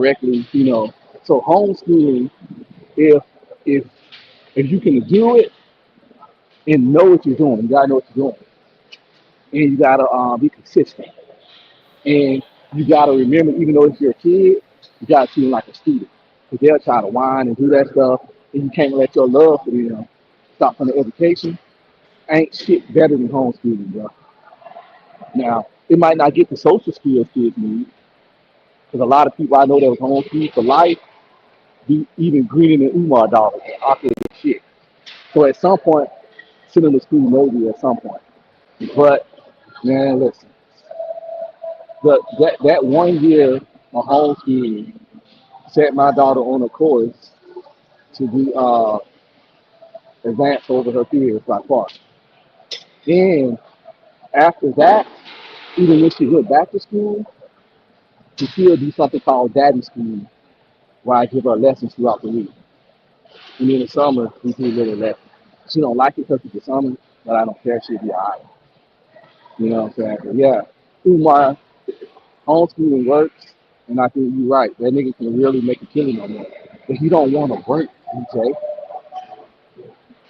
correctly, So homeschooling, if if if you can do it and know what you're doing, you gotta know what you're doing, and you gotta be consistent, and you gotta remember, even though it's your kid, you gotta treat them like a student, because they'll try to whine and do that stuff, and you can't let your love for them stop from the education. Ain't shit better than homeschooling, bro. Now, it might not get the social skills kids need, because a lot of people I know that was homeschooled for life be even greener than Umar dollars and awkward as shit. So at some point, send them to school maybe at some point. But man, listen, that 1 year of homeschooling set my daughter on a course to be advanced over her peers by far. And after that, even when she went back to school, she still do something called daddy school, where I give her lessons throughout the week. And in the summer, we do little lessons. She don't like it because it's the summer, but I don't care. She'll be all right. You know what I'm saying? But yeah, Umar, homeschooling works, and I think you're right. That nigga can really make a killing on that. If you don't want to work, DJ,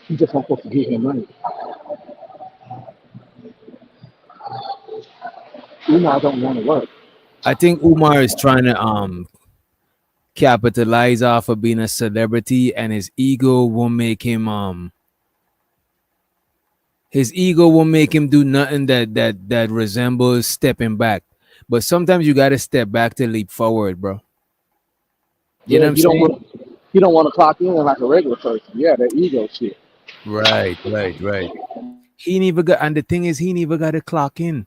you just not supposed to give him money. Umar don't want to work. I think Umar is trying to capitalize off of being a celebrity, and his ego won't make him do nothing that resembles stepping back. But sometimes you gotta step back to leap forward, bro. You know Yeah, what I'm saying? he don't want to clock in like a regular person. Yeah, that ego shit. Right, right, right. He never got, and the thing is, he never got to clock in.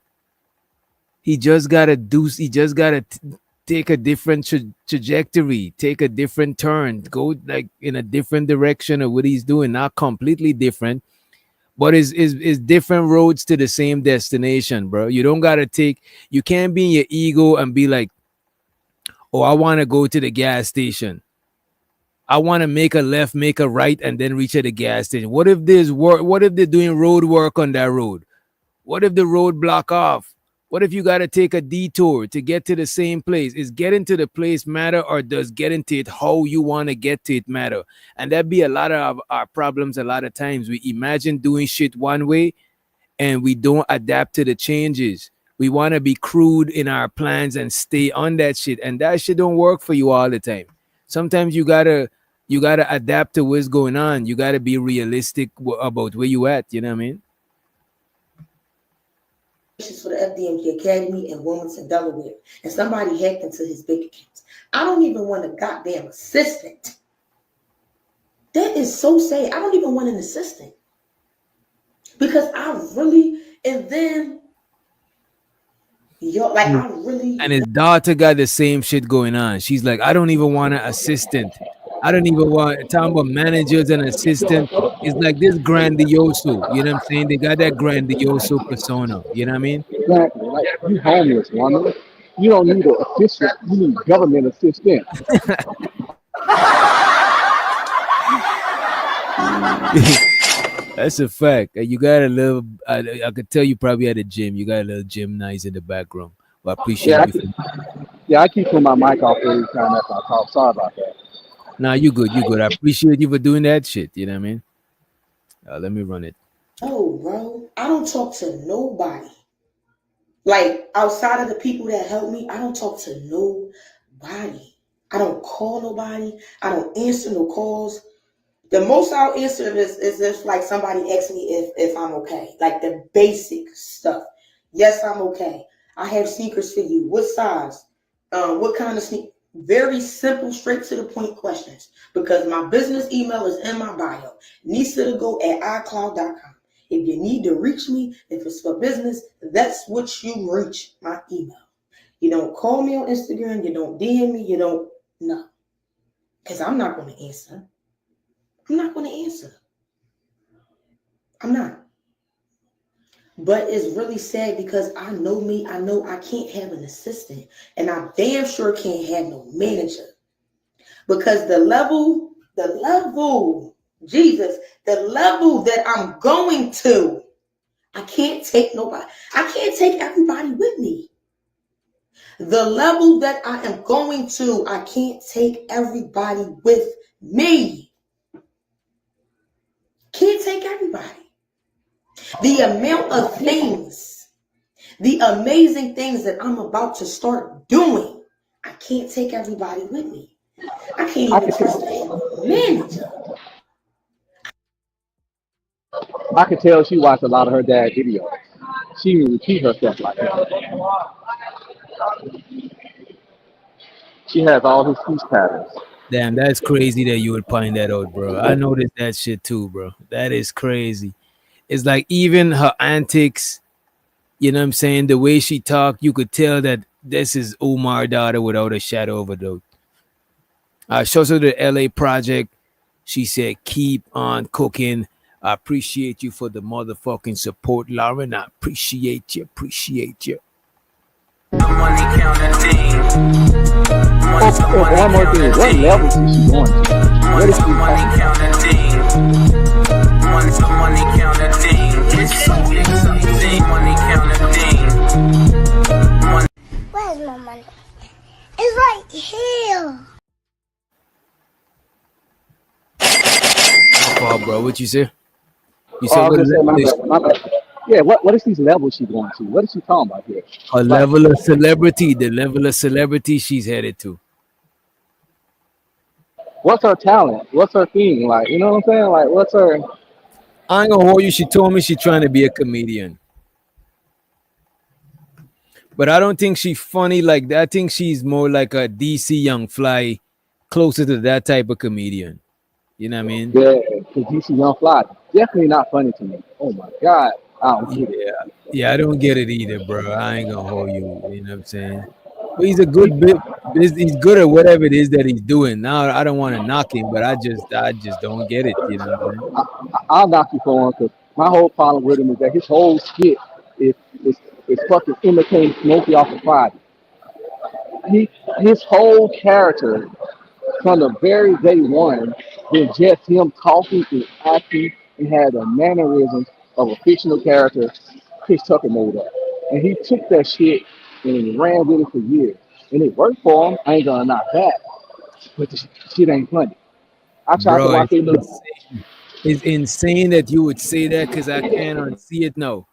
He just gotta do. He just gotta take a different trajectory, take a different turn, go like in a different direction of what he's doing. Not completely different, but is different roads to the same destination, bro. You don't gotta take. You can't be in your ego and be like, "Oh, I want to go to the gas station. I want to make a left, make a right, and then reach at the gas station." What if there's work? What if they're doing road work on that road? What if the road block off? What if you got to take a detour to get to the same place? Is getting to the place matter, or does getting to it how you want to get to it matter? And that be a lot of our problems. A lot of times we imagine doing shit one way and we don't adapt to the changes. We want to be crude in our plans and stay on that shit, and that shit don't work for you all the time. Sometimes you gotta adapt to what's going on. You gotta be realistic about where you at. You know what I mean? For the FDMG Academy in Wilmington, Delaware, and somebody hacked into his bank accounts. I don't even want a goddamn assistant. That is so sad. I don't even want an assistant because I really, and then yo, like I really. And his daughter got the same shit going on. She's like, I don't even want an assistant. I don't even want talking about managers and assistant. It's like this grandioso. You know what I'm saying? They got that grandioso persona. You know what I mean? Exactly. Like you homeless, woman. You don't need an assistant. You need government assistance. That's a fact. You got a little. I could tell you probably at a gym. You got a little gym nice in the background. But I Yeah, appreciate you for. I keep putting my mic off every time after I talk. Sorry about that. Nah, you good. You good. I appreciate you for doing that shit. You know what I mean? Let me run it. Oh, bro, I don't talk to nobody. Like outside of the people that help me, I don't talk to nobody. I don't call nobody. I don't answer no calls. The most I'll answer is if like somebody asks me if I'm okay. Like the basic stuff. Yes, I'm okay. I have sneakers for you. What size? What kind of sneaker? Very simple, straight to the point questions. Because my business email is in my bio. Nisa to go at iCloud.com. If you need to reach me, if it's for business, that's what you reach, my email. You don't call me on Instagram. You don't DM me. You don't, no. Because I'm not going to answer. I'm not going to answer. I'm not. But it's really sad because I know me. I know I can't have an assistant. And I damn sure can't have no manager. Because Jesus, the level that I'm going to, I can't take nobody. I can't take everybody with me. The level that I am going to, I can't take everybody with me. Can't take everybody. The amount of things, the amazing things that I'm about to start doing, I can't take everybody with me. I can't I even could trust tell, the manager. I could tell she watched a lot of her dad's videos. She even repeat herself like that. She has all his speech patterns. Damn, that's crazy that you would find that out, bro. I noticed that shit too, bro. That is crazy. It's like even her antics, you know what I'm saying? The way she talked, you could tell that this is Umar daughter without a shadow of a doubt. Shows her the LA project. She said, keep on cooking. I appreciate you for the motherfucking support, Lauren. I appreciate you. Appreciate you. Oh, oh, one more thing. What level is she going to? What is she Where's my money? It's right here. Bro, what you say? You Oh, said I was what gonna say level my is bad, my bad. Yeah, what is these levels she going to? What is she talking about here? a Like, level of celebrity? The level of celebrity she's headed to. what's her talent? What's her thing? Like, you know what I'm saying? Like, what's her? I ain't gonna hold you. She told me she's trying to be a comedian, but I don't think she's funny like that. I think she's more like a DC Young Fly, closer to that type of comedian. You know what I mean? Yeah, because DC Young Fly definitely not funny to me. Oh my God, I don't get it. Yeah, yeah. I don't get it either, bro. I ain't gonna hold you. You know what I'm saying? But he's a He, good bit. He's good at whatever it is that he's doing. Now I don't want to knock him, but I just don't get it. You know what I'm saying? I'll knock you for one because my whole problem with him is that his whole skit is is, is fucking imitating Smokey off of Friday. He his whole character from the very day one been just him talking and acting and had the mannerisms of a fictional character Chris Tucker made up. And he took that shit and ran with it for years. And it worked for him. I ain't gonna knock that. But the shit ain't funny. I tried to Bro, watch it. it's insane that you would say that because I can't unsee it now.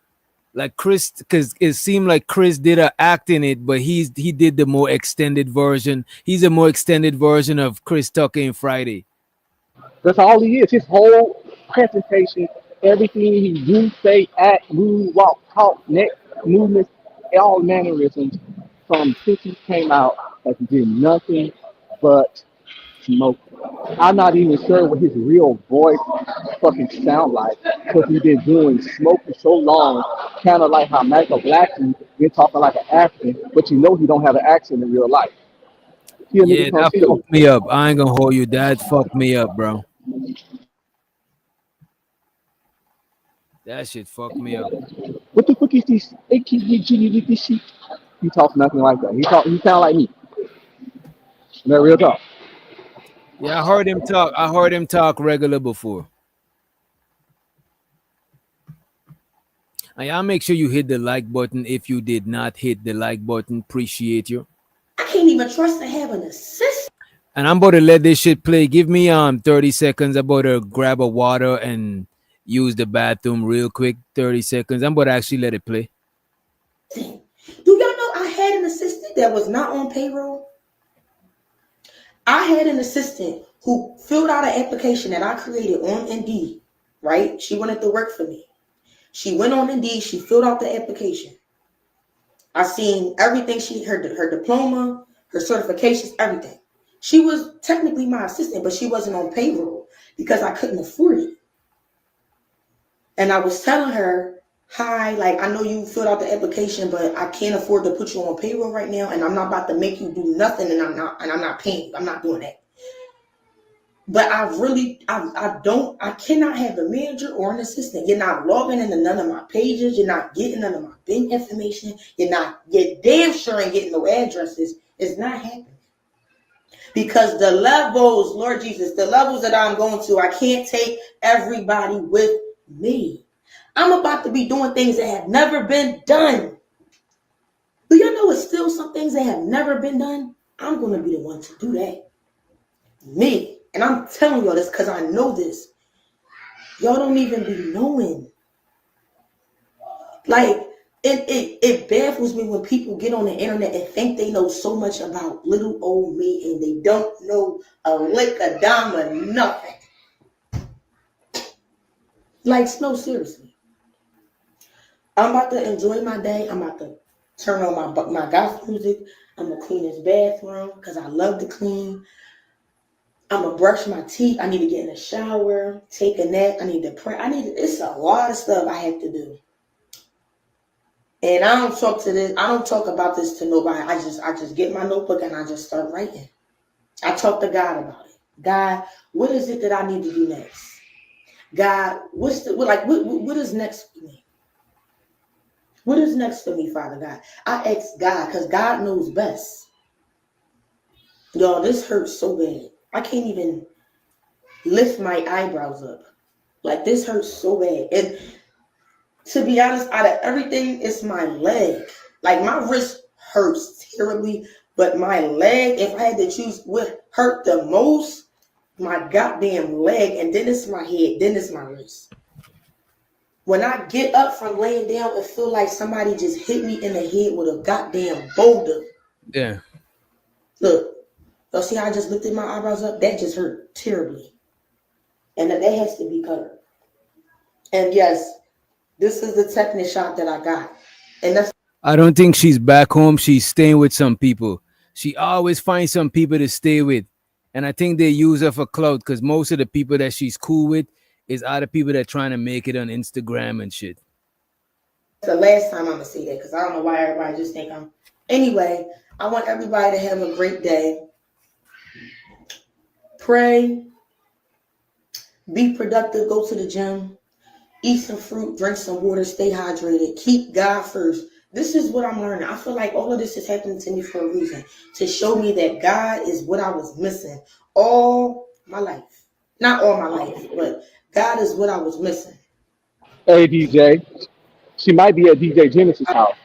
Like Chris, because it seemed like Chris did a act in it, but he did the more extended version. He's a more extended version of Chris Tucker in Friday. That's all he is. His whole presentation, everything he do, say, act, move, walk, talk, neck, movements, all mannerisms from since he came out has been nothing but smoke. I'm not even sure what his real voice fucking sound like because he's been doing smoking so long, kind of like how Michael Blackson been talking like an African, but you know he don't have an accent in real life. He a nigga Yeah, from that Philly. fucked me up. I ain't gonna hold you. That fucked me up, bro. That shit fucked me up. What the fuck is this? They keep getting jiggy with this shit. He talks nothing like that. He sound like me. And that real talk. Yeah, I heard him talk. I heard him talk regular before. And y'all make sure you hit the like button if you did not hit the like button. Appreciate you. I can't even trust to have an assistant. And I'm about to let this shit play. Give me 30 seconds. I'm about to grab a water and use the bathroom real quick. 30 seconds. I'm about to actually let it play. Do y'all know I had an assistant that was not on payroll? I had an assistant who filled out an application that I created on Indeed, right? She wanted to work for me. She went on Indeed, she filled out the application. I seen everything, her diploma, her certifications, everything. She was technically my assistant, but she wasn't on payroll because I couldn't afford it. And I was telling her, hi, like, I know you filled out the application, but I can't afford to put you on payroll right now, and I'm not about to make you do nothing, and I'm not paying you. I'm not doing that. But I cannot have a manager or an assistant. You're not logging into none of my pages. You're not getting none of my bank information. You're damn sure ain't getting no addresses. It's not happening. Because the levels, Lord Jesus, the levels that I'm going to, I can't take everybody with me. I'm about to be doing things that have never been done. Do you know it's still some things that have never been done? I'm going to be the one to do that. Me. And I'm telling y'all this because I know this. Y'all don't even be knowing. Like, it baffles me when people get on the internet and think they know so much about little old me and they don't know a lick, a dime, or nothing. Like, no, seriously. I'm about to enjoy my day. I'm about to turn on my gospel music. I'm going to clean this bathroom because I love to clean. I'm going to brush my teeth. I need to get in the shower, take a nap. I need to pray. It's a lot of stuff I have to do. And I don't talk about this to nobody. I just get my notebook and I just start writing. I talk to God about it. God, what is it that I need to do next? God, what is next for me? What is next for me, Father God? I ask God because God knows best. Y'all, this hurts so bad. I can't even lift my eyebrows up. Like, this hurts so bad. And to be honest, out of everything, it's my leg. Like, my wrist hurts terribly, but my leg, if I had to choose what hurt the most, my goddamn leg, and then it's my head, then it's my wrist. When I get up from laying down, it feels like somebody just hit me in the head with a goddamn boulder. Yeah. Look, y'all see how I just lifted my eyebrows up? That just hurt terribly. And that has to be covered. And yes, this is the tetanus shot that I got. And that's... I don't think she's back home. She's staying with some people. She always finds some people to stay with. And I think they use her for clout because most of the people that she's cool with is other people that are trying to make it on Instagram and shit. The last time I'm going to say that because I don't know why everybody just think I'm... Anyway, I want everybody to have a great day. Pray. Be productive. Go to the gym. Eat some fruit. Drink some water. Stay hydrated. Keep God first. This is what I'm learning. I feel like all of this is happening to me for a reason. To show me that God is what I was missing all my life. Not all my life, but God is what I was missing. Hey, DJ. She might be at DJ Genesis' house.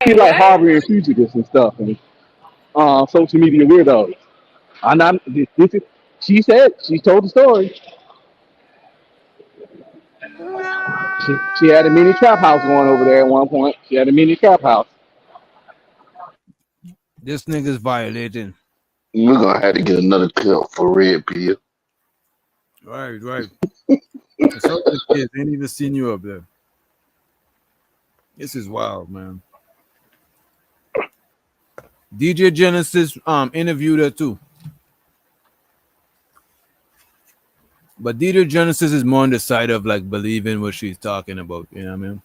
She like harboring fugitives and stuff, and social media weirdos. I'm not. She told the story. She had a mini trap house going over there at one point. She had a mini trap house. This nigga's violating. We're gonna have to get another clip for Red Pill. Right. So the kids ain't even seen you up there. This is wild, man. DJ Genesis interviewed her too. But DJ Genesis is more on the side of like believing what she's talking about. You know what I mean?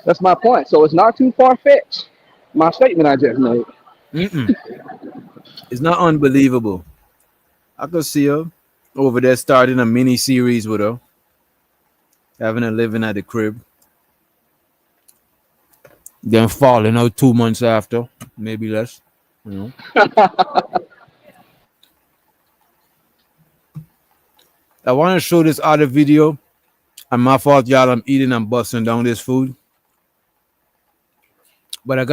That's my point. So it's not too far-fetched. My statement I just made. It's not unbelievable. I could see her over there starting a mini series with her, having her living at the crib, then falling out 2 months after, maybe less. You know. I want to show this other video. And my fault, y'all. I'm eating and busting down this food. But I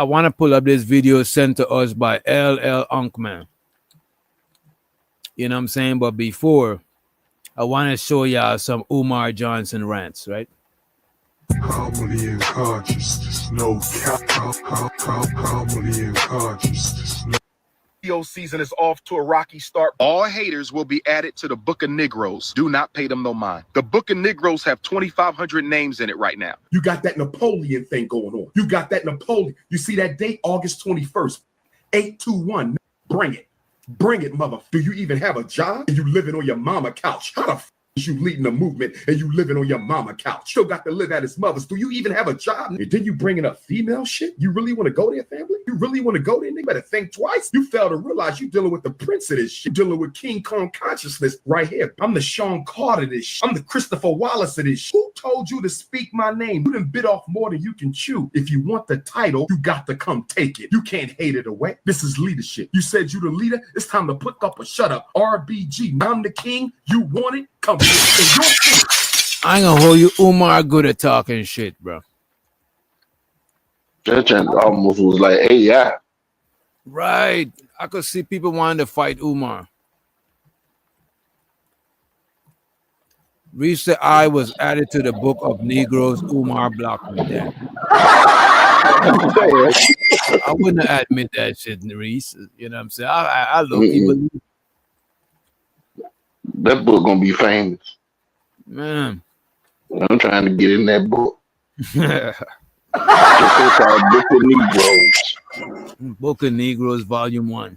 want to pull up this video sent to us by LL Unkman. You know what I'm saying? But before, I want to show y'all some Umar Johnson rants, right? Harmony and consciousness, no harmony and consciousness. Season is off to a rocky start. All haters will be added to the Book of Negroes. Do not pay them no mind. The Book of Negroes have 2,500 names in it right now. You got that Napoleon thing going on. You got that Napoleon. You see that date, August 21st, 821. Bring it. Bring it, mother. Do you even have a job? You living on your mama couch. How the You leading the movement and you living on your mama couch. Still got to live at his mother's. Do you even have a job? And then you bringing up female shit? You really want to go there, family? You really want to go there? Nigga better think twice. You fail to realize you dealing with the prince of this shit. You dealing with King Kong consciousness right here. I'm the Sean Carter of this shit. I'm the Christopher Wallace of this shit. Who told you to speak my name? You done bit off more than you can chew. If you want the title, you got to come take it. You can't hate it away. This is leadership. You said you the leader. It's time to put up or shut up. RBG. I'm the king. You want it? Come. I ain't gonna hold you. Umar good at talking shit, bro. That chant almost was like, hey, yeah. Right. I could see people wanting to fight Umar. Reese said I was added to the book of Negroes. Umar blocked me there. I wouldn't admit that shit, Reese. You know what I'm saying? I look believe. That book gonna be famous. Man. I'm trying to get in that book. Book of Negroes. Book of Negroes, Volume 1.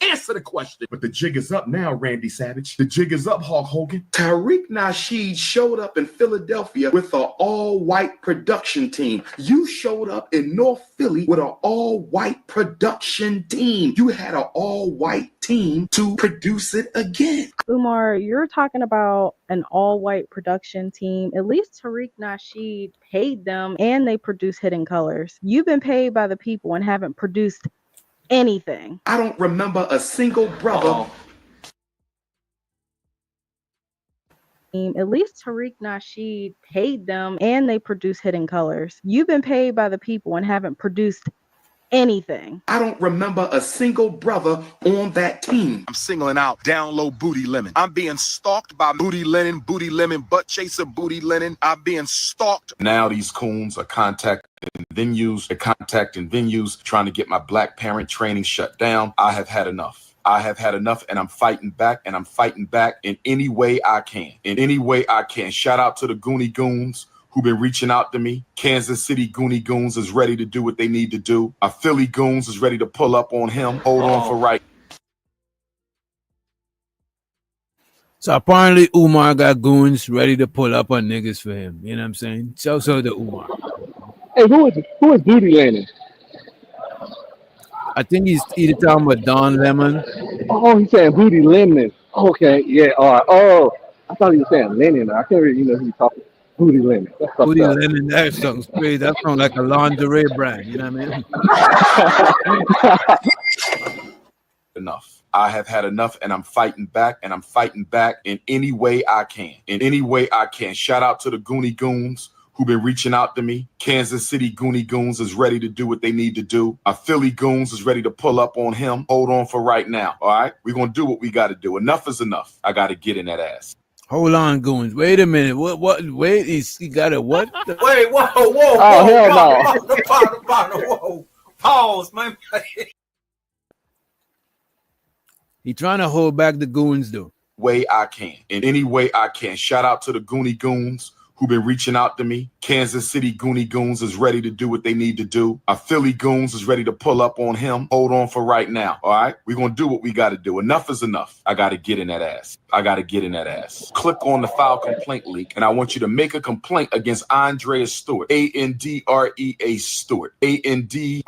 Answer the question. But the jig is up now, Randy Savage. The jig is up, Hulk Hogan. Tariq Nasheed showed up in Philadelphia with an all-white production team. You showed up in North Philly with an all-white production team. You had an all-white team to produce it again. Umar, you're talking about an all-white production team. At least Tariq Nasheed paid them and they produce Hidden Colors. You've been paid by the people and haven't produced anything. I don't remember a single brother. At least Tariq Nasheed paid them and they produce Hidden Colors. You've been paid by the people and haven't produced anything. I don't remember a single brother on that team. I'm singling out Down Low Booty Lemon. I'm being stalked by Booty Lemon, Butt Chaser Booty Lemon. I'm being stalked. Now these coons are contacting venues, trying to get my black parent training shut down. I have had enough. I have had enough, and I'm fighting back, in any way I can. Shout out to the Goonie Goons who've been reaching out to me. Kansas City Goonie Goons is ready to do what they need to do. Our Philly Goons is ready to pull up on him. Hold on for right. So apparently Umar got goons ready to pull up on niggas for him. You know what I'm saying? So the Umar. Hey, who is Booty Lemon? I think he's either talking about Don Lemon. Oh, he's saying Booty Lemon. Okay, yeah. All right. Oh, I thought he was saying Lennon. I can't really, who he's talking. Booty Lemon. Booty Lemon. That sounds crazy. That sounds like a lingerie brand. You know what I mean? Enough. I have had enough, and I'm fighting back, in any way I can. Shout out to the Goonie Goons who've been reaching out to me. Kansas City Goonie Goons is ready to do what they need to do. Our Philly Goons is ready to pull up on him. Hold on for right now. All right? We're going to do what we got to do. Enough is enough. I got to get in that ass. Hold on, Goons. Wait a minute. What? Wait, he got a what? Wait, whoa. Oh, hell no. Whoa. Pause, man. He trying to hold back the Goons, though. In any way I can. Shout out to the Goonie Goons who've been reaching out to me. Kansas City Goonie Goons is ready to do what they need to do. Our Philly Goons is ready to pull up on him. Hold on for right now. All right? We're going to do what we got to do. Enough is enough. I got to get in that ass. Click on the file complaint link, and I want you to make a complaint against Andrea Stewart. Andrea Stewart. Andrea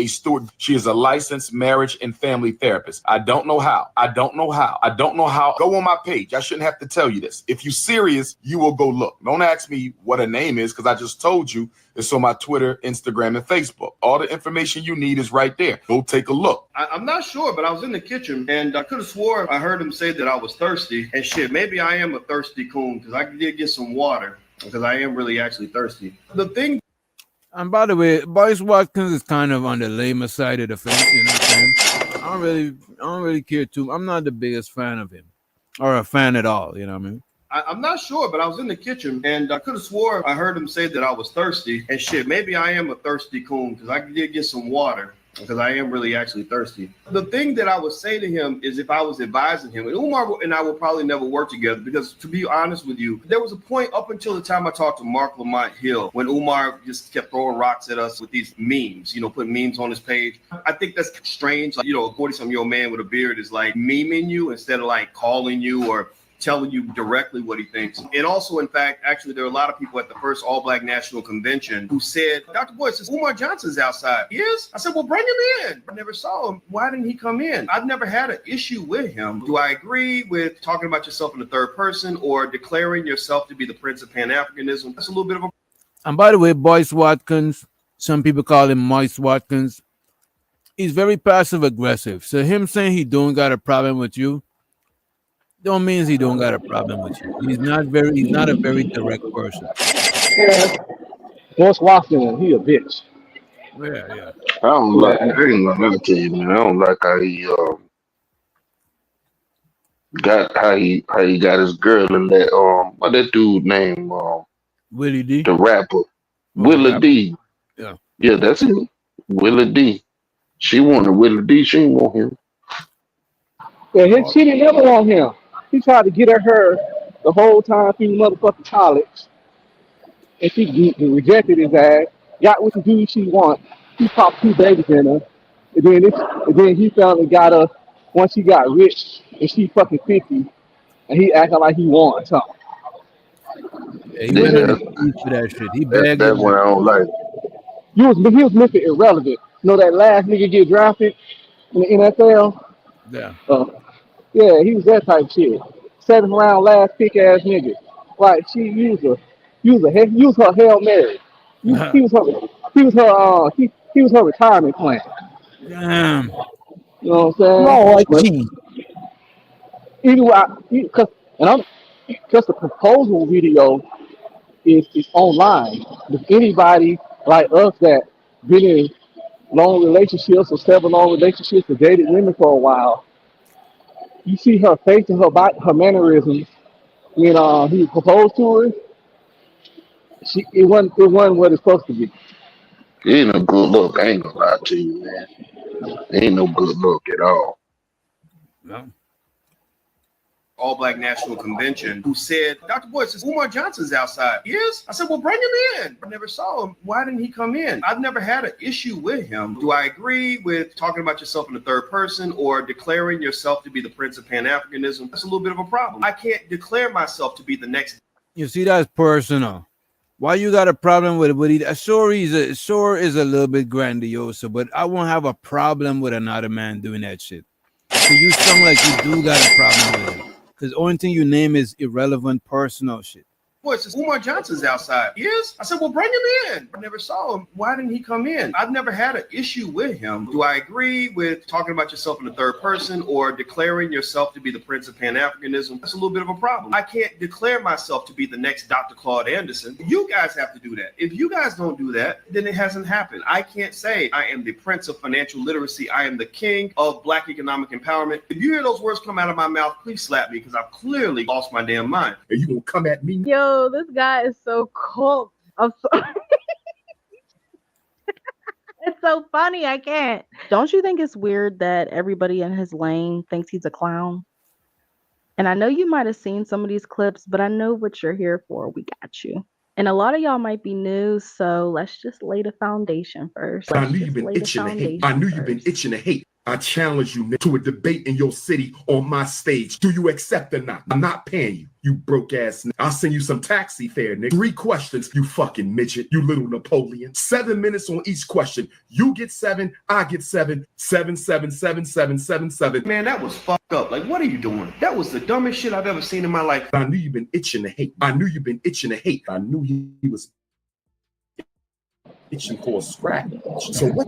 Stewart. She is a licensed marriage and family therapist. I don't know how. Go on my page. I shouldn't have to tell you this. If you're serious, you will go look. Don't ask me what her name is, because I just told you it's on my Twitter, Instagram, and Facebook. All the information you need is right there. Go take a look. I'm not sure, but I was in the kitchen, and I could have swore I heard him say that I was thirsty. And shit, maybe I am a thirsty coon, because I did get some water, because I am really actually thirsty. The thing. And by the way, Bryce Watkins is kind of on the lamer side of the fence. You know what I'm saying? I don't really care too. I'm not the biggest fan of him, or a fan at all. You know what I mean? I'm not sure, but I was in the kitchen, and I could have swore I heard him say that I was thirsty. And shit, maybe I am a thirsty coon, because I did get some water, because I am really actually thirsty. The thing that I would say to him is if I was advising him, and Umar and I will probably never work together because, to be honest with you, there was a point up until the time I talked to Mark Lamont Hill when Umar just kept throwing rocks at us with these memes, putting memes on his page. I think that's strange. Like, a 40-some-year-old man with a beard is like memeing you instead of like calling you or telling you directly what he thinks. And also, in fact, actually, there are a lot of people at the first All-Black National Convention who said, Dr. Boyd says, Umar Johnson's outside. He is? I said, well, bring him in. I never saw him. Why didn't he come in? I've never had an issue with him. Do I agree with talking about yourself in the third person or declaring yourself to be the Prince of Pan-Africanism? That's a little bit of a... And by the way, Boyce Watkins, some people call him Moise Watkins, he's very passive-aggressive. So him saying he don't got a problem with you, don't mean he don't got a problem with you. He's not a very direct person. Yeah. Boyce Washington, he a bitch. Yeah. I ain't gonna tell you, man. I don't like how he got his girl in that what that dude name Willie D. The rapper. Willie D. Yeah. Yeah, that's it. Willie D. She wanted Willie D. She didn't want him. Yeah, she didn't ever want him. He tried to get at her the whole time through motherfucking college. And she rejected his ass, got with the dude she want. He popped 2 babies in her. And then he finally got her once he got rich and she fucking 50. And he acting like he wanted something. Yeah, he went for that shit. He begged. That's what I don't like. He was Mr. Irrelevant. That last nigga get drafted in the NFL? Yeah. Yeah, he was that type of shit. 7th round, last pick ass nigga. Like she used her Hail Mary. He was her retirement plan. Damn. You know what I'm saying? No, Because the proposal video is online. If anybody like us that been in long relationships or several long relationships or dated women for a while, you see her face and her mannerisms when he proposed to her. It wasn't what it's supposed to be. It ain't no good look. I ain't gonna lie to you, man. It ain't no good look at all. No. All-Black National Convention who said, Dr. Boyd says, Umar Johnson's outside. He is? I said, well, bring him in. I never saw him. Why didn't he come in? I've never had an issue with him. Do I agree with talking about yourself in the third person or declaring yourself to be the Prince of Pan-Africanism? That's a little bit of a problem. I can't declare myself to be the next. You see, that's personal. Why you got a problem with it? Sure is a little bit grandiose, but I won't have a problem with another man doing that shit. So you sound like you do got a problem with it. Because the only thing you name is irrelevant personal shit. Boy, says Umar Johnson's outside. He is? I said, well, bring him in. I never saw him. Why didn't he come in? I've never had an issue with him. Do I agree with talking about yourself in the third person or declaring yourself to be the Prince of Pan-Africanism? That's a little bit of a problem. I can't declare myself to be the next Dr. Claude Anderson. You guys have to do that. If you guys don't do that, then it hasn't happened. I can't say I am the Prince of Financial Literacy. I am the king of Black economic empowerment. If you hear those words come out of my mouth, please slap me because I've clearly lost my damn mind. Are you gonna come at me? Yo, this guy is so cold. I'm sorry. It's so funny. I can't. Don't you think it's weird that everybody in his lane thinks he's a clown? And I know you might have seen some of these clips, but I know what you're here for. We got you. And a lot of y'all might be new, so let's just lay the foundation first. I knew you've been itching to hate. I knew you've been itching to hate. I challenge you to a debate in your city on my stage. Do you accept or not? I'm not paying you, you broke ass. I'll send you some taxi fare, nigga. 3 questions, you fucking midget, you little Napoleon. 7 minutes on each question. You get 7, I get 7. 7, 7, 7, 7, 7, 7. Man, that was fucked up. Like, what are you doing? That was the dumbest shit I've ever seen in my life. I knew you've been itching to hate. I knew you've been itching to hate. I knew he was itching for a scrap. So what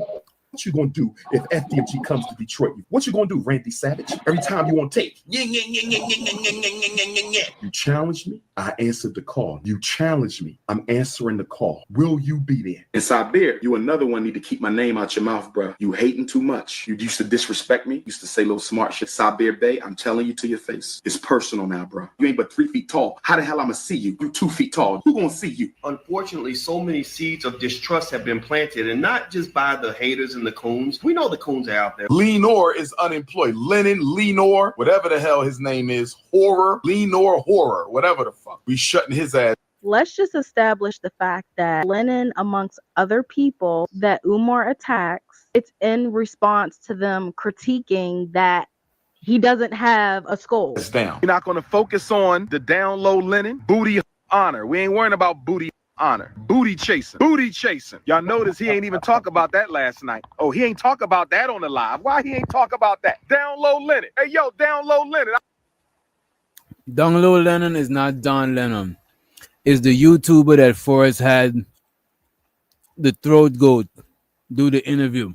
you gonna do if FDMG comes to Detroit? What you gonna do, Randy Savage? Every time you want to take, you challenge me, I answered the call. You challenge me, I'm answering the call. Will you be there? And Sabir, you another one need to keep my name out your mouth, bro. You hating too much. You used to disrespect me, used to say little smart shit. Sabir Bay, I'm telling you to your face. It's personal now, bro. You ain't but 3 feet tall. How the hell I'ma see you? You 2 feet tall. Who gonna see you? Unfortunately, so many seeds of distrust have been planted, and not just by the haters and and the coons. We know the coons are out there. Lenore is unemployed. Lenore, whatever the hell his name is, Lenore, whatever the fuck. We shutting his ass. Let's just establish the fact that Lennon, amongst other people that Umar attacks, it's in response to them critiquing that he doesn't have a skull. It's down. We're not going to focus on the down low Lennon, booty honor. We ain't worrying about booty honor. Booty chasing. Y'all notice he ain't even talk about that last night. Oh, he ain't talk about that on the live. Why he ain't talk about that? Down low Lennon. Hey, yo, down low Lennon. Down low Lennon is not Don Lennon. Is the YouTuber that first had the throat goat do the interview.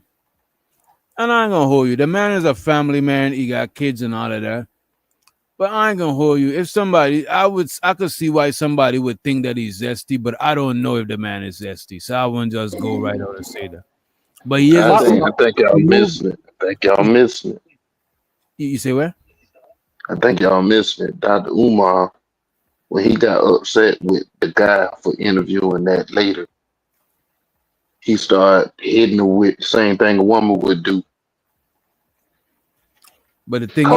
And I ain't gonna hold you. The man is a family man. He got kids and all of that. But I ain't gonna hold you. If somebody, I could see why somebody would think that he's zesty, but I don't know if the man is zesty. So I wouldn't just go right out and say that. But he is. I think y'all missing it. You say what? I think y'all missing it. Dr. Umar, when he got upset with the guy for interviewing that later, he started hitting her with the same thing a woman would do. But the thing is,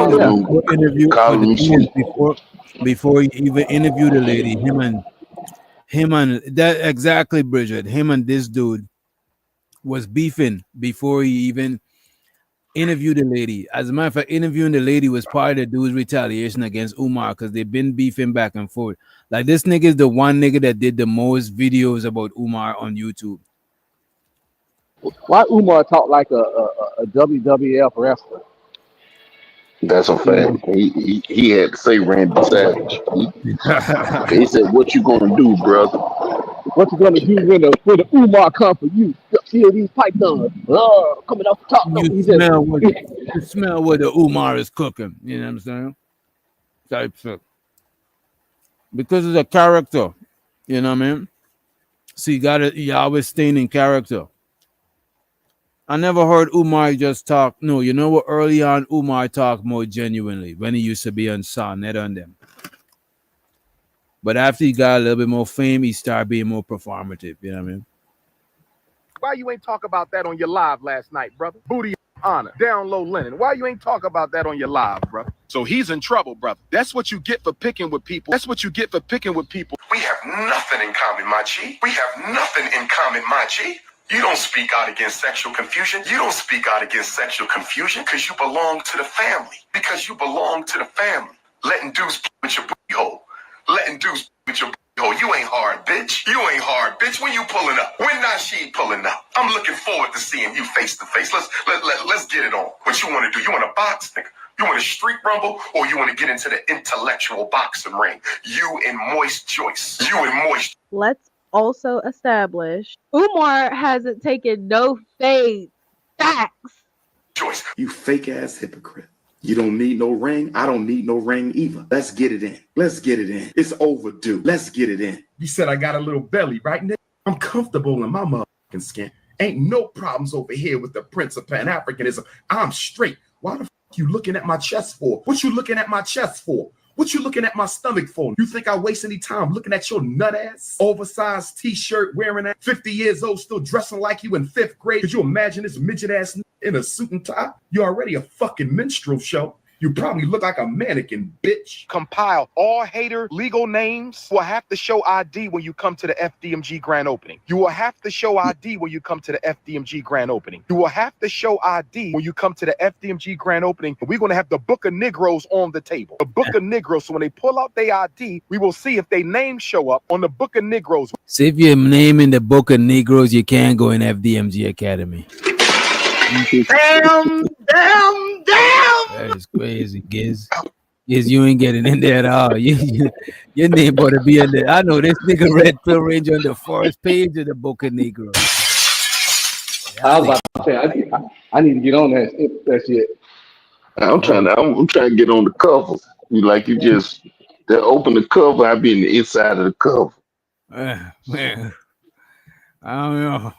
before he even interviewed the lady, him and that exactly, Bridget, him and this dude was beefing before he even interviewed the lady. As a matter of fact, interviewing the lady was part of the dude's retaliation against Umar because they've been beefing back and forth. Like, this nigga is the one nigga that did the most videos about Umar on YouTube. Why Umar talk like a WWF wrestler? That's a fact. He had to say Randy Savage. He said, "What you gonna do, brother? What you gonna do when the Umar come for you? See these pythons coming off the top." You smell what the Umar is cooking. You know what I'm saying? Type shit. Because it's a character. You know what I mean? So you always staying in character. I never heard Umar just talk. No, you know what? Early on, Umar talked more genuinely when he used to be on Sonnet on them. But after he got a little bit more fame, he started being more performative. You know what I mean? Why you ain't talk about that on your live last night, brother? Booty honor. Down low Lennon. Why you ain't talk about that on your live, brother? So he's in trouble, brother. That's what you get for picking with people. We have nothing in common, my G. You don't speak out against sexual confusion. Because you belong to the family. Letting dudes with your booty hole. You ain't hard, bitch. When you pulling up? When Nasheed pulling up? I'm looking forward to seeing you face to face. Let's get it on. What you want to do? You want to box, nigga? You want to street rumble, or you want to get into the intellectual boxing ring? You and Moist Joyce. Let's also establish Umar hasn't taken no fade. Facts. Joyce. You fake ass hypocrite. You don't need no ring. I don't need no ring either. Let's get it in. It's overdue. Let's get it in. You said I got a little belly, right, nigga? I'm comfortable in my motherfucking skin. Ain't no problems over here with the Prince of Pan-Africanism. I'm straight. Why the fuck you looking at my chest for? What you looking at my chest for? What you looking at my stomach for? You think I waste any time looking at your nut ass? Oversized t-shirt wearing that 50 years old still dressing like you in 5th grade? Could you imagine this midget ass in a suit and tie? You're already a fucking minstrel show. You probably look like a mannequin, bitch. Compile all hater legal names. You will have to show ID when you come to the FDMG grand opening. You will have to show ID when you come to the FDMG grand opening. We're going to have the Book of Negroes on the table. The Book of Negroes. So when they pull out their ID, we will see if their names show up on the Book of Negroes. So if your name in the Book of Negroes, you can't go in FDMG Academy. Damn. That is crazy, Giz. Giz, you ain't getting in there at all. Your name ought to be in there. I know this nigga Red Pill Ranger on the first page of the Book of Negro. I was about to say, I need to get on that shit. I'm trying to get on the cover. You just they open the cover, I be in the inside of the cover. Man, I don't know.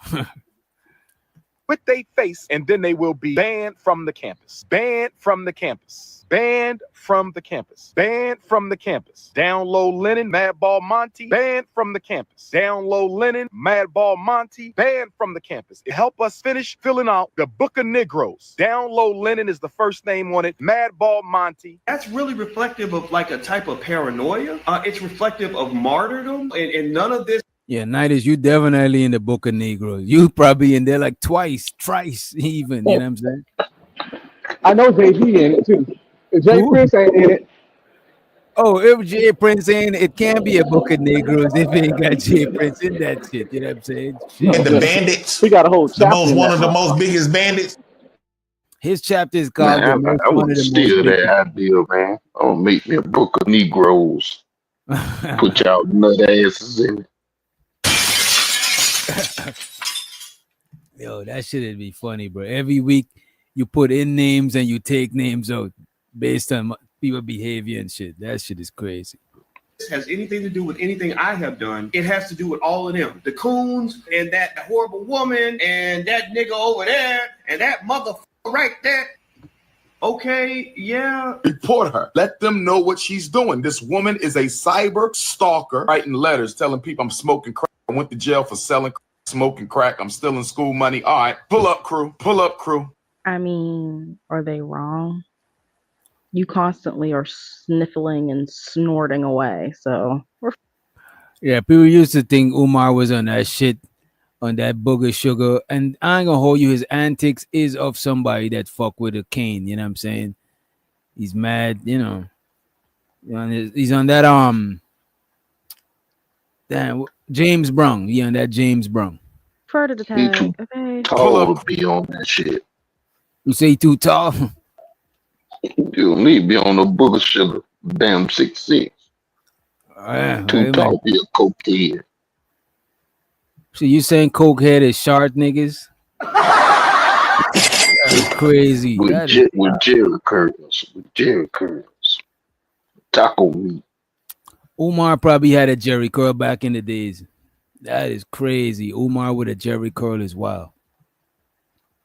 with their face, and then they will be banned from the campus. Banned from the campus. Banned from the campus. Banned from the campus. Down low Lennon, Madball Monty, banned from the campus. Down low Lennon, Madball Monty, banned from the campus. It help us finish filling out the Book of Negroes. Down low Lennon is the first name on it. Madball Monty. That's really reflective of like a type of paranoia. It's reflective of martyrdom, and none of this. Yeah, Nighters, you definitely in the Book of Negroes. You probably in there like twice even. You know what I'm saying? I know Jay-Z in it too. If Jay Who? Prince ain't in it, Oh, if Jay Prince ain't, it can't be a Book of Negroes if it ain't got Jay Prince in that shit. You know what I'm saying? Shit. And the bandits, we got a whole the chapter most in one that of the motherfucker. most biggest bandits. His chapter is called Man, the most, I one would of the steal most that idea, man. I'm gonna make me a book of Negroes. Put biggest. y'all nut asses in it. Yo, that shit'd be funny, bro. Every week you put in names and you take names out based on people behavior and shit. That shit is crazy. Has anything to do with anything I have done. It has to do with all of them. The coons and that horrible woman and that nigga over there and that motherfucker right there. Okay, yeah. Report her. Let them know what she's doing. This woman is a cyber stalker, writing letters telling people I'm smoking crack. I went to jail for selling crack, smoking crack. I'm stealing school money. All right, pull up, crew. Pull up, crew. I mean, are they wrong? You constantly are sniffling and snorting away. So Yeah, people used to think Umar was on that shit, on that booger sugar. And I ain't gonna hold you, his antics is of somebody that fuck with a cane. You know what I'm saying? He's mad, you know. He's on that damn James Brown. He on that James Brown. further to He too tag. Okay. tall to be on that shit. You say he too tall? You need to be on the book of sugar. Damn 6'6". Yeah, Too wait, tall to be a cokehead. So you saying cokehead is short niggas? That's crazy. With, That is, with Jerry curls. With Jerry curls. Taco meat. Umar probably had a Jerry curl back in the days. That is crazy. Umar with a Jerry curl is wild.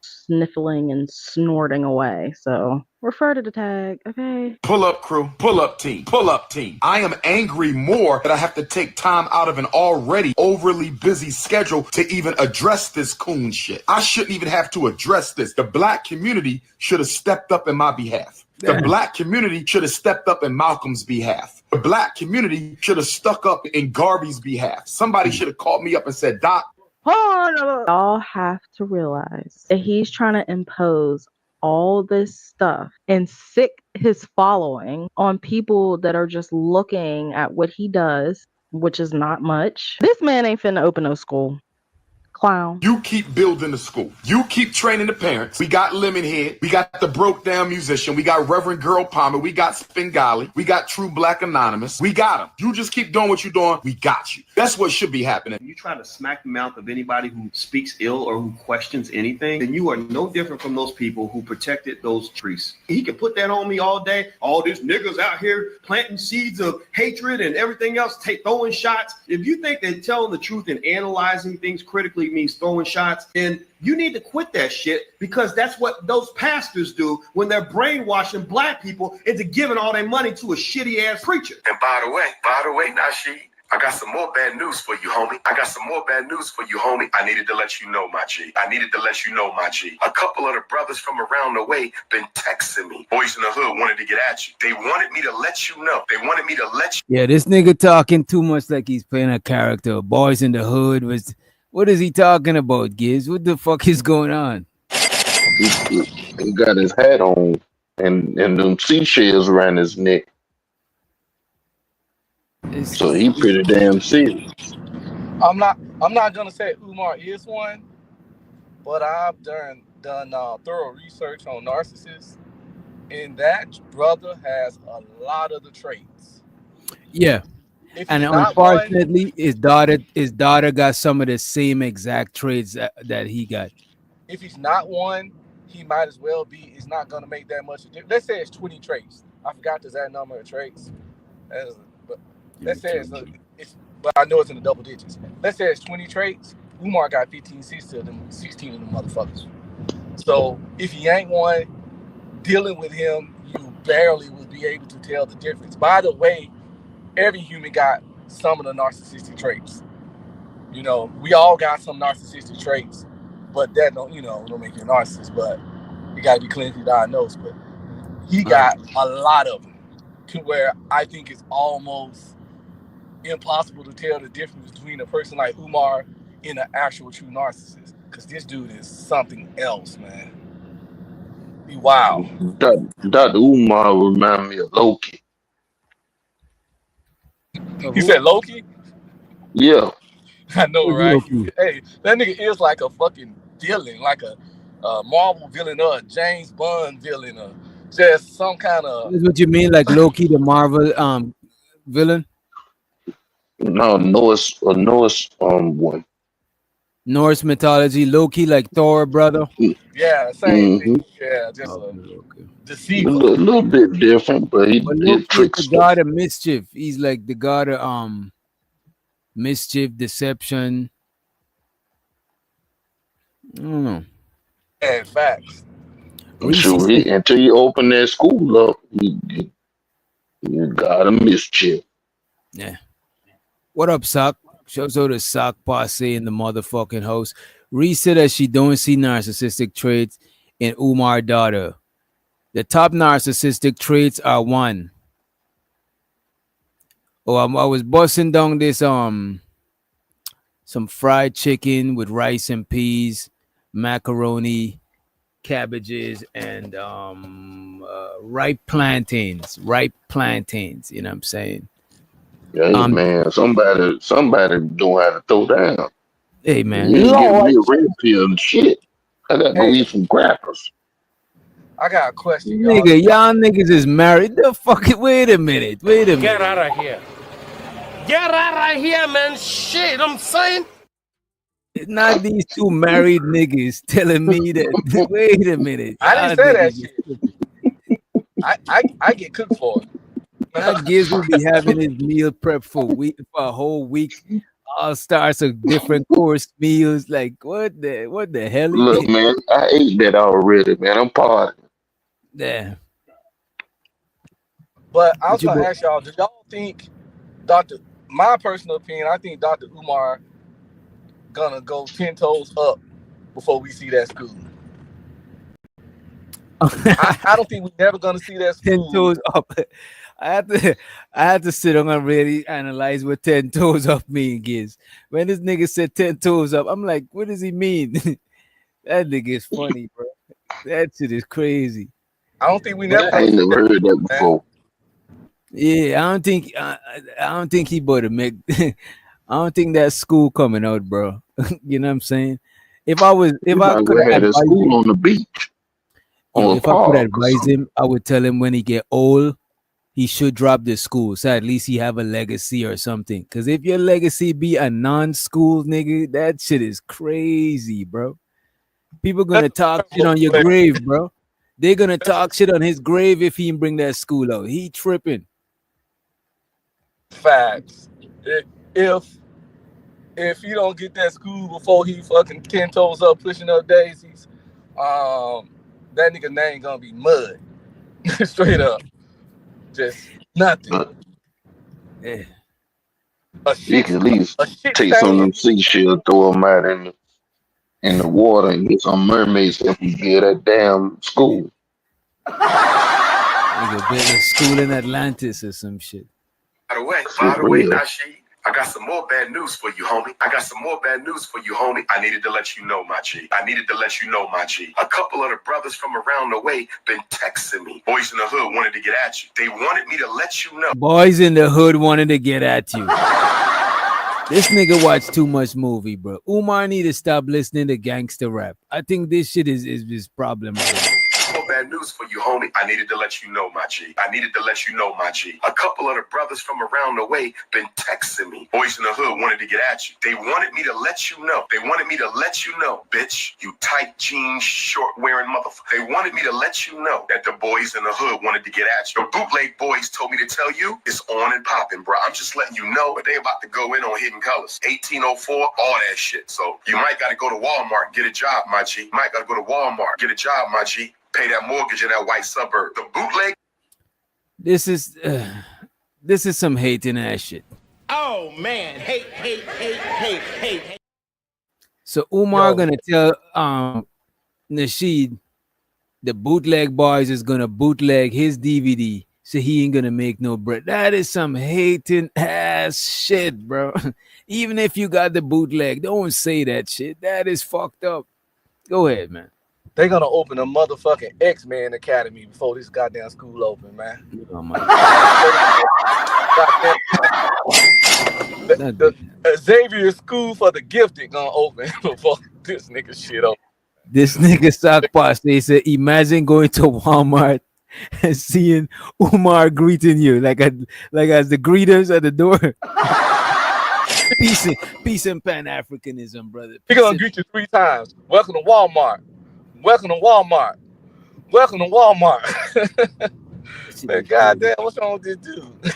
Sniffling and snorting away. So refer to the tag. Okay. Pull up, crew. Pull up, team. Pull up, team. I am angry more that I have to take time out of an already overly busy schedule to even address this coon shit. I shouldn't even have to address this. The black community should have stepped up in my behalf. The black community should have stepped up in Malcolm's behalf. The black community should have stuck up in Garvey's behalf. Somebody should have called me up and said, Doc, Y'all have to realize that he's trying to impose all this stuff and sick his following on people that are just looking at what he does, which is not much. This man ain't finna open no school. Clown. you keep building the school. You keep training the parents. We got Lemonhead. We got the broke down musician. We got Reverend Girl Palmer. We got Spengali. We got True Black Anonymous. We got them. You just keep doing what you're doing. We got you. That's what should be happening. You try to smack the mouth of anybody who speaks ill or who questions anything, then you are no different from those people who protected those trees. He can put that on me all day. All these niggas out here planting seeds of hatred and everything else, throwing shots. If you think that telling the truth and analyzing things critically means throwing shots, then you need to quit that shit, because that's what those pastors do when they're brainwashing black people into giving all their money to a shitty ass preacher. And by the way, Nasheed, I got some more bad news for you, homie. I needed to let you know, my G. A couple of the brothers from around the way been texting me. Boys in the hood wanted to get at you. They wanted me to let you know. Yeah, this nigga talking too much like he's playing a character. Boys in the hood was. What is he talking about, Giz? What the fuck is going on? He got his hat on and them seashells around his neck. So he pretty damn serious. I'm not gonna say Umar is one, but I've done thorough research on narcissists, and that brother has a lot of the traits. Yeah. And unfortunately, his daughter got some of the same exact traits that he got. If he's not one, he might as well be. It's not going to make that much. Let's say it's 20 traits. I forgot the exact number of traits. But let's say but I know it's in the double digits. Let's say it's 20 traits. Umar got 16 of them motherfuckers. So if he ain't one, dealing with him, you barely would be able to tell the difference. By the way, every human got some of the narcissistic traits. You know, we all got some narcissistic traits, but that don't make you a narcissist. But you got to be clinically diagnosed. But he got a lot of them, to where I think it's almost impossible to tell the difference between a person like Umar and an actual true narcissist. Because this dude is something else, man. Wow. Dr. Umar remind me of Loki. He said Loki? Yeah. I know, right? Hey, that nigga is like a fucking villain, like a Marvel villain or a James Bond villain or just some kind of... That's what you mean, like Loki, the Marvel villain? No, Norse one. Norse mythology, Loki, like Thor, brother. Yeah, same thing. Yeah, just a deceiver. A little bit different, but he did tricks. The god of mischief. He's like the god of mischief, deception. I don't know. Yeah, facts. Sure, until you open that school up, you got a mischief. Yeah. What up, Sock? Shows out to Sock Posse in the motherfucking host. Reese said that she don't see narcissistic traits in Umar daughter. The top narcissistic traits are one. Oh, I was busting down this some fried chicken with rice and peas, macaroni, cabbages, and ripe plantains. You know what I'm saying? Hey man, somebody don't have to throw down. Hey man, you ain't give me a red pill and shit. I gotta go eat some crackers. I got a question, nigga. Y'all niggas is married. The fuck it. Wait a minute. Get out of here. Get out of here, man. Shit, I'm saying. It's not these two married niggas telling me that. Wait a minute. I didn't say that shit. I get cooked for it. That Giz will be having his meal prep for a whole week. All starts of different course meals. Like what the hell? Look, man, I ate that already, man. I'm partying. Yeah. But I was gonna ask y'all, do y'all think my personal opinion, I think Dr. Umar gonna go 10 toes up before we see that school. I don't think we're never gonna see that school. 10 toes up. I had to sit on and really analyze what 10 toes up mean, Giz. When this nigga said 10 toes up, I'm like, what does he mean? That nigga is funny, bro. That shit is crazy. I don't think we never. I ain't never heard that before. Yeah, I don't think he bought a make. I don't think that school coming out, bro. You know what I'm saying? If I could had a school on the beach. If I could advise him, I would tell him when he get old, he should drop the school, so at least he have a legacy or something. Because if your legacy be a non-school nigga, that shit is crazy, bro. People gonna talk shit on your grave, bro. They're gonna talk shit on his grave if he bring that school out. He tripping. Facts. If he don't get that school before he fucking 10 toes up pushing up daisies, that nigga name gonna be mud. Straight up. Just nothing. Yeah. You can at least take some of them seashells, throw them out in the water and get some mermaids if you get that damn school. Nigga build a school in Atlantis or some shit. By the way, Nasheed, I got some more bad news for you, homie. I needed to let you know, my G. A couple of the brothers from around the way been texting me. Boys in the hood wanted to get at you. They wanted me to let you know. Boys in the hood wanted to get at you. This nigga watch too much movie, bro. Umar need to stop listening to gangster rap. I think this shit is his problem. More bad news for you, homie. I needed to let you know, my G. I needed to let you know, my G. A couple of the brothers from around the way been texting me. Boys in the hood wanted to get at you. They wanted me to let you know. They wanted me to let you know, bitch, you tight jeans, short-wearing motherfucker. They wanted me to let you know that the boys in the hood wanted to get at you. The bootleg boys told me to tell you it's on and popping, bro. I'm just letting you know, but they about to go in on Hidden Colors. 1804, all that shit. So you might got to go to Walmart, get a job, my G. You might got to go to Walmart, get a job, my G. Pay that mortgage in that white suburb. The bootleg. This is some hating ass shit. Oh man, hate. So Umar gonna tell Nasheed the bootleg boys is gonna bootleg his DVD, so he ain't gonna make no bread. That is some hating ass shit, bro. Even if you got the bootleg, don't say that shit. That is fucked up. Go ahead, man. They're gonna open a motherfucking X-Men Academy before this goddamn school open, man. Oh my the Xavier School for the Gifted gonna open before this nigga shit open. This nigga sock boss, they said, imagine going to Walmart and seeing Umar greeting you like as the greeters at the door. Peace and Pan-Africanism, brother. He gonna greet you 3 times. Welcome to Walmart. Welcome to Walmart. Welcome to Walmart. Man, goddamn, what's wrong with this dude?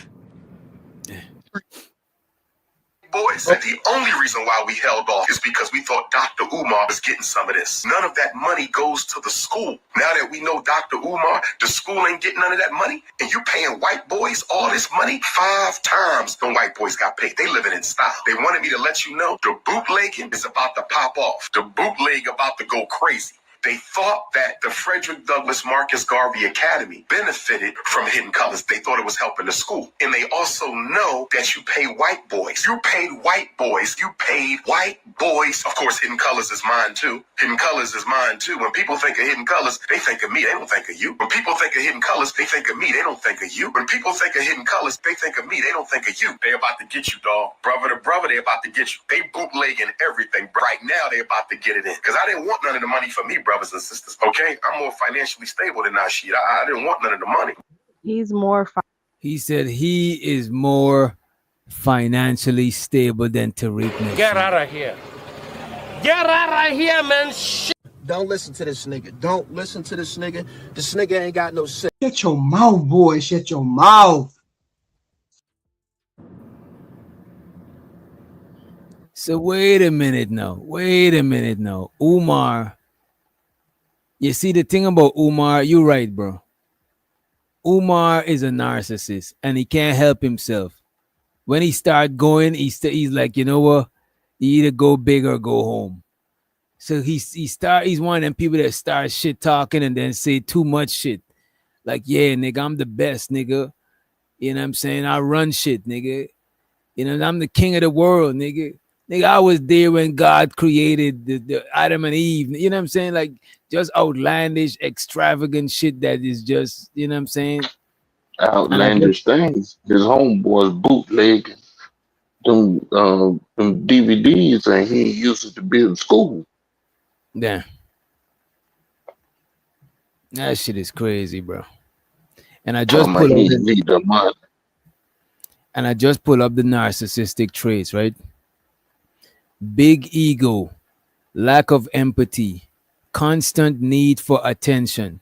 Boys, and the only reason why we held off is because we thought Dr. Umar was getting some of this. None of that money goes to the school. Now that we know Dr. Umar, the school ain't getting none of that money, and you paying white boys all this money 5 times when white boys got paid. They living in style. They wanted me to let you know the bootlegging is about to pop off. The bootleg about to go crazy. They thought that the Frederick Douglass Marcus Garvey Academy benefited from Hidden Colors. They thought it was helping the school. And they also know that you pay white boys. You paid white boys. You paid white boys. Of course, Hidden Colors is mine too. Hidden Colors is mine too. When people think of Hidden Colors, they think of me. They don't think of you. When people think of Hidden Colors, they think of me. They don't think of you. When people think of Hidden Colors, they think of me. They don't think of you. They about to get you, dog. Brother to brother, they about to get you. They bootlegging everything. Right now, they about to get it in. Because I didn't want none of the money for me, brothers and sisters. Okay? I'm more financially stable than Nasheed. I didn't want none of the money. He's more. He said he is more financially stable than Tariq Nasheed. Get out of here. Get out of here, man. Shit. Don't listen to this nigga. Don't listen to this nigga. This nigga ain't got no sense. Shut your mouth, boy. Shut your mouth. So wait a minute now. Umar. You see the thing about Umar, you're right, bro. Umar is a narcissist and he can't help himself. When he start going, he's like, you know what? You either go big or go home. So he's one of them people that start shit talking and then say too much shit. Like, yeah, nigga, I'm the best, nigga. You know what I'm saying? I run shit, nigga. You know, I'm the king of the world, nigga. Nigga, I was there when God created the Adam and Eve. You know what I'm saying? Like, just outlandish, extravagant shit that is just, you know what I'm saying? Outlandish things. His homeboys bootlegging them DVDs and he used it to build school. Yeah. That shit is crazy, bro. And I just pull up the narcissistic traits, right? Big ego, lack of empathy, constant need for attention,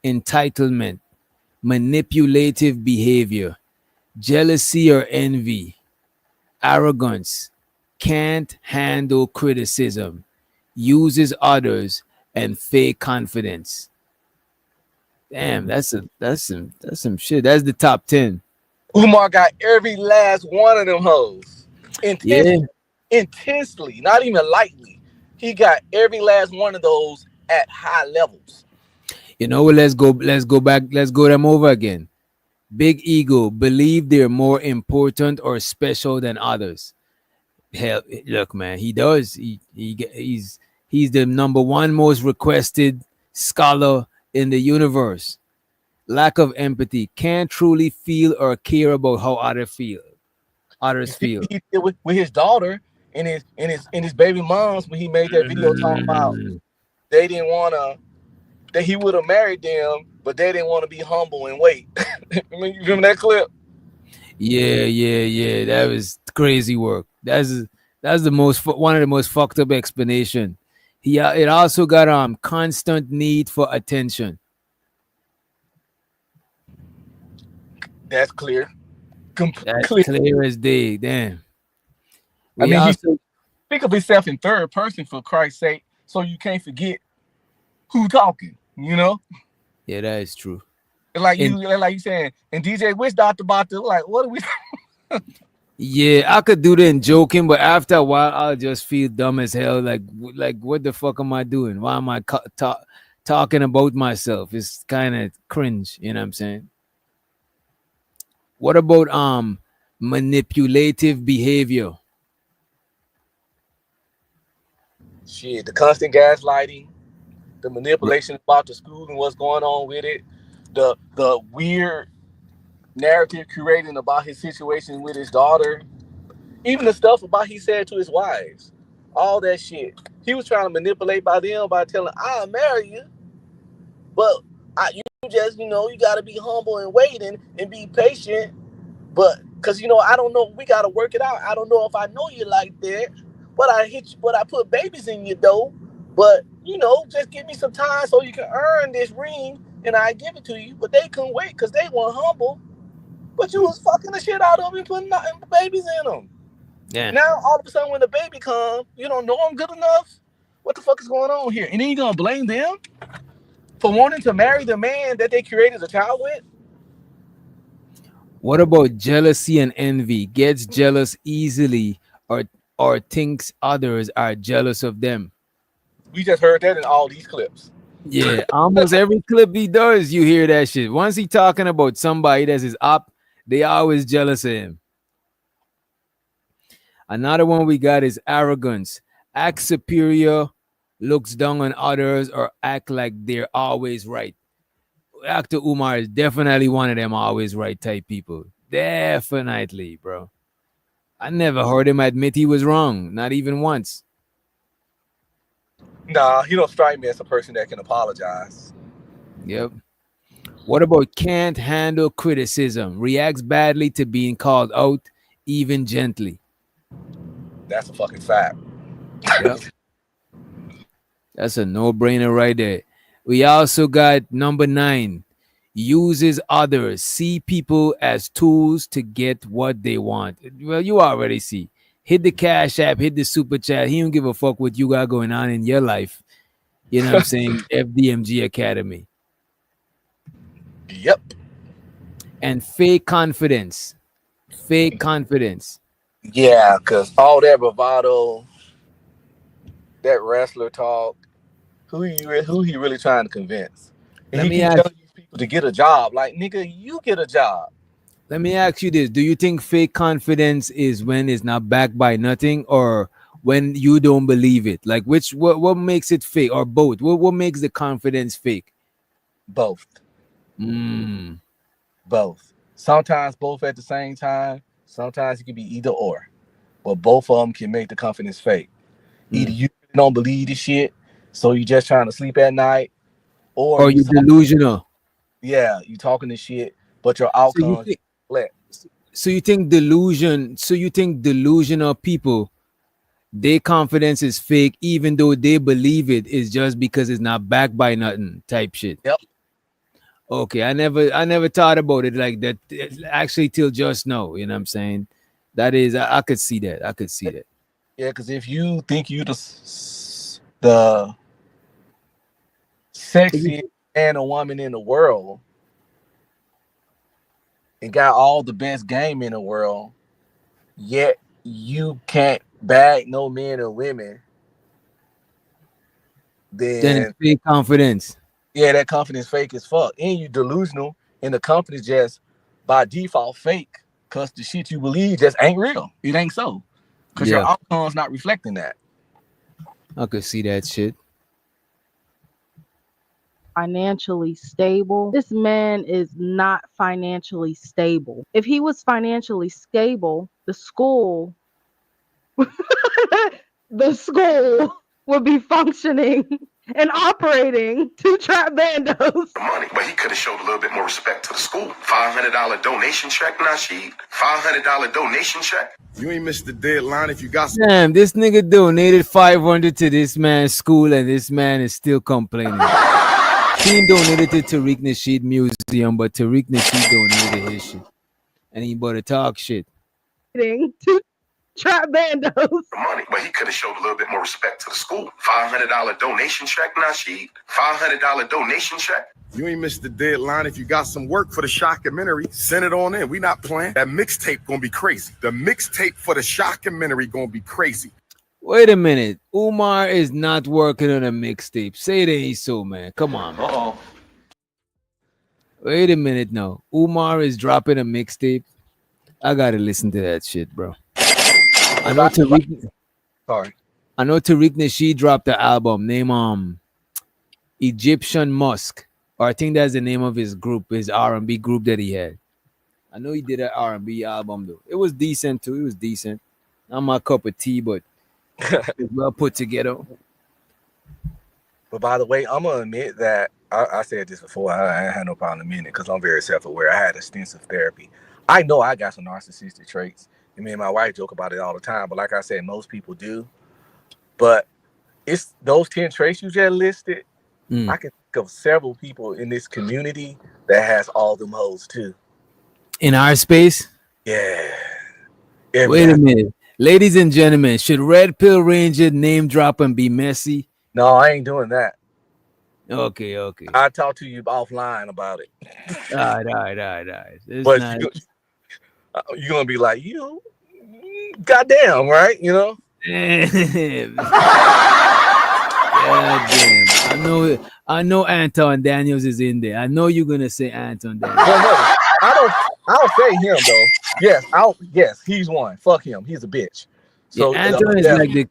entitlement, manipulative behavior, jealousy or envy, arrogance, can't handle criticism, uses others, and fake confidence. Damn, that's some shit. That's the top 10. Umar got every last one of them hoes. Intensely, not even lightly. He got every last one of those at high levels. You know what? Let's go back. Let's go them over again. Big ego, believe they're more important or special than others. Hell, look, man, he does. He's the number 1 most requested scholar in the universe. Lack of empathy, can't truly feel or care about how others feel. He did with his daughter and his baby moms when he made that video talking about they didn't want to that he would have married them, but they didn't want to be humble and wait. I mean, you remember that clip? Yeah. That was crazy work. That's the one of the most fucked up explanation. It also got constant need for attention. That's clear. That's Clear. clear as day. Damn. I We mean, he also think of himself in third person for Christ's sake, so you can't forget who talking. You know, yeah, that is true. like And you saying, and DJ Wish Doctor about to like, what are we? yeah, I could do that in joking, but after a while, I'll just feel dumb as hell. Like what the fuck am I doing? Why am I talking about myself? It's kind of cringe. You know what I'm saying? What about manipulative behavior? Shit, the constant gaslighting, the manipulation about the school and what's going on with it, the weird narrative curating about his situation with his daughter, even the stuff about he said to his wives, all that shit. He was trying to manipulate by them by telling, "I'll marry you, but you just, you got to be humble and waiting and be patient. But because I don't know, we got to work it out. I don't know if I know you like that, but I hit you, but I put babies in you though. But just give me some time so you can earn this ring, and I give it to you." But they couldn't wait because they weren't humble. But you was fucking the shit out of them and putting babies in them. Yeah. Now all of a sudden when the baby comes, you don't know them good enough. What the fuck is going on here? And then you gonna blame them for wanting to marry the man that they created a child with? What about jealousy and envy? Gets jealous easily or thinks others are jealous of them. We just heard that in all these clips. Yeah, almost every clip he does, you hear that shit. Once he talking about somebody that's his op, they always jealous of him. Another one we got is arrogance. Act superior, looks down on others, or act like they're always right. Actor Umar is definitely one of them always right type people. Definitely, bro. I never heard him admit he was wrong, not even once. Nah, he don't strike me as a person that can apologize. Yep. What about can't handle criticism? Reacts badly to being called out, even gently. That's a fucking fact. Yep. That's a no-brainer right there. We also got number 9. Uses others, see people as tools to get what they want. Well, you already see. Hit the Cash App, hit the Super Chat. He don't give a fuck what you got going on in your life. You know what I'm saying? FDMG Academy. Yep. And fake confidence. Fake confidence. Yeah, because all that bravado, that wrestler talk, who he really trying to convince? And Let he me keep ask telling these people to get a job. Like, nigga, you get a job. Let me ask you this. Do you think fake confidence is when it's not backed by nothing, or when you don't believe it? Like what makes it fake, or both? What makes the confidence fake? Both. Both. Sometimes both at the same time. Sometimes it can be either or. But both of them can make the confidence fake. Either you don't believe the shit, so you just trying to sleep at night, or you're delusional. Yeah, you talking this shit, but your outcomes flat. So you think delusional people, their confidence is fake, even though they believe it is just because it's not backed by nothing type shit. Yep. Okay, I never thought about it like that. Actually, till just now, you know what I'm saying? That is, I could see that. I could see that. Yeah, because if you think you the sexiest man or woman in the world and got all the best game in the world, yet you can't bag no men or women, Then it's fake confidence. Yeah, that confidence fake as fuck. And you delusional, and the confidence just by default fake, because the shit you believe just ain't real. It ain't so. Because your outcome's not reflecting that. I could see that shit. Financially stable. This man is not financially stable. If he was financially stable, the school would be functioning and operating two trap bandos. Money, but he could have showed a little bit more respect to the school. $500 donation check, Nasheed. $500 donation check. You ain't missed the deadline if you got some. Damn, this nigga donated 500 to this man's school, and this man is still complaining. He donated to Tariq Nasheed Museum, but Tariq Nasheed donated his shit, and he bought a talk shit. Two trap bandos. Money, but he could have showed a little bit more respect to the school. $500 donation check, Nasheed. $500 donation check. You ain't missed the deadline if you got some work for the shockumentary. Send it on in. We not playing. That mixtape gonna be crazy. The mixtape for the shockumentary gonna be crazy. Wait a minute. Umar is not working on a mixtape. Say it ain't so, man. Come on, man. Uh-oh. Wait a minute now. Umar is dropping a mixtape. I gotta listen to that shit, bro. I know Tariq Nasheed dropped the album named Egyptian Musk. Or I think that's the name of his group, his R&B group that he had. I know he did an R&B album though. It was decent too. It was decent. Not my cup of tea, but it's well put together. But by the way, I'm gonna admit that I said this before. I had no problem admitting it because I'm very self-aware. I had extensive therapy. I know I got some narcissistic traits. And me and my wife joke about it all the time. But like I said, most people do. But it's those 10 traits you just listed. I can think of several people in this community that has all them hoes too. In our space? Yeah. Wait a minute. Ladies and gentlemen, should Red Pill Ranger name drop and be messy? No, I ain't doing that. Okay. I'll talk to you offline about it. All right. But you're going to be like, goddamn, right? You know? God damn. I know Anton Daniels is in there. I know you're gonna say Anton Daniels. Well, no, I'll say him though. Yes, he's one. Fuck him. He's a bitch. So yeah, Anton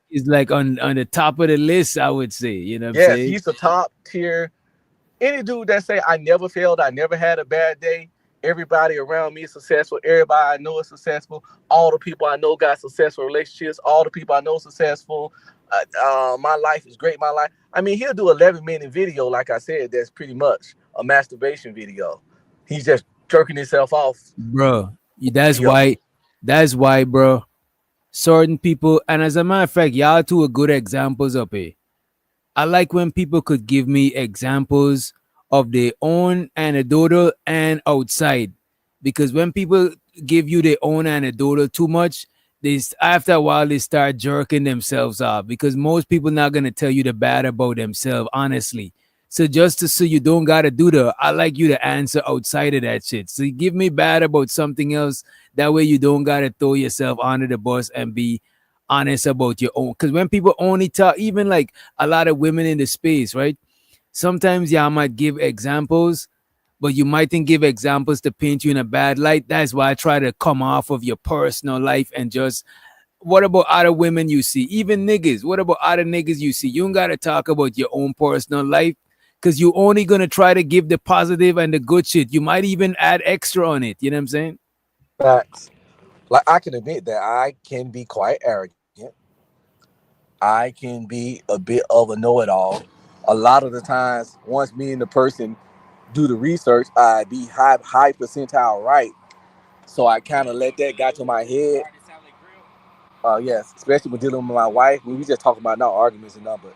is like on the top of the list, I would say. You know what I'm saying? He's the top tier. Any dude that say I never failed, I never had a bad day. Everybody around me is successful. Everybody I know is successful. All the people I know got successful relationships. All the people I know successful. My life is great. My life. I mean, he'll do 11-minute video, like I said. That's pretty much a masturbation video. He's just jerking himself off, bro. That's why, bro. Certain people, and as a matter of fact, y'all two are good examples of it. I like when people could give me examples of their own anecdotal and outside, because when people give you their own anecdotal too much, after a while they start jerking themselves off, because most people not gonna tell you the bad about themselves, honestly. So so you don't gotta do I like you to answer outside of that shit. So you give me bad about something else. That way you don't gotta throw yourself under the bus and be honest about your own. Because when people only talk, even like a lot of women in the space, right? Sometimes y'all might give examples, but you mightn't give examples to paint you in a bad light. That's why I try to come off of your personal life and just, what about other women you see? Even niggas. What about other niggas you see? You don't got to talk about your own personal life, because you only going to try to give the positive and the good shit. You might even add extra on it. You know what I'm saying? Facts. Like, I can admit that I can be quite arrogant. I can be a bit of a know-it-all. A lot of the times, once me and the person do the research, I be high percentile right. So I kind of let that get to my head. Yes, especially when dealing with my wife. We just talking about not arguments and nothing, but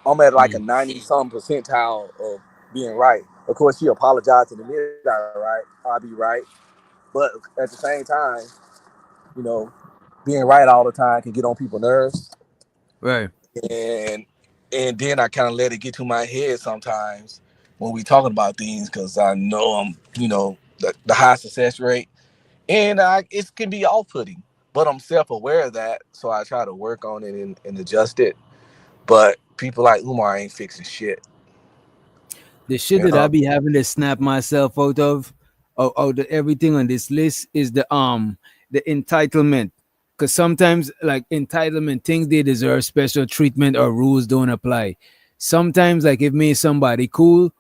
I'm at like a 90-some percentile of being right. Of course, she apologized in the middle, right? I'll be right. But at the same time, being right all the time can get on people's nerves. Right. And then I kind of let it get to my head sometimes when we talking about things, because I know I'm, the high success rate, and it can be off-putting, but I'm self-aware of that, so I try to work on it and adjust it. But people like Umar ain't fixing shit. The shit that I be having to snap myself out of everything on this list is the entitlement. Because sometimes, like, entitlement things, they deserve special treatment or rules don't apply. Sometimes, like, if me and somebody cool,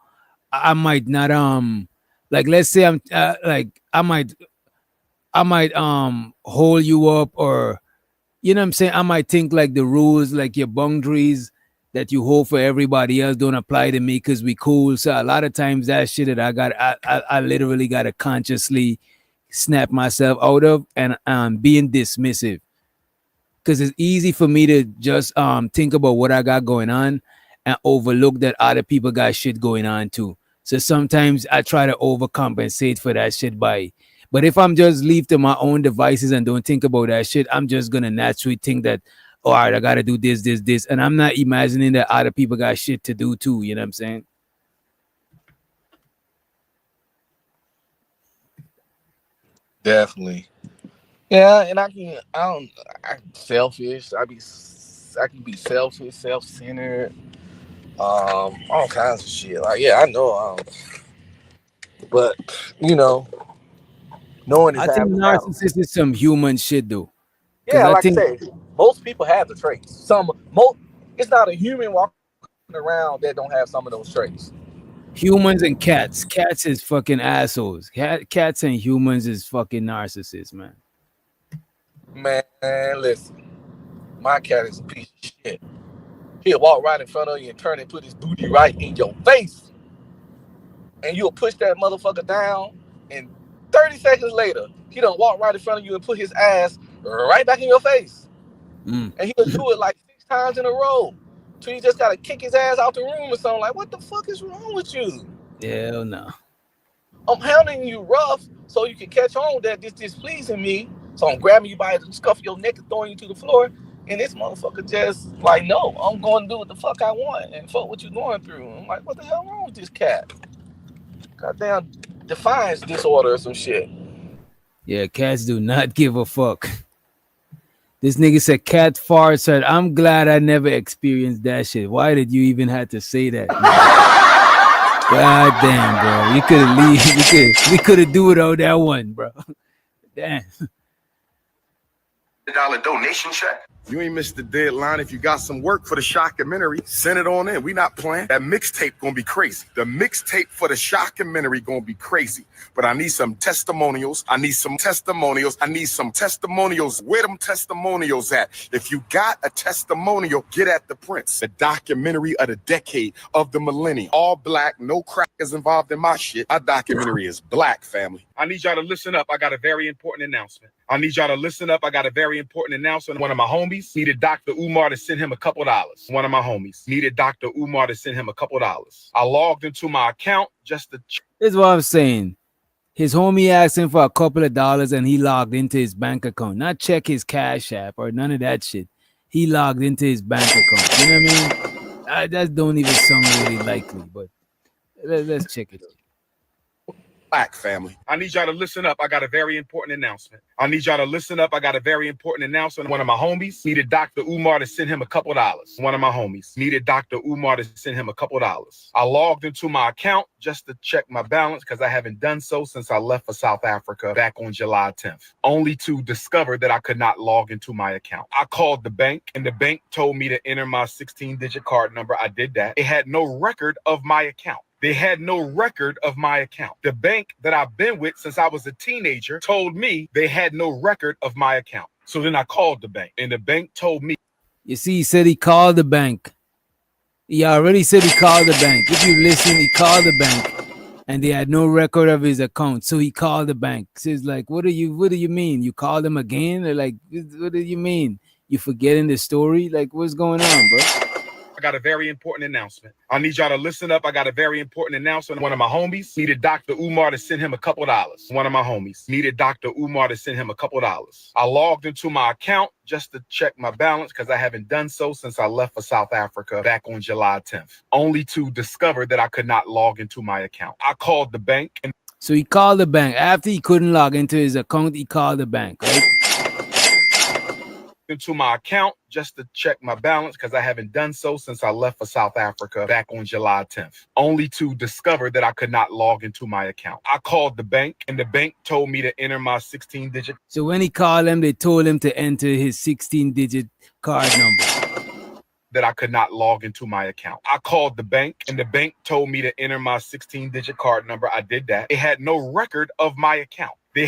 I might not like, let's say I'm I might hold you up, or you know what I'm saying, I might think like the rules, like your boundaries, that you hold for everybody else don't apply to me because we cool. So a lot of times that shit that I literally got to consciously snap myself out of and being dismissive. Because it's easy for me to just think about what I got going on and overlook that other people got shit going on too. So sometimes I try to overcompensate for that shit but if I'm just leave to my own devices and don't think about that shit, I'm just gonna naturally think that, all right, I gotta do this, and I'm not imagining that other people got shit to do too. You know what I'm saying? Definitely. Yeah, and I selfish. I can be selfish, self-centered, all kinds of shit. Like, yeah, I know. But you know, knowing is I half think the battle. narcissist is some human shit though, because Yeah, I like I think say, most people have the traits. It's not a human walking around that don't have some of those traits. humans and cats is fucking assholes. Cats and humans is fucking narcissists, man. Man, listen, my cat is a piece of shit. He'll walk right in front of you and turn and put his booty right in your face. And you'll push that motherfucker down, and 30 seconds later, he done walk right in front of you and put his ass right back in your face. And he'll do it like 6 times in a row. So you just gotta kick his ass out the room or something. Like, what the fuck is wrong with you? Hell no. I'm hounding you rough so you can catch on that this displeasing me. So I'm grabbing you by the scuff of your neck and throwing you to the floor. And this motherfucker just like, no, I'm going to do what the fuck I want and fuck what you're going through. I'm like, what the hell wrong with this cat? Goddamn defiance disorder or some shit. Yeah, cats do not give a fuck. This nigga said cat farts. Said, I'm glad I never experienced that shit. Why did you even have to say that? God damn, bro. You could have leave. We could have do it on that one, bro. Damn. $1 donation check. You ain't missed the deadline. If you got some work for the shockumentary, send it on in. We not playing. That mixtape gonna be crazy. The mixtape for the shockumentary gonna be crazy. But I need some testimonials. I need some testimonials. Where them testimonials at? If you got a testimonial, get at the Prince. The documentary of the decade, of the millennium. All black, no crackers involved in my shit. My documentary is black, family. I need y'all to listen up. I got a very important announcement. One of my homies needed Dr. Umar to send him a couple dollars. I logged into my account just to check. This is what I'm saying. His homie asked him for a couple of dollars and he logged into his bank account. Not check his Cash App or none of that shit. He logged into his bank account. You know what I mean? That don't even sound really likely, but let's check it. Black, family. I need y'all to listen up. I got a very important announcement. One of my homies needed Dr. Umar to send him a couple dollars. I logged into my account just to check my balance because I haven't done so since I left for South Africa back on July 10th, only to discover that I could not log into my account. I called the bank and the bank told me to enter my 16-digit card number. I did that. It had no record of my account. The bank that I've been with since I was a teenager told me they had no record of my account. So then I called the bank and the bank told me. You see, he said he called the bank. He already said he called the bank. If you listen, he called the bank and they had no record of his account. So he called the bank. Says like, what do you mean? You called them again? Or like, what do you mean? You forgetting the story? Like, what's going on, bro? I got a very important announcement. I need y'all to listen up. I got a very important announcement. One of my homies needed Dr. Umar to send him a couple dollars. I logged into my account just to check my balance because I haven't done so since I left for South Africa back on July 10th, only to discover that I could not log into my account. I called the bank. So he called the bank. After he couldn't log into his account, he called the bank, right? Into my account just to check my balance because I haven't done so since I left for South Africa back on July 10th, only to discover that I could not log into my account. I called the bank and the bank told me to enter my 16-digit. So when he called them, they told him to enter his 16-digit card number. That I could not log into my account. I called the bank and the bank told me to enter my 16-digit card number. I did that. It had no record of my account. The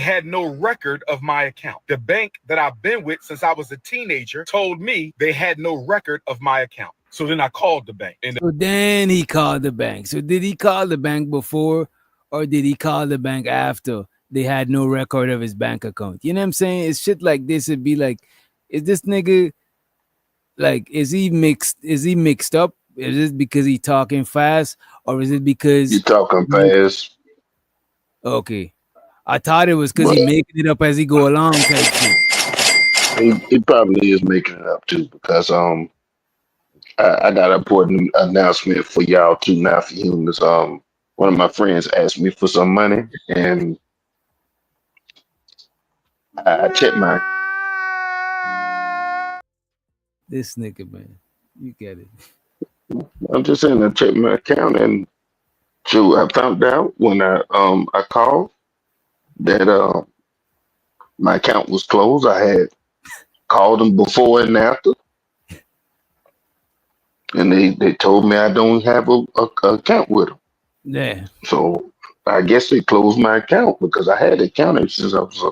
bank that I've been with since I was a teenager told me they had no record of my account. So then I called the bank. And So then he called the bank. So did he call the bank before, or did he call the bank after they had no record of his bank account? You know what I'm saying? It's shit like this. It'd be like, is this nigga like, is he mixed? Is he mixed up? Is it because he talking fast, or is it because You talking fast, okay? I thought it was because but he making it up as he go along type shit. he probably is making it up too because I got an important announcement for y'all too now for humans. One of my friends asked me for some money, and I checked my. This nigga, man, you get it. I'm just saying, I checked my account, and so I found out when I called that my account was closed. I had called them before and after, and they told me I don't have a account with them. Yeah. So I guess they closed my account because I had an account since I was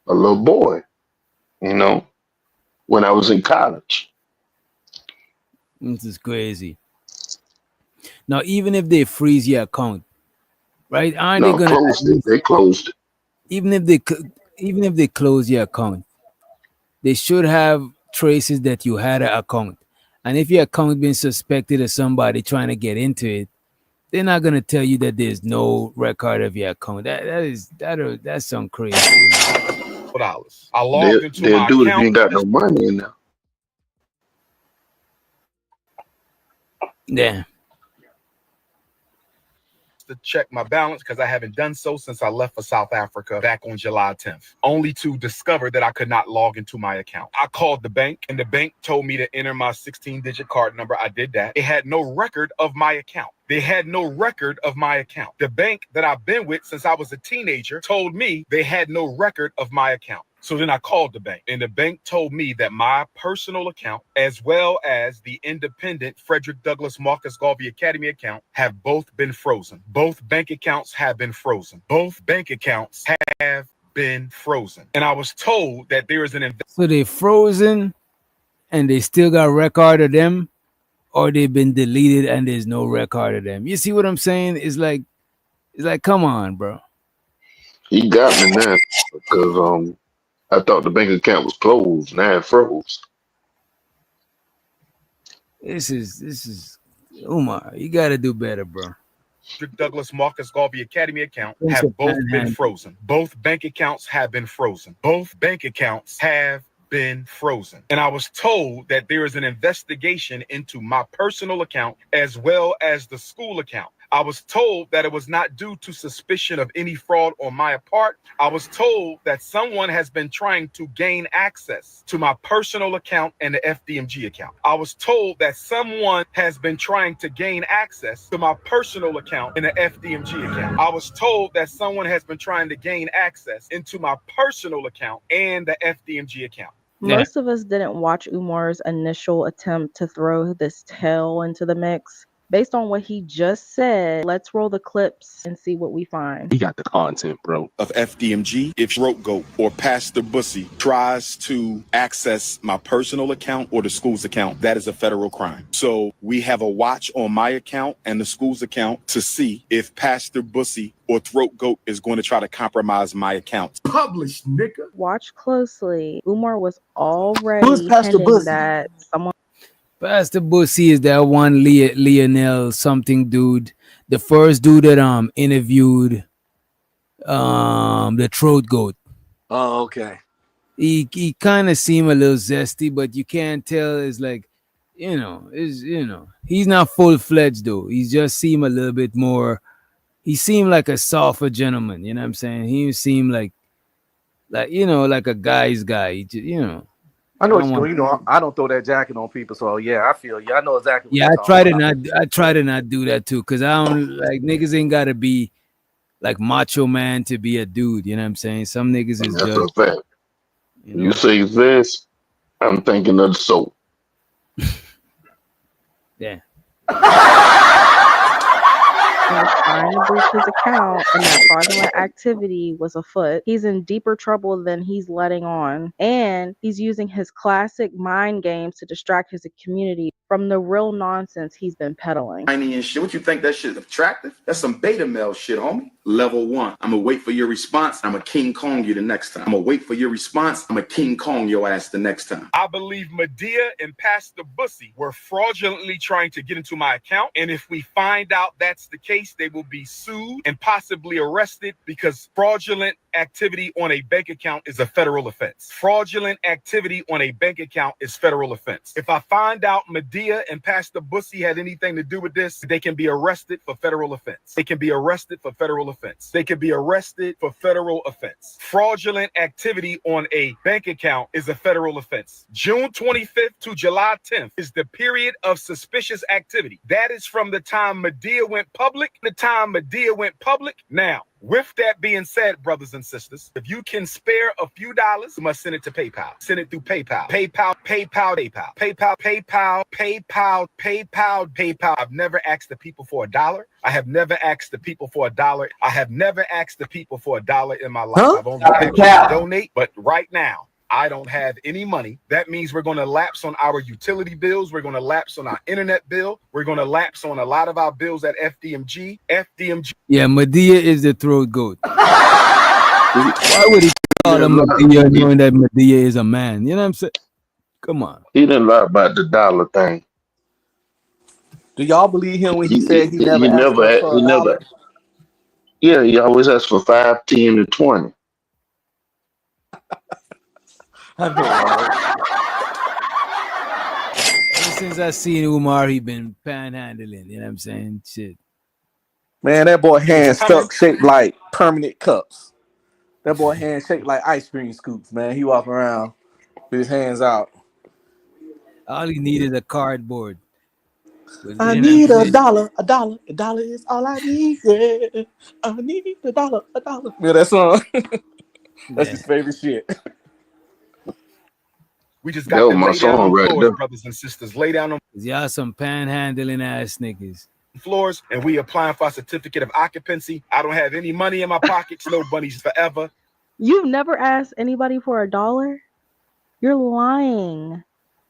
a little boy, you know, when I was in college. This is crazy. Now, even if they freeze your account, right? Aren't No, they gonna closed it. They closed it. even if they close your account, they should have traces that you had an account. And if your account been suspected of somebody trying to get into it, they're not gonna tell you that there's no record of your account. That's some crazy. $4. I logged into They'll my do it if you account. ain't got no money in there. Yeah. To check my balance because I haven't done so since I left for South Africa back on July 10th, only to discover that I could not log into my account. I called the bank, and the bank told me to enter my 16-digit card number. I did that. It had no record of my account. They had no record of my account. The bank that I've been with since I was a teenager told me they had no record of my account. So then I called the bank, and the bank told me that my personal account, as well as the independent Frederick Douglass Marcus Garvey Academy account, have both been frozen. Both bank accounts have been frozen. Both bank accounts have been frozen. And I was told that there is an So they frozen, and they still got record of them, or they've been deleted and there's no record of them. You see what I'm saying? It's like, come on, bro. He got me now because I thought the bank account was closed. Now it froze. This is Umar. You gotta do better, bro. Douglass Marcus Garvey Academy account have both been frozen. Both bank accounts have been frozen. Both bank accounts have been frozen. And I was told that there is an investigation into my personal account as well as the school account. I was told that it was not due to suspicion of any fraud on my part. I was told that someone has been trying to gain access to my personal account and the FDMG account. I was told that someone has been trying to gain access to my personal account and the FDMG account. I was told that someone has been trying to gain access into my personal account and the FDMG account. Most of us didn't watch Umar's initial attempt to throw this tail into the mix. Based on what he just said, let's roll the clips and see what we find. He got the content, bro. Of FDMG, if Throat Goat or Pastor Bussy tries to access my personal account or the school's account, that is a federal crime. So we have a watch on my account and the school's account to see if Pastor Bussy or Throat Goat is going to try to compromise my account. Published, nigga. Watch closely. Umar was already Who's Pastor hinting Bussy? that someone. Pastor Bussy is that one Lionel something dude, the first dude that interviewed the Throat Goat. Oh, okay. He kind of seemed a little zesty, but you can't tell. It's like, he's not full-fledged though. He just seemed a little bit more. He seemed like a softer gentleman. You know what I'm saying? He seemed like like a guy's guy. I know what you're doing. You know, I don't throw that jacket on people, so yeah, I feel you. I know exactly. What Yeah, you're I try to talking not. about. I try to not do that too, cause I don't like niggas. Ain't gotta be like macho man to be a dude. You know what I'm saying? Some niggas is That's just. a fact. You say this, I'm thinking of the soul. Yeah. and was trying to breach his account, and that fraudulent activity was afoot. He's in deeper trouble than he's letting on. And he's using his classic mind games to distract his community from the real nonsense he's been peddling. And shit. What you think that shit is attractive? That's some beta male shit, homie. Level 1. I'm gonna wait for your response. I'm gonna King Kong you the next time. I'm gonna wait for your response. I'm gonna King Kong your ass the next time. I believe Medea and Pastor Bussy were fraudulently trying to get into my account. And if we find out that's the case, they will be sued and possibly arrested because fraudulent activity on a bank account is a federal offense. Fraudulent activity on a bank account is federal offense. If I find out Medea and Pastor Bussy had anything to do with this, they can be arrested for federal offense. They can be arrested for federal offense. They can be arrested for federal offense. Fraudulent activity on a bank account is a federal offense. June 25th to July 10th is the period of suspicious activity. That is from the time Medea went public, Now, with that being said, brothers and sisters, if you can spare a few dollars, you must send it to PayPal. Send it through PayPal. PayPal. I've never asked the people for $1. I have never asked the people for $1. I have never asked the people for $1 in my life. I've only asked you to donate, but right now, I don't have any money. That means we're going to lapse on our utility bills. We're going to lapse on our internet bill. We're going to lapse on a lot of our bills at FDMG. Yeah, Medea is the throat goat. Why would he call him Medea knowing that Medea is a man? You know what I'm saying? Come on. He didn't lie about the dollar thing. Do y'all believe him when he said he never asked us for $1? Yeah, he always asks for 5, 10, and 20. I know, right? Ever since I seen Umar, he been panhandling. You know what I'm saying? Shit. Man, that boy hands stuck shaped like permanent cups. That boy hands shaped like ice cream scoops, man. He walk around with his hands out. All he needed is a cardboard. I need $1. $1 is all I need. Yeah. I need $1. Yeah, that song. That's his favorite shit. We just got to lay down on floors, brothers and sisters. Lay down on y'all some panhandling ass niggas. Floors, and we applying for a certificate of occupancy. I don't have any money in my pockets. No bunnies forever. You've never asked anybody for $1? You're lying.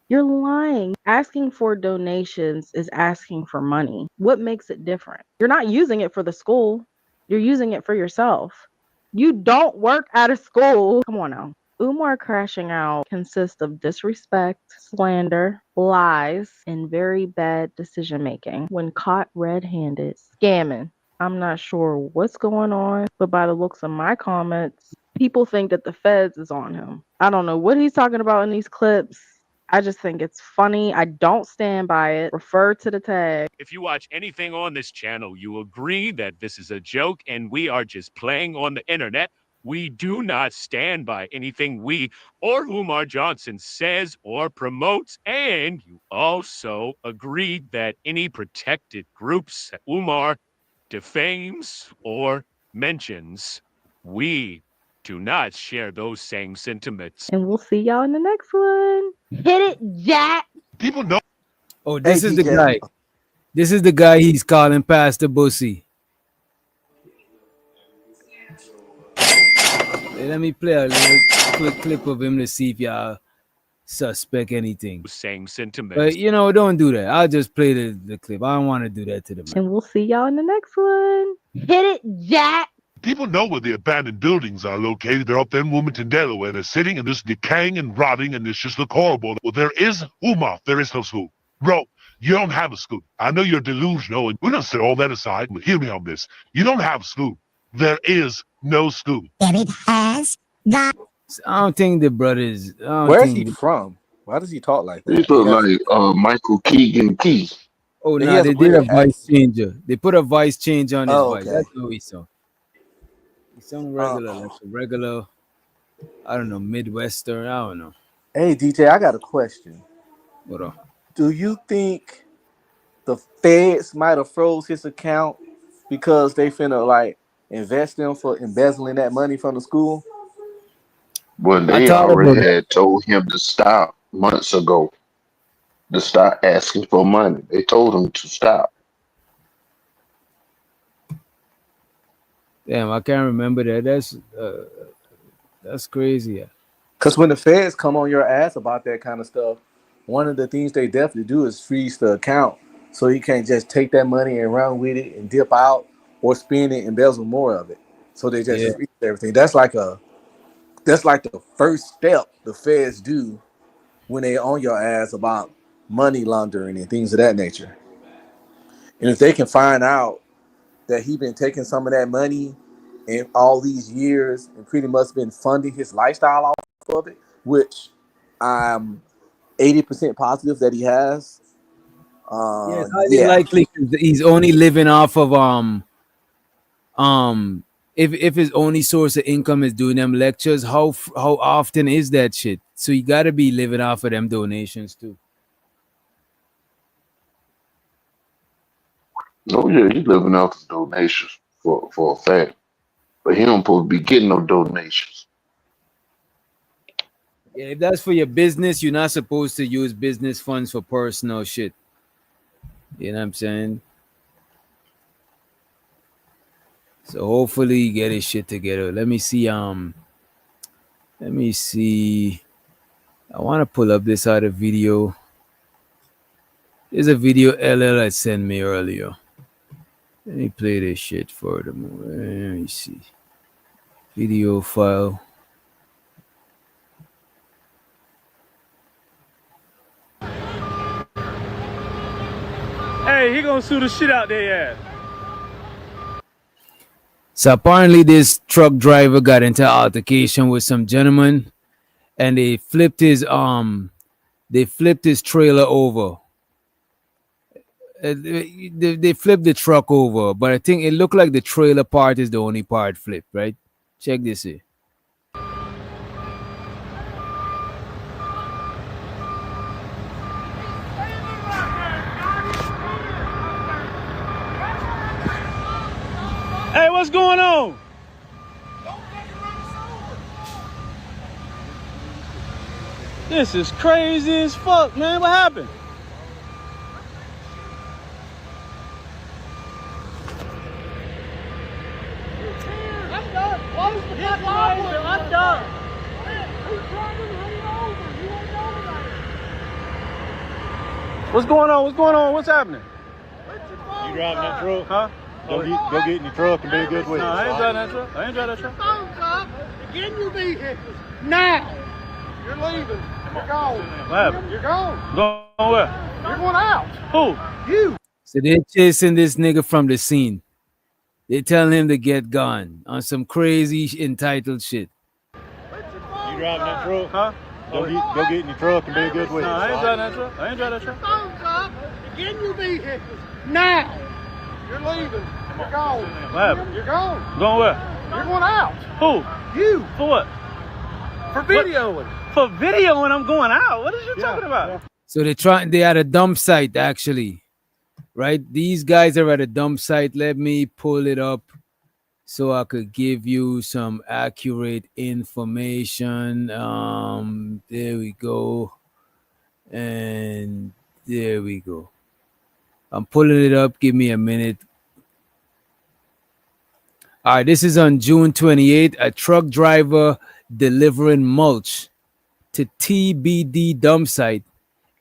You're lying. Asking for donations is asking for money. What makes it different? You're not using it for the school. You're using it for yourself. You don't work at a school. Come on now. Umar crashing out consists of disrespect, slander, lies, and very bad decision making. When caught red-handed, scamming. I'm not sure what's going on, but by the looks of my comments, people think that the feds is on him. I don't know what he's talking about in these clips. I just think it's funny. I don't stand by it. Refer to the tag. If you watch anything on this channel, you agree that this is a joke and we are just playing on the internet. We do not stand by anything we or Umar Johnson says or promotes. And you also agreed that any protected groups that Umar defames or mentions, we do not share those same sentiments. And we'll see y'all in the next one. Hit it, Jack. People know. Oh, this is the guy. This is the guy he's calling Pastor Bussy. Let me play a little quick clip of him to see if y'all suspect anything. Same sentiments. But you know, don't do that. I'll just play the clip. I don't want to do that to them. And we'll see y'all in the next one. Hit it, Jack. People know where the abandoned buildings are located. They're up there in Wilmington, Delaware. They're sitting and just decaying and rotting, and it's just look horrible. Well, there is Umar. There is no school. Bro, you don't have a school. I know you're delusional, and we're going to set all that aside, but hear me on this. You don't have a school. There is no school. David has got. I don't think the brothers. Where is he from? Why does he talk like that? He look like Michael Keegan Key. Oh, no, they did a voice changer. They put a voice change on his voice. That's what we saw. He sound regular, like a regular, I don't know, Midwestern. I don't know. Hey, DJ, I got a question. What up? Do you think the feds might have froze his account because they finna like invest him for embezzling that money from the school? Well, they already had told him to stop months ago. To stop asking for money. They told him to stop. Damn, I can't remember that. That's crazy. Yeah. Because when the feds come on your ass about that kind of stuff, one of the things they definitely do is freeze the account, so you can't just take that money and run with it and dip out or spend it and embezzle more of it. So they just Yeah. freeze everything. That's like the first step the feds do when they on your ass about money laundering and things of that nature. And if they can find out that he been taking some of that money in all these years and pretty much been funding his lifestyle off of it, which I'm 80% positive that he has. Yeah, it's highly Yeah. likely 'cause he's only living off of um if his only source of income is doing them lectures, how often is that shit? So you got to be living off of them donations too. Oh yeah, he's living off the donations for a fact. But he don't supposed to be getting no donations. Yeah, if that's for your business, you're not supposed to use business funds for personal shit. You know what I'm saying? So hopefully he get his shit together. Let me see. Let me see. I want to pull up this other video. There's a video LL had sent me earlier. Let me play this shit for the moment. Let me see. Video file. Hey, he gonna sue the shit out there, yeah. So apparently this truck driver got into an altercation with some gentleman and they flipped his trailer over. They flipped the truck over, but I think it looked like the trailer part is the only part flipped, right? Check this here. Hey, what's going on? This is crazy as fuck, man. What happened? I'm done. Close the fucking door. I'm done. What's going on? What's going on? What's happening? You driving that truck? Huh? Go get in your truck and be a good witness. No, I ain't driving that truck. I ain't driving that truck. Phones up. Get in your vehicles. Now. You're leaving. You're gone. What happened? You're gone. Going where? You're going out. Who? You. So they're chasing this nigga from the scene. They telling him to get gone on some crazy entitled shit. You driving that truck? Huh? Go get in your truck and be a good witness. No, I ain't driving that truck. I ain't driving that truck. Phones up. Get in your vehicles. Now. You're leaving. You're gone. What happened? You're gone. Going where? You're going out. Who? You. For what? For videoing. For videoing, I'm going out. What is you talking about? So they at a dump site actually, right? These guys are at a dump site. Let me pull it up so I could give you some accurate information. There we go. And there we go. I'm pulling it up. Give me a minute. All right, this is on June 28th. A truck driver delivering mulch to TBD dump site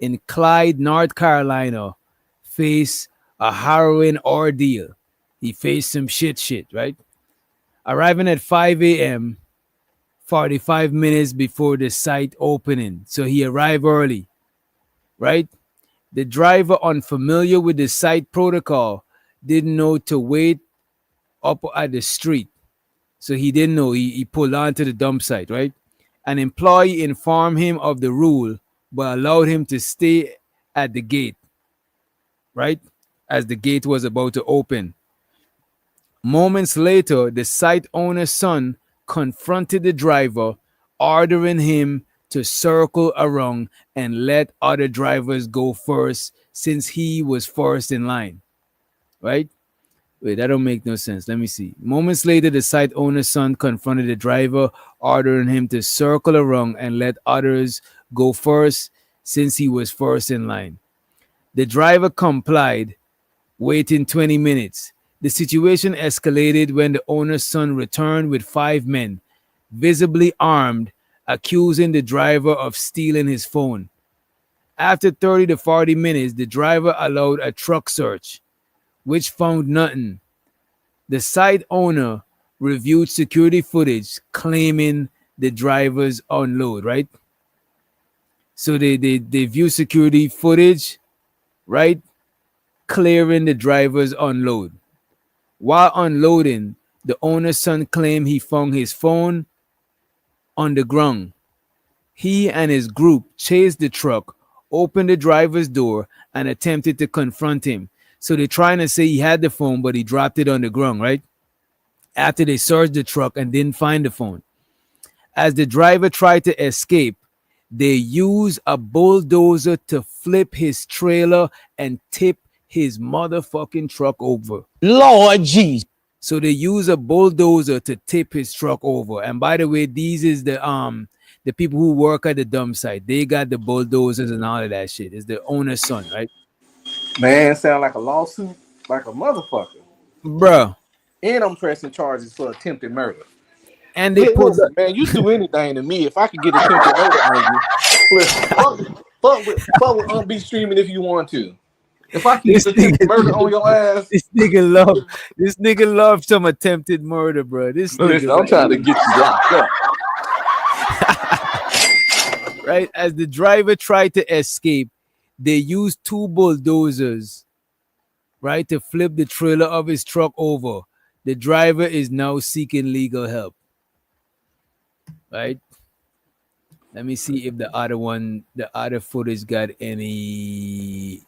in Clyde, North Carolina, face a harrowing ordeal. He faced some shit, right? Arriving at 5 a.m., 45 minutes before the site opening. So he arrived early, right? The driver, unfamiliar with the site protocol, didn't know to wait up at the street. So he didn't know. He pulled onto the dump site, right? An employee informed him of the rule, but allowed him to stay at the gate, right? As the gate was about to open. Moments later, the site owner's son confronted the driver, ordering him to circle around and let other drivers go first since he was first in line, right? Wait, that don't make no sense. Let me see. Moments later, the site owner's son confronted the driver, ordering him to circle around and let others go first since he was first in line. The driver complied, waiting 20 minutes. The situation escalated when the owner's son returned with 5 men, visibly armed, accusing the driver of stealing his phone. After 30 to 40 minutes, the driver allowed a truck search, which found nothing. The site owner reviewed security footage claiming the driver's unload, right? So they view security footage, right? Clearing the driver's unload. While unloading, the owner's son claimed he found his phone on the ground. He and his group chased the truck, opened the driver's door, and attempted to confront him. So they're trying to say he had the phone, but he dropped it on the ground, right? After they searched the truck and didn't find the phone. As the driver tried to escape, they used a bulldozer to flip his trailer and tip his motherfucking truck over. Lord jeez. So they use a bulldozer to tip his truck over. And by the way, these is the people who work at the dump site. They got the bulldozers and all of that shit. It's the owner's son, right? Man, sound like a lawsuit, like a motherfucker. Bruh. And I'm pressing charges for attempted murder. And they pulled listen, man, you do anything to me. If I could get attempted murder on you, listen, fuck with be streaming if you want to. If I can get attempted murder on your ass, this nigga love some attempted murder, bro. Listen, I'm trying to get you locked up. Right, as the driver tried to escape, they used 2 bulldozers, right, to flip the trailer of his truck over. The driver is now seeking legal help. Right? Let me see if the other footage got any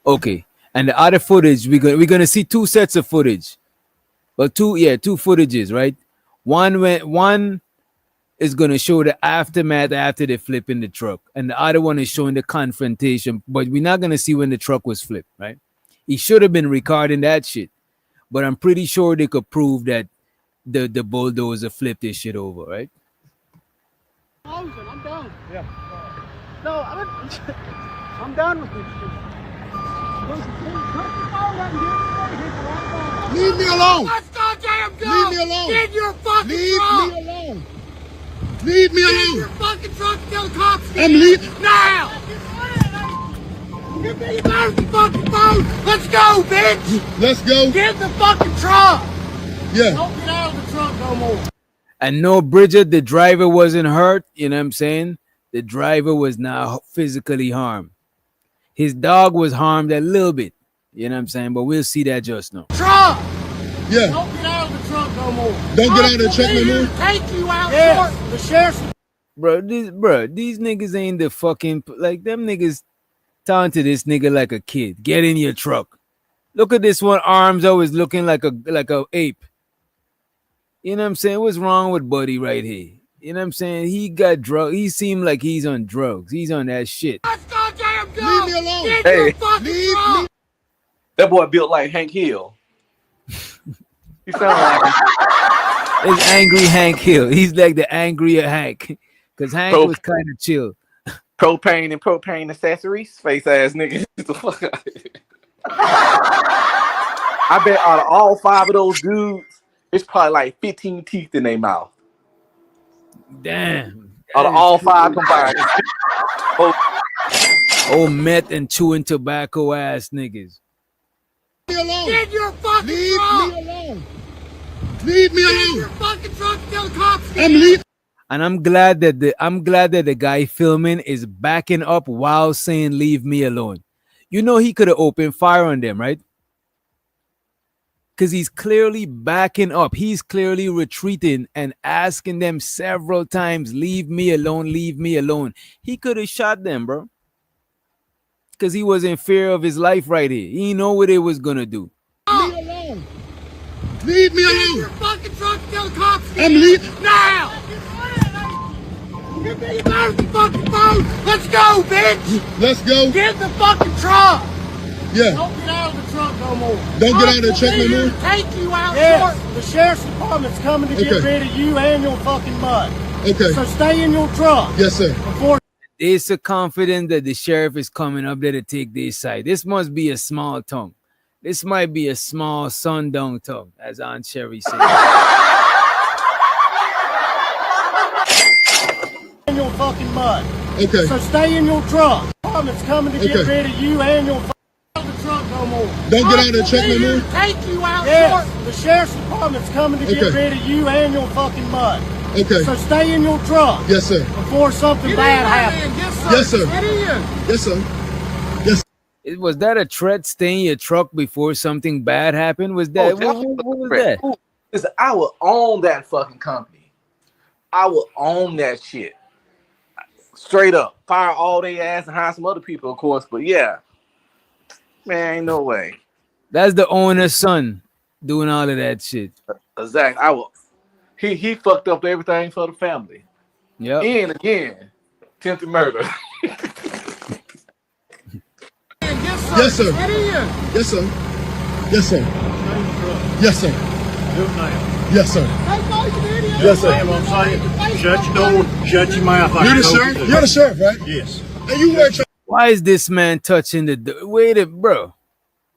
okay. And the other footage, we're gonna see 2 sets of footage. Well, 2 footages, right? One is gonna show the aftermath after they flip in the truck, and the other one is showing the confrontation, but we're not gonna see when the truck was flipped, right? He should have been recording that shit, but I'm pretty sure they could prove that the bulldozer flipped this shit over, right? I'm done. Yeah. No, I'm done with this shit. Leave me alone. Let's go, JM, go. Leave me alone. Get your fucking truck. Leave me alone. Leave me alone. Get your fucking truck till the cops get here. Now. Give me your fucking phone. Let's go, bitch. Let's go. Get the fucking truck. Yeah. Don't get out of the truck no more. And no, Bridget, the driver wasn't hurt. You know what I'm saying? The driver was not physically harmed. His dog was harmed a little bit. You know what I'm saying? But we'll see that just now. Truck! Yeah. Don't get out of the truck no more. Don't get out of the truck no more? Take you out. Yes. The sheriff's... These niggas ain't the fucking... Like, them niggas taunted this nigga like a kid. Get in your truck. Look at this one. Arms always looking like a ape. You know what I'm saying? What's wrong with Buddy right here? You know what I'm saying? He got drugs. He seemed like he's on drugs. He's on that shit. Let's go, JM, go. Leave me alone. Get Hey. your fucking truck. That boy built like Hank Hill. He sounded like him. It's angry Hank Hill. He's like the angrier Hank. Because Hank was kind of chill. Propane and propane accessories. Face ass nigga. The fuck out of here. I bet out of all 5 of those dudes, it's probably like 15 teeth in their mouth. Damn. Out of all 5 combined. Oh, meth and chewing tobacco ass niggas. Leave me alone. Get your fucking truck. Leave me alone. Leave me alone. Get your fucking truck till the cops get here. And I'm glad that the guy filming is backing up while saying leave me alone. You know he could have opened fire on them, right? Because he's clearly backing up. He's clearly retreating and asking them several times, leave me alone, leave me alone. He could have shot them, bro. Because he was in fear of his life right here. He know what they was going to do. Leave me alone. Leave me alone. Get your fucking truck till the cops get here. Now. Give me your fucking phone. Let's go, bitch. Let's go. Get the fucking truck. Yeah. Don't get out of the truck no more. Don't get out of the truck no more? Take you out. Yes. The sheriff's department's coming to get rid of you and your fucking mud. Okay. So stay in your truck. Yes, sir. They're so confident that the sheriff is coming up there to take their side. This must be a small town. This might be a small sundown tongue, as Aunt Sherry said. In your fucking mud. Okay. So stay in your truck. Department's coming to get rid of you and your the truck no more. Don't get out of the truck no more? Take you out. Yes, the sheriff's department's coming to get rid of you and your fucking mud. Okay. So stay in your truck. Yes, sir. Before something bad happens. Yes, sir. Get in. Yes, sir. Yes. Was that a threat? Stay in your truck before something bad happened? Was that what was that? Listen, I would own that fucking company. I would own that shit. Straight up. Fire all they ass and hire some other people, of course. But yeah. Man, ain't no way. That's the owner's son doing all of that shit. Exactly. I will. He fucked up everything for the family. Yeah. And again, attempted murder. Yes, sir. Yes, sir. Yes, sir. Yes, sir. Yes, sir. Yes, sir. I'm saying, shut your door, shut your mouth. You're the sheriff? You're the sheriff, right? Yes. And you weren't trying. Why is this man touching the door? Wait a bro.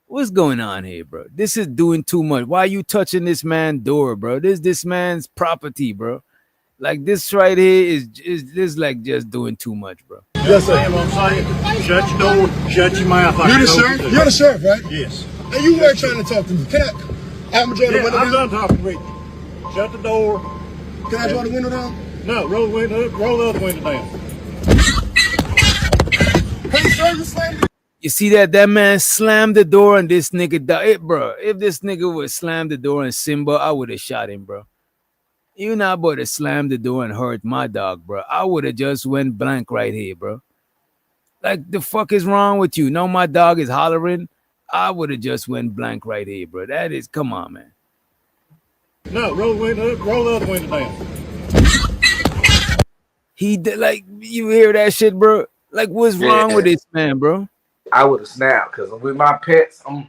What's going on here, bro? This is doing too much. Why are you touching this man's door, bro? This man's property, bro. Like this right here is this like just doing too much, bro. Yes, sir. I'm saying, shut your door, shut your mouth. You're the sheriff? You're the sheriff, right? Yes. And you weren't trying to talk to me. Can I draw the window I'm down? done talking with you. Shut the door. Can I draw the window down? No, roll the other window down. Hey, sir, you slammed it. You see that man slammed the door and this nigga died, bro. If this nigga would slam the door and Simba, I would have shot him, bro. You not about to slam the door and hurt my dog, bro. I would have just went blank right here, bro. Like the fuck is wrong with you? No, my dog is hollering. I would have just went blank right here, bro. That is, come on, man. No, roll the other window down. He did, like, you hear that shit, bro? Like, what's wrong with this man, bro? I would have snapped because with my pets, I'm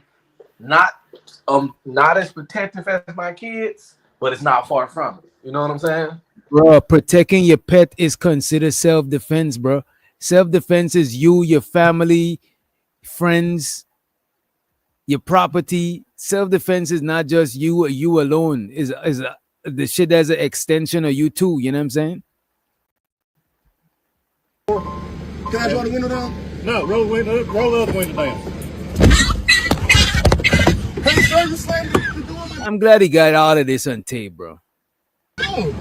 not as protective as my kids, but it's not far from it. You know what I'm saying? Bro, protecting your pet is considered self-defense, bro. Self-defense is you, your family, friends, your property. Self-defense is not just you or you alone. Is the shit as an extension of you too. You know what I'm saying? Can I draw the window down? No, roll the other window down. Hey, sir, you slammed the door. I'm glad he got all of this on tape, bro. Oh,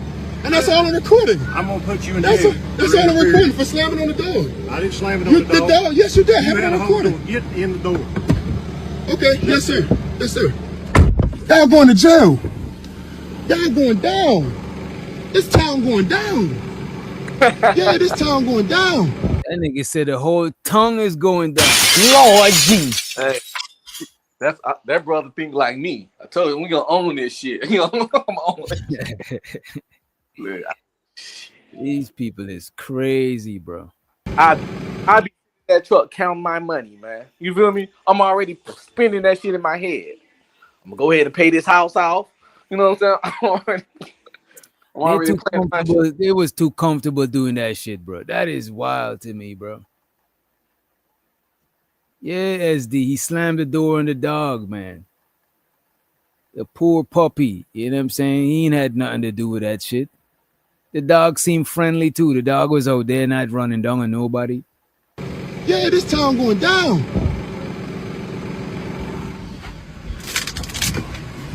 and that's all on recording. I'm gonna put you in That's jail. all on recording for slamming on the door. I didn't slam it on the door. Yes, you did. You Have it had on a hold recording. on. Get in the door. Okay, yes, sir. Yes, sir. Y'all going to jail. Y'all going down. This town going down. Yeah, this town going down. That nigga said the whole tongue is going down. Lord Jesus. Hey, that brother think like me. I told him we gonna own this shit. You know, I'm own it. These people is crazy, bro. I be in that truck counting my money, man. You feel me? I'm already spending that shit in my head. I'm gonna go ahead and pay this house off. You know what I'm saying? They was too comfortable doing that shit, bro. That is wild to me, bro. Yeah, SD, he slammed the door on the dog, man. The poor puppy, you know what I'm saying? He ain't had nothing to do with that shit. The dog seemed friendly too. The dog was out there not running down on nobody. Yeah, this town going down.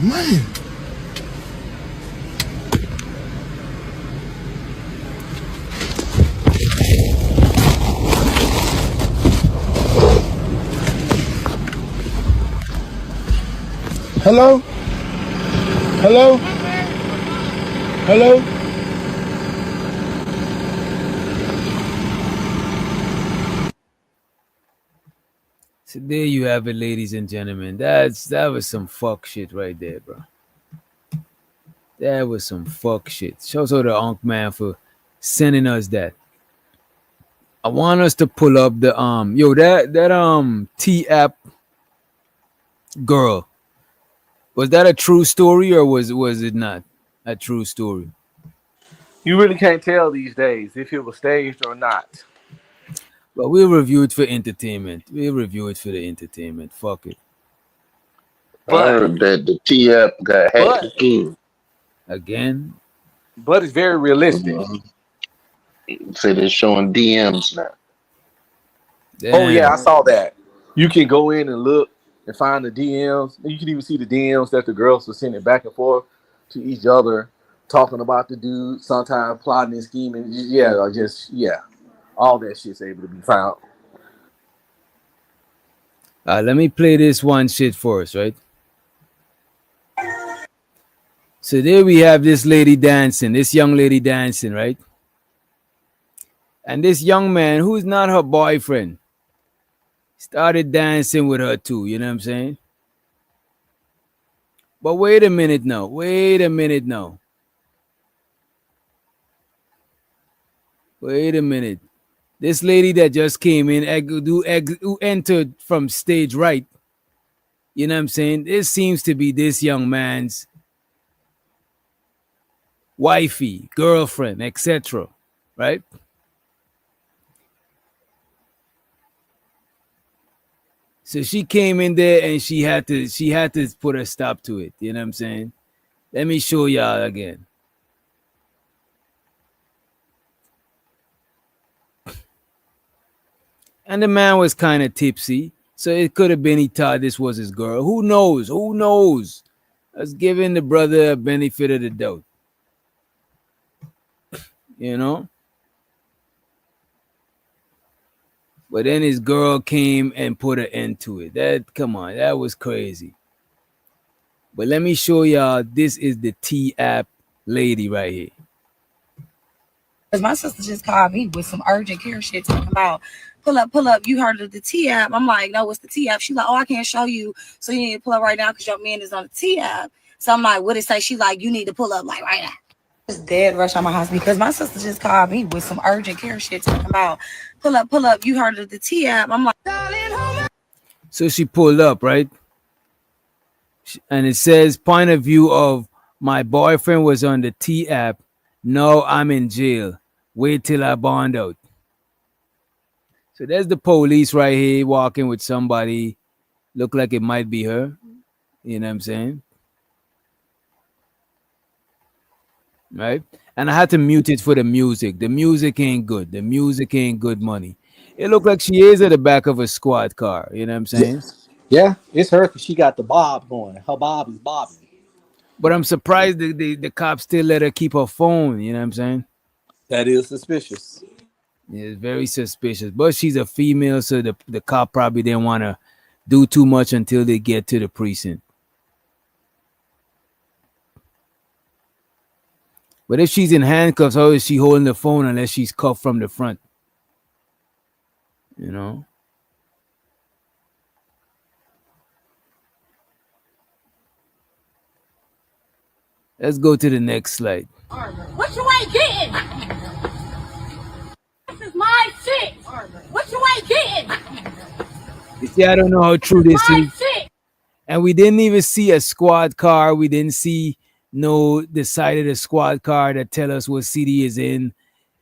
Man. Hello? Hello? Hello? So there you have it, ladies and gentlemen. That was some fuck shit right there, bro. That was some fuck shit. Shout out to Unc Man for sending us that. I want us to pull up the that T app girl. Was that a true story or was it not a true story? You really can't tell these days if it was staged or not. But we'll review it for entertainment. We'll review it for the entertainment. Fuck it. I heard that the T app got hacked but again. Again? but it's very realistic. Say they're showing DMs now. Oh yeah, I Damn. saw that. You can go in and look and find the DMs. You can even see the DMs that the girls were sending back and forth to each other, talking about the dude, sometimes plotting and scheming. Yeah, or just all that shit's able to be found. Let me play this one shit for us, right? So there we have this lady dancing, this young lady dancing, right? And this young man, who's not her boyfriend, started dancing with her too, you know what I'm saying? But wait a minute now. Wait a minute. This lady that just came in, who entered from stage right, you know what I'm saying? This seems to be this young man's wifey, girlfriend, etc. Right? So she came in there and she had to put a stop to it. You know what I'm saying? Let me show y'all again. And the man was kind of tipsy, so it could have been he thought this was his girl. Who knows? Who knows? Let's giving the brother a benefit of the doubt. You know? But then his girl came and put an end to it. Come on, that was crazy. But let me show y'all, this is the T app lady right here. Because my sister just called me with some urgent care shit talking about, pull up, you heard of the T app. I'm like, no, what's the T app? She's like, oh, I can't show you. So you need to pull up right now because your man is on the T app. So I'm like, what it say? She like, you need to pull up like right now. Just dead rush on my house because my sister just called me with some urgent care shit talking about, pull up, you heard of the T app. I'm like, So she pulled up, right? And it says, point of view of my boyfriend was on the T app. No, I'm in jail. Wait till I bond out. So there's the police right here walking with somebody. Look like it might be her. You know what I'm saying? Right? And I had to mute it for the music. The music ain't good. The music ain't good money. It looked like she is at the back of a squad car. You know what I'm saying? Yeah, it's her because she got the bob going. Her bob is bobbing. But I'm surprised the cops still let her keep her phone. You know what I'm saying? That is suspicious. Yeah, it's very suspicious. But she's a female, so the cop probably didn't want to do too much until they get to the precinct. But if she's in handcuffs, how is she holding the phone unless she's cuffed from the front? You know? Let's go to the next slide. What you ain't getting? This is my shit. What you ain't getting? You see, I don't know how true this My is. shit. And we didn't even see a squad car. We didn't see the side of the squad car that tell us what city is in.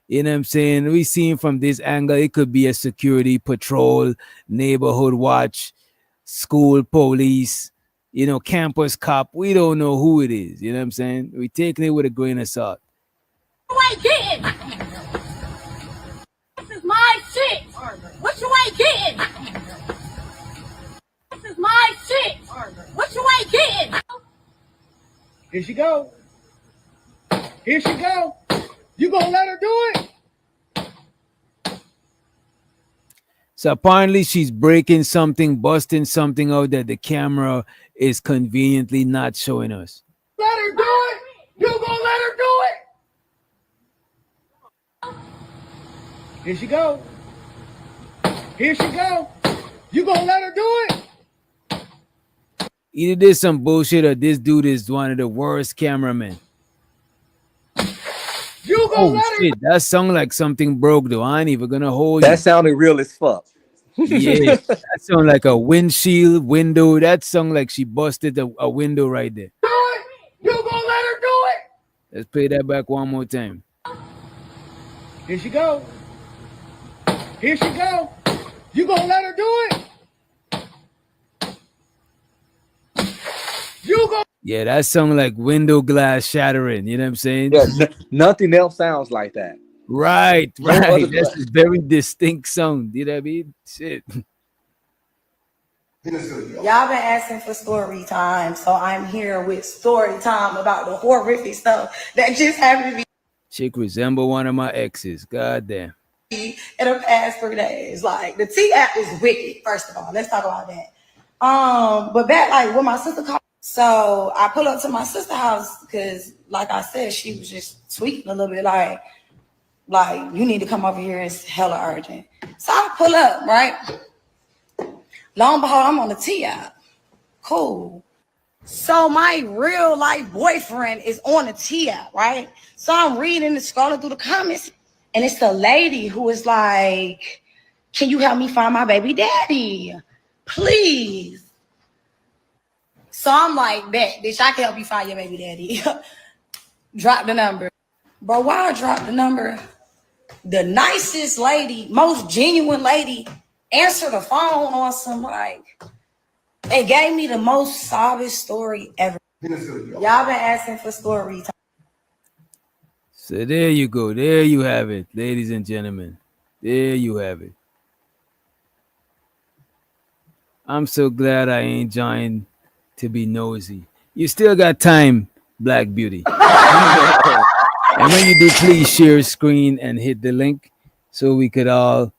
You know what I'm saying? We seen from this angle, it could be a security patrol, neighborhood watch, school police, campus cop. We don't know who it is. You know what I'm saying? We taking it with a grain of salt. You ain't getting? This is my shit. What you ain't getting? This is my shit. What you ain't getting? Here she go. Here she go. You gonna let her do it? So apparently she's breaking something, busting something out that the camera is conveniently not showing us. Let her do it. You gonna let her do it? Here she go. Here she go. You gonna let her do it? Either there's some bullshit or this dude is one of the worst cameramen. You gonna let her? Shit, that sound like something broke though. I ain't even gonna hold you. That sounded real as fuck. Yeah, that sound like a windshield window. That sound like she busted a window right there. Do it. You gonna let her do it? Let's play that back one more time. Here she go. Here she go. You gonna let her do it? Yeah, that song like window glass shattering. You know what I'm saying? Yeah, nothing else sounds like that. Right, No other right. That's glass. a very distinct sound. You know what I mean? Shit. Y'all been asking for story time, so I'm here with story time about the horrific stuff that just happened to Chick resemble one of my exes. God damn. me in the past 3 days. Like the T app is wicked. First of all, let's talk about that. But back like when my sister called, so I pull up to my sister's house because, like I said, she was just tweaking a little bit, like you need to come over here. It's hella urgent. So I pull up, right? Lo and behold, I'm on the T app. Cool. So my real life boyfriend is on the T app, right? So I'm reading and scrolling through the comments, and it's the lady who is like, "Can you help me find my baby daddy, please?" So I'm like, "Bet, bitch, I can help you find your baby daddy." Drop the number, bro. Why I drop the number? The nicest lady, most genuine lady, answered the phone on some like. It gave me the most sobbing story ever. Y'all been asking for story time. So there you go. There you have it, ladies and gentlemen. There you have it. I'm so glad I ain't joined to be nosy. You still got time, Black Beauty. And when you do, please share screen and hit the link so we could all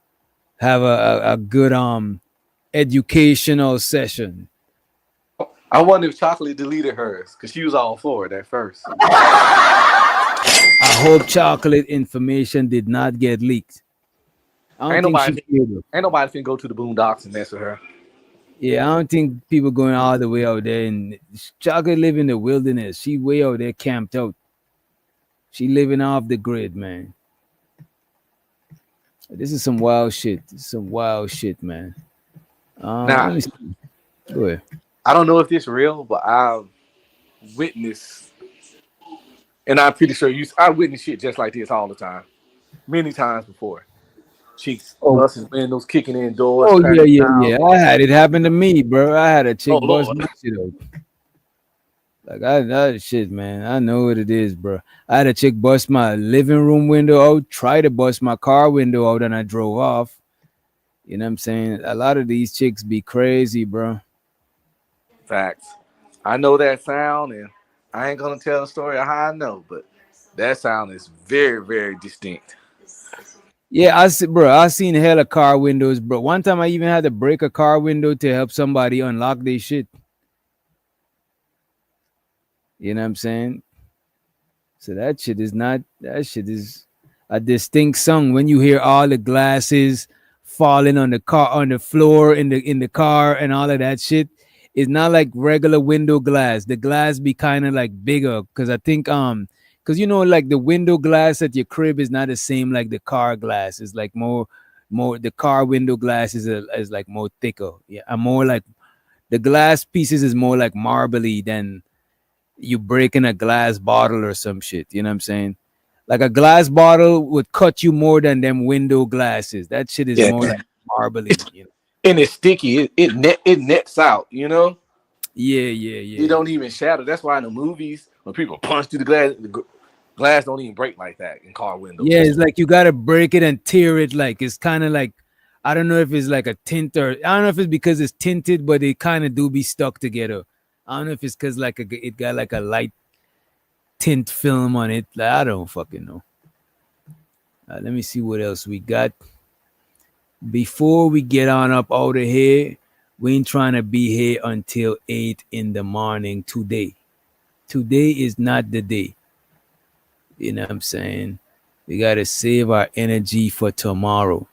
have a good educational session. I wonder if Chocolate deleted hers because she was all for it at first. I hope chocolate information did not get leaked. I Ain't don't think she nobody, cared. ain't nobody finna go to the boondocks and mess with her. Yeah, I don't think people going all the way out there. And chocolate live in the wilderness. She way out there camped out. She living off the grid, man. This is some wild shit. This is some wild shit, man. Now, Let me see. Go ahead. I don't know if this real, but I've witnessed, and I'm pretty sure I witness shit just like this all the time, many times before. Chicks Oh, busting windows, kicking in doors, oh yeah, crashing yeah, down. yeah. I had it happen to me, bro. I had a Oh chick bust Lord, my shit out. Like I shit, man. I know what it is, bro. I had a chick bust my living room window out, try to bust my car window out, and I drove off. You know what I'm saying? A lot of these chicks be crazy, bro. facts. I know that sound, and I ain't gonna tell the story of how I know, but that sound is very, very distinct. Yeah, I see, bro. I seen hella car windows, bro. One time I even had to break a car window to help somebody unlock their shit. You know what I'm saying? So that shit is not. That shit is a distinct song when you hear all the glasses falling on the car, on the floor, in the car, and all of that shit. It's not like regular window glass. The glass be kind of like bigger because I think because like the window glass at your crib is not the same like the car glass. It's like more the car window glass is like more thicker. Yeah, and more like the glass pieces is more like marbly than you breaking a glass bottle or some shit. You know what I'm saying? Like a glass bottle would cut you more than them window glasses. That shit is Yeah, more like marbly. You know? and it's sticky. It nets out. You know, Yeah, yeah, it yeah. don't even shatter. That's why in the movies when people punch through the glass, glass don't even break like that in car windows. Yeah, it's like you gotta break it and tear it. Like it's kind of like I don't know if it's like a tint or I don't know if it's because it's tinted, but it kind of do be stuck together. I don't know if it's because like it got like a light tint film on it. Like, I don't fucking know. Let me see what else we got. Before we get on up out of here, we ain't trying to be here until 8 in the morning today. Today is not the day. You know what I'm saying? We got to save our energy for tomorrow.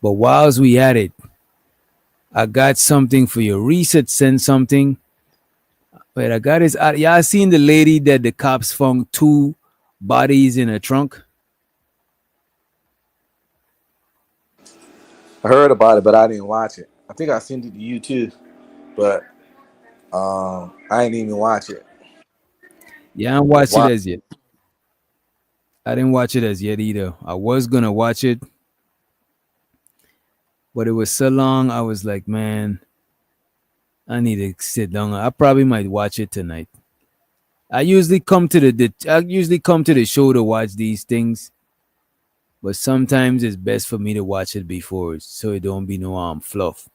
But whilst we at it, I got something for you. Reset sent something. Wait, I got this. Y'all seen the lady that the cops found 2 bodies in a trunk? I heard about it, but I didn't watch it. I think I sent it to you too, but I didn't even watch it. Yeah, I didn't watch it Why? as yet. I didn't watch it as yet either. I was gonna watch it, but it was so long. I was like, man, I need to sit down. I probably might watch it tonight. I usually come to the show to watch these things, but sometimes it's best for me to watch it before so it don't be no fluff.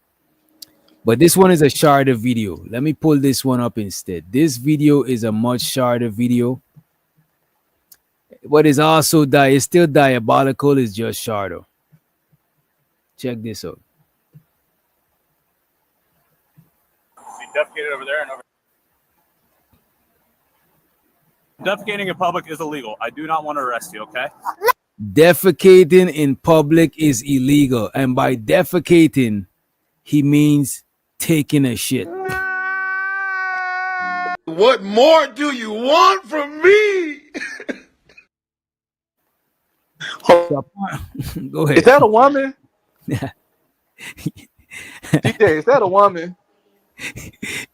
But this one is a shorter video. Let me pull this one up instead. This video is a much shorter video, but it's still diabolical. It's just shorter. Check this out. Defecated over there and over. Defecating in public is illegal. I do not want to arrest you, okay? Defecating in public is illegal, and by defecating, he means taking a shit. What more do you want from me? Go ahead. Is that a woman? DJ, is that a woman?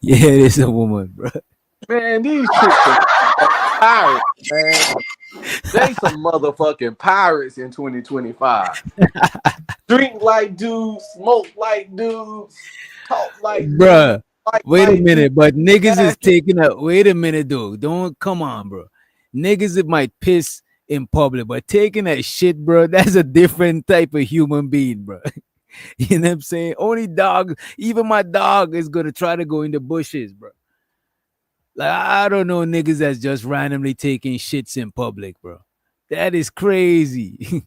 Yeah, it is a woman, bro. Man, these chicks are pirates, man. They some motherfucking pirates in 2025. Drink like dudes, smoke like dudes, talk like Bruh, dudes, wait a like minute, but niggas man. is taking a wait a minute though. Don't come on, bro. Niggas it might piss in public, but taking that shit, bro, that's a different type of human being, bro. You know what I'm saying? Only dog, even my dog is gonna try to go in the bushes, bro. Like I don't know niggas that's just randomly taking shits in public, bro. That is crazy.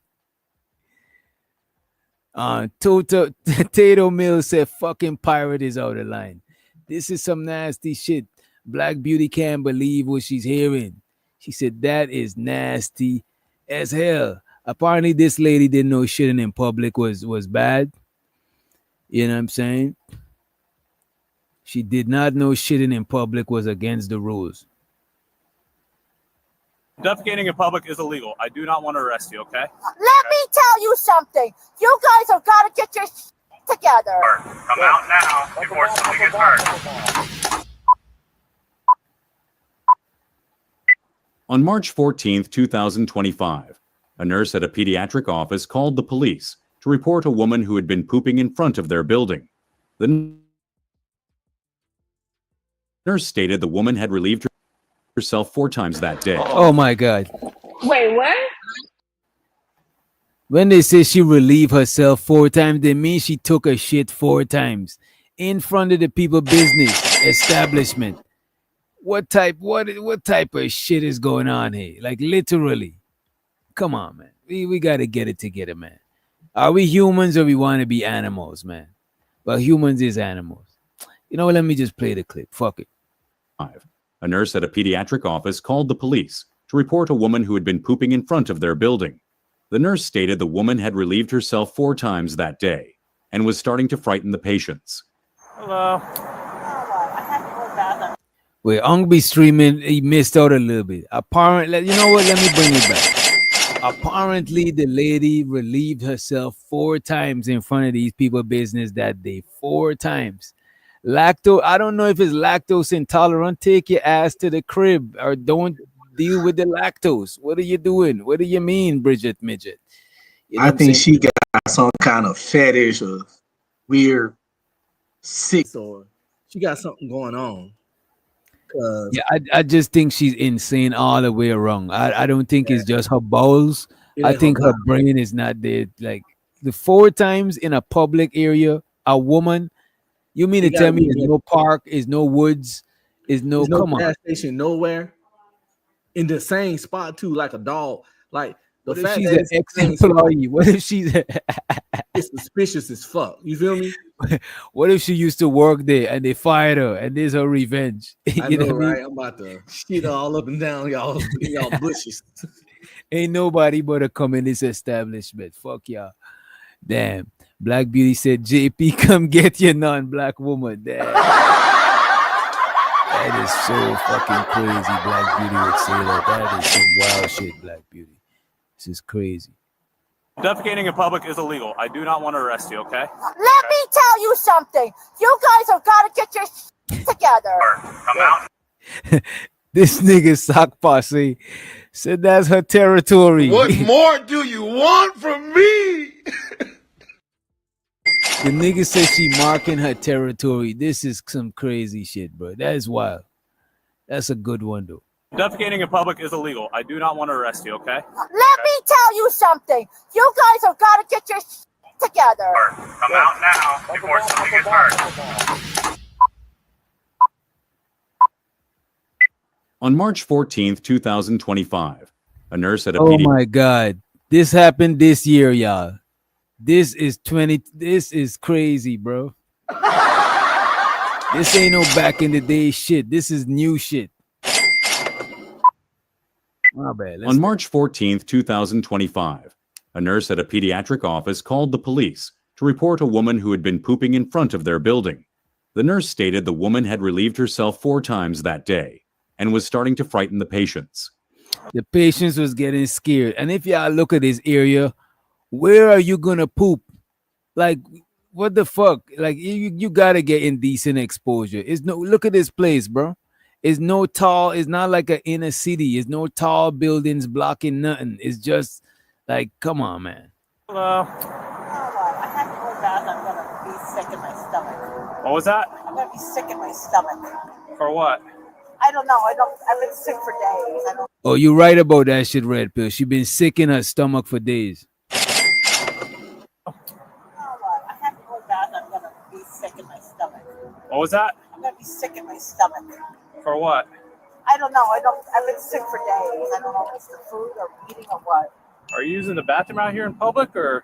Tato Mills said fucking pirate is out of line. This is some nasty shit. Black Beauty can't believe what she's hearing. She said that is nasty as hell. Apparently this lady didn't know shitting in public was bad. You know what I'm saying? She did not know shitting in public was against the rules. Defecating in public is illegal. I do not want to arrest you, okay? Let me tell you something. You guys have got to get your together. Come out now before somebody gets hurt. On March 14th, 2025, a nurse at a pediatric office called the police to report a woman who had been pooping in front of their building. The nurse stated the woman had relieved herself 4 times that day. Oh my God. Wait, what? When they say she relieved herself 4 times, they mean she took a shit 4 times in front of the people business establishment. What type of shit is going on here? Like literally. Come on, man. We gotta get it together, man. Are we humans or we want to be animals, man? Well, humans is animals. You know what? Let me just play the clip. Fuck it. A nurse at a pediatric office called the police to report a woman who had been pooping in front of their building. The nurse stated the woman had relieved herself 4 times that day and was starting to frighten the patients. Hello. Wait, Ong streaming, he missed out a little bit. Apparently, you know what? Let me bring it back. Apparently, the lady relieved herself 4 times in front of these people business that day. 4 times. I don't know if it's lactose intolerant. Take your ass to the crib or don't deal with the lactose. What are you doing? What do you mean, Bridget Midget? You know I what I'm think saying? she got some kind of fetish or weird sick, or she got something going on. Yeah, I just think she's insane all the way around. I don't think it's just her bowels. I think her brain is not there. Like the 4 times in a public area, a woman. You mean to tell me there's no park, is no woods, is no There's no come on. gas station nowhere in the same spot too, like a dog. Like the What if fact she's that an ex-employee? What if she's it's suspicious as fuck. You feel me? What if she used to work there and they fired her and this is her revenge? I You know, what I mean? right? I'm about to shit all up and down y'all bushes. Ain't nobody but to come in this establishment. Fuck y'all. Damn. Black Beauty said, JP, come get your non-black woman. Damn. That is so fucking crazy. Black Beauty would say that. That is some wild shit, Black Beauty. This is crazy. Defecating in public is illegal. I do not want to arrest you, okay? Let me tell you something. You guys have got to get your together. Come out. This nigga Sock Posse said that's her territory. What more do you want from me? The nigga says she marking her territory. This is some crazy shit, bro. That is wild. That's a good one, though. Defecating in public is illegal. I do not want to arrest you, okay? Let me tell you something. You guys have got to get your together. Come out now before somebody gets hurt. On March 14th, 2025, a nurse at a Oh my God. This happened this year, y'all. This is crazy, bro. This ain't no back in the day shit. This is new shit. My bad. On March 14th, 2025, a nurse at a pediatric office called the police to report a woman who had been pooping in front of their building. The nurse stated the woman had relieved herself 4 times that day and was starting to frighten the patients. The patients was getting scared. And if y'all look at this area, where are you gonna poop? Like, what the fuck? Like, you gotta get indecent exposure. Look at this place, bro. It's not like an inner city. It's no tall buildings blocking nothing. It's just like, come on, man. Hello. I have to go to the bathroom. I'm gonna be sick in my stomach. What was that? I'm gonna be sick in my stomach. For what? I don't know. I've been sick for days. I don't. Oh, you're right about that shit, Red Pill. She been sick in her stomach for days. I have to go to the bathroom. I'm gonna be sick in my stomach. What was that? I'm gonna be sick in my stomach. For what? I don't know. I've been sick for days. I don't know if it's the food or eating or what. Are you using the bathroom out here in public, or?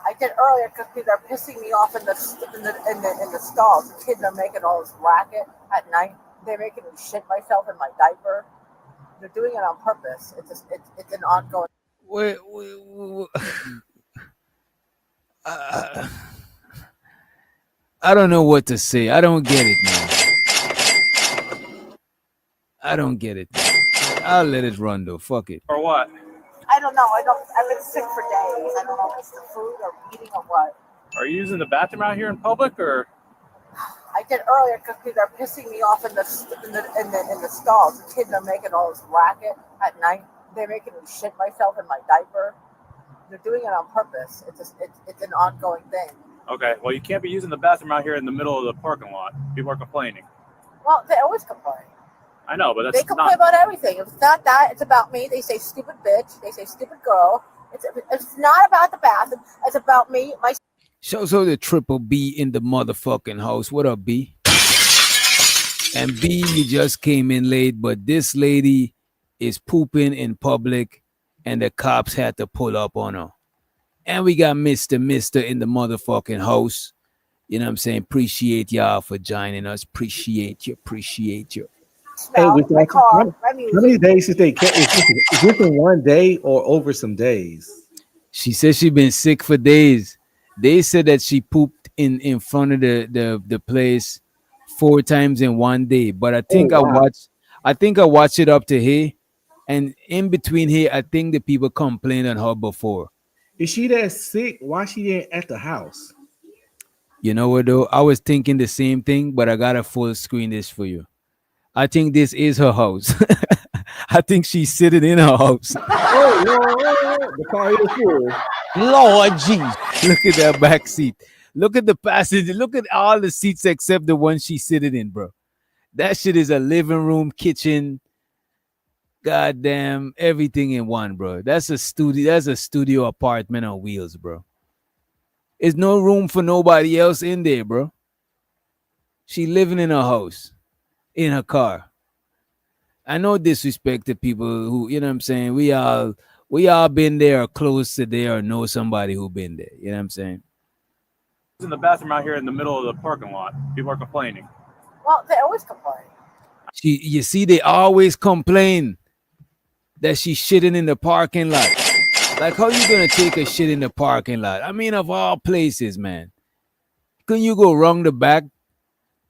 I did earlier because they're pissing me off in the stalls. The kids are making all this racket at night. They're making me shit myself in my diaper. They're doing it on purpose. It's an ongoing. Wait. I don't know what to say. I don't get it, man. I don't get it. I'll let it run though. Fuck it. For what? I don't know. I've been sick for days. I don't know if it's the food or eating or what. Are you using the bathroom out here in public, or? I did earlier because they're pissing me off in the stalls. The kids are making all this racket at night. They're making me shit myself in my diaper. They're doing it on purpose. It's an ongoing thing. Okay. Well, you can't be using the bathroom out here in the middle of the parking lot. People are complaining. Well, they always complain. I know, but They that's complain not. about everything. If it's not that, it's about me. They say stupid bitch. They say stupid girl. It's not about the bathroom. It's about me. Shows out the Triple B in the motherfucking house. What up, B? And B, you just came in late, but this lady is pooping in public, and the cops had to pull up on her. And we got Mr. in the motherfucking house. You know what I'm saying? Appreciate y'all for joining us. Appreciate you. Hey, how many days did they catch? Is this in one day or over some days? She said she been sick for days. They said that she pooped in front of the place 4 times in one day. But I think I watched it up to here, and in between here, I think the people complained on her before. Is she that sick? Why she ain't at the house? You know what though? I was thinking the same thing, but I gotta full screen this for you. I think this is her house. I think she's sitting in her house. Oh Lord, the car is full. Lord jeez. Look at that back seat. Look at the passenger. Look at all the seats except the one she's sitting in, bro. That shit is a living room, kitchen, goddamn, everything in one, bro. That's a studio apartment on wheels, bro. There's no room for nobody else in there, bro. She living in her house, in her car. I know disrespect to people who, you know what I'm saying? We all been there or close to there or know somebody who been there. You know what I'm saying? In the bathroom out here in the middle of the parking lot. People are complaining. Well, they always complain. You see, they always complain that she's shitting in the parking lot. Like, how you gonna take a shit in the parking lot? I mean, of all places, man. Couldn't you go wrong the back?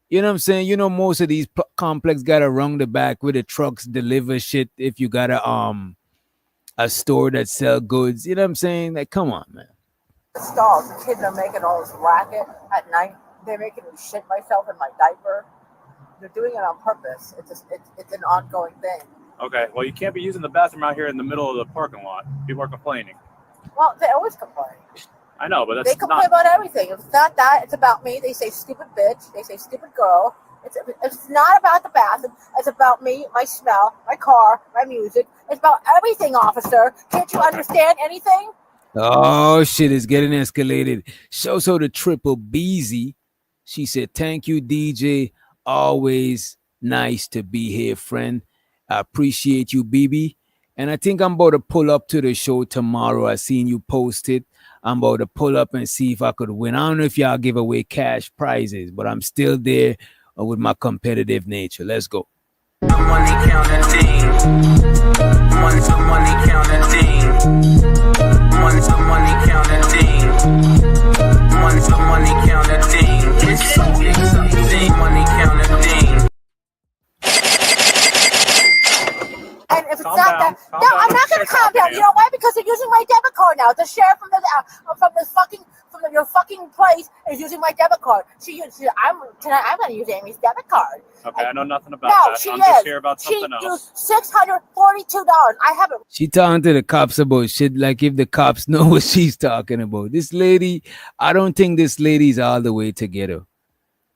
You know what I'm saying? You know, most of these complex got to run the back where the trucks deliver shit. If you got a store that sell goods, you know what I'm saying? Like, come on, man. The stalls. The kids are making all this racket at night. They're making me shit myself in my diaper. They're doing it on purpose. It's an ongoing thing. Okay. Well, you can't be using the bathroom out here in the middle of the parking lot. People are complaining. Well, they always complain. I know, but They that's complain not. about everything. If it's not that, it's about me. They say stupid bitch. They say stupid girl. It's not about the bathroom. It's about me, my smell, my car, my music. It's about everything, officer. Can't you understand anything? Oh shit, it's getting escalated. So the triple BZ. She said, "Thank you, DJ. Always nice to be here, friend. I appreciate you, BB. And I think I'm about to pull up to the show tomorrow. I seen you posted. I'm about to pull up and see if I could win. I don't know if y'all give away cash prizes, but I'm still there with my competitive nature. Let's go." Money counting team. Money counting team. Money counting team. Money counting team. It's so exciting. Money counting team. And if it's not that, no, I'm not gonna calm down. You know why? Because they're using my debit card now. The sheriff from your fucking place is using my debit card. I'm gonna use Amy's debit card. Okay, I know nothing about No, that. she I'm is. just here about something She else. used $642. I haven't. She talking to the cops about shit like if the cops know what she's talking about. This lady, I don't think this lady's all the way together.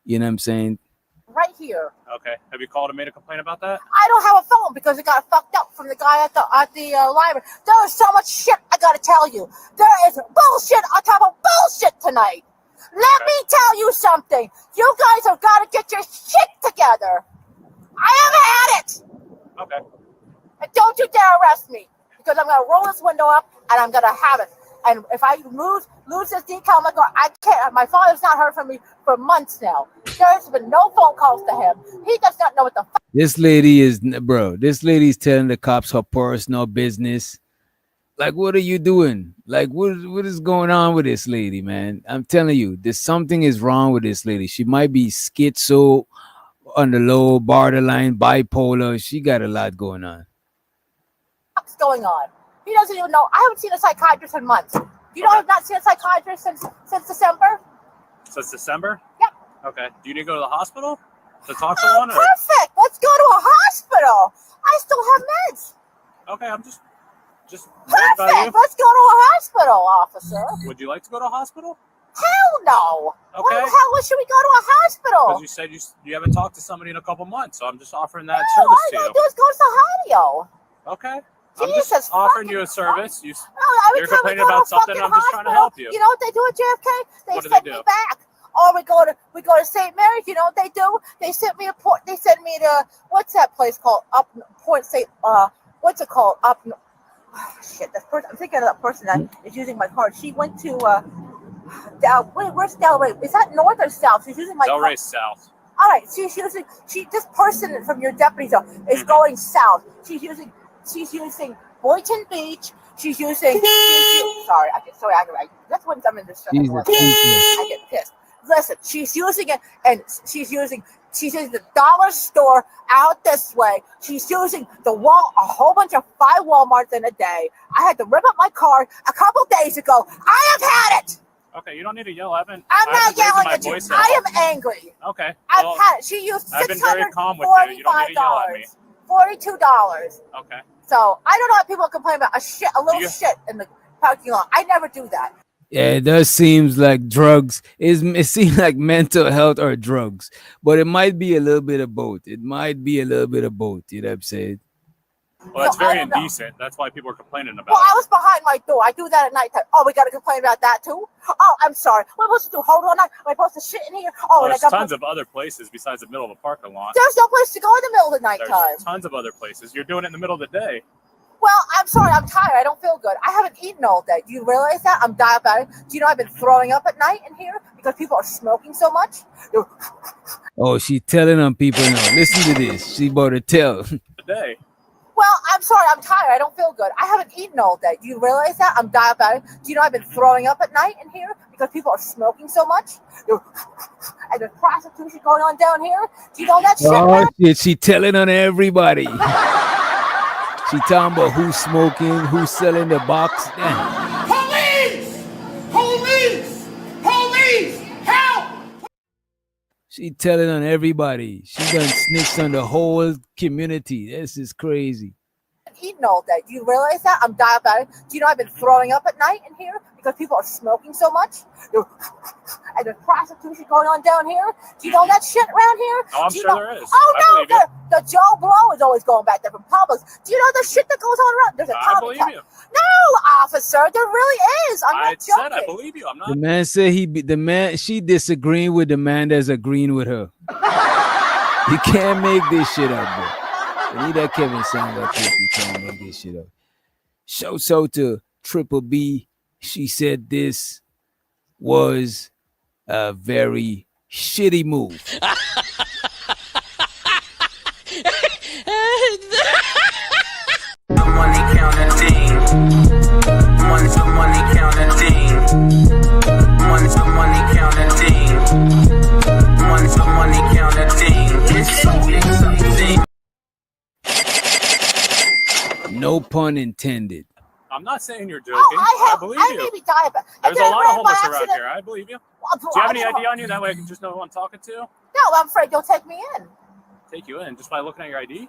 You know what I'm saying? Right here. Okay, have you called and made a complaint about that? I don't have a phone because it got fucked up from the guy at the library. There is so much shit I gotta tell you. There is bullshit on top of bullshit tonight. Let me tell you something. You guys have got to get your shit together. I have had it. Okay. And don't you dare arrest me because I'm gonna roll this window up and I'm gonna have it. And if I lose this decal, I'm like, I can't. My father's not heard from me for months now. There's been no phone calls to him. He does not know what the fuck. This lady is, bro, this lady's telling the cops her personal business. Like, what are you doing? Like, what is going on with this lady, man? I'm telling you, there's something is wrong with this lady. She might be schizo, on the low, borderline, bipolar. She got a lot going on. What's going on? He doesn't even know. I haven't seen a psychiatrist in months. You know, I've not seen a psychiatrist since December. Since December? Yep. Okay. Do you need to go to the hospital to talk to one? Or? Perfect. Let's go to a hospital. I still have meds. Okay, I'm just worried about you. Perfect. Let's go to a hospital, officer. Would you like to go to a hospital? Hell no. Okay. Why the hell should we go to a hospital? Because you said you haven't talked to somebody in a couple months, so I'm just offering that No, service all to I you. gotta do is go to the patio. Okay. Jesus I'm just offering you a service. Every You're time we complaining go to about a something. fucking I'm just trying to hospital, help you. You know what they do at JFK? They What do send they me do? back. Or we go to St. Mary's. You know what they do? They send me to what's that place called? Up Point St. What's it called? Up. Shit. That person. I'm thinking of that person that is using my card. She went to where's Delray? Is that north or south? She's using my card. Delray South. All right, this person from your deputy's office is going south. She's using Boynton Beach. She's using. Sorry, I get so aggravated. That's when I'm in distress. I get pissed. Listen, she's using it, and she's using the dollar store out this way. She's using a whole bunch of 5 Walmarts in a day. I had to rip up my card a couple days ago. I have had it. Okay, you don't need to yell at me. I'm not yelling at you. I am angry. Okay. I've had it. She used I've been very calm with you. You don't need to yell at me. $42. Okay. So I don't know what people complain about a little shit in the parking lot. I never do that. Yeah, it does seems like drugs. It seems like mental health or drugs, but it might be a little bit of both. You know what I'm saying? Well, that's very indecent. That's why people are complaining about Well, it. I was behind my door. I do that at nighttime. Oh, we got to complain about that too? Oh, I'm sorry. What am I supposed to do? Hold on. Am I supposed to shit in here? Oh, Well, and I there's got tons of other places besides the middle of a parking lot. There's no place to go in the middle of the nighttime. There's tons of other places. You're doing it in the middle of the day. Well, I'm sorry. I'm tired. I don't feel good. I haven't eaten all day. Do you realize that? I'm diabetic. Do you know I've been throwing up at night in here because people are smoking so much? Oh, she telling on people now. Listen to this. She about to tell. Today. Well, I'm sorry. I'm tired. I don't feel good. I haven't eaten all day. Do you realize that? I'm diabetic. Do you know I've been throwing up at night in here because people are smoking so much? And there's prostitution going on down here. Do you know that shit? Oh shit, she telling on everybody. She talking about who's smoking, who's selling the box. Damn. Police! Police! Police! Help! She telling on everybody. She done snitched on the whole community. This is crazy. eating all day. Do you realize that? I'm diabetic. Do you know I've been throwing up at night in here because people are smoking so much? And there's prostitution going on down here. Do you know that shit around here? Oh, I'm Do you sure know? there is. Oh, no. The Joe Blow is always going back there from Publix. Do you know the shit that goes on around? There's a I believe you. No, officer. There really is. I'm not joking. said I believe you. I'm not. The man said she disagreeing with the man that's agreeing with her. You can't make this shit up, bro. You need that Kevin sound like this. You can't make this shit up. So to Triple B, she said this was a very shitty move. The money counting team. The money counting team. The money counting team. The money counting team. It's so exciting. No pun intended. I'm not saying you're joking. I believe you. may be diabetic. There's a lot of homeless around here. I believe you. Do you have any ID on you? That way I can just know who I'm talking to. No, I'm afraid you'll take me in. Take you in just by looking at your ID?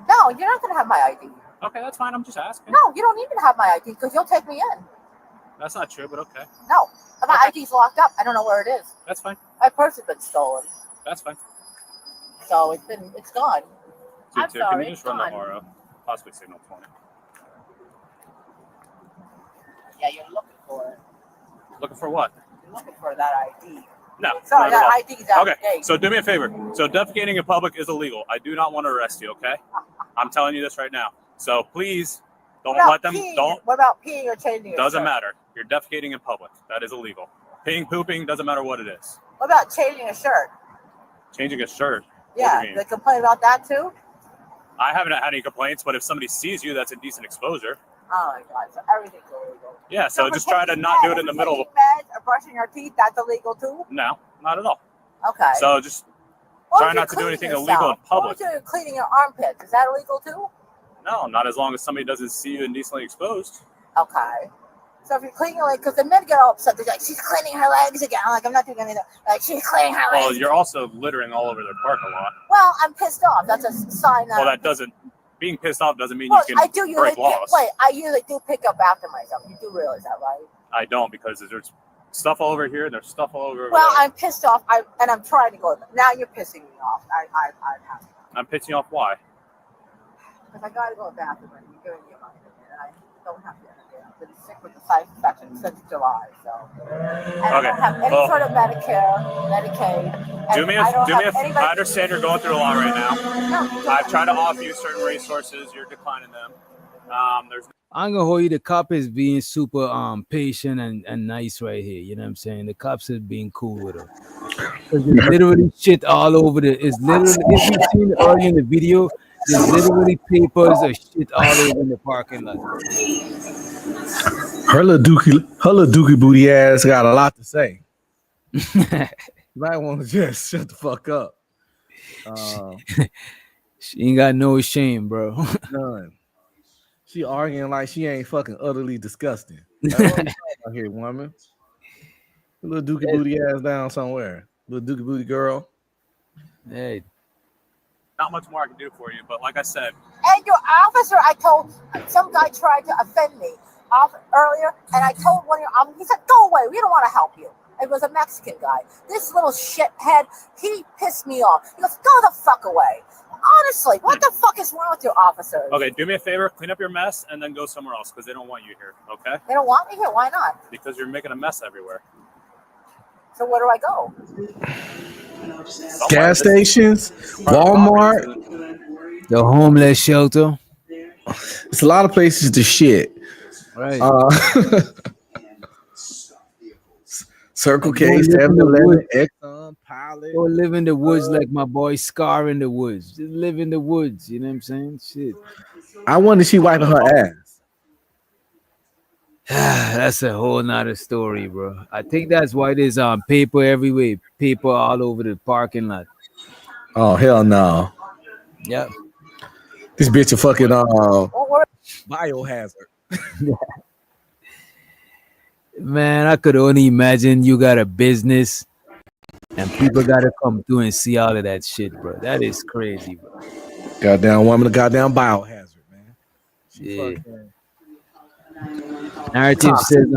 No, you're not going to have my ID. Okay, that's fine. I'm just asking. No, you don't even have my ID because you'll take me in. That's not true, but okay. No, my ID's locked up. I don't know where it is. That's fine. My purse has been stolen. That's fine. So it's gone. I'm Can sorry, you just it's run the gone. RO? Possibly signal 20. Yeah, you're looking for it. Looking for what? You're looking for that ID. No. Sorry, not at all. that ID's out of Okay, date. so do me a favor. So defecating in public is illegal. I do not want to arrest you, okay? I'm telling you this right now. So please don't What about let them, peeing? What about peeing or changing your doesn't shirt? matter. You're defecating in public. That is illegal. Peeing, pooping, doesn't matter what it is. What about changing a shirt? Changing a shirt. Yeah, What do you mean? they complain about that too? I haven't had any complaints, but if somebody sees you, that's a decent exposure. Oh my God, so everything's illegal. Yeah, so just try to not do it in the middle of. Taking meds or brushing your teeth, that's illegal too? No, not at all. Okay. So just What try if not you're to do cleaning anything yourself? illegal in public. What if you're cleaning your armpits? Is that illegal too? No, not as long as somebody doesn't see you indecently exposed. Okay. So if you're cleaning, like, because the men get all upset, they're like, she's cleaning her legs again. I'm like, I'm not doing anything. Like, she's cleaning her Well, legs. you're also littering all over their parking lot. Well, I'm pissed off. That's a sign that. Well, that doesn't. Being pissed off doesn't mean Well, you I can do usually break laws. wait. I usually do pick up after myself. You do realize that, right? I don't, because there's stuff all over here and there's stuff all over Well, there. I'm pissed off. And I'm trying to go. Now you're pissing me off. I have to. I'm pissing you off. Why? Because I got to go to the bathroom and you're giving me a money, and I don't have to intervene. I've been sick with the sinus infection since July, so. And I don't have any sort of Medicare, Medicaid. Do me a. I understand you're going through a lot right now. I've tried to offer you certain resources. You're declining them. There's. I'm gonna hold you. The cop is being super patient and nice right here. You know what I'm saying? The cops is being cool with her. Because there's literally shit all over the. It's literally. If you've seen it earlier in the video, there's literally papers or shit all over in the parking lot. Her little dookie booty ass got a lot to say. You might want to just shut the fuck up. She ain't got no shame, bro. None. She arguing like she ain't fucking utterly disgusting. That's what I'm talking about here, woman. Little dookie booty ass down somewhere. Little dookie booty girl. Hey. Not much more I can do for you, but like I said, And your officer, I told some guy tried to offend me earlier, and I told one of your officers, he said, "Go away. We don't want to help you." It was a Mexican guy. This little shithead, he pissed me off. He goes, "Go the fuck away." Honestly, what the fuck is wrong with your officers? okay, do me a favor, clean up your mess, and then go somewhere else because they don't want you here. Okay? They don't want me here. Why not? Because you're making a mess everywhere. So where do I go? Gas stations, Walmart. The homeless shelter. It's a lot of places to shit. Right. Circle K, 7-Eleven, Exxon, Pilot. Go live in the woods like my boy Scar in the woods. Just live in the woods. You know what I'm saying? Shit. I wonder if she wiping her ass. That's a whole nother story, bro. I think that's why there's paper everywhere, paper all over the parking lot. Oh hell no! Yep. This bitch a fucking biohazard. Man, I could only imagine you got a business and people gotta come through and see all of that shit, bro. That is crazy, bro. Goddamn woman, a goddamn biohazard, man. Shit. Narrative says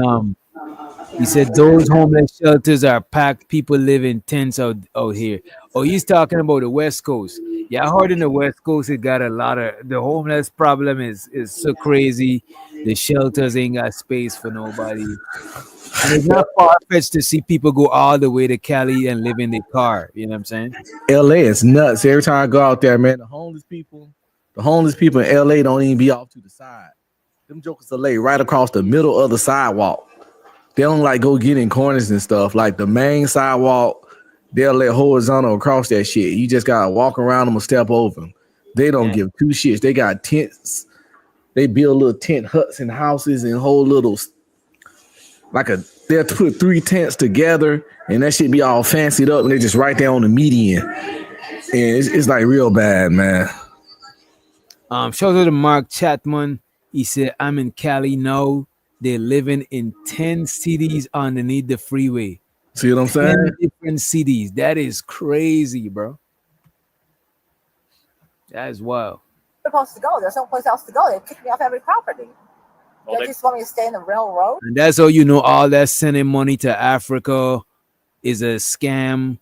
he said those homeless shelters are packed. People live in tents out here. Oh, he's talking about the West Coast. Yeah, I heard in the West Coast it got a lot of the homeless problem is so crazy. The shelters ain't got space for nobody. And it's not far fetched to see people go all the way to Cali and live in their car. You know what I'm saying? LA is nuts. Every time I go out there, man, the homeless people in LA don't even be off to the side. Them jokers are laid right across the middle of the sidewalk. They don't like go get in corners and stuff. Like the main sidewalk, they'll let horizontal across that shit. You just gotta walk around them or step over them. They don't give two shits. They got tents. They build little tent huts and houses and whole little they'll put 3 tents together and that shit be all fancied up and they're just right there on the median. And it's like real bad, man. Shout out to Mark Chatman. He said, I'm in Cali now. They're living in 10 cities underneath the freeway. See what I'm 10 saying? different cities. That is crazy, bro. That is wild. I'm supposed to go. There's no place else to go. They kick me off every property. They just want me to stay in the railroad. And that's how you know all that sending money to Africa is a scam.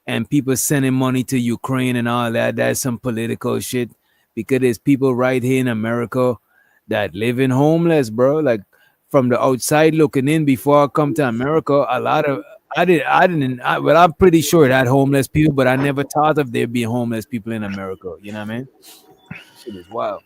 And people sending money to Ukraine and all that. That's some political shit. Because there's people right here in America that living homeless, bro. Like from the outside looking in before I come to America, a lot of I'm pretty sure that homeless people, but I never thought of there being homeless people in America. You know what I mean? Shit is wild.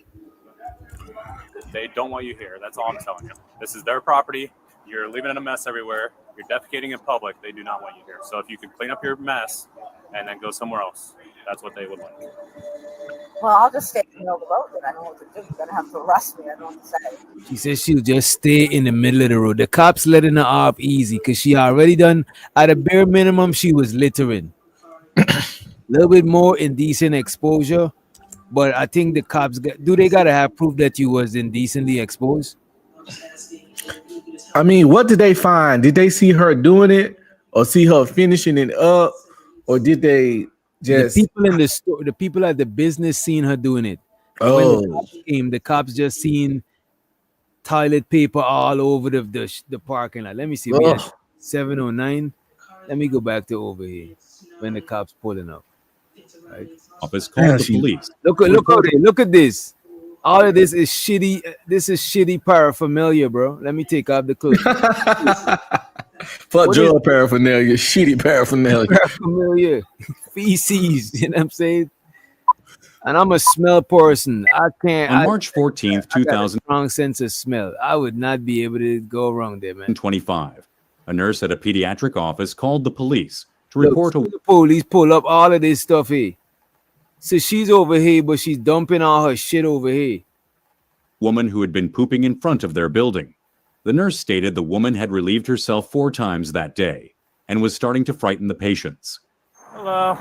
They don't want you here. That's all I'm telling you. This is their property. You're leaving it a mess everywhere. You're defecating in public. They do not want you here. So if you can clean up your mess and then go somewhere else, that's what they would like. Well, I'll just stay in the middle of the road then. I don't know what to do. You're going to have to arrest me. I don't know what to say. She says she'll just stay in the middle of the road. The cops letting her off easy because she already done, at a bare minimum, she was littering. A little bit more indecent exposure. But I think the cops, they got to have proof that you was indecently exposed? I mean, what did they find? Did they see her doing it or see her finishing it up? Or did they just... The people in the store, the people at the business seen her doing it. When the cops came, the cops just seen toilet paper all over the parking lot. Let me see. We had 709. Let me go back to over here when the cops pulling up. Right. Office called the police. Look at this. All of this is shitty. This is shitty paraphernalia, bro. Let me take off the clothes. Fuck drug paraphernalia, shitty paraphernalia. Paraphernalia, feces. You know what I'm saying? And I'm a smell person. I can't. On March 14th, 2000, strong sense of smell. I would not be able to go wrong there, man. 25. A nurse at a pediatric office called the police to report the police pull up all of this stuff here. So she's over here, but she's dumping all her shit over here. Woman who had been pooping in front of their building. The nurse stated the woman had relieved herself 4 times that day and was starting to frighten the patients. Hello.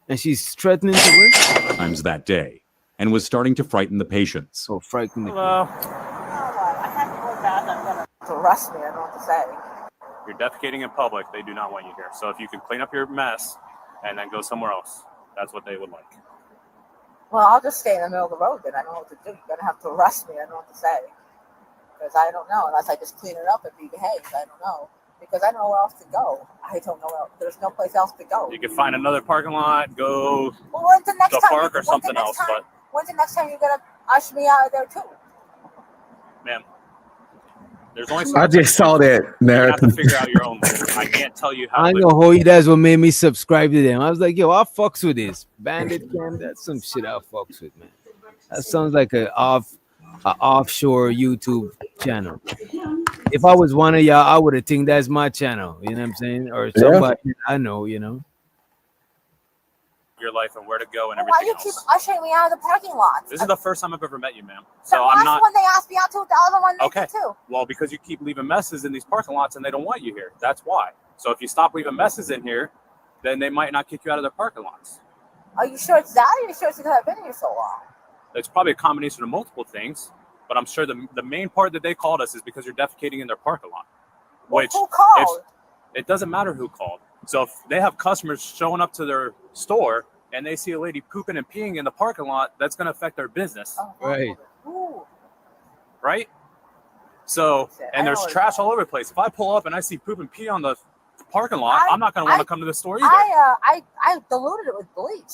And she's threatening to win? Times that day and was starting to frighten the patients. Oh, frighten the Hello. I can't go fast. I'm going to arrest me. I don't know what to say. You're defecating in public. They do not want you here. So if you can clean up your mess and then go somewhere else, that's what they would like. Well, I'll just stay in the middle of the road then. I don't know what to do. You're going to have to arrest me. I don't know what to say. Because I don't know. Unless I just clean it up and be behaved. I don't know. Because I don't know where else to go. I don't know where else. There's no place else to go. You can find another parking lot, go well, when's the next to a park or something else. But, when's the next time you're going to usher me out of there too? ma'am, there's only so I much just saw that you have to narrative. figure out your own life. I can't tell you how. I know how that's what made me subscribe to them. I was like, yo, I fucks with this. Bandit Cam, that's some shit I fucks with, man. That sounds like an offshore YouTube channel. If I was one of y'all, I would have think that's my channel. You know what I'm saying? Or somebody I know, you know. Your life and where to go and Why everything you keep else. ushering me out of the parking lot? This is the first time I've ever met you, ma'am. The So I'm last not. one they asked me out to, the other one they Okay. did too. Well, because you keep leaving messes in these parking lots and they don't want you here. That's why. So if you stop leaving messes in here, then they might not kick you out of their parking lots. Are you sure it's that? Or are you sure it's because I've been here so long? It's probably a combination of multiple things, but I'm sure the main part that they called us is because you're defecating in their parking lot. Well, Which who called? it doesn't matter who called. So if they have customers showing up to their store and they see a lady pooping and peeing in the parking lot, that's going to affect their business. Right. Right? So, and there's trash all over the place. If I pull up and I see poop and pee on the parking lot, I'm not going to want to come to the store either. I diluted it with bleach.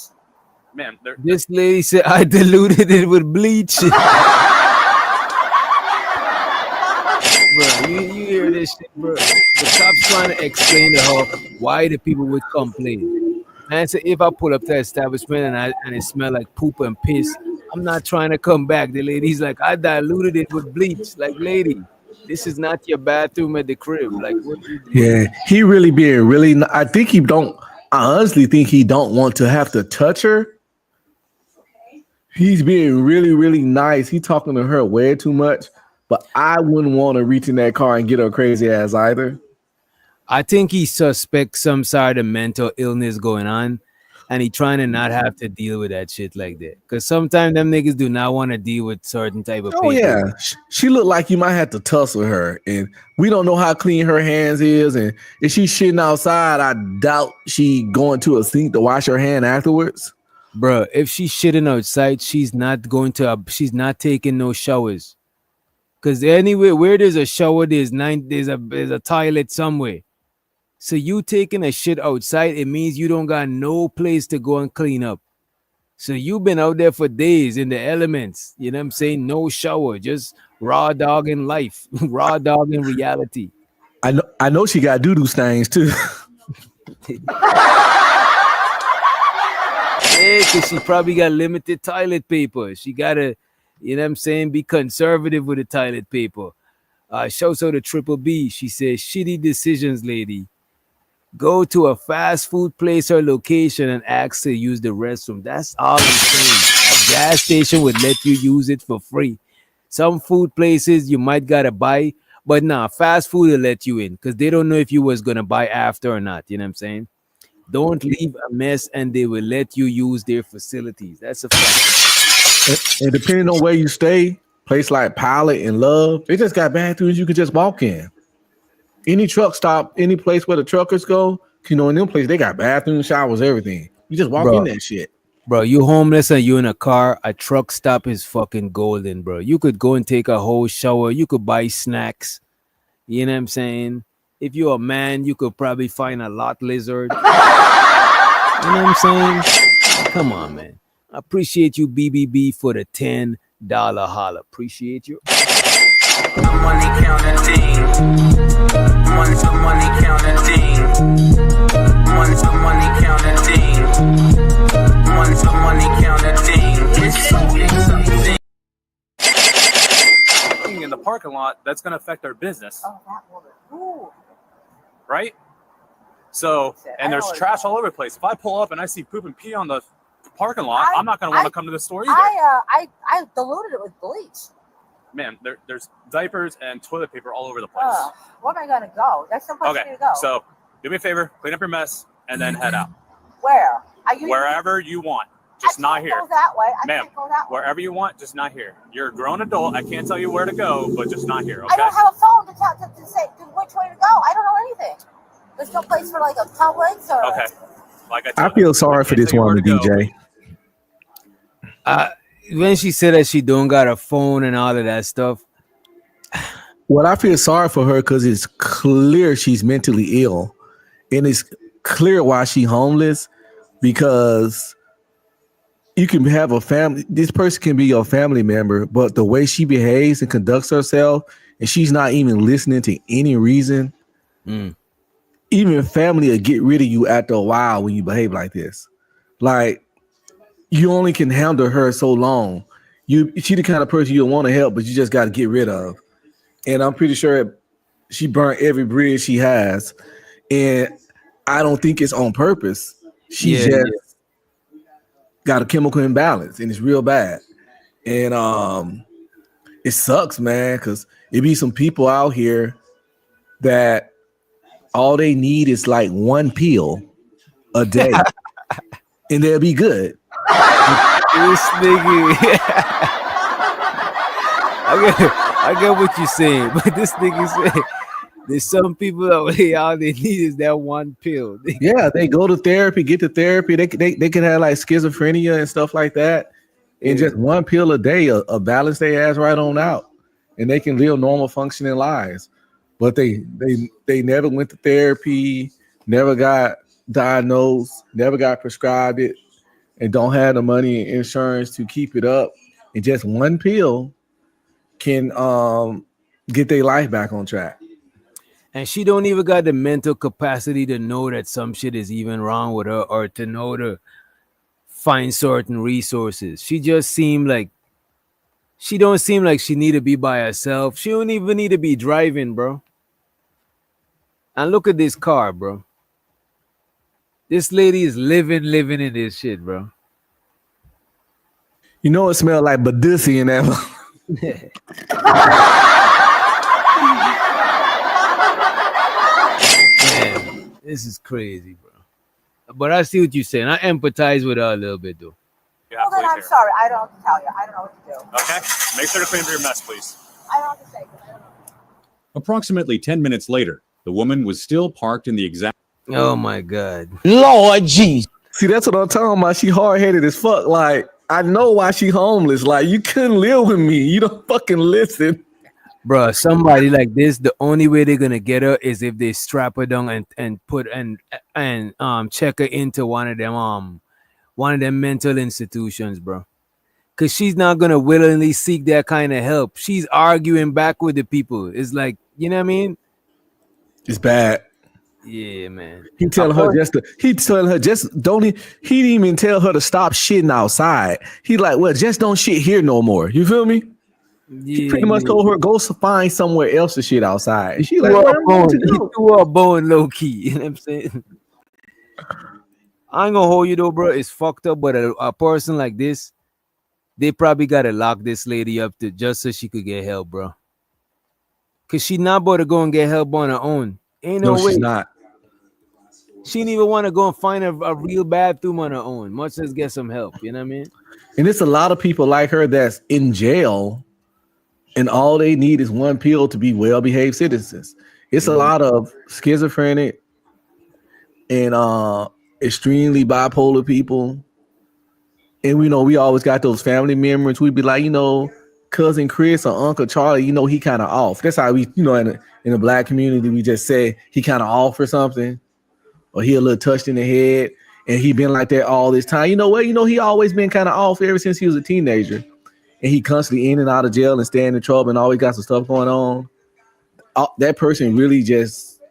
Man, this lady said I diluted it with bleach. Bro, you hear this shit, bro? The cops trying to explain to her why the people would complain. And I said, if I pull up to the establishment and it smell like poop and piss, I'm not trying to come back. The lady's like, I diluted it with bleach. Like, lady, this is not your bathroom at the crib. Like, what you do? Yeah, he really being really. I think he don't. I honestly think he don't want to have to touch her. He's being really, really nice. He talking to her way too much. But I wouldn't want to reach in that car and get her crazy ass either. I think he suspects some sort of mental illness going on, and he trying to not have to deal with that shit like that. Because sometimes them niggas do not want to deal with certain type of people. Yeah, she looked like you might have to tussle her, and we don't know how clean her hands is. And if she's shitting outside, I doubt she going to a sink to wash her hand afterwards. Bro, if she's shitting outside, she's not taking no showers. Because anywhere where there's a shower, there's a toilet somewhere. So you taking a shit outside, it means you don't got no place to go and clean up. So you've been out there for days in the elements. You know what I'm saying? No shower, just raw dog in life, raw dog in reality. I know she got doo-doo stains too. Yeah, because she probably got limited toilet paper. She gotta, you know what I'm saying, be conservative with the toilet paper. Shouts out to Triple B. She says, shitty decisions, lady. Go to a fast food place or location and ask to use the restroom. That's all I'm saying. A gas station would let you use it for free. Some food places you might gotta buy, but nah, fast food will let you in because they don't know if you was gonna buy after or not. You know what I'm saying? Don't leave a mess and they will let you use their facilities. That's a fact. And depending on where you stay, place like Pilot and Love, they just got bathrooms you can just walk in. Any truck stop, any place where the truckers go, you know, in them places, they got bathrooms, showers, everything. You just walk in that shit. Bro, you homeless and you in a car, a truck stop is fucking golden, bro. You could go and take a whole shower. You could buy snacks. You know what I'm saying? If you're a man, you could probably find a lot lizard. You know what I'm saying? Come on, man. I appreciate you, BBB, for the $10 holla. Appreciate you. Money counting team. Money to money counting team. Money to money counting team. Money to money counting team. It's so easy. In the parking lot, that's going to affect their business. Oh, that woman. Ooh. Right? So, and there's trash all over the place. If I pull up and I see poop and pee on the parking lot, I'm not going to want to come to the store either. I diluted it with bleach. Man, there's diapers and toilet paper all over the place. Where am I going to go? That's someplace Okay, for you to go. so do me a favor, clean up your mess, and then head out. Where? Wherever you want, just not here. Go that way. I Ma'am, can't go that way. wherever you want, just not here. You're a grown adult. I can't tell you where to go, but just not here, okay? I don't have a phone to say which way to go. I don't know anything. There's no place for like a Publix or. Okay. Like I feel sorry for this woman, DJ. When she said that she don't got a phone and all of that stuff. Well, I feel sorry for her because it's clear she's mentally ill. And it's clear why she's homeless, because you can have a family. This person can be your family member, but the way she behaves and conducts herself, and she's not even listening to any reason. Even family will get rid of you after a while when you behave like this. Like, you only can handle her so long. She the kind of person you want to help, but you just got to get rid of. And I'm pretty sure she burnt every bridge she has. And I don't think it's on purpose. She just got a chemical imbalance, and it's real bad. And it sucks, man, because it be some people out here that all they need is like one pill a day, and they'll be good. This nigga, I get what you're saying, but this nigga said There's some people that all they need is that one pill. Yeah, they go to therapy, get to therapy. They can have like schizophrenia and stuff like that. And just one pill a day, a balance their ass right on out, and they can live normal functioning lives. But they never went to therapy, never got diagnosed, never got prescribed it, and don't have the money and insurance to keep it up. And just one pill can get their life back on track. And she don't even got the mental capacity to know that some shit is even wrong with her, or to know to find certain resources. She just don't seem like she need to be by herself. She don't even need to be driving, bro. And look at this car, bro. This lady is living in this shit, bro. You know it smells like Badusi in that. Man, this is crazy, bro. But I see what you're saying. I empathize with her a little bit, though. Well, then I'm sorry. I don't know what to tell you. I don't know what to do. Okay. Make sure to clean up your mess, please. I don't know what to say. 'Cause I don't know. Approximately 10 minutes later, the woman was still parked in the exact. Oh my God. Lord Jesus. See, that's what I'm talking about. She hard-headed as fuck. Like, I know why she homeless. Like, you couldn't live with me. You don't fucking listen. Bro, somebody like this, the only way they're gonna get her is if they strap her down and put and check her into one of them mental institutions, bro. Cause she's not gonna willingly seek that kind of help. She's arguing back with the people. It's like, you know what I mean? It's bad. Yeah, man. He didn't even tell her to stop shitting outside. He like, well, just don't shit here no more. You feel me? He pretty much told her go find somewhere else to shit outside. And she like, what am I going to do? He threw her a bone low key. You know what I'm saying? I ain't gonna hold you though, bro. It's fucked up, but a person like this, they probably gotta lock this lady up just so she could get help, bro. Cause she not about to go and get help on her own. Ain't no way. She's not. She didn't even want to go and find a real bathroom on her own, much as get some help. You know what I mean? And it's a lot of people like her that's in jail, and all they need is one pill to be well-behaved citizens. It's a lot of schizophrenic and extremely bipolar people. And we know we always got those family members. We'd be like, cousin Chris or Uncle Charlie, he kind of off. That's how we, in the black community, we just say he kind of off or something, or he a little touched in the head, and he been like that all this time. You know what? He always been kind of off ever since he was a teenager, and he constantly in and out of jail and staying in trouble and always got some stuff going on. That person really just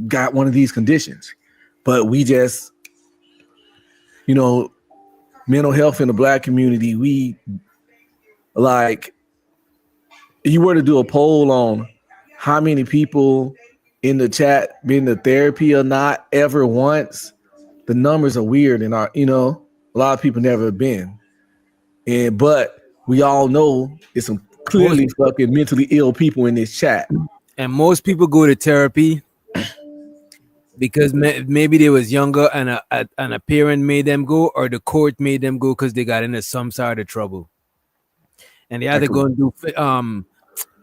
got one of these conditions, but we just, mental health in the black community, we like, you were to do a poll on how many people in the chat been to therapy or not ever once, the numbers are weird, and a lot of people never been. But we all know it's some clearly fucking mentally ill people in this chat. And most people go to therapy because maybe they was younger and a parent made them go, or the court made them go because they got into some sort of trouble. And they had to go and do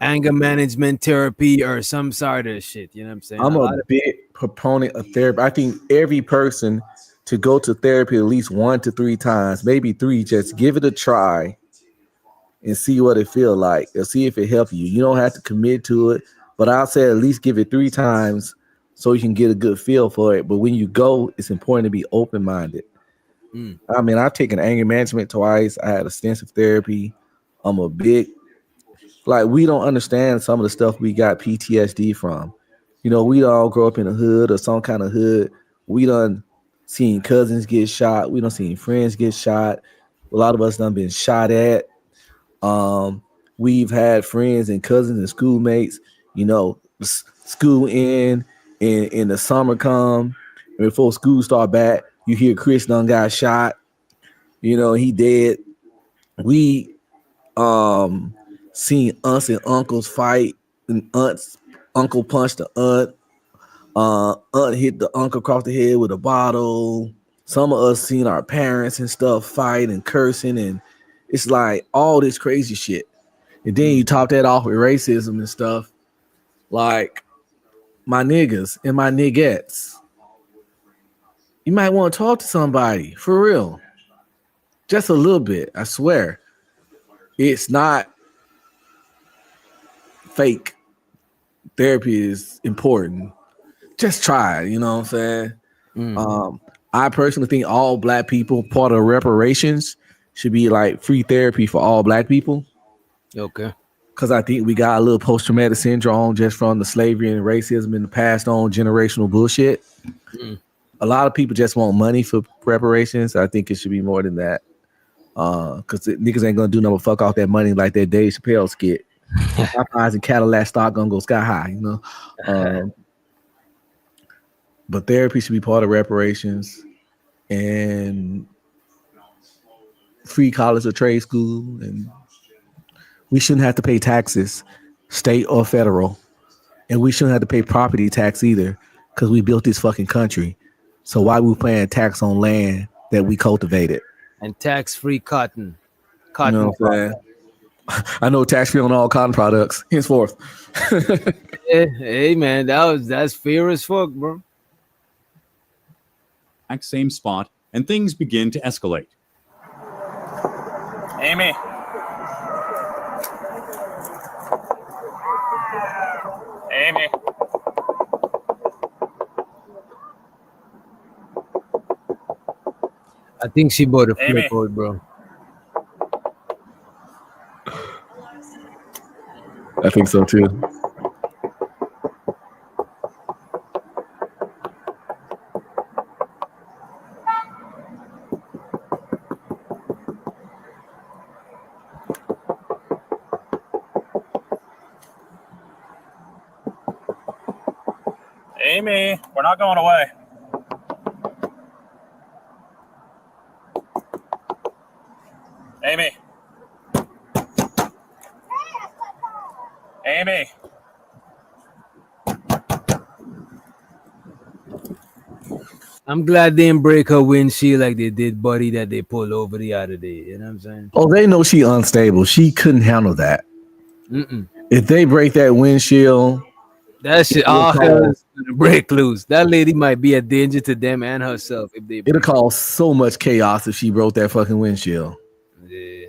anger management therapy or some sort of shit. You know what I'm saying? I'm a big proponent of therapy. I think every person to go to therapy at least 1 to 3 times, maybe 3, just give it a try and see what it feel like, or see if it helps you. You don't have to commit to it, but I'll say at least give it 3 times so you can get a good feel for it. But when you go, it's important to be open-minded. I mean, I've taken anger management twice. I had extensive therapy. I'm a big, we don't understand some of the stuff we got PTSD from. We all grow up in a hood or some kind of hood. We done seen cousins get shot. We done seen friends get shot. A lot of us done been shot at. We've had friends and cousins and schoolmates, school in the summer come, and before school start back, you hear Chris done got shot. He dead. We seen aunts and uncles fight, and uncle punched the aunt hit the uncle across the head with a bottle. Some of us seen our parents and stuff fight and cursing, and it's like all this crazy shit. And then you top that off with racism and stuff. Like, my niggas and my niggettes, you might want to talk to somebody for real. Just a little bit. I swear. It's not fake. Therapy is important. Just try it, you know what I'm saying? I personally think all black people, part of reparations should be like free therapy for all black people. Okay. Because I think we got a little post-traumatic syndrome just from the slavery and racism and the passed on generational bullshit. A lot of people just want money for reparations. I think it should be more than that. Because niggas ain't gonna do no fuck off that money like that Dave Chappelle skit. Popeyes and Cadillac stock gonna go sky high, you know. But therapy should be part of reparations and free college or trade school, and we shouldn't have to pay taxes, state or federal, and we shouldn't have to pay property tax either, because we built this fucking country. So why we paying tax on land that we cultivated? And tax-free cotton. You know what I'm saying? I know tax-free on all cotton products, henceforth. Hey man, that's fair as fuck, bro. Same spot, and things begin to escalate. Amy. Amy. I think she bought a Amy. flip out, bro. I think so too. Amy, we're not going away. Amy. Amy. I'm glad they didn't break her windshield like they did Buddy that they pulled over the other day. You know what I'm saying? Oh, they know she unstable. She couldn't handle that. If they break that windshield, that shit all hell is gonna break loose. That lady might be a danger to them and herself if they. It'll cause so much chaos if she broke that fucking windshield. Yeah.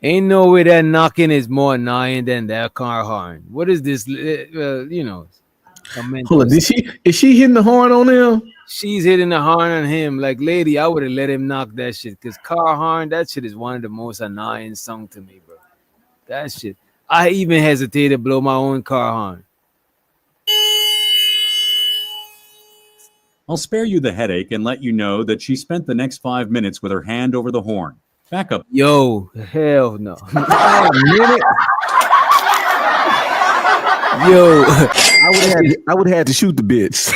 Ain't no way that knocking is more annoying than that car horn. What is this? You know. Hold on, is she hitting the horn on him? She's hitting the horn on him. Like, lady, I would have let him knock that shit. Because car horn, that shit is one of the most annoying songs to me, bro. That shit. I even hesitate to blow my own car horn. I'll spare you the headache and let you know that she spent the next 5 minutes with her hand over the horn. Back up. Yo, hell no. A minute? Yo, I would have had to shoot the bitch.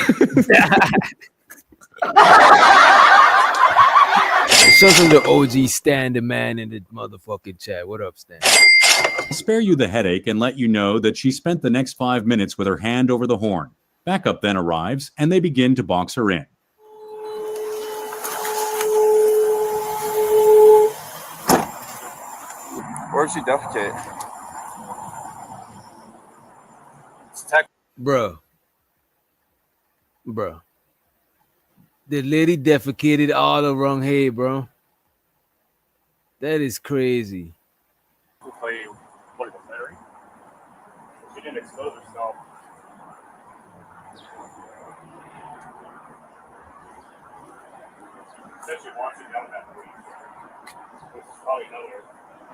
Show some the OG Stan the man in the motherfucking chat. What up, Stan? I'll spare you the headache and let you know that she spent the next 5 minutes with her hand over the horn. Backup then arrives and they begin to box her in. Where'd she defecate? Bruh. The lady defecated all around here, bro. That is crazy. Play political theory. She didn't expose herself. Said she wants to yell at police, which is probably another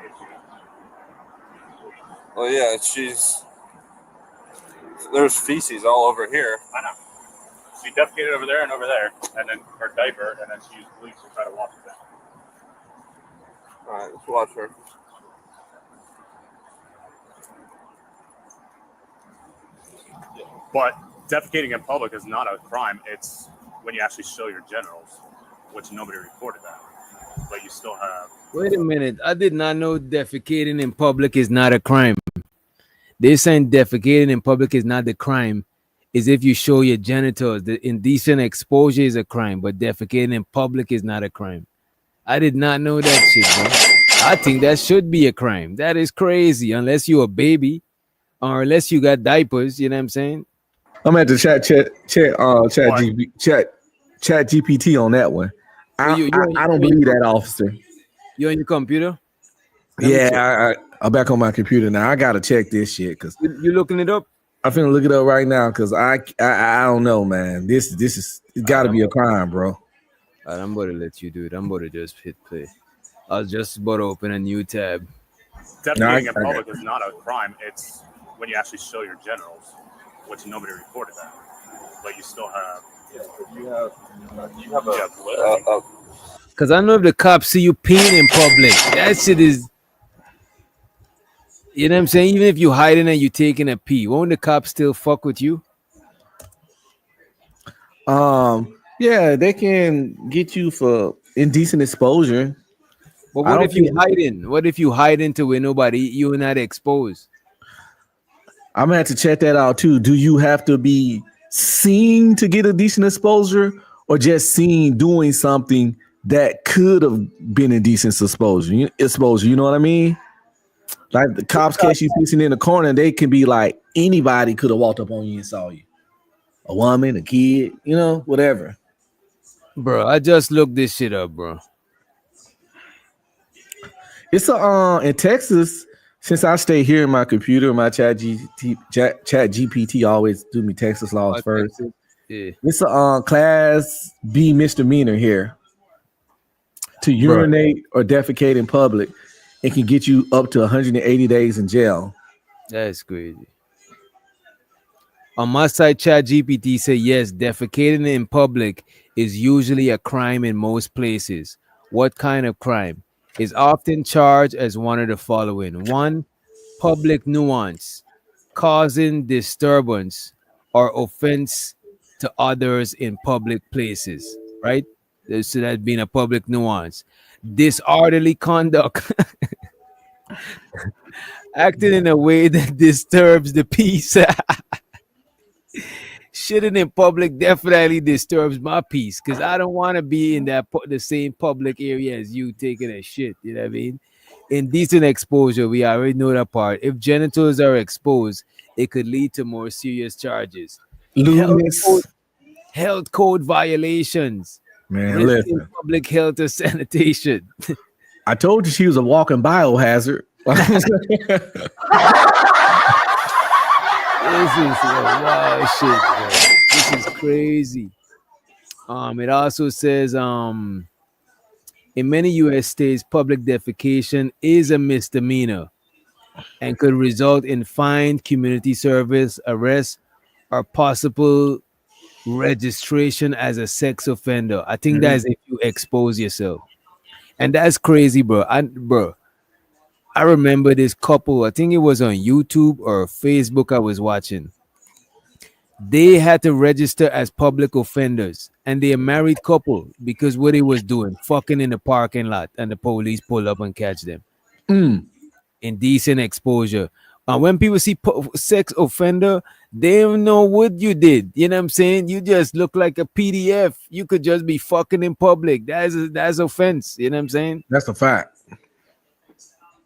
issue. Well, yeah, there's feces all over here. I know. She defecated over there, and then her diaper, and then she used bleach to try to wash it down. All right, let's watch her. But defecating in public is not a crime. It's when you actually show your genitals, which nobody reported that. but you still have. Wait a minute. I did not know defecating in public is not a crime. They're saying defecating in public is not the crime. Is if you show your genitals. The indecent exposure is a crime, but defecating in public is not a crime. I did not know that shit, bro. I think that should be a crime. That is crazy. Unless you're a baby, or unless you got diapers. You know what I'm saying? I'm at the chat GPT on that one. I don't believe that, officer. You on your computer? I'm back on my computer now. I gotta check this shit because you looking it up. I'm finna look it up right now because I don't know, man. This is it's got to be a crime, bro. All right, I'm about to let you do it. I'm about to just hit play. I was just about to open a new tab. Defecating in public is not a crime. It's when you actually show your genitals, which nobody reported that. But you still have. You have a Because I know if the cops see you peeing in public, that shit is. You know what I'm saying? Even if you hiding and you taking a pee, won't the cops still fuck with you? Yeah, they can get you for indecent exposure. But what if you hiding? What if you hiding to where nobody, you're not exposed? I'm gonna have to check that out too. Do you have to be seen to get a decent exposure, or just seen doing something that could have been indecent exposure? You know what I mean? Like the cops catch you pissing in the corner, they can be like anybody could have walked up on you and saw you. A woman, a kid, whatever. Bro, I just looked this shit up, bro. It's in Texas. Since I stay here in my computer, my chat GPT always do me Texas laws first. Yeah. It's a class B misdemeanor here. To urinate or defecate in public, it can get you up to 180 days in jail. That's crazy. On my site, ChatGPT say yes, defecating in public is usually a crime in most places. What kind of crime? Is often charged as one of the following. 1, public nuisance, causing disturbance or offense to others in public places, right? So that being a public nuisance. Disorderly conduct, acting in a way that disturbs the peace. Shitting in public definitely disturbs my peace because I don't want to be in the same public area as you taking a shit. You know what I mean? Indecent exposure, we already know that part. If genitals are exposed, it could lead to more serious charges. Health code violations. Man, risking listen. Public health or sanitation. I told you she was a walking biohazard. This is wild shit, bro. This is crazy. It also says in many U.S. states, public defecation is a misdemeanor and could result in fine, community service, arrest, or possible registration as a sex offender. I think that's if you expose yourself, and that's crazy, bro. I remember this couple, I think it was on YouTube or Facebook I was watching. They had to register as public offenders and they're a married couple because what they was doing, fucking in the parking lot and the police pull up and catch them. Indecent exposure. When people see sex offender, they don't know what you did. You know what I'm saying? You just look like a PDF. You could just be fucking in public. That's offense. You know what I'm saying? That's a fact.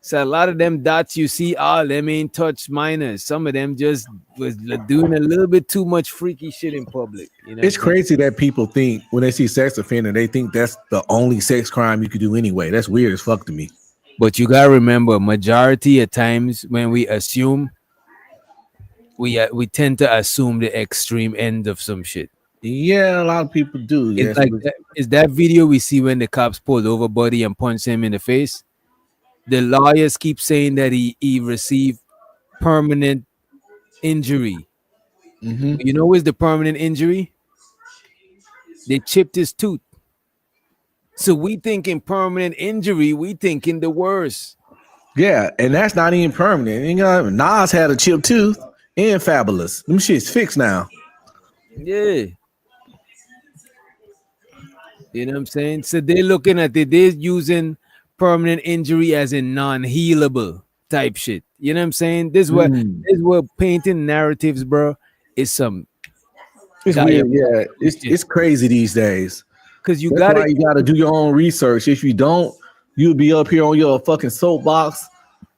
So a lot of them dots you see, them ain't touch minors. Some of them just was doing a little bit too much freaky shit in public. You know, it's crazy that people think when they see sex offender, they think that's the only sex crime you could do anyway. That's weird as fuck to me. But you gotta remember, majority of times when we assume, we tend to assume the extreme end of some shit. Yeah, a lot of people do. It's like is that video we see when the cops pulled over Buddy and punched him in the face? The lawyers keep saying that he received permanent injury. You know what's the permanent injury? They chipped his tooth. So we thinking permanent injury, we thinking the worst. Yeah, and that's not even permanent. You know, Nas had a chipped tooth and Fabulous. Them shit's fixed now. Yeah. You know what I'm saying? So they're looking at it, they're using permanent injury as in non-healable type shit. You know what I'm saying? This is what painting narratives, bro, is some It's weird, yeah. It's crazy these days. Because you That's got why you gotta do your own research. If you don't, you'll be up here on your fucking soapbox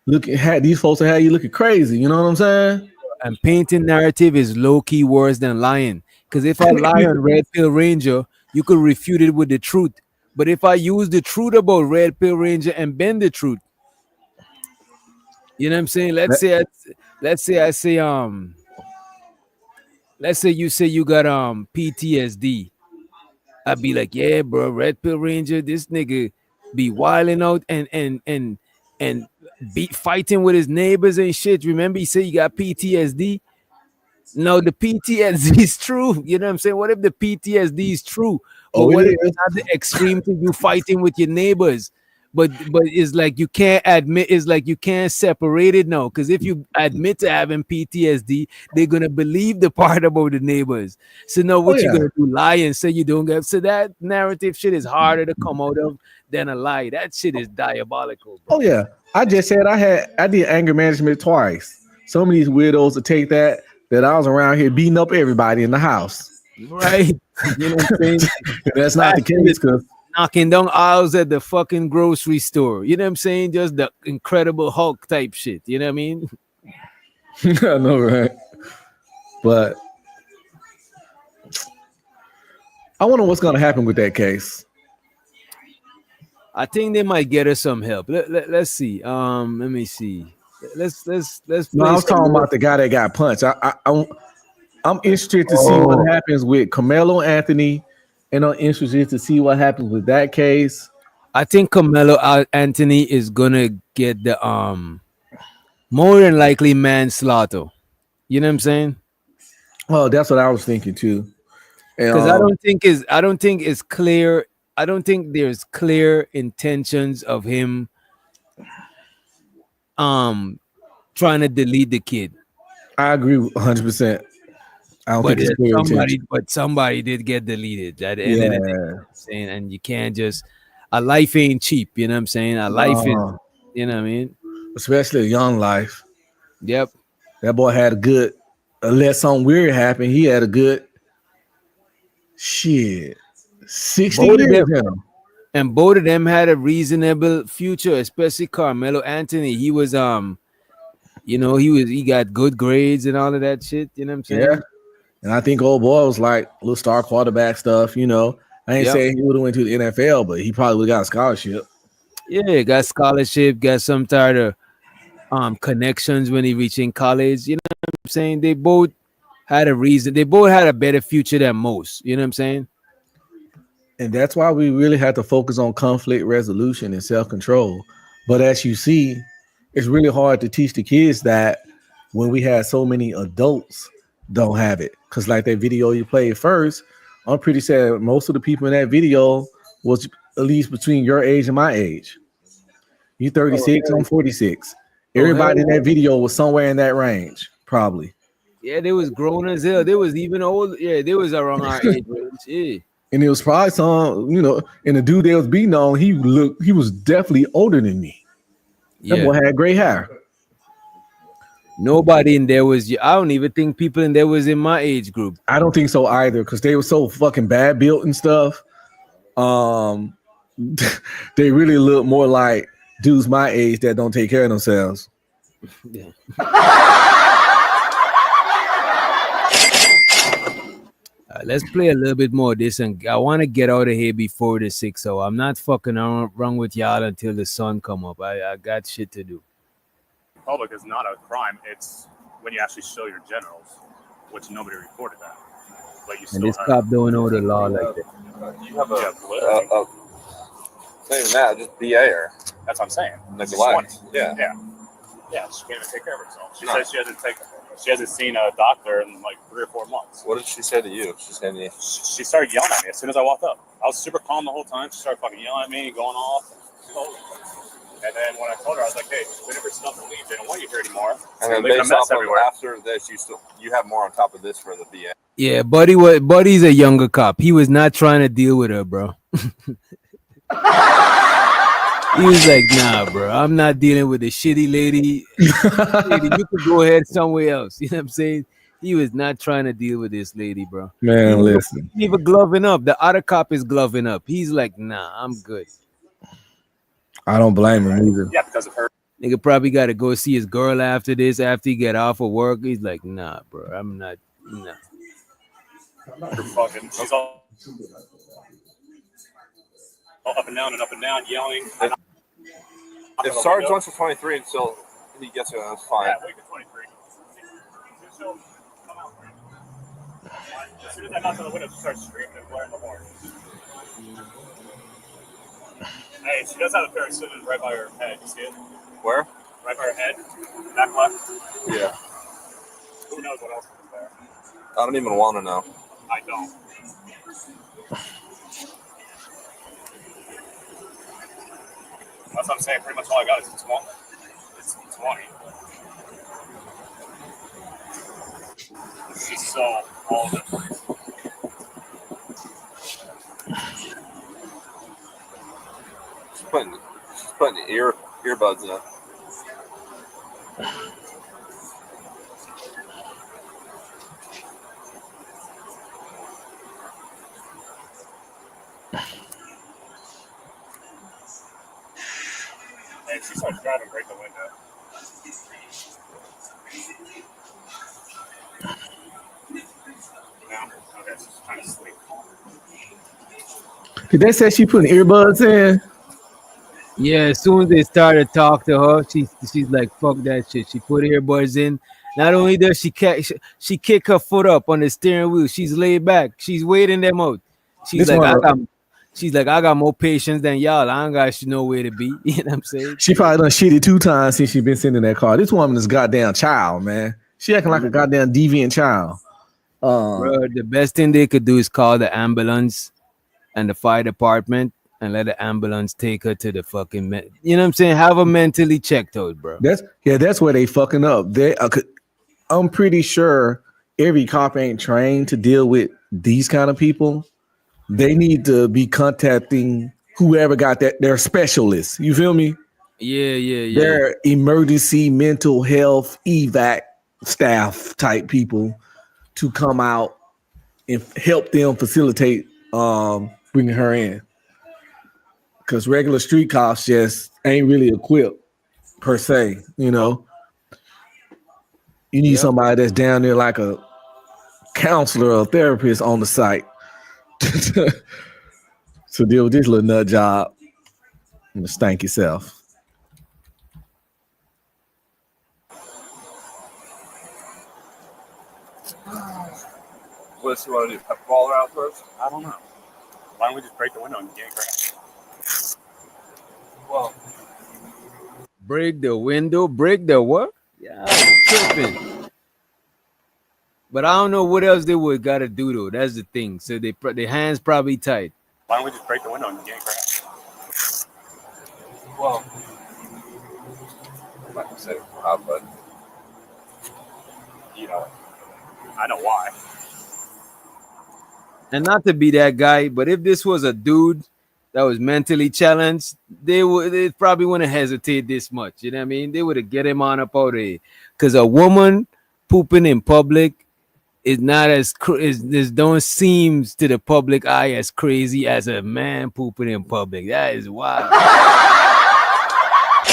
looking at these folks will have you looking crazy. You know what I'm saying? And painting narrative is low-key worse than lying. Because if I lie on Red Pill Ranger, you could refute it with the truth. But if I use the truth about Red Pill Ranger and bend the truth, you know what I'm saying? Let's say you say you got PTSD. I'd be like, yeah, bro, Red Pill Ranger, this nigga be wilding out and be fighting with his neighbors and shit. Remember, he said you got PTSD. No, the PTSD is true. You know what I'm saying? What if the PTSD is true? But what if it's not the extreme to you fighting with your neighbors? But it's like you can't admit, it's like you can't separate it now. Because if you admit to having PTSD, they're gonna believe the part about the neighbors. So now what you gonna do? Lie and say you don't get, so that narrative shit is harder to come out of than a lie. That shit is diabolical, bro. Oh yeah. I just said I did anger management twice. Some of these weirdos will take that I was around here beating up everybody in the house. Right. You know what I'm saying? That's not the case, because knocking down aisles at the fucking grocery store. You know what I'm saying? Just the Incredible Hulk type shit. You know what I mean? I know, right? But I wonder what's going to happen with that case. I think they might get us some help. Let's see. Let me see. Let's. No, I was talking about the guy that got punched. I'm interested to see what happens with Carmelo Anthony, and I'm interested to see what happens with that case. I think Carmelo Anthony is gonna get the more than likely manslaughter. You know what I'm saying? Well, that's what I was thinking too. Because I don't think it's clear. I don't think there's clear intentions of him trying to delete the kid. I agree 100%. I don't think it's clear intention. But somebody did get deleted at the end of the day. Saying, and you can't just, a life ain't cheap, you know what I'm saying? A life is, you know what I mean? Especially a young life. Yep. That boy had a good, unless something weird happened, he had a good 60 years. And both of them had a reasonable future, especially Carmelo Anthony. He was you know, he got good grades and all of that shit, you know what I'm saying? Yeah. And I think old boy was like a little star quarterback stuff, you know. I ain't saying he would have went to the NFL, but he probably would have got a scholarship. Yeah, got scholarship, got some type of connections when he reached in college. You know what I'm saying? They both had a reason. They both had a better future than most. You know what I'm saying? And that's why we really have to focus on conflict resolution and self-control. But as you see, it's really hard to teach the kids that when we have so many adults don't have it. Because like that video you played first, I'm pretty sure most of the people in that video was at least between your age and my age. You 36, I'm 46. Everybody in that video was somewhere in that range, probably. Yeah, they was grown as hell. They was even old. Yeah, they was around our age range. Yeah. And it was probably some, you know, and the dude they was beating on, he was definitely older than me. That boy had gray hair. Nobody in there was, I don't even think people in there was in my age group. I don't think so either, because they were so fucking bad built and stuff. They really look more like dudes my age that don't take care of themselves. Let's play a little bit more of this, and I want to get out of here before the 6. So I'm not fucking around with y'all until the sun come up. I got shit to do. Public is not a crime. It's when you actually show your genitals, which nobody reported that. But you still And this cop don't know the law like that. You have not just BA. That's what I'm saying. Neglect. Yeah. She can't even take care of herself. She says she hasn't seen a doctor in like 3 or 4 months. What did she say to you? She started yelling at me as soon as I walked up. I was super calm the whole time. She started fucking yelling at me, going off. And then when I told her, I was like, "Hey, whenever stuff and leave, they don't want you here anymore." And then based off of after this, you have more on top of this for the BA. Yeah, Buddy's a younger cop. He was not trying to deal with her, bro. He was like, nah, bro, I'm not dealing with a shitty lady. Lady, you could go ahead somewhere else. You know what I'm saying? He was not trying to deal with this lady, bro. Man, listen. He even gloving up. The other cop is gloving up. He's like, nah, I'm good. I don't blame him either. Yeah, because of her. Nigga probably got to go see his girl after this, after he get off of work. He's like, nah, bro, I'm not, nah. Her fucking, she's all up and down, yelling. If Sarge wants for 23 until he gets it, that's fine. Yeah, wait for 23. As soon as I knock on the window, she starts screaming and blaring the horn. Hey, she does have a pair of scissors right by her head. You see it? Where? Right by her head. Back left. Yeah. Who knows what else is there? I don't even want to know. I don't. That's what I'm saying. Pretty much all I got is 20. It's 20. It's just so all over the place. She's putting earbuds in. And she starts driving, break the window. No? Okay, she's trying to sleep. Did they say she putting earbuds in? Yeah, as soon as they started to talk to her, she's like, fuck that shit. She put earbuds in. Not only does she kick her foot up on the steering wheel, she's laid back. She's waiting them out. She's like, I got more patience than y'all. I ain't got nowhere to be. You know what I'm saying? She probably done shitty 2 times since she been sitting in that car. This woman is goddamn child, man. She acting like a goddamn deviant child. Bro, the best thing they could do is call the ambulance and the fire department and let the ambulance take her to the fucking you know what I'm saying? Have her mentally checked out, bro. That's where they fucking up. I'm pretty sure every cop ain't trained to deal with these kind of people. They need to be contacting whoever got their specialists. You feel me? Yeah. Their emergency mental health evac staff type people to come out and help them facilitate bringing her in. Because regular street cops just ain't really equipped per se, you know. You need somebody that's down there like a counselor or therapist on the site to deal with this little nut job and stank yourself. What does she want to do? Ball her out first? I don't know. Why don't we just break the window and yank her out? Well, break the window, break the what? Yeah, I'm tripping. But I don't know what else they would gotta do though. That's the thing. So their hands probably tight. Why don't we just break the window and yank her out? Well, I'm not gonna say but you know, I know why. And not to be that guy, but if this was a dude that was mentally challenged, they probably wouldn't hesitate this much. You know what I mean? They would have get him on up out of here. Because a woman pooping in public is not this don't seem to the public eye as crazy as a man pooping in public. That is wild.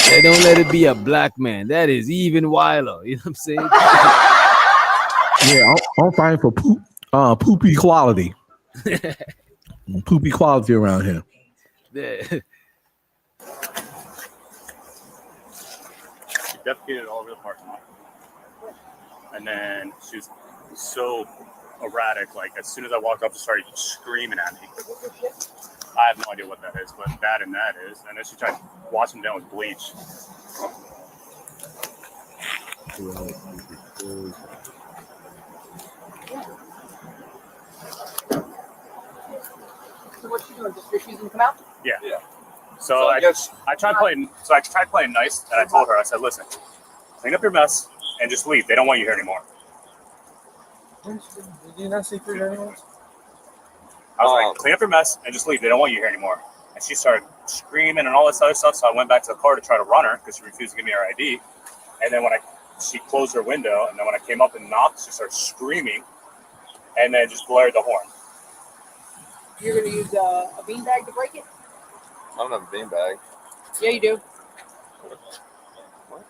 They don't let it be a black man. That is even wilder. You know what I'm saying? Yeah, I'm fighting for poop equality. Poop equality around here. Yeah. She defecated all over the parking lot. And then she's so erratic. Like, as soon as I walked up, she started screaming at me. I have no idea what that is, but that is. And then she tried washing him down with bleach. So what's she doing? Just refusing to come out? Yeah. So I tried playing nice, and I told her, I said, listen, clean up your mess and just leave. They don't want you here anymore. Did you not see 3 animals? I was like, clean up your mess and just leave. They don't want you here anymore. And she started screaming and all this other stuff. So I went back to the car to try to run her because she refused to give me her ID. And then she closed her window, and then when I came up and knocked, she started screaming, and then just blared the horn. You're going to use a beanbag to break it? I don't have a beanbag. Yeah, you do. What?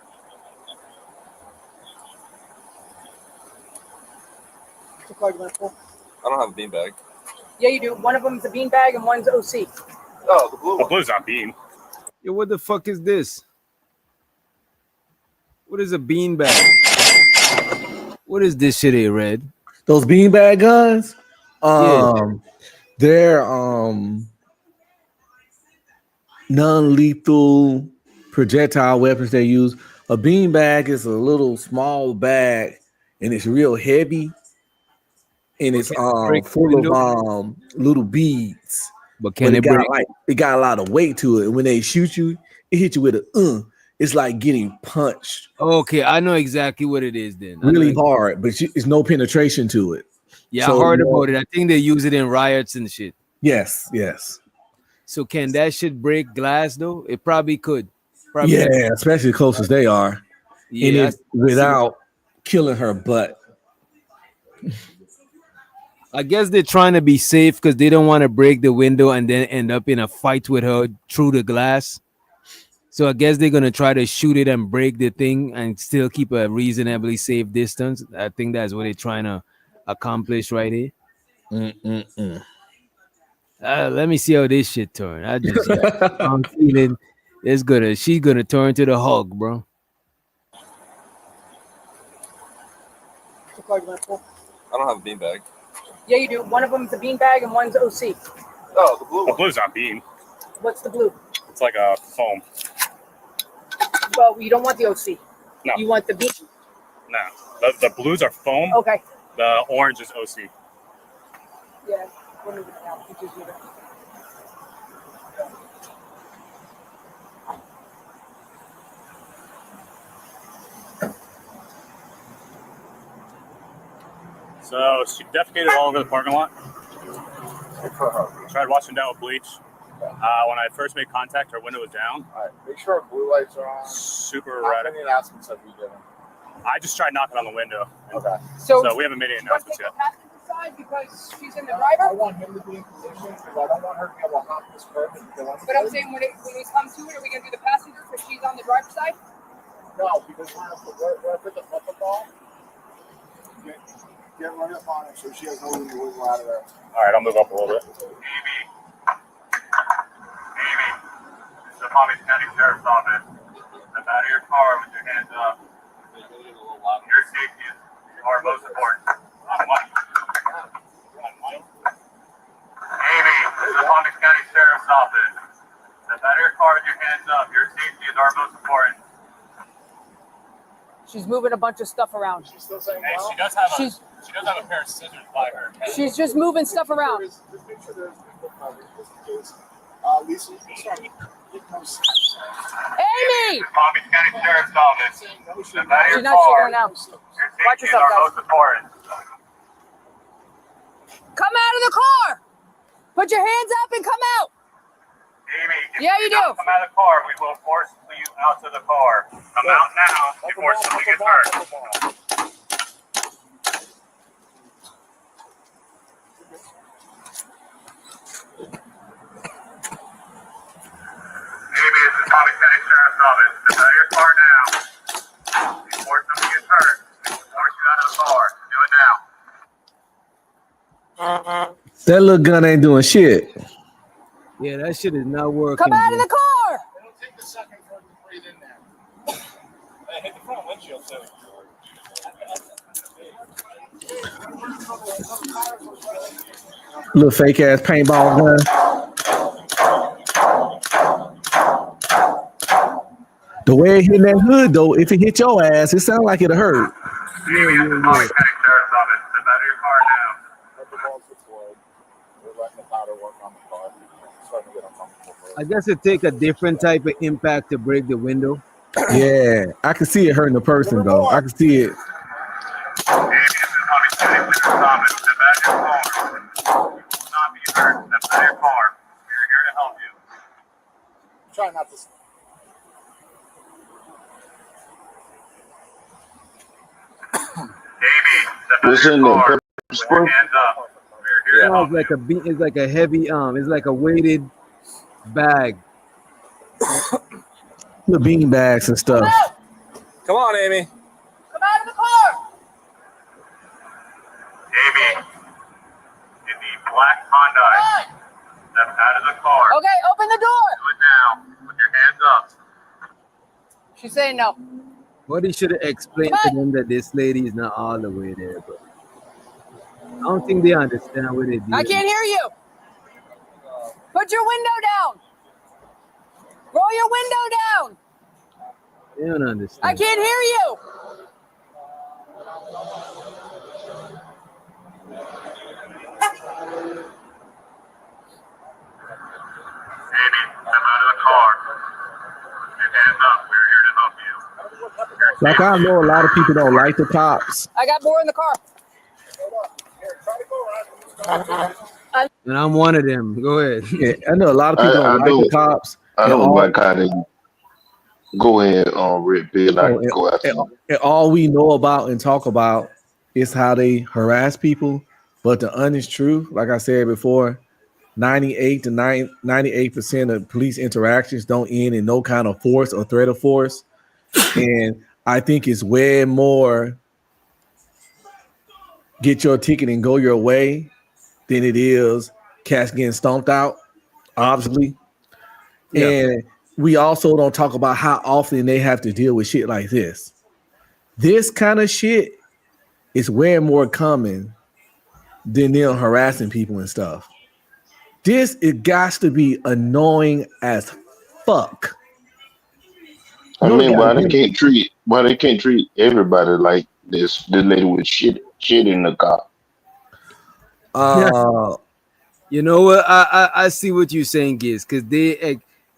I don't have a beanbag. Yeah, you do. One of them is a beanbag and one's OC. Oh, the blue one. The blue's not bean. Yo, what the fuck is this? What is a beanbag? What is this shit, Red? Those beanbag guns? They're non-lethal projectile weapons they use. A beanbag is a little small bag, and it's real heavy, and it's full of little beads. But can it break? It got a lot of weight to it. And when they shoot you, it hit you with a it's like getting punched. Okay, I know exactly what it is then. Really hard, but it's no penetration to it. Yeah, so, I heard about it. I think they use it in riots and shit. Yes. So can that shit break glass though? It probably could. Especially close as they are. Yeah, and without killing her butt. I guess they're trying to be safe because they don't want to break the window and then end up in a fight with her through the glass. So I guess they're gonna try to shoot it and break the thing and still keep a reasonably safe distance. I think that's what they're trying to accomplish right here. Let me see how this shit turn. I'm feeling it's gonna. She's gonna turn to the Hulk, bro. I don't have a beanbag. Yeah, you do. One of them is a beanbag and one's OC. Oh, the blue one. The blue's not bean. What's the blue? It's like a foam. Well, you don't want the OC. No. You want the bean. No. The blues are foam. Okay. The orange is OC. Yeah. We'll move it now. You just do it. So she defecated all over the parking lot. Tried washing down with bleach. When I first made contact, her window was down. All right, make sure our blue lights are on. Super How red. many announcements have we given? I just tried knocking on the window. Okay. So we haven't made any announcements yet. Because she's in the driver? I want him to be in position because I don't want her to be able to hop this curb and go on. But I'm saying when we come to it, are we going to do the passenger because she's on the driver's side? No, because we're going to put the flip ball. Get right up on her so she has no room to wiggle out of there. All right, I'll move up a little bit. Amy, this is the Palm Beach County Sheriff's Office. Step out of your car with your hands up. Your safety is our most important. Amy, this is the Palm Beach County Sheriff's Office. Step out of your car with your hands up. Your safety is our most important. She's moving a bunch of stuff around. She's still saying Hey, well? she does have a pair of scissors by her. She's just moving stuff around. Just make sure there's no coverage just in case. Lisa, sorry. Amy! Palm Beach County Sheriff's Office. Step out of your She's not car. shaking now. Watch yourself, guys. Come out of the car! Put your hands up and come out! Amy, if Yeah, you do. don't come out of the car, we will force you out to the car. Come out now before somebody gets hurt. Amy, this is Palm Beach County Sheriff's Office. Step out of your car now before somebody gets hurt. We will force you out of the car. Do it now. That little gun ain't doing shit. Yeah, that shit is not working. Come out of the car! It'll take a second for it to breathe in there. Hey, hit the front windshield too. Little fake ass paintball gun. The way it hit that hood though, if it hit your ass, it sounds like it'll hurt. Amy, this is Palm Beach County Sheriff's Office. Step out of your car now. Let the balls deployed. We're letting the powder work on the car. It's starting to get uncomfortable for us. I guess it take a different type of impact to break the window. Yeah, I can see it hurting the person though. I can see it. Amy, this is Palm Beach County Sheriff's Office. Step out of your car. You will not be hurt. What's in there? Pepper spray? No, it's like a beat. It's like a heavy. It's like a weighted bag. The bean bags and stuff. Come on, Amy. Come out of the car. Amy, in the black Hyundai. Step out of the car. Okay, open the door. Do it now. Put your hands up. She's saying no. What he should have explained to them that this lady is not all the way there, but I don't think they understand what they do. I can't hear you. Put your window down. Roll your window down. They don't understand. I can't hear you. Amy, step out of the car. Put your hands up. We're here to help you. Like I know a lot of people don't like the cops. I got more in the car. And I'm one of them. Go ahead. Yeah, I know a lot of people don't like the cops. I don't like how they go ahead on Red Bill. And all we know about and talk about is how they harass people. But the honest truth, like I said before, 98% of police interactions don't end in no kind of force or threat of force. And I think it's way more get your ticket and go your way than it is cats getting stomped out, obviously. Yeah. And we also don't talk about how often they have to deal with shit like this. This kind of shit is way more common than them harassing people and stuff. This, it got to be annoying as fuck. I mean, why they can't treat everybody like this lady with shit in the car? You know what? I see what you're saying, Giz, because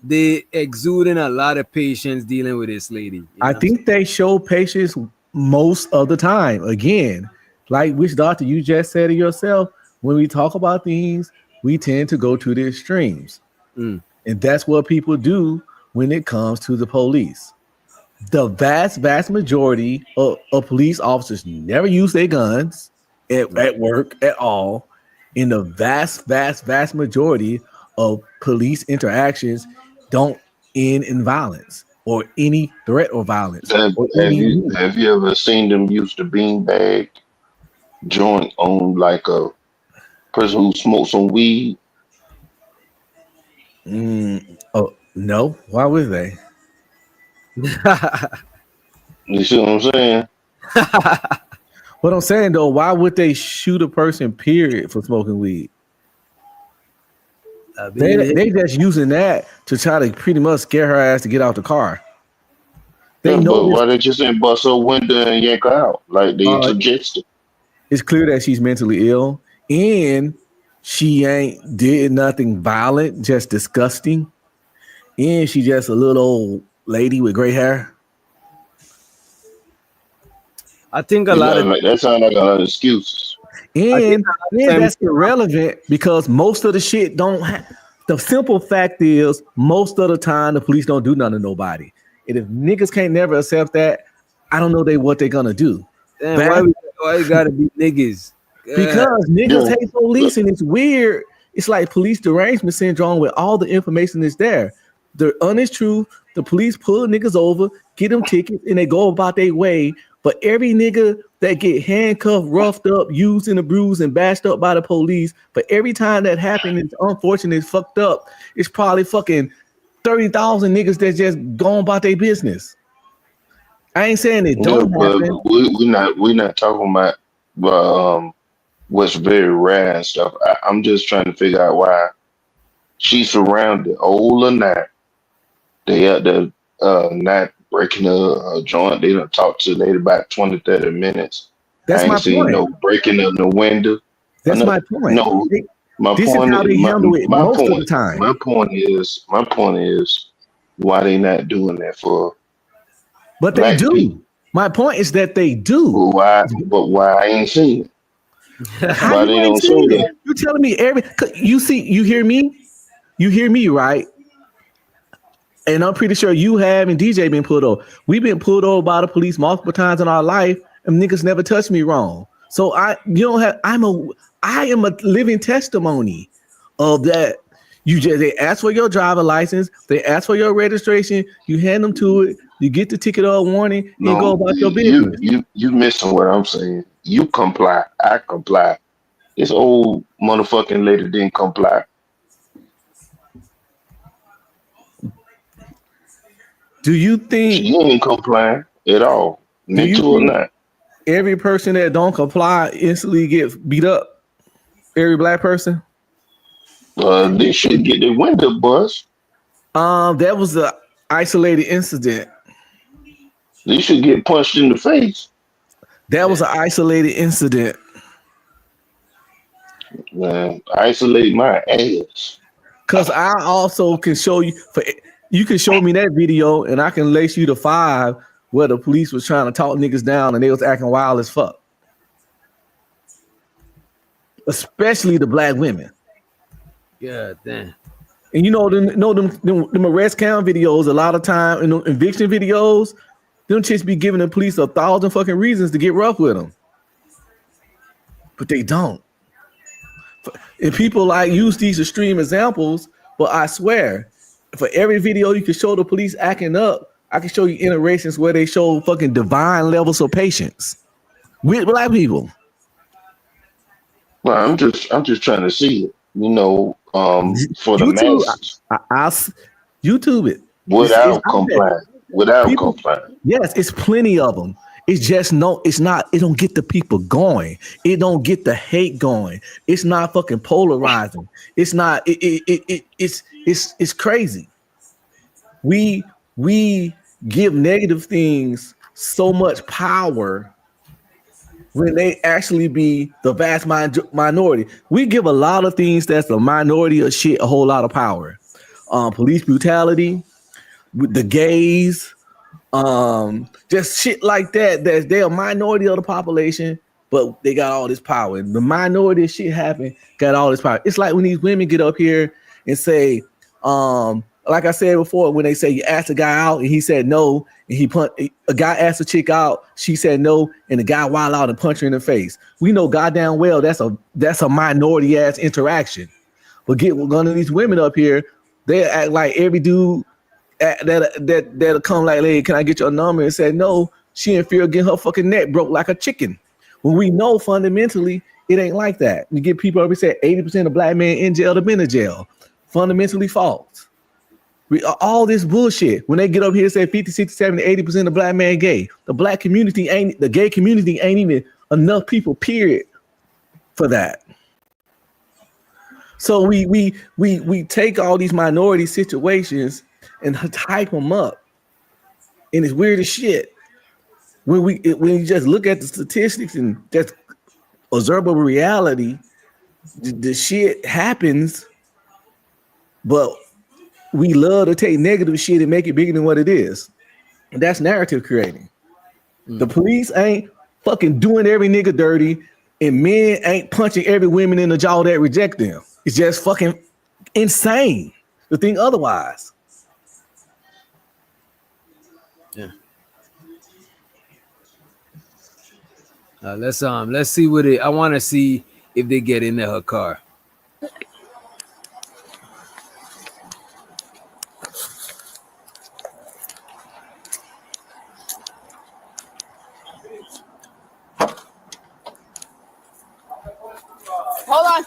they exuding a lot of patience dealing with this lady. I think they show patience most of the time. Again, like which doctor you just said it yourself, when we talk about things, we tend to go to the extremes. And that's what people do when it comes to the police. The vast majority of police officers never use their guns at work at all. In the vast majority of police interactions don't end in violence or any threat or violence. Have you ever seen them use the beanbag joint on like a person who smokes some weed? Oh no, why would they? You see what I'm saying? What I'm saying though, why would they shoot a person, period, for smoking weed? They just using that to try to pretty much scare her ass to get out the car. They know why they just didn't bust her window and yank her out like they suggested? It's clear that she's mentally ill and she ain't did nothing violent, just disgusting. And she just a little old lady with gray hair. I think a lot of that sounds like a lot of excuses. And that's irrelevant because most of the shit don't have. The simple fact is, most of the time the police don't do nothing to nobody. And if niggas can't never accept that, I don't know what they're gonna do. Damn, why you gotta be niggas? Because niggas hate police, and it's weird. It's like police derangement syndrome with all the information that's there. The honest truth, the police pull niggas over, get them tickets, and they go about their way. But every nigga that get handcuffed, roughed up, used and abused, and bashed up by the police, but every time that happens, it's unfortunate, it's fucked up. It's probably fucking 30,000 niggas that just going about their business. I ain't saying it don't happen. We're not talking about what's very rare and stuff. I'm just trying to figure out why she's surrounded, old or not. They are the not breaking a joint. They don't talk to the lady about 20-30 minutes. That's my point. No breaking of the window. That's my point. No, this is how they handle it most of the time. My point is, why they not doing that for? But they do. People? My point is that they do. Why? But why I ain't seen it? Why they don't say that? You telling me you hear me? You hear me, right? And I'm pretty sure you have and DJ been pulled over. We've been pulled over by the police multiple times in our life, and niggas never touched me wrong. So I am a living testimony of that. They ask for your driver license, they ask for your registration, you hand them to it, you get the ticket or warning, and you go No, about your business. you missing what I'm saying. You comply, I comply. This old motherfucking lady didn't comply. Do you think She ain't complying at all? do you Mental or think not? every person that don't comply instantly gets beat up? Every black person? They should get their window bust. That was an isolated incident. They should get punched in the face. That was an isolated incident. Man, isolate my ass. Cause I also can show you you can show me that video and I can lace you to 5 where the police was trying to talk niggas down and they was acting wild as fuck. Especially the black women. Yeah, damn. And them arrest count videos, a lot of time in the eviction videos, them chicks be giving the police 1,000 fucking reasons to get rough with them. But they don't. And people like use these extreme examples, but I swear, for every video you can show the police acting up, I can show you iterations where they show fucking divine levels of patience with black people. Well, I'm just trying to see it, for the YouTube, masses. YouTube it. Without complying. Without complying. Yes, it's plenty of them. It's just it don't get the people going. It don't get the hate going. It's not fucking polarizing. It's not, it's crazy. We give negative things so much power when they actually be the vast minority. We give a lot of things that's the minority of shit a whole lot of power. Police brutality, the gays, just shit like that. They're a minority of the population, but they got all this power. And the minority of shit happen, got all this power. It's like when these women get up here and say, like I said before, when they say you asked a guy out and he said no, and a guy asked a chick out, she said no, and the guy wild out and punched her in the face. We know goddamn well that's a minority ass interaction. But get one of these women up here, they act like every dude that'll come like, hey, can I get your number? And say no, she in fear of getting her fucking neck broke like a chicken. When we know fundamentally it ain't like that. You get people up and say 80% of black men in jail have been in jail. Fundamentally false. All this bullshit. When they get up here and say 50, 60, 70, 80% of black men gay, the gay community ain't even enough people, period, for that. So we take all these minority situations and hype them up, and it's weird as shit. When you just look at the statistics and just observable reality, the shit happens, but we love to take negative shit and make it bigger than what it is. And that's narrative creating. The police ain't fucking doing every nigga dirty, and men ain't punching every woman in the jaw that reject them. It's just fucking insane to think otherwise. Yeah. Let's see what I want to see if they get into her car. Hold on.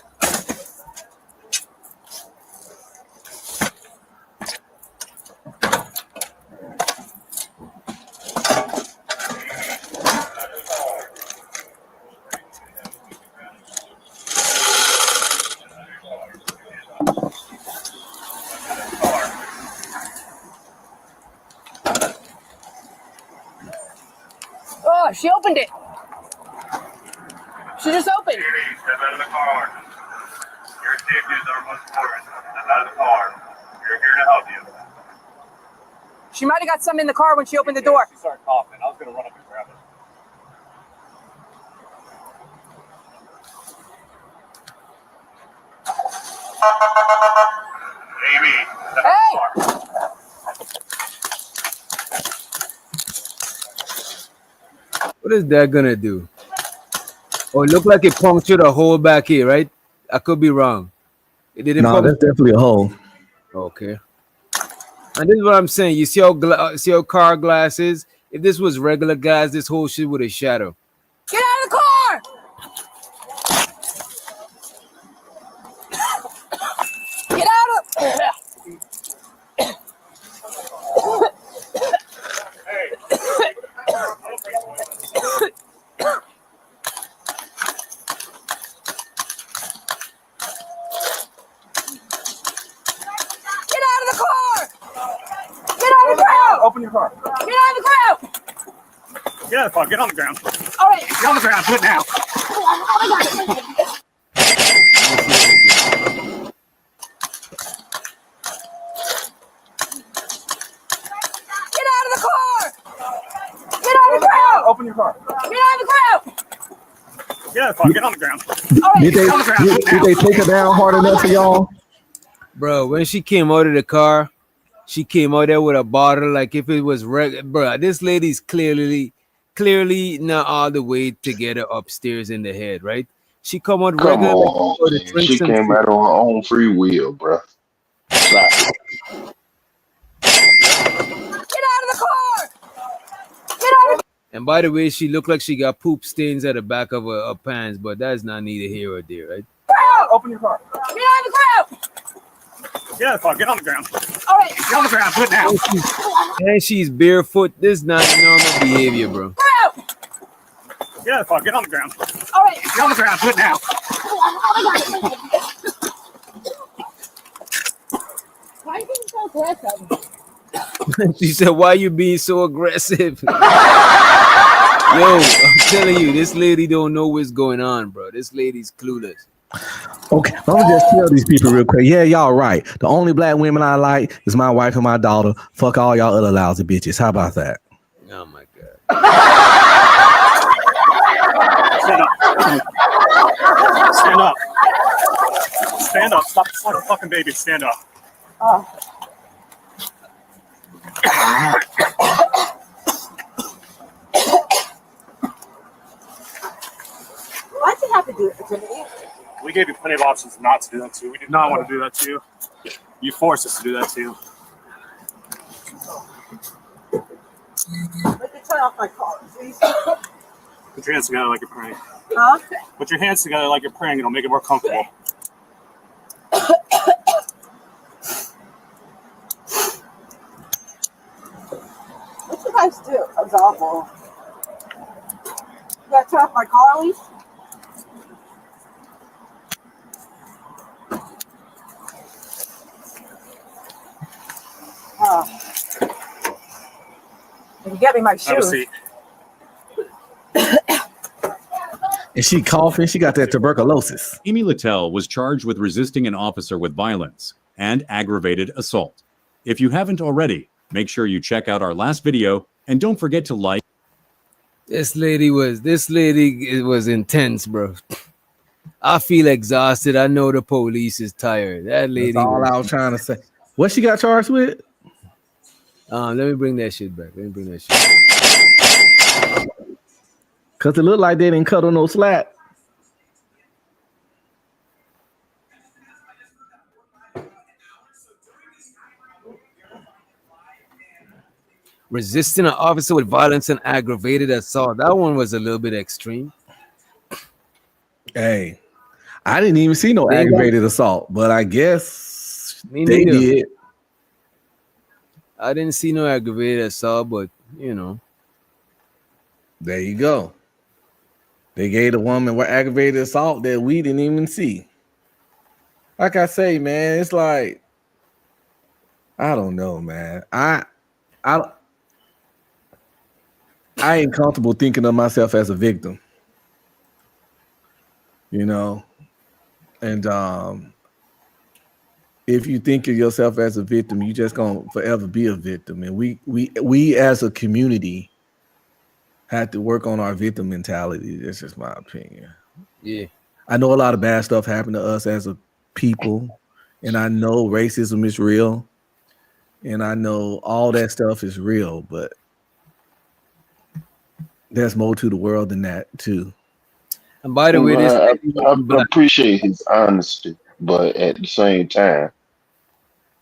Oh, she opened it. She just opened. Step out of the car. Your safety is our most important. Step out of the car. We're here to help you. She might have got some in the car when she opened the door. She started coughing. I was going to run up and grab it. Amy, step Hey! out of the car. What is that gonna do? Oh, it looked like it punctured a hole back here, right? I could be wrong. It didn't No, that's definitely a hole. Okay. And this is what I'm saying. You see how car glass is? If this was regular glass, this whole shit would have shattered. Get out of the car! Get out of. Get out of the car! Get out of the ground! Open your car. Get out of the ground! Get out of the car. Get on the ground. All right. Get on the ground. Do it now. Get out of the car! Get out of the ground! Open your car. Get out of the ground! Get out of the car. Get on the ground. Did they take her down hard enough for y'all? Bro, when she came out of the car, she came out there with a bottle like if it was bro. This lady's clearly not all the way to get her upstairs in the head, right? She come out Come regular. on, man. She came out on her own free will, bro. Stop. Get out of the car! Get out of. And by the way, she looked like she got poop stains at the back of her pants, but that's not neither here or there, right? Open your car. Get out of the ground! Get out of the car. Get on the ground. All right. Get on the ground. Do it now. And she's barefoot. This is not normal behavior, bro. Get out of the car. Get on the ground. All right. Get on the ground. Do it now. Why are you being so aggressive? She said, "Why you being so aggressive?" Yo, I'm telling you, this lady don't know what's going on, bro. This lady's clueless. Okay, let me just tell these people real quick. Yeah, y'all right. The only black women I like is my wife and my daughter. Fuck all y'all other lousy bitches. How about that? Oh my god. Stand up. Stand up. Stand up. Stop like a fucking baby. Stand up. Why'd you have to do it, Timothy? We gave you plenty of options not to do that to you. We did not want to do that to you. You forced us to do that to you. Let me turn off my car, please. Put your hands together like you're praying. Huh? Put your hands together like you're praying. It'll make it more comfortable. What you guys do? That was awful. You gotta turn off my car, at least? You can get me my Have a shoes. seat. Is she coughing? She got that tuberculosis. Amy Littell was charged with resisting an officer with violence and aggravated assault. If you haven't already, make sure you check out our last video and don't forget to like. This lady was intense, bro. I feel exhausted. I know the police is tired. That lady. That's all I was trying to say. What she got charged with? Let me bring that shit back. Cause it looked like they didn't cut on no slack. Resisting an officer with violence and aggravated assault. That one was a little bit extreme. Hey, I didn't even see no aggravated assault, but I guess Me they neither. did. I didn't see no aggravated assault, but you know. There you go. They gave the woman with aggravated assault that we didn't even see. Like I say, man, it's like I don't know, man. I ain't comfortable thinking of myself as a victim. You know, and if you think of yourself as a victim, you just gonna forever be a victim. And we as a community have to work on our victim mentality. That's just my opinion. Yeah. I know a lot of bad stuff happened to us as a people, and I know racism is real, and I know all that stuff is real, but there's more to the world than that too. And by the way, this I appreciate his honesty, but at the same time,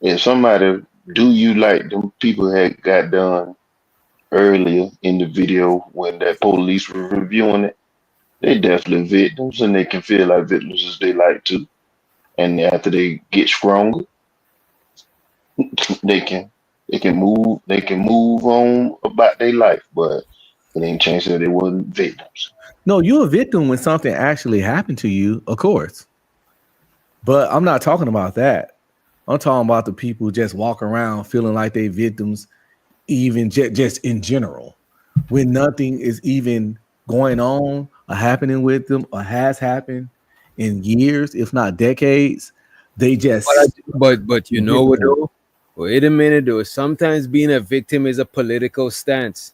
if somebody do you like them people had got done earlier in the video when that police were reviewing it, they definitely victims and they can feel like victims as they like to. And after they get stronger, they can move on about their life, but it ain't changed that they wasn't victims. No, you're a victim when something actually happened to you, of course. But I'm not talking about that. I'm talking about the people who just walk around feeling like they victims, even just in general, when nothing is even going on or happening with them or has happened in years, if not decades. They just but you know what though? Wait a minute though. Sometimes being a victim is a political stance,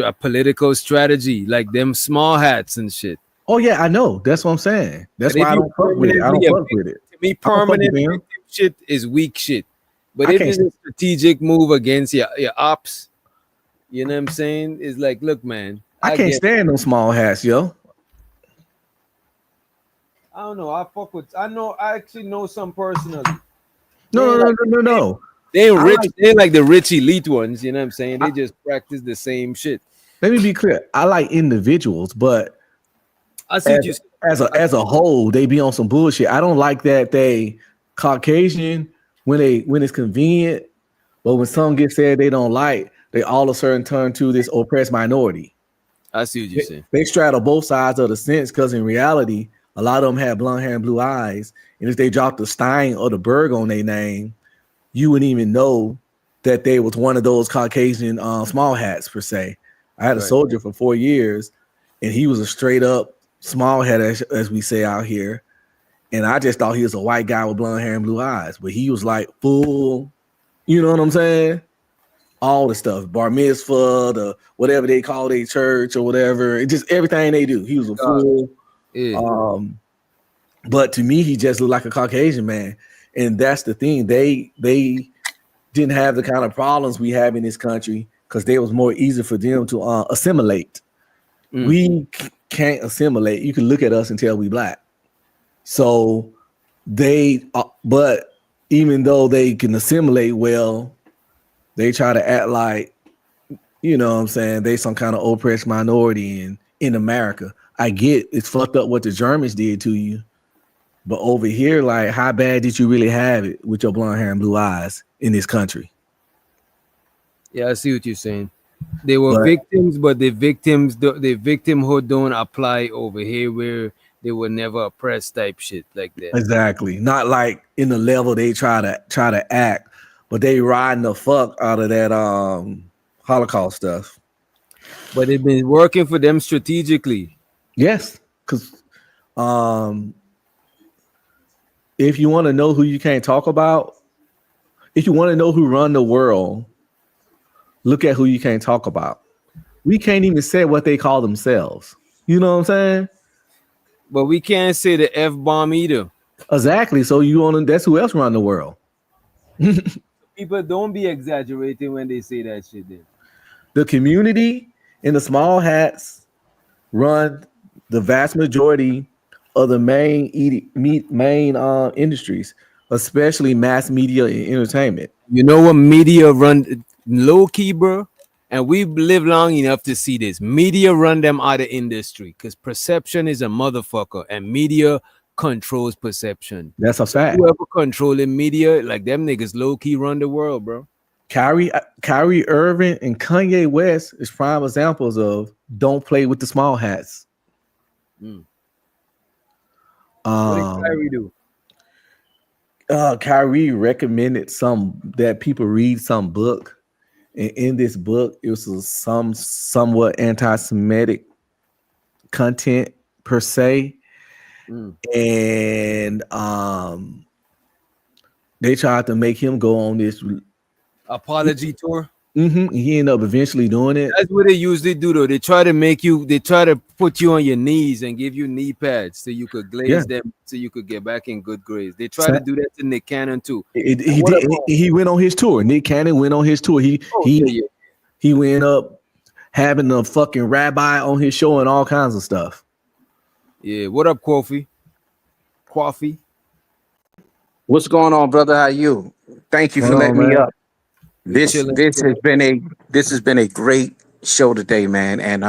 a political strategy, like them small hats and shit. Oh yeah, I know. That's what I'm saying. That's why I don't fuck with it. I don't fuck with it. To me, permanent victim shit is weak shit. But if it's a strategic move against your ops, you know what I'm saying? It's like, look, man. I can't stand those small hats, yo. I don't know. I actually know some personally. No. They rich. They like the rich elite ones. You know what I'm saying? They just practice the same shit. Let me be clear. I like individuals, but I see as a whole, they be on some bullshit. I don't like that they Caucasian when it's convenient, but when some get said they don't like, they all of a sudden turn to this oppressed minority. I see what you're saying. They straddle both sides of the fence because in reality, a lot of them have blonde hair and blue eyes. And if they dropped the Stein or the Berg on their name, you wouldn't even know that they was one of those Caucasian small hats per se. I had a soldier for 4 years, and he was a straight up small hat, as we say out here. And I just thought he was a white guy with blonde hair and blue eyes, but he was like full, you know what I'm saying? All the stuff, bar mitzvah, the whatever they call their church or whatever, it just everything they do. He was a fool. Yeah. But to me, he just looked like a Caucasian man, and that's the thing. They didn't have the kind of problems we have in this country because they was more easy for them to assimilate. We can't assimilate. You can look at us and tell we black. So but even though they can assimilate well, they try to act like, you know what I'm saying, they some kind of oppressed minority in America. I get it's fucked up what the Germans did to you, but over here, like, how bad did you really have it with your blonde hair and blue eyes in this country? Yeah, I see what you're saying. They were victims, but the victimhood don't apply over here where they were never oppressed type shit like that. Exactly. Not like in the level they try to act, but they riding the fuck out of that Holocaust stuff. But it's been working for them strategically. Yes, because if you want to know who you can't talk about, if you want to know who run the world, look at who you can't talk about. We can't even say what they call themselves. You know what I'm saying? But we can't say the F-bomb either. Exactly. So that's who else run the world. People don't be exaggerating when they say that shit then. The community and the small hats run the vast majority of the main industries, especially mass media and entertainment. You know what media run low key, bro? And we've lived long enough to see this. Media run them out of industry because perception is a motherfucker and media controls perception. That's a fact. Whoever controlling media, like them niggas low key run the world, bro. Kyrie Irving and Kanye West is prime examples of don't play with the small hats. What did Kyrie do? Kyrie recommended that people read some book. And in this book, it was some somewhat anti-Semitic content per se. And they tried to make him go on this apology tour. He ended up eventually doing it. That's what they usually do, though. They try to put you on your knees and give you knee pads so you could glaze them, so you could get back in good grades. They try to do that to Nick Cannon too. He went on his tour. Nick Cannon went on his tour. He went up having a fucking rabbi on his show and all kinds of stuff. Yeah. What up, Kofi? Coffee. What's going on, brother? How you? Thank you for Hold on, letting me man. up. We This chilling. this has been a great show today, man. And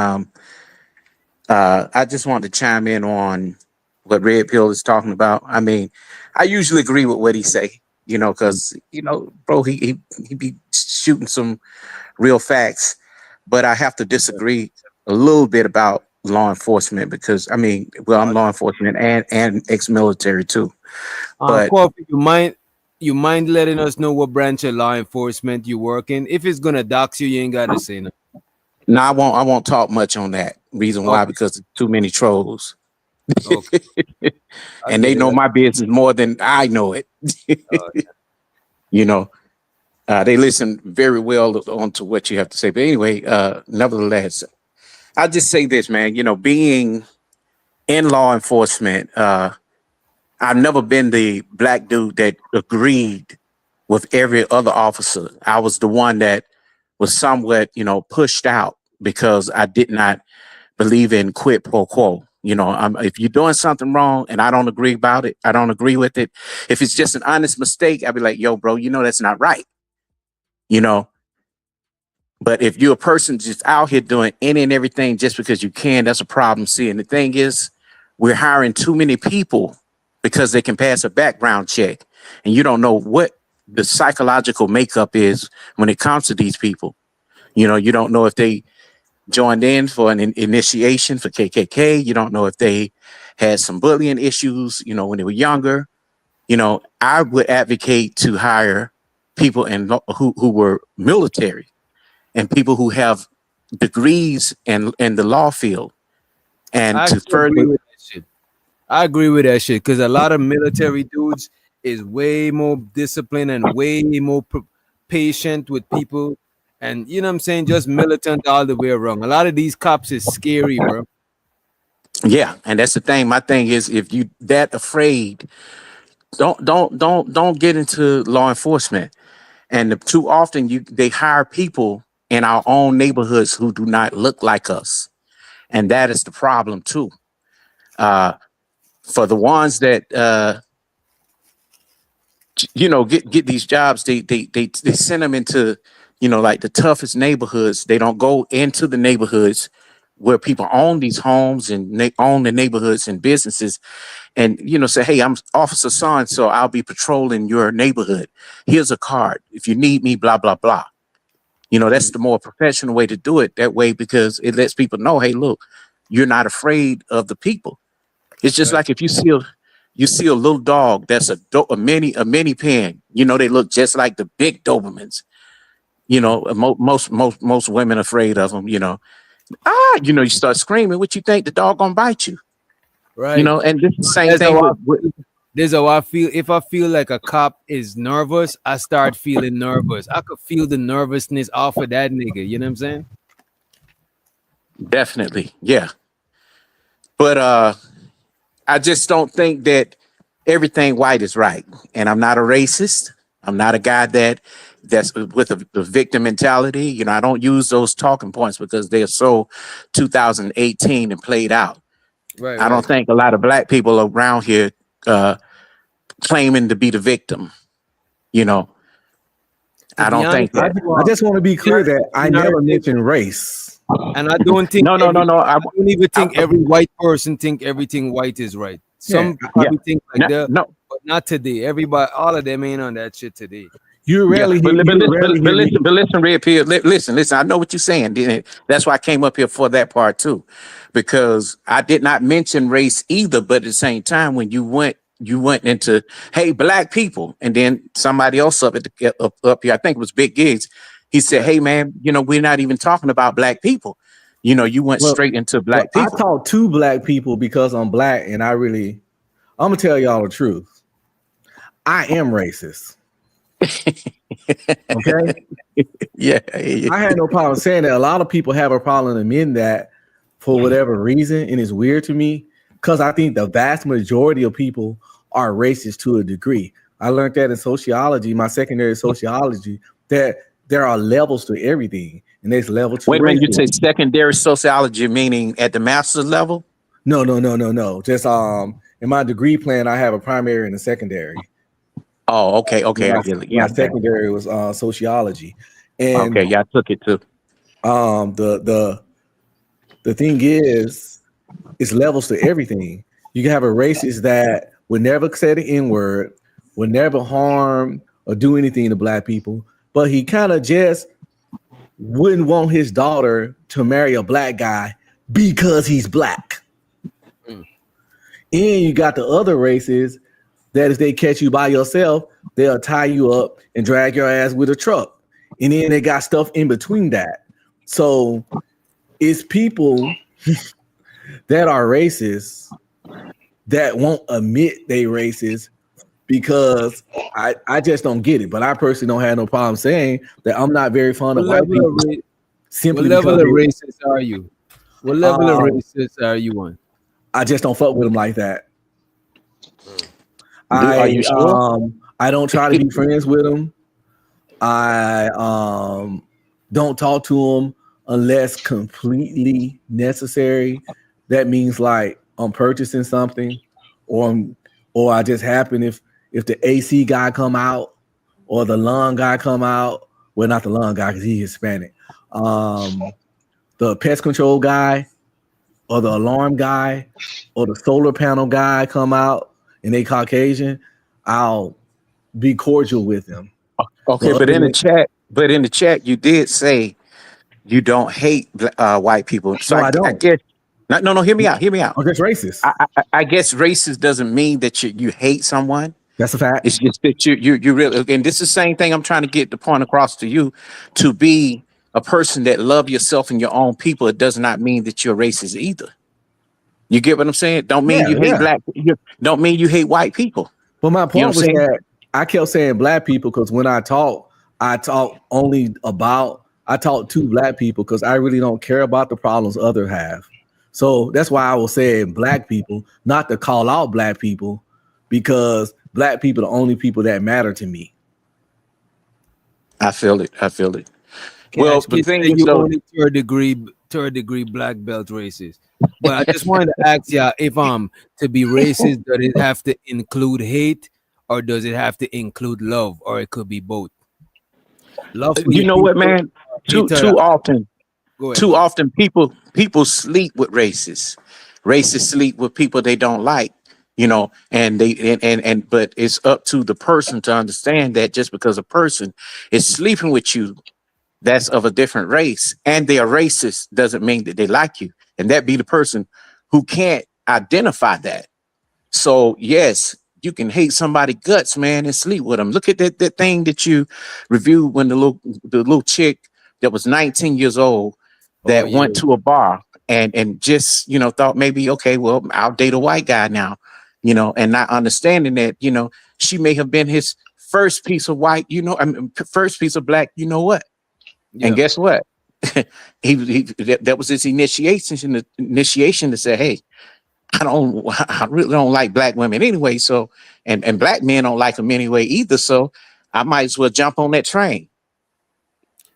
I just wanted to chime in on what Red Pill is talking about. I mean, I usually agree with what he say, because bro, he be shooting some real facts, but I have to disagree a little bit about law enforcement because I'm law enforcement and ex-military too. But Coffee, you mind letting us know what branch of law enforcement you work in? If it's gonna dox you, you ain't gotta say no. no, I won't talk much on that. Reason why? Okay. Because too many trolls. Okay. I And get they know it. my business more than I know it. Oh, yeah. you know, they listen very well on to what you have to say. But anyway, nevertheless, I'll just say this, man. Being in law enforcement, I've never been the black dude that agreed with every other officer. I was the one that was somewhat, pushed out because I did not believe in quid pro quo. If you're doing something wrong and I don't agree about it, I don't agree with it. If it's just an honest mistake, I'll be like, yo, bro, that's not right. You know, but if you're a person just out here doing any and everything just because you can, that's a problem. See, and the thing is, we're hiring too many people because they can pass a background check, and you don't know what the psychological makeup is when it comes to these people. You don't know if they joined in for an initiation for KKK. You don't know if they had some bullying issues, when they were younger. I would advocate to hire people who were military and people who have degrees in the law field and I to actually agree further. with that shit. I agree with that shit because a lot of military dudes is way more disciplined and way more patient with people, and you know what I'm saying, just militant all the way around. A lot of these cops is scary, bro. Yeah, and that's the thing. My thing is, if you that afraid, don't get into law enforcement. And too often they hire people in our own neighborhoods who do not look like us, and that is the problem too. For the ones that get these jobs, they send them into like the toughest neighborhoods. They don't go into the neighborhoods where people own these homes and they own the neighborhoods and businesses, and say, hey, I'm Officer Son, so I'll be patrolling your neighborhood. Here's a card if you need me, blah blah blah. That's the more professional way to do it that way, because it lets people know, hey, look, you're not afraid of the people. It's just like if you see a little dog that's a mini pin, they look just like the big Dobermans. Most women are afraid of them. You start screaming, what you think the dog gonna bite you? Right. And this is the same That's thing how with This is how I feel. If I feel like a cop is nervous, I start feeling nervous. I could feel the nervousness off of that nigga. You know what I'm saying? definitely, yeah. But I just don't think that everything white is right. And I'm not a racist. I'm not a guy that's with a victim mentality. I don't use those talking points because they're so 2018 and played out. Right. I don't think a lot of black people around here claiming to be the victim. I don't think that. I just want to be clear that I never mentioned race. And I don't think No. I don't even think every white person think everything white is right. Some probably think like that, but not today. Everybody, all of them ain't on that shit today. You rarely but hear listen, Red Pill. Listen. I know what you're saying. That's why I came up here for that part too, because I did not mention race either. But at the same time, when you went into, hey, black people, and then somebody else up here, I think it was Big Gigs. He said, hey man, we're not even talking about black people. You went straight into black people. I talk to black people because I'm black, and I'm gonna tell y'all the truth. I am racist. Okay. Yeah. I had no problem saying that. A lot of people have a problem admitting that for whatever reason, and it's weird to me because I think the vast majority of people are racist to a degree. I learned that in sociology, my secondary sociology, that there are levels to everything, and there's level to. Wait a minute, you say secondary sociology, meaning at the master's level? No. Just in my degree plan, I have a primary and a secondary. Oh, okay. I My, get it. my Yeah. secondary was sociology, and Okay. Yeah, I took it too. the thing is, it's levels to everything. You can have a racist that would never say the N-word, would never harm or do anything to black people, but he kind of just wouldn't want his daughter to marry a black guy because he's black. And you got the other races that if they catch you by yourself, they'll tie you up and drag your ass with a truck. And then they got stuff in between that. So it's people that are racist that won't admit they racist because I just don't get it. But I personally don't have no problem saying that I'm not very fond of white people. What level of racist are you? What level of racist are you on? I just don't fuck with them like that. Are you sure? I don't try to be friends with them. I don't talk to them unless completely necessary. That means like I'm purchasing something, or I just happen if the AC guy come out or the lawn guy come out. Well, not the lawn guy because he's Hispanic. The pest control guy or the alarm guy or the solar panel guy come out and they Caucasian, I'll be cordial with them. Okay, but in the chat, you did say you don't hate white people. So No, I don't. I guess no. Hear me out. I'm just racist. I guess racist doesn't mean that you hate someone. That's a fact. It's just that you really, and this is the same thing I'm trying to get the point across to you. To be a person that love yourself and your own people, it does not mean that you're racist either. You get what I'm saying? Don't mean you hate black. Don't mean you hate white people. But my point was saying? that I kept saying black people because when I talk to black people because I really don't care about the problems others have. So that's why I was saying black people, not to call out black people, because black people are the only people that matter to me. I feel it. Well, the thing is, you only third degree black belt racist. But I just wanted to ask you if to be racist, does it have to include hate or does it have to include love, or it could be both? Love. You know what, man? Too often people sleep with racists. Racists sleep with people they don't like. You know, but it's up to the person to understand that just because a person is sleeping with you that's of a different race and they are racist doesn't mean that they like you. And that be the person who can't identify that. So yes, you can hate somebody guts, man, and sleep with them. Look at that thing that you reviewed when the little chick that was 19 years old that went to a bar and just, thought maybe, okay, well, I'll date a white guy now, and not understanding that, she may have been his first piece of white, first piece of black, you know what? Yeah. And guess what? that was his initiation to say, hey, I really don't like black women anyway. So, and black men don't like them anyway either. So I might as well jump on that train.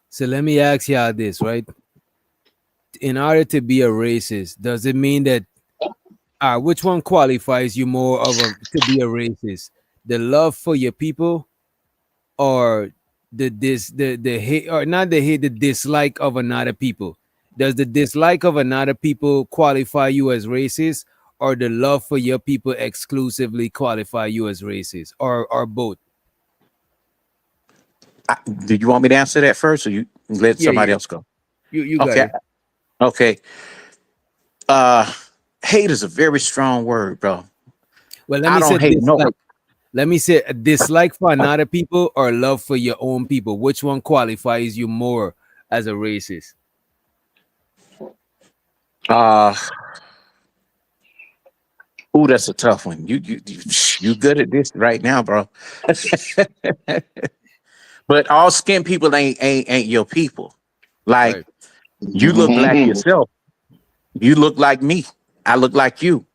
So let me ask y'all this, right? In order to be a racist, does it mean that which one qualifies you more to be a racist? The love for your people, or the hate, or not the hate, the dislike of another people? Does the dislike of another people qualify you as racist, or the love for your people exclusively qualify you as racist, or both? Do you want me to answer that first, or you let somebody else go? You got it. Okay. Hate is a very strong word, bro. Well, let me say a dislike for another people or love for your own people. Which one qualifies you more as a racist? Ooh, that's a tough one. You good at this right now, bro. But all skin people ain't your people. Like, right. You look black yourself. You look like me. I look like you.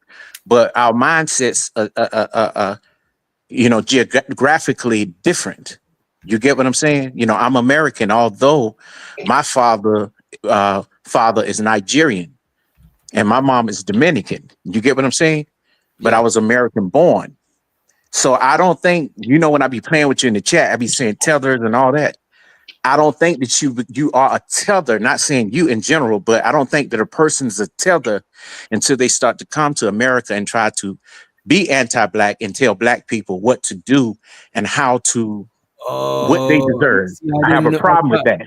But our mindsets geographically different. You get what I'm saying? I'm American, although my father is Nigerian. and my mom is Dominican. You get what I'm saying? But I Yeah. was American born. So I don't think, when I be playing with you in the chat, I be saying tethers and all that. I don't think that you are a tether, not saying you in general, but I don't think that a person's a tether until they start to come to America and try to be anti-black and tell black people what to do and how to what they Oh, deserve. see, I I have didn't a know. problem with that.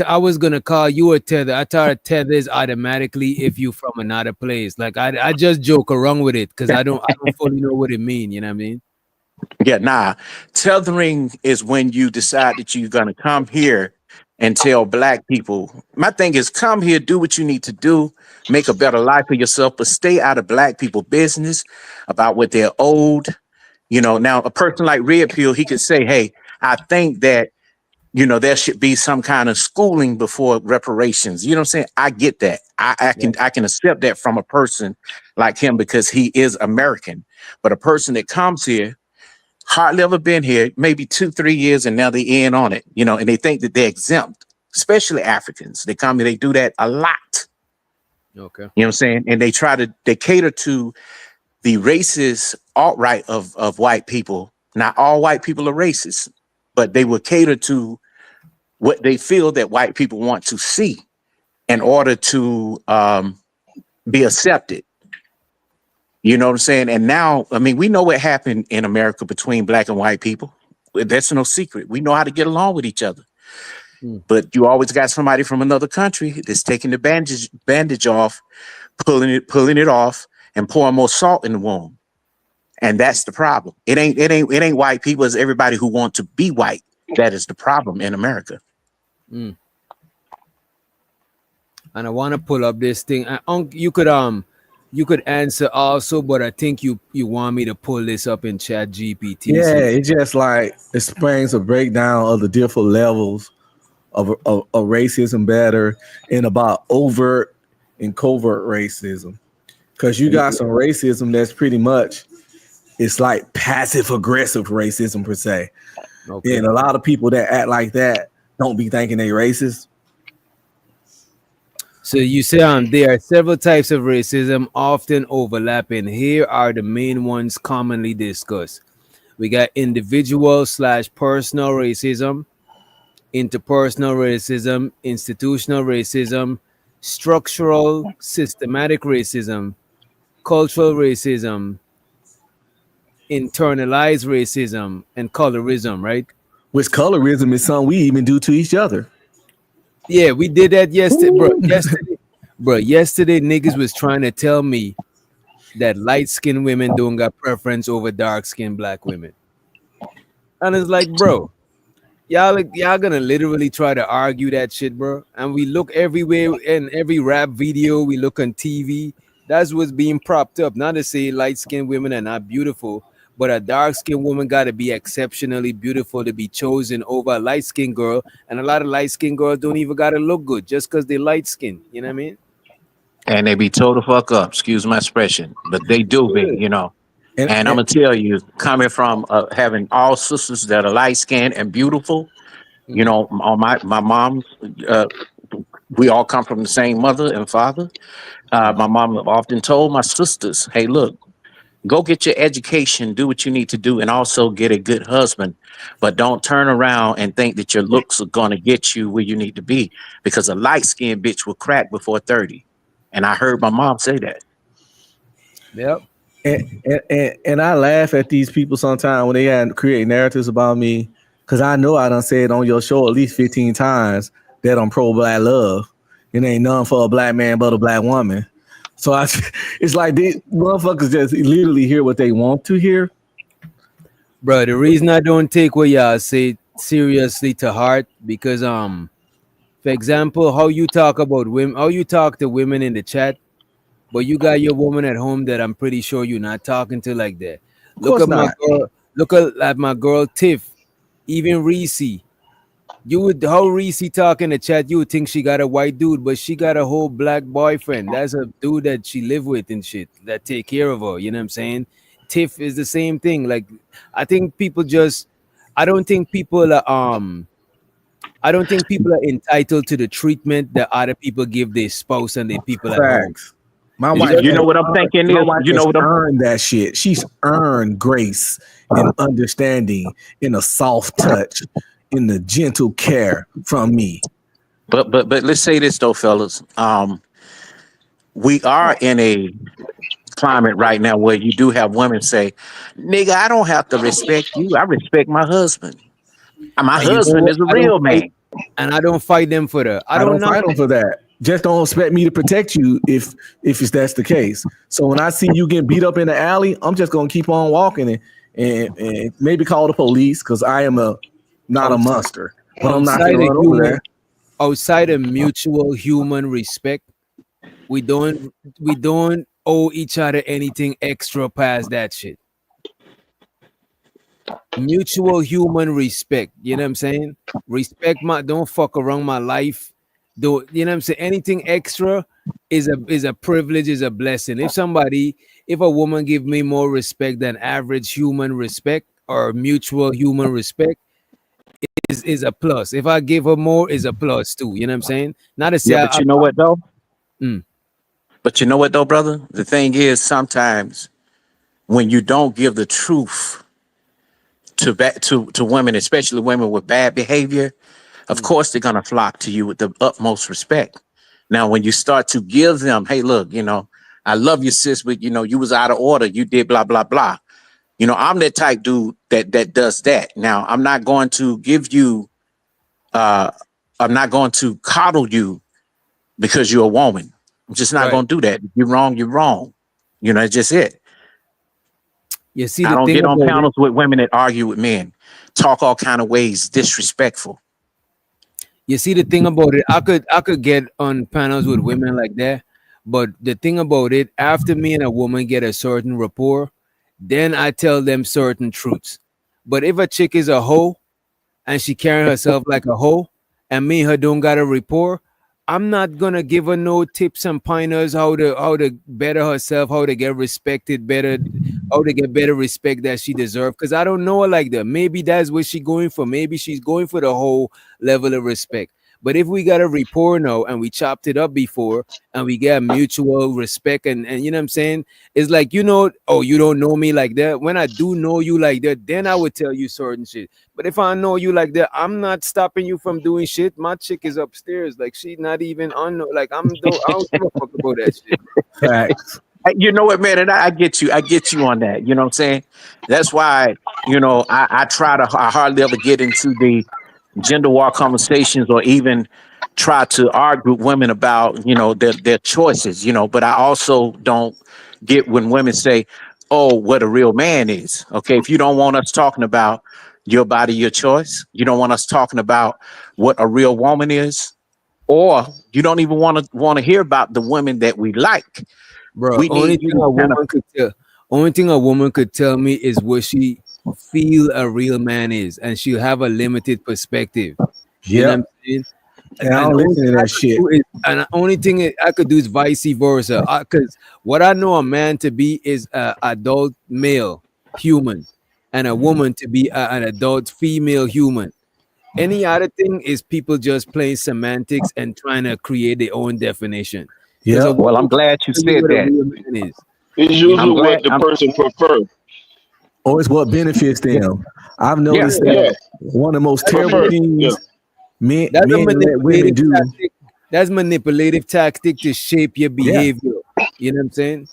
I was gonna call you a tether. I thought a tether is automatically if you from another place. Like I just joke around with it because I don't fully know what it mean. You know what I mean? Yeah, nah. Tethering is when you decide that you're gonna come here and tell black people. My thing is come here, do what you need to do, make a better life for yourself, but stay out of black people business about what they're owed. Now a person like Red Pill, he could say, hey, I think that there should be some kind of schooling before reparations. You know what I'm saying? I get that. I can accept that from a person like him because he is American. But a person that comes here, hardly ever been here, maybe 2-3 years, and now they in on it, and they think that they're exempt, especially Africans. They come here, they do that a lot. Okay. You know what I'm saying? And they cater to the racist alt-right of white people. Not all white people are racist, but they will cater to what they feel that white people want to see in order to be accepted. You know what I'm saying? And now, we know what happened in America between black and white people. That's no secret. We know how to get along with each other. But you always got somebody from another country that's taking the bandage off, pulling it off, and pouring more salt in the wound. And that's the problem. It ain't white people. It's everybody who want to be white. That is the problem in America. And I want to pull up this thing. You could answer also, but I think you want me to pull this up in Chat GPT. Yeah, it just like explains a breakdown of the different levels of racism better and about overt and covert racism. Because you got some racism that's pretty much, it's like passive aggressive racism per se. Okay. And a lot of people that act like that don't be thinking they racist. So you say there are several types of racism often overlapping. Here are the main ones commonly discussed. We got individual/personal racism, interpersonal racism, institutional racism, structural systematic racism, cultural racism, internalized racism, and colorism, right? Which colorism is something we even do to each other. Yeah, we did that yesterday, bro. Yesterday, niggas was trying to tell me that light-skinned women don't got preference over dark-skinned black women. And it's like, bro, y'all gonna literally try to argue that shit, bro. And we look everywhere in every rap video, we look on TV. That's what's being propped up. Not to say light-skinned women are not beautiful, but a dark-skinned woman got to be exceptionally beautiful to be chosen over a light-skinned girl. And a lot of light-skinned girls don't even got to look good just because they light-skinned. You know what I mean? And they be told to fuck up, excuse my expression, but they do be, And I'm going to tell you, coming from having all sisters that are light-skinned and beautiful, on my mom, we all come from the same mother and father. My mom often told my sisters, hey, look, go get your education, do what you need to do, and also get a good husband. But don't turn around and think that your looks are going to get you where you need to be, because a light-skinned bitch will crack before 30. And I heard my mom say that. Yep. And I laugh at these people sometimes when they create narratives about me, because I know I done said on your show at least 15 times that I'm pro-black love. It ain't none for a black man but a black woman. So it's like these motherfuckers just literally hear what they want to hear. Bro, the reason I don't take what y'all say seriously to heart, because for example, how you talk about women, how you talk to women in the chat, but you got your woman at home that I'm pretty sure you're not talking to like that. Look at my girl Tiff, even Reese. How Reese talk in the chat, you would think she got a white dude, but she got a whole black boyfriend. That's a dude that she live with and shit, that take care of her. You know what I'm saying? Tiff is the same thing. Like, I don't think people are entitled to the treatment that other people give their spouse and their people at home. My You, wife, you know what I'm thinking my is, wife you know has what I'm earned that shit. She's earned grace and understanding in a soft touch, in the gentle care from me. but let's say this though, fellas. We are in a climate right now where you do have women say, "Nigga, I don't have to respect you. I respect my husband. My And you know husband what? is a real man." I don't fight them for that. I I don't don't know. fight them for that. Just don't expect me to protect you if that's the case. So when I see you getting beat up in the alley, I'm just gonna keep on walking and maybe call the police because I am not a monster. But I'm not Outside gonna of run over human, there. outside of mutual human respect, we don't owe each other anything extra past that shit. Mutual human respect. You know what I'm saying? Respect my don't fuck around my life. Do you know what I'm saying? Anything extra is a privilege, is a blessing. If a woman give me more respect than average human respect or mutual human respect, is a plus. If I give her more, is a plus too. You know what I'm saying? Not to say Yeah, but you know what though? Mm. But you know what though, brother? The thing is, sometimes when you don't give the truth to women, especially women with bad behavior, of course they're gonna flock to you with the utmost respect. Now, when you start to give them, hey, look, I love you, sis, but you was out of order. You did blah blah blah. I'm that type dude that does that. Now, I'm not going to give you, I'm not going to coddle you because you're a woman. I'm just not Right. going to do that. If you're wrong, you're wrong. It's just it. You see I the don't thing get on about it. panels with women that argue with men, talk all kind of ways, disrespectful. You see the thing about it, I could get on panels with women like that, but the thing about it, after me and a woman get a certain rapport, then I tell them certain truths. But if a chick is a hoe and she carrying herself like a hoe, and me and her don't got a rapport, I'm not gonna give her no tips and pointers how to better herself, how to get respected better, how to get better respect that she deserves. Because I don't know her like that. Maybe that's what she's going for. Maybe she's going for the whole level of respect. But if we got a rapport now and we chopped it up before and we get mutual respect and you know what I'm saying, it's like, oh, you don't know me like that. When I do know you like that, then I would tell you certain shit. But if I know you like that, I'm not stopping you from doing shit. My chick is upstairs, like she's not even on. Like I don't give a fuck about that shit. Facts. You know what, man? And I get you. I get you on that. You know what I'm saying? That's why, I hardly ever get into the gender war conversations or even try to argue with women about, their choices, but I also don't get when women say, oh, what a real man is. Okay. If you don't want us talking about your body, your choice, you don't want us talking about what a real woman is, or you don't even want to hear about the women that we like. Bro, We need you to kind of only thing a woman could tell me is what she feel a real man is, and she'll have a limited perspective. You know what I'm saying? And I don't listen to that shit. And the only thing I could do is vice versa. Because what I know a man to be is an adult male human, and a woman to be an adult female human. Any other thing is people just playing semantics and trying to create their own definition. Yeah. Well, I'm glad you said what a that. real man is. It's usually what the person prefer. Or it's what benefits them. I've noticed that one of the most terrible things men let women do. That's manipulative tactic to shape your behavior. You know what I'm saying?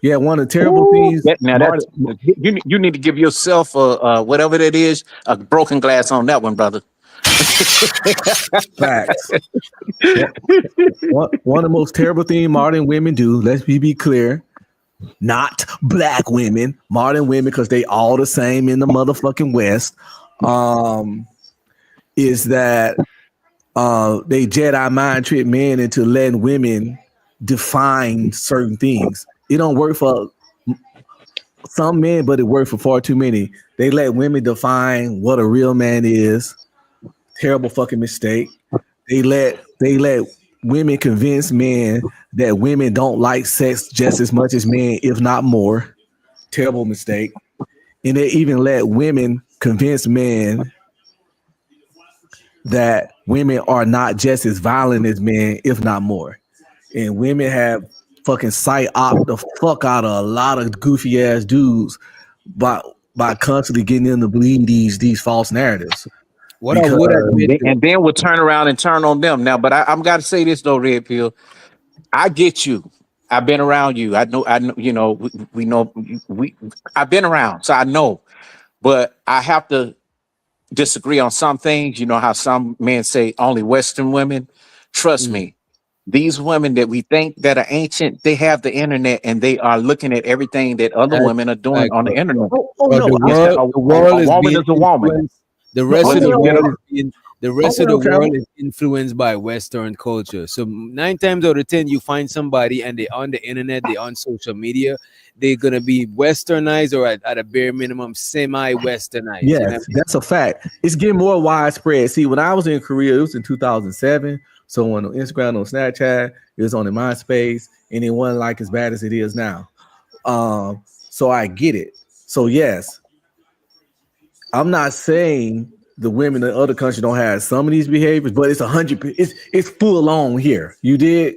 Yeah, one of the terrible things. Now that's you need to give yourself whatever that is, a broken glass on that one, brother. Facts. One of the most terrible things modern women do, let's be clear, not black women, modern women, because they all the same in the motherfucking West, is that they Jedi mind trick men into letting women define certain things. It don't work for some men, but it works for far too many. They let women define what a real man is. Terrible fucking mistake. They let women convince men that women don't like sex just as much as men, if not more. Terrible mistake. And they even let women convince men that women are not just as violent as men, if not more. And women have fucking psych op the fuck out of a lot of goofy ass dudes by constantly getting them to believe these false narratives. What I would admit, and then we'll turn around and turn on them. Now, but I'm got to say this though, Red Pill. I get you. I've been around you. I know. You know. We know. I've been around, so I know. But I have to disagree on some things. You know how some men say only Western women. Trust me, these women that we think that are ancient, they have the internet and they are looking at everything that other women are doing on the internet. The world is a woman being is a woman. influenced. The rest of the world is being, Okay. world is influenced by Western culture. So 9 times out of 10, you find somebody and they're on the internet, they're on social media, they're gonna be westernized or at a bare minimum semi-westernized. You know what I Yes, mean? that's a fact. It's getting more widespread. See, when I was in Korea, it was in 2007. So on Instagram, on Snapchat, it was on the MySpace, and it wasn't like as bad as it is now. So I get it. So yes, I'm not saying the women in other countries don't have some of these behaviors, but it's 100. It's full on here. You did.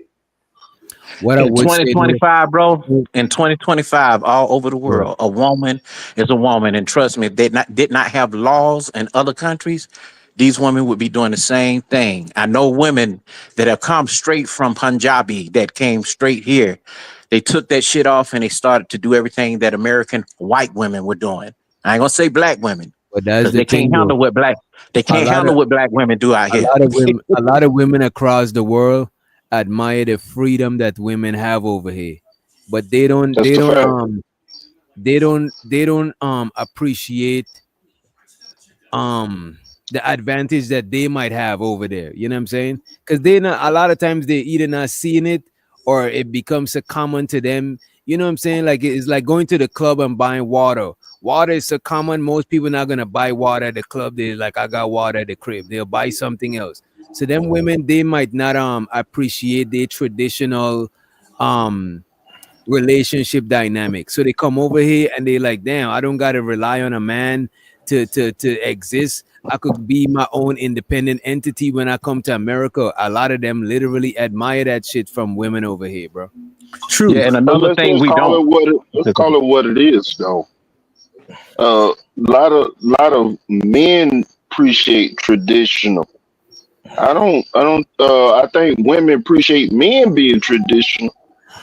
What I In would say, 2025, bro, in 2025, all over the world, a woman is a woman. And trust me, if they did not have laws in other countries, these women would be doing the same thing. I know women that have come straight from Punjabi that came straight here. They took that shit off and they started to do everything that American white women were doing. I ain't gonna say black women, but that's because the they can't thing, handle though. what black women do out here. A lot of women across the world admire the freedom that women have over here, but they don't appreciate the advantage that they might have over there. You know what I'm saying? Because they not, a lot of times they either not seeing it or it becomes so common to them. You know what I'm saying? Like it's like going to the club and buying water. Water is so common. Most people not gonna buy water at the club. They're like, I got water at the crib. They'll buy something else. So them women, they might not appreciate their traditional relationship dynamic. So they come over here and they like, damn, I don't gotta rely on a man to exist. I could be my own independent entity when I come to America. A lot of them literally admire that shit from women over here, bro. True. Yeah, and But another thing we don't. let's call it what it is, though. Lot of men appreciate traditional. I think women appreciate men being traditional,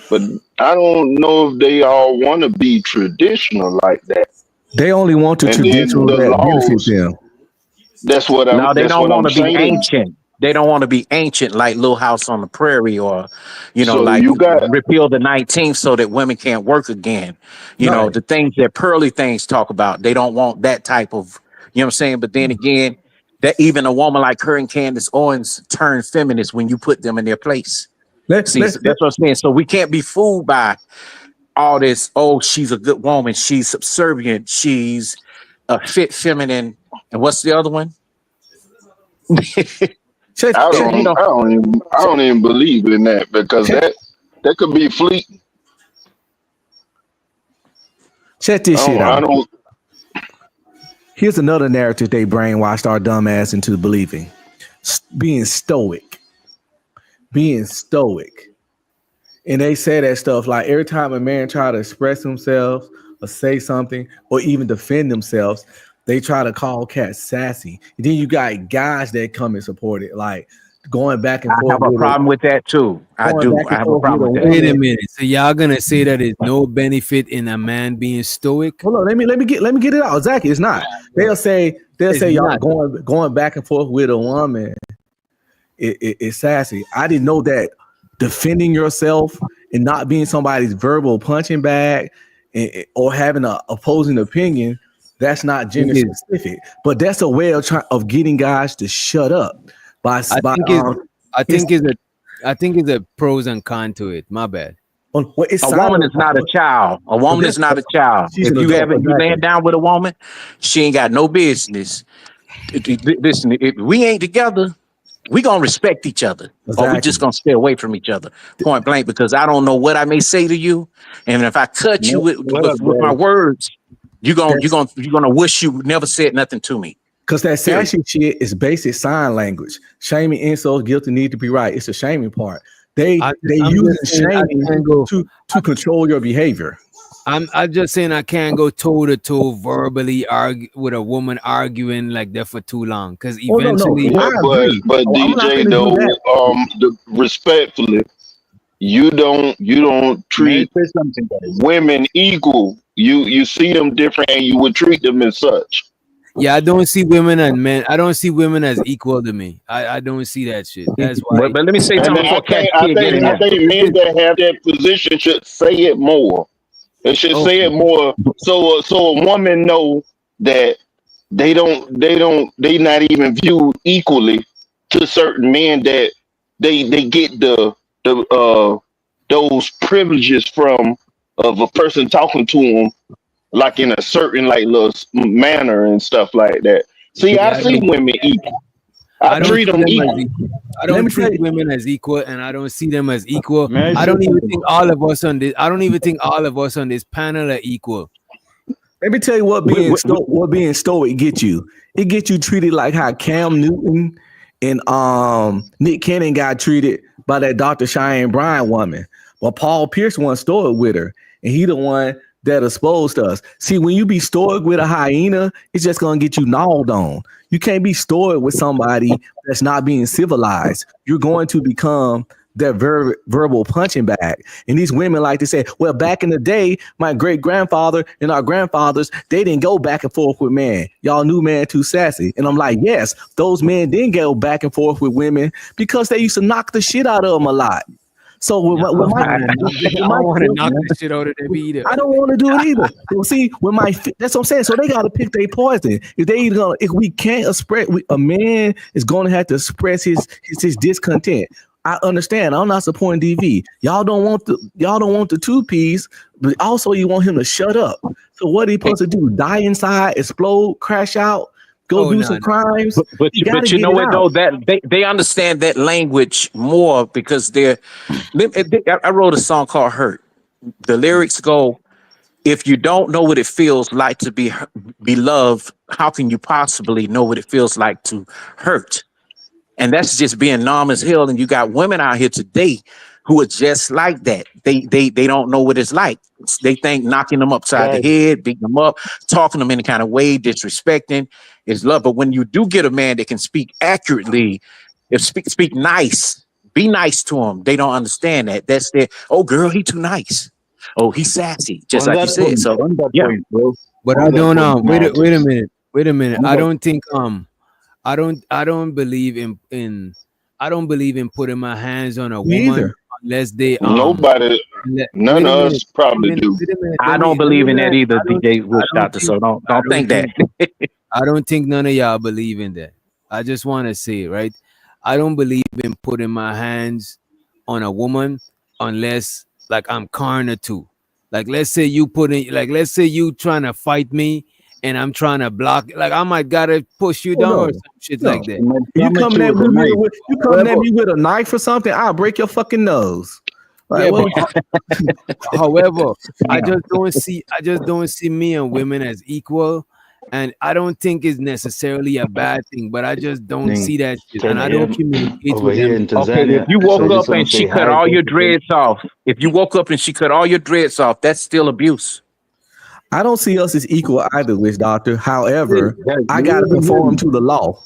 but I don't know if they all want to be traditional like that. They only want the And then traditional the that benefits laws. them. No, they don't want to be saying. ancient. They don't want to be ancient like Little House on the Prairie, or So like you got repeal the 19th so that women can't work again. You know, Right. the things that pearly things talk about. They don't want that type of, you know what I'm saying? But then again, that even a woman like her and Candace Owens turn feminist when you put them in their place. Let's That's what I'm saying. So we can't be fooled by all this. Oh, she's a good woman. She's subservient. She's a fit feminine. And what's the other one? I don't even believe in that, because that could be fleeting. Check this shit I out. don't. Here's another narrative they brainwashed our dumb ass into believing. Being stoic. And they say that stuff like every time a man try to express himself or say something or even defend themselves, they try to call cats sassy. And then you got guys that come and support it, like going back and I forth. have a problem with that too. I do. I have a problem with that. Wait a minute. So y'all gonna say that there's no benefit in a man being stoic? Hold on, let me get it out. Exactly, it's not. They'll say y'all going back and forth with a woman. It's sassy. I didn't know that defending yourself and not being somebody's verbal punching bag or having an opposing opinion, that's not gender specific. But that's a way of getting guys to shut up. I think it's a pros and cons to it. My bad. A woman is not a child. A woman is not a child. If you laying down with a woman, she ain't got no business. Listen, if we ain't together, we gonna respect each other, or we just gonna stay away from each other, point blank. Because I don't know what I may say to you, and if I cut you with my words, you're gonna wish you never said nothing to me. Because that sassy shit is basic sign language. Shaming, insults, guilty, need to be right. It's the shaming part. They I'm using just saying I shaming can't go. to control your behavior. I'm just saying I can't go toe to toe verbally argue with a woman arguing like that for too long because Oh no, eventually. I agree. But Oh, I'm not DJ gonna do though, that. respectfully, you don't May I treat say something, guys? women equal. You see them different, and you would treat them as such. Yeah, I don't see women and men. I don't see women as equal to me. I don't see that shit. That's why. But let me say And something I before Cash think I Kid get think in I there. think men that have that position should say it more. They should say Okay. it more, so a woman know that they not even viewed equally to certain men, that they get the those privileges from of a person talking to them like in a certain like little manner and stuff like that. See, I Yeah, see women equal. I I don't treat see them them as equal. equal. I Let don't me tell treat you. women as equal, and I don't see them as equal. May I I say don't even something? think all of us on this. I don't even think all of us on this panel are equal. Let me tell you what being stoic get you. It gets you treated like how Cam Newton and Nick Cannon got treated by that Dr. Cheyenne Bryan woman. But Paul Pierce wasn't stoic with her, and he the one that exposed us. See, when you be stoic with a hyena, it's just gonna get you gnawed on. You can't be stoic with somebody that's not being civilized. You're going to become that verbal punching bag. And these women like to say, well, back in the day, my great grandfather and our grandfathers, they didn't go back and forth with man. Y'all knew man too sassy. And I'm like, yes, those men didn't go back and forth with women because they used to knock the shit out of them a lot. So with I my don't want to knock the shit out of them either. I don't want to do it either. Well, see, that's what I'm saying. So they got to pick their poison. If we can't express, a man is going to have to express his discontent. I understand. I'm not supporting DV. Y'all don't want the two piece, but also you want him to shut up. So what he supposed to do? Die inside, explode, crash out, go do some crimes? But you know what though, that they understand that language more because I wrote a song called Hurt. The lyrics go, if you don't know what it feels like to be loved, how can you possibly know what it feels like to hurt? And that's just being numb as hell. And you got women out here today who are just like that. They don't know what it's like. They think knocking them upside the head, beating them up, talking to them in any kind of way, disrespecting is love. But when you do get a man that can speak accurately, speak nice, be nice to him, they don't understand that. That's their, oh girl, he too nice. Oh, he's sassy, just On like you that said. point, So on that yeah. point, bro. But On I that don't point, wait a Marcus. minute. On I that- don't think I don't believe in putting my hands on a Me woman either. unless they Nobody, none of us probably do. I don't believe in that either, DJ Witch Doctor. So don't think that. I don't think none of y'all believe in that. I just want to say, right? I don't believe in putting my hands on a woman unless like I'm corner to. Like let's say you trying to fight me and I'm trying to block, like I might gotta push you down or some shit like that. You coming at me with a knife or something? I'll break your fucking nose. Like, Yeah, what- but however, I just don't see me and women as equal, and I don't think it's necessarily a bad thing. But I just don't see that shit, and I don't communicate over with here them. in Tanzania. Okay, if you So woke I just up wanna and she say cut hi, all your both of them. dreads off, if you woke up and she cut all your dreads off, that's still abuse. I don't see us as equal either, Witch Doctor. However, Guys, I you gotta even hear conform me? to the law.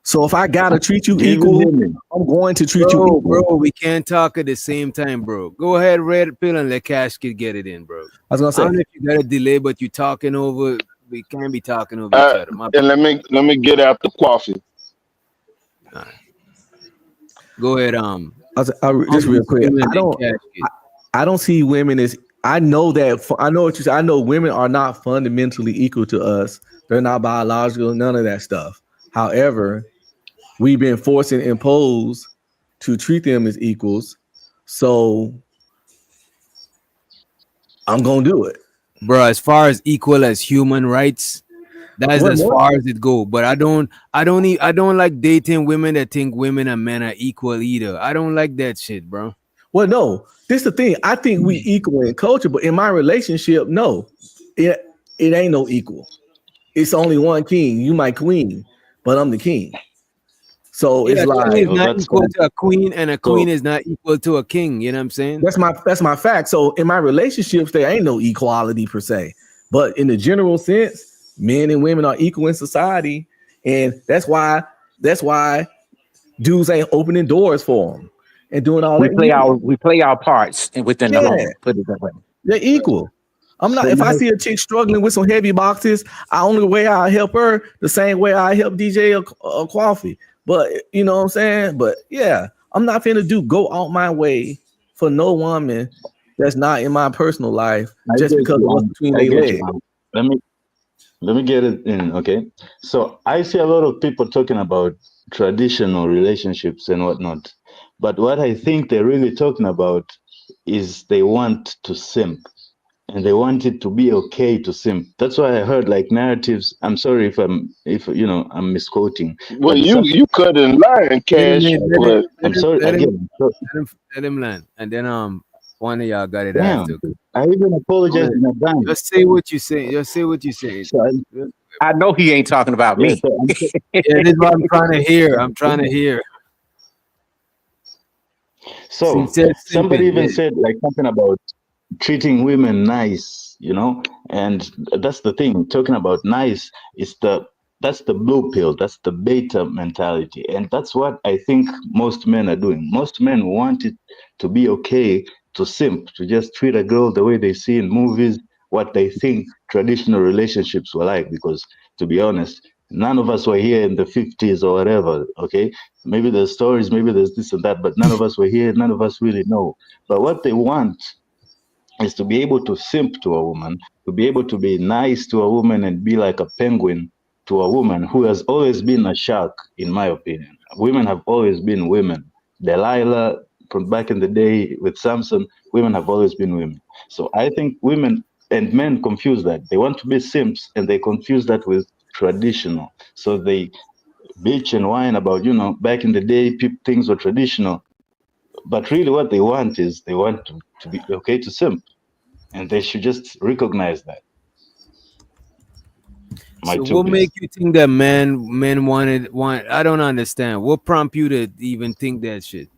So if I gotta treat you Do you even equal, hear me? I'm going to treat you Bro, equal. we can't talk at the same time, bro. Go ahead, red pill, and let Cash Kid get it in, bro. I was gonna I say, don't know if you got a delay, but you talking over. We can't be talking over each other. My And let me get out the coffee. Go ahead. Just real quick. Women and Cash Kid. I don't see women as. I know what you said. I know women are not fundamentally equal to us. They're not biological. None of that stuff. However, we've been forced and imposed to treat them as equals. So I'm gonna do it, Bro, as far as equal as human rights, that's What as more? far as it go. But I don't like dating women that think women and men are equal either. I don't like that shit, bro. Well, no, this is the thing. I think we equal in culture, but in my relationship, no, it ain't no equal. It's only one king. You my queen, but I'm the king. So it's a king like is not equal to a queen, and a queen is not equal to a king. You know what I'm saying? that's my fact. So in my relationships, there ain't no equality per se, but in the general sense, men and women are equal in society, and that's why dudes ain't opening doors for them and doing all We that. play our parts within the home. Put it that way. They're equal. I'm not. If I see a chick struggling with some heavy boxes, only way I help her the same way I help DJ a coffee. But you know what I'm saying. But yeah, I'm not finna go out my way for no woman that's not in my personal life just because of what's between their legs. Let me get it in, okay? So I see a lot of people talking about traditional relationships and whatnot, but what I think they're really talking about is they want to simp, and they want it to be okay to simp. That's why I heard like narratives. I'm sorry if I'm misquoting. Well, but you cut in line, Cash. But I'm sorry again. Let him land, and then one of y'all got it Damn, after. I even apologize in advance. Just say what you say. Just say what you say. I know he ain't talking about me. Yeah, this is what I'm trying to hear. I'm trying to hear. So somebody even said like something about treating women nice, you know, and that's the thing. Talking about nice is that's the blue pill, that's the beta mentality, and that's what I think most men are doing. Most men want it to be okay to simp, to just treat a girl the way they see in movies, what they think traditional relationships were like. Because to be honest, none of us were here in the 50s or whatever, okay? Maybe there's stories, maybe there's this and that, but none of us were here, none of us really know. But what they want is to be able to simp to a woman, to be able to be nice to a woman and be like a penguin to a woman who has always been a shark, in my opinion. Women have always been women. Delilah, from back in the day with Samson, women have always been women. So I think women and men confuse that. They want to be simps and they confuse that with traditional. So they bitch and whine about, you know, back in the day, things were traditional. But really what they want is they want to be okay to simp. And they should just recognize that. So what make you think that men want? I don't understand. What prompt you to even think that shit?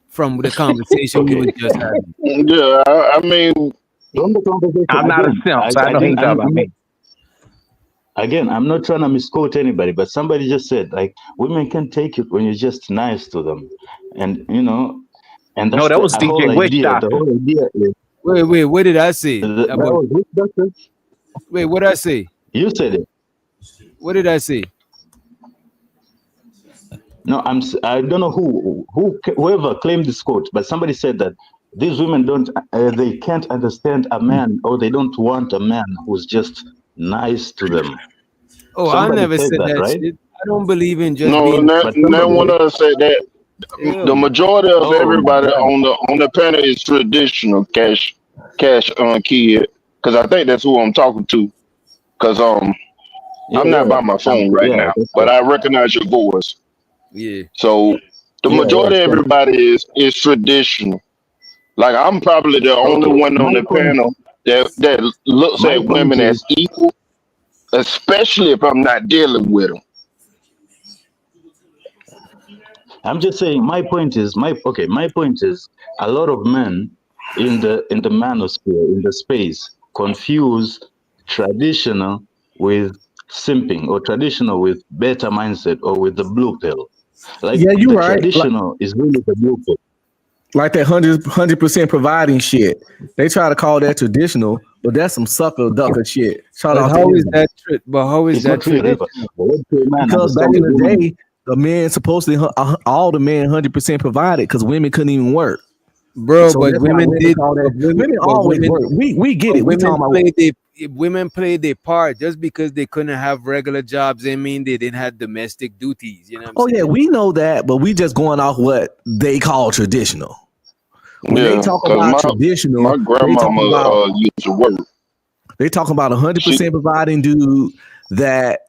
From the conversation we were just having. Yeah, I mean, from the conversation, I'm not a simp, so I know he's talking about me. Again, I'm not trying to misquote anybody, but somebody just said like women can take it when you're just nice to them, and you know, and that's that was the whole DJ Witch idea. Doctor. The whole idea is. Wait, what did I say? That was Witch Doctor? Wait, what did I say? You said it. What did I say? No, I don't know whoever claimed this quote, but somebody said that these women they can't understand a man, or they don't want a man who's just nice to them. Oh, Somebody I never said that right? shit. I don't believe in just no, being. no one of us said that. The majority of everybody on the panel is traditional, Cash kid, because I think that's who I'm talking to. Because I'm not by my phone right now, but I recognize your voice. Yeah. So the majority of everybody is traditional. Like I'm probably the only one on the panel that looks at women as equal, especially if I'm not dealing with them. I'm just saying my point is a lot of men in the manosphere, in the space, confuse traditional with simping, or traditional with better mindset, or with the blue pill. Like you're the right. Traditional is really the blue pill. Like that 100% providing shit. They try to call that traditional, but that's some sucker ducker shit. But how is that traditional? Because back in the day, the men supposedly all the men 100% provided because women couldn't even work. Bro, So but that's why women did. women always work. We get it. We talking about women played their part. Just because they couldn't have regular jobs, they mean they didn't have domestic duties. You know what I'm saying? yeah, we know that, but we just going off what they call traditional. When they talk about traditional, my grandmama used to work. They talk about 100% providing dude that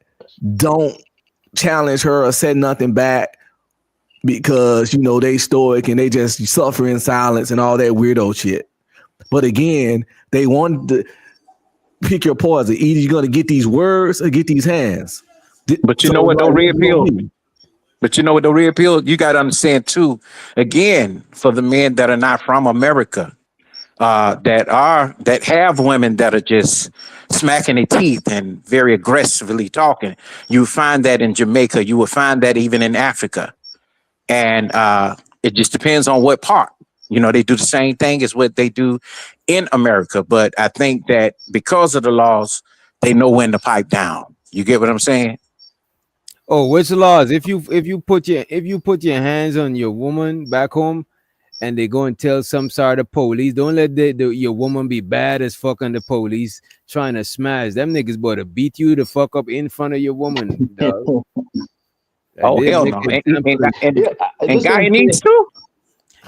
don't challenge her or say nothing back because you know they stoic and they just suffer in silence and all that weirdo shit. But again, they want to pick your poison. Either you're gonna get these words or get these hands. But you know what? Don't red pill. But you know what the real appeal, you got to understand too, again, for the men that are not from America, that have women that are just smacking their teeth and very aggressively talking. You find that in Jamaica, you will find that even in Africa. And it just depends on what part. You know, they do the same thing as what they do in America. But I think that because of the laws, they know when to pipe down. You get what I'm saying? Oh, which laws? If you put your hands on your woman back home, and they go and tell some sort of police, don't let your woman be bad as fuck on the police trying to smash them niggas, boy, to beat you the fuck up in front of your woman, dog. Oh hell no! And Guyanese too.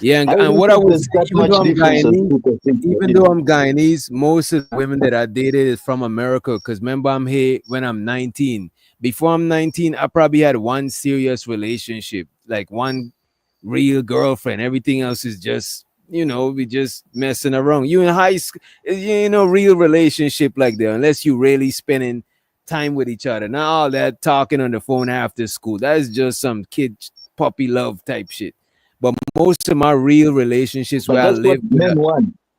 Yeah, and what I was even though I'm Guyanese, most of the women that I dated is from America. Because remember, I'm here when I'm 19. Before I'm 19, I probably had one serious relationship, like one real girlfriend. Everything else is just, we just messing around. You in high school, real relationship like that, unless you really spending time with each other. Not all that talking on the phone after school. That's just some kid puppy love type shit. But most of my real relationships where I live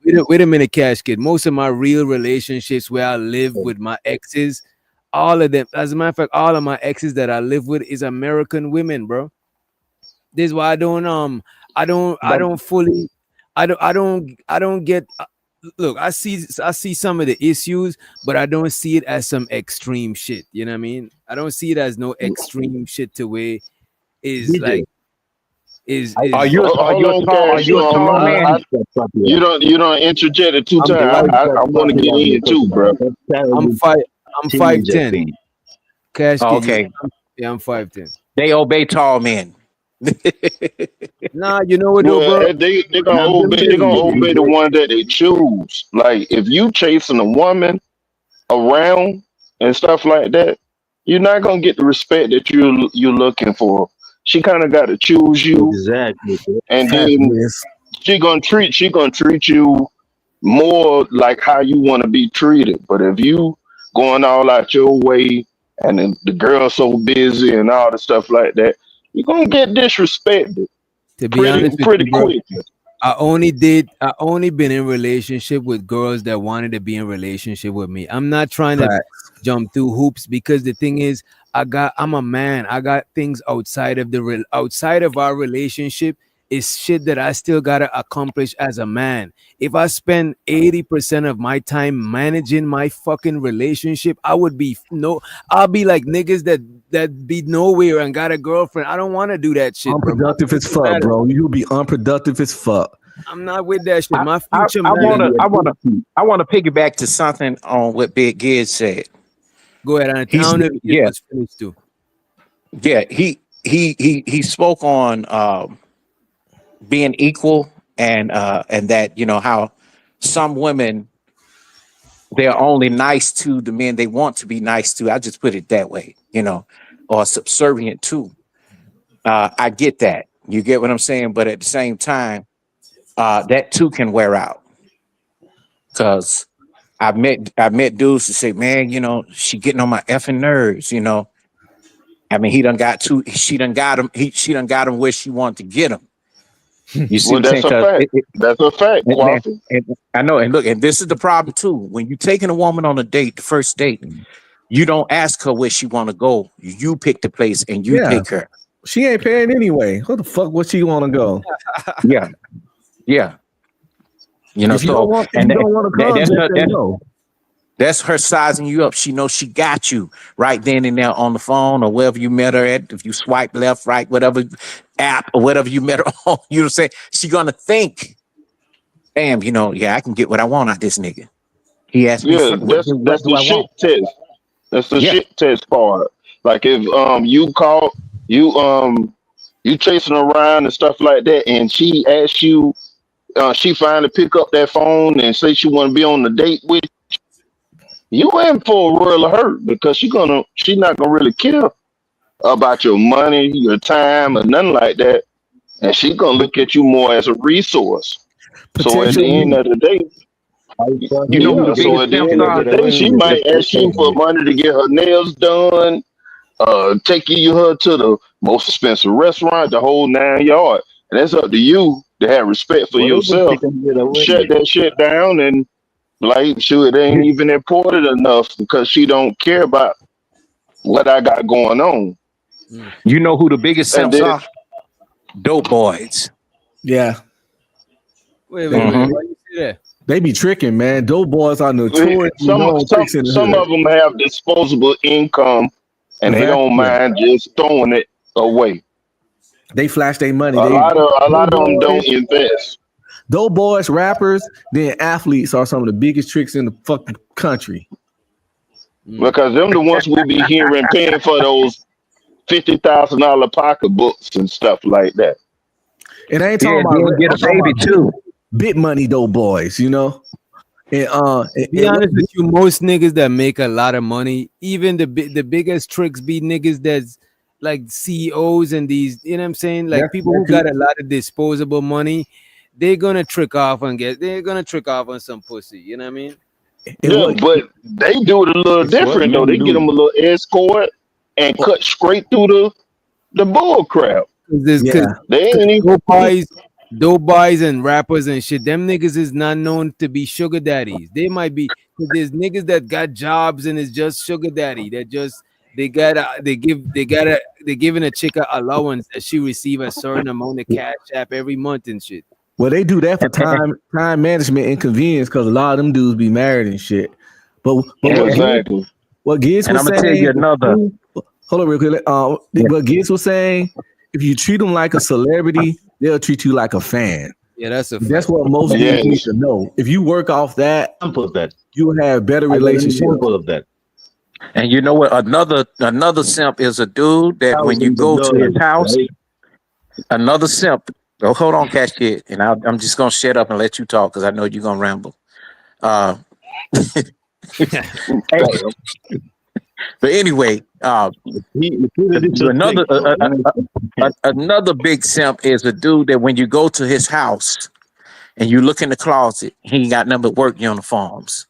wait a minute, Cash Kid. Most of my real relationships where I live with my exes, all of them, as a matter of fact, all of my exes that I live with is American women, bro. This is why I don't get look, I see some of the issues, but I don't see it as some extreme shit. You know what I mean? I don't see it as no extreme shit to where is DJ. like is Are you a tall man? You don't interject it 2 times. I want to get in too, bro. I'm 5'10". Cash Kid, Okay. I'm 5'10". They obey tall men. Nah, you know what, though, bro? They gonna obey the one that they choose. Like if you chasing a woman around and stuff like that, you're not gonna get the respect that you're looking for. She kind of got to choose you, Exactly. and then she gonna treat you more like how you want to be treated. But if you going all out your way, and then the girl's so busy and all the stuff like that, you're gonna get disrespected. To be honest with pretty you, bro, quick. I only been in relationship with girls that wanted to be in relationship with me. I'm not trying to jump through hoops, because the thing is, I'm a man. I got things outside of our relationship is shit that I still gotta accomplish as a man. If I spend 80% of my time managing my fucking relationship, I'll be like niggas that be nowhere and got a girlfriend. I don't want to do that shit. Unproductive as fuck, bro. You'll be unproductive as fuck. I'm not with that shit. My future I want to piggyback to something on what Big Giz said. Go ahead. Was finished too. Yeah, he spoke on being equal and that, how some women, they're only nice to the men they want to be nice to. I just put it that way, or subservient to. I get that. You get what I'm saying? But at the same time, that too can wear out. Because I've met dudes who say, man, she getting on my effing nerves, I mean, she done got him where she wanted to get him. You see, Well, that's a fact. That's a fact. I know. And look, and this is the problem too. When you're taking a woman on a date, the first date, you don't ask her where she want to go. You pick the place and you take her. She ain't paying anyway. Who the fuck would she want to go? Yeah. If you don't want to come, that's her sizing you up. She knows she got you right then and there on the phone or wherever you met her at. If you swipe left, right, whatever app or whatever you met her on, you know, say she gonna think, damn, I can get what I want out this nigga. He asked me, that's the shit test. That's the shit test part. Like if you chasing around and stuff like that, and she asks you, she finally pick up that phone and say she want to be on the date with you in for a world of hurt, because she's not gonna really care about your money, your time, or nothing like that, and she's gonna look at you more as a resource. So at the end of the day, she might ask you for money to get her nails done, taking her to the most expensive restaurant, the whole 9 yards. And that's up to you to have respect for Whatever she yourself. can get away Shut with. that shit down and like, sure, it ain't even important enough because she don't care about what I got going on. You know who the biggest And simps then are? Dope boys. Yeah. Wait, Mhm. why you say that? They be tricking, man. Dope boys are notoriously known tricks in the some hood. of them have disposable income and they don't Exactly. mind just throwing it away. They flash their money. A lot Dope of them don't boys, invest. dope boys, rappers, then athletes are some of the biggest tricks in the fucking country. Because them the ones we be hearing paying for those $50,000 pocketbooks and stuff like that. And I ain't Yeah, talking and about then get I'm a talking baby about too. big money dope boys, you know. And Be honest with you, most niggas that make a lot of money, even the biggest tricks be niggas that's like CEOs and these, you know what I'm saying? Like That's people who got a lot of disposable money, they're gonna trick off on some pussy, you know what I mean? Yeah, but they do it a little It's what different though. men They get them do. a little escort and cut straight through the bull crap. Cause Yeah. They ain't even dope boys and rappers and shit, them niggas is not known to be sugar daddies. They might be, cause there's niggas that got jobs and it's just sugar daddy. They're giving a chick a allowance that she receive a certain amount of cash app every month and shit. well, they do that for time management and convenience because a lot of them dudes be married and shit. But exactly. what Giz And was I'm gonna tell saying, you another. hold on real quick. What Giz was saying, if you treat them like a celebrity, they'll treat you like a fan. Yeah, that's That's what most niggas need to know. If you work off that, Example of that. you will have better I got an relationships. example of that. And you know what? Another simp is a dude that when you Thousands of go to his dollars, house, right? another simp. Oh, hold on, Cash Kid, and I'm just gonna shut up and let you talk because I know you're gonna ramble. Hey, but anyway, another big simp is a dude that when you go to his house and you look in the closet, he ain't got nothing but work uniforms.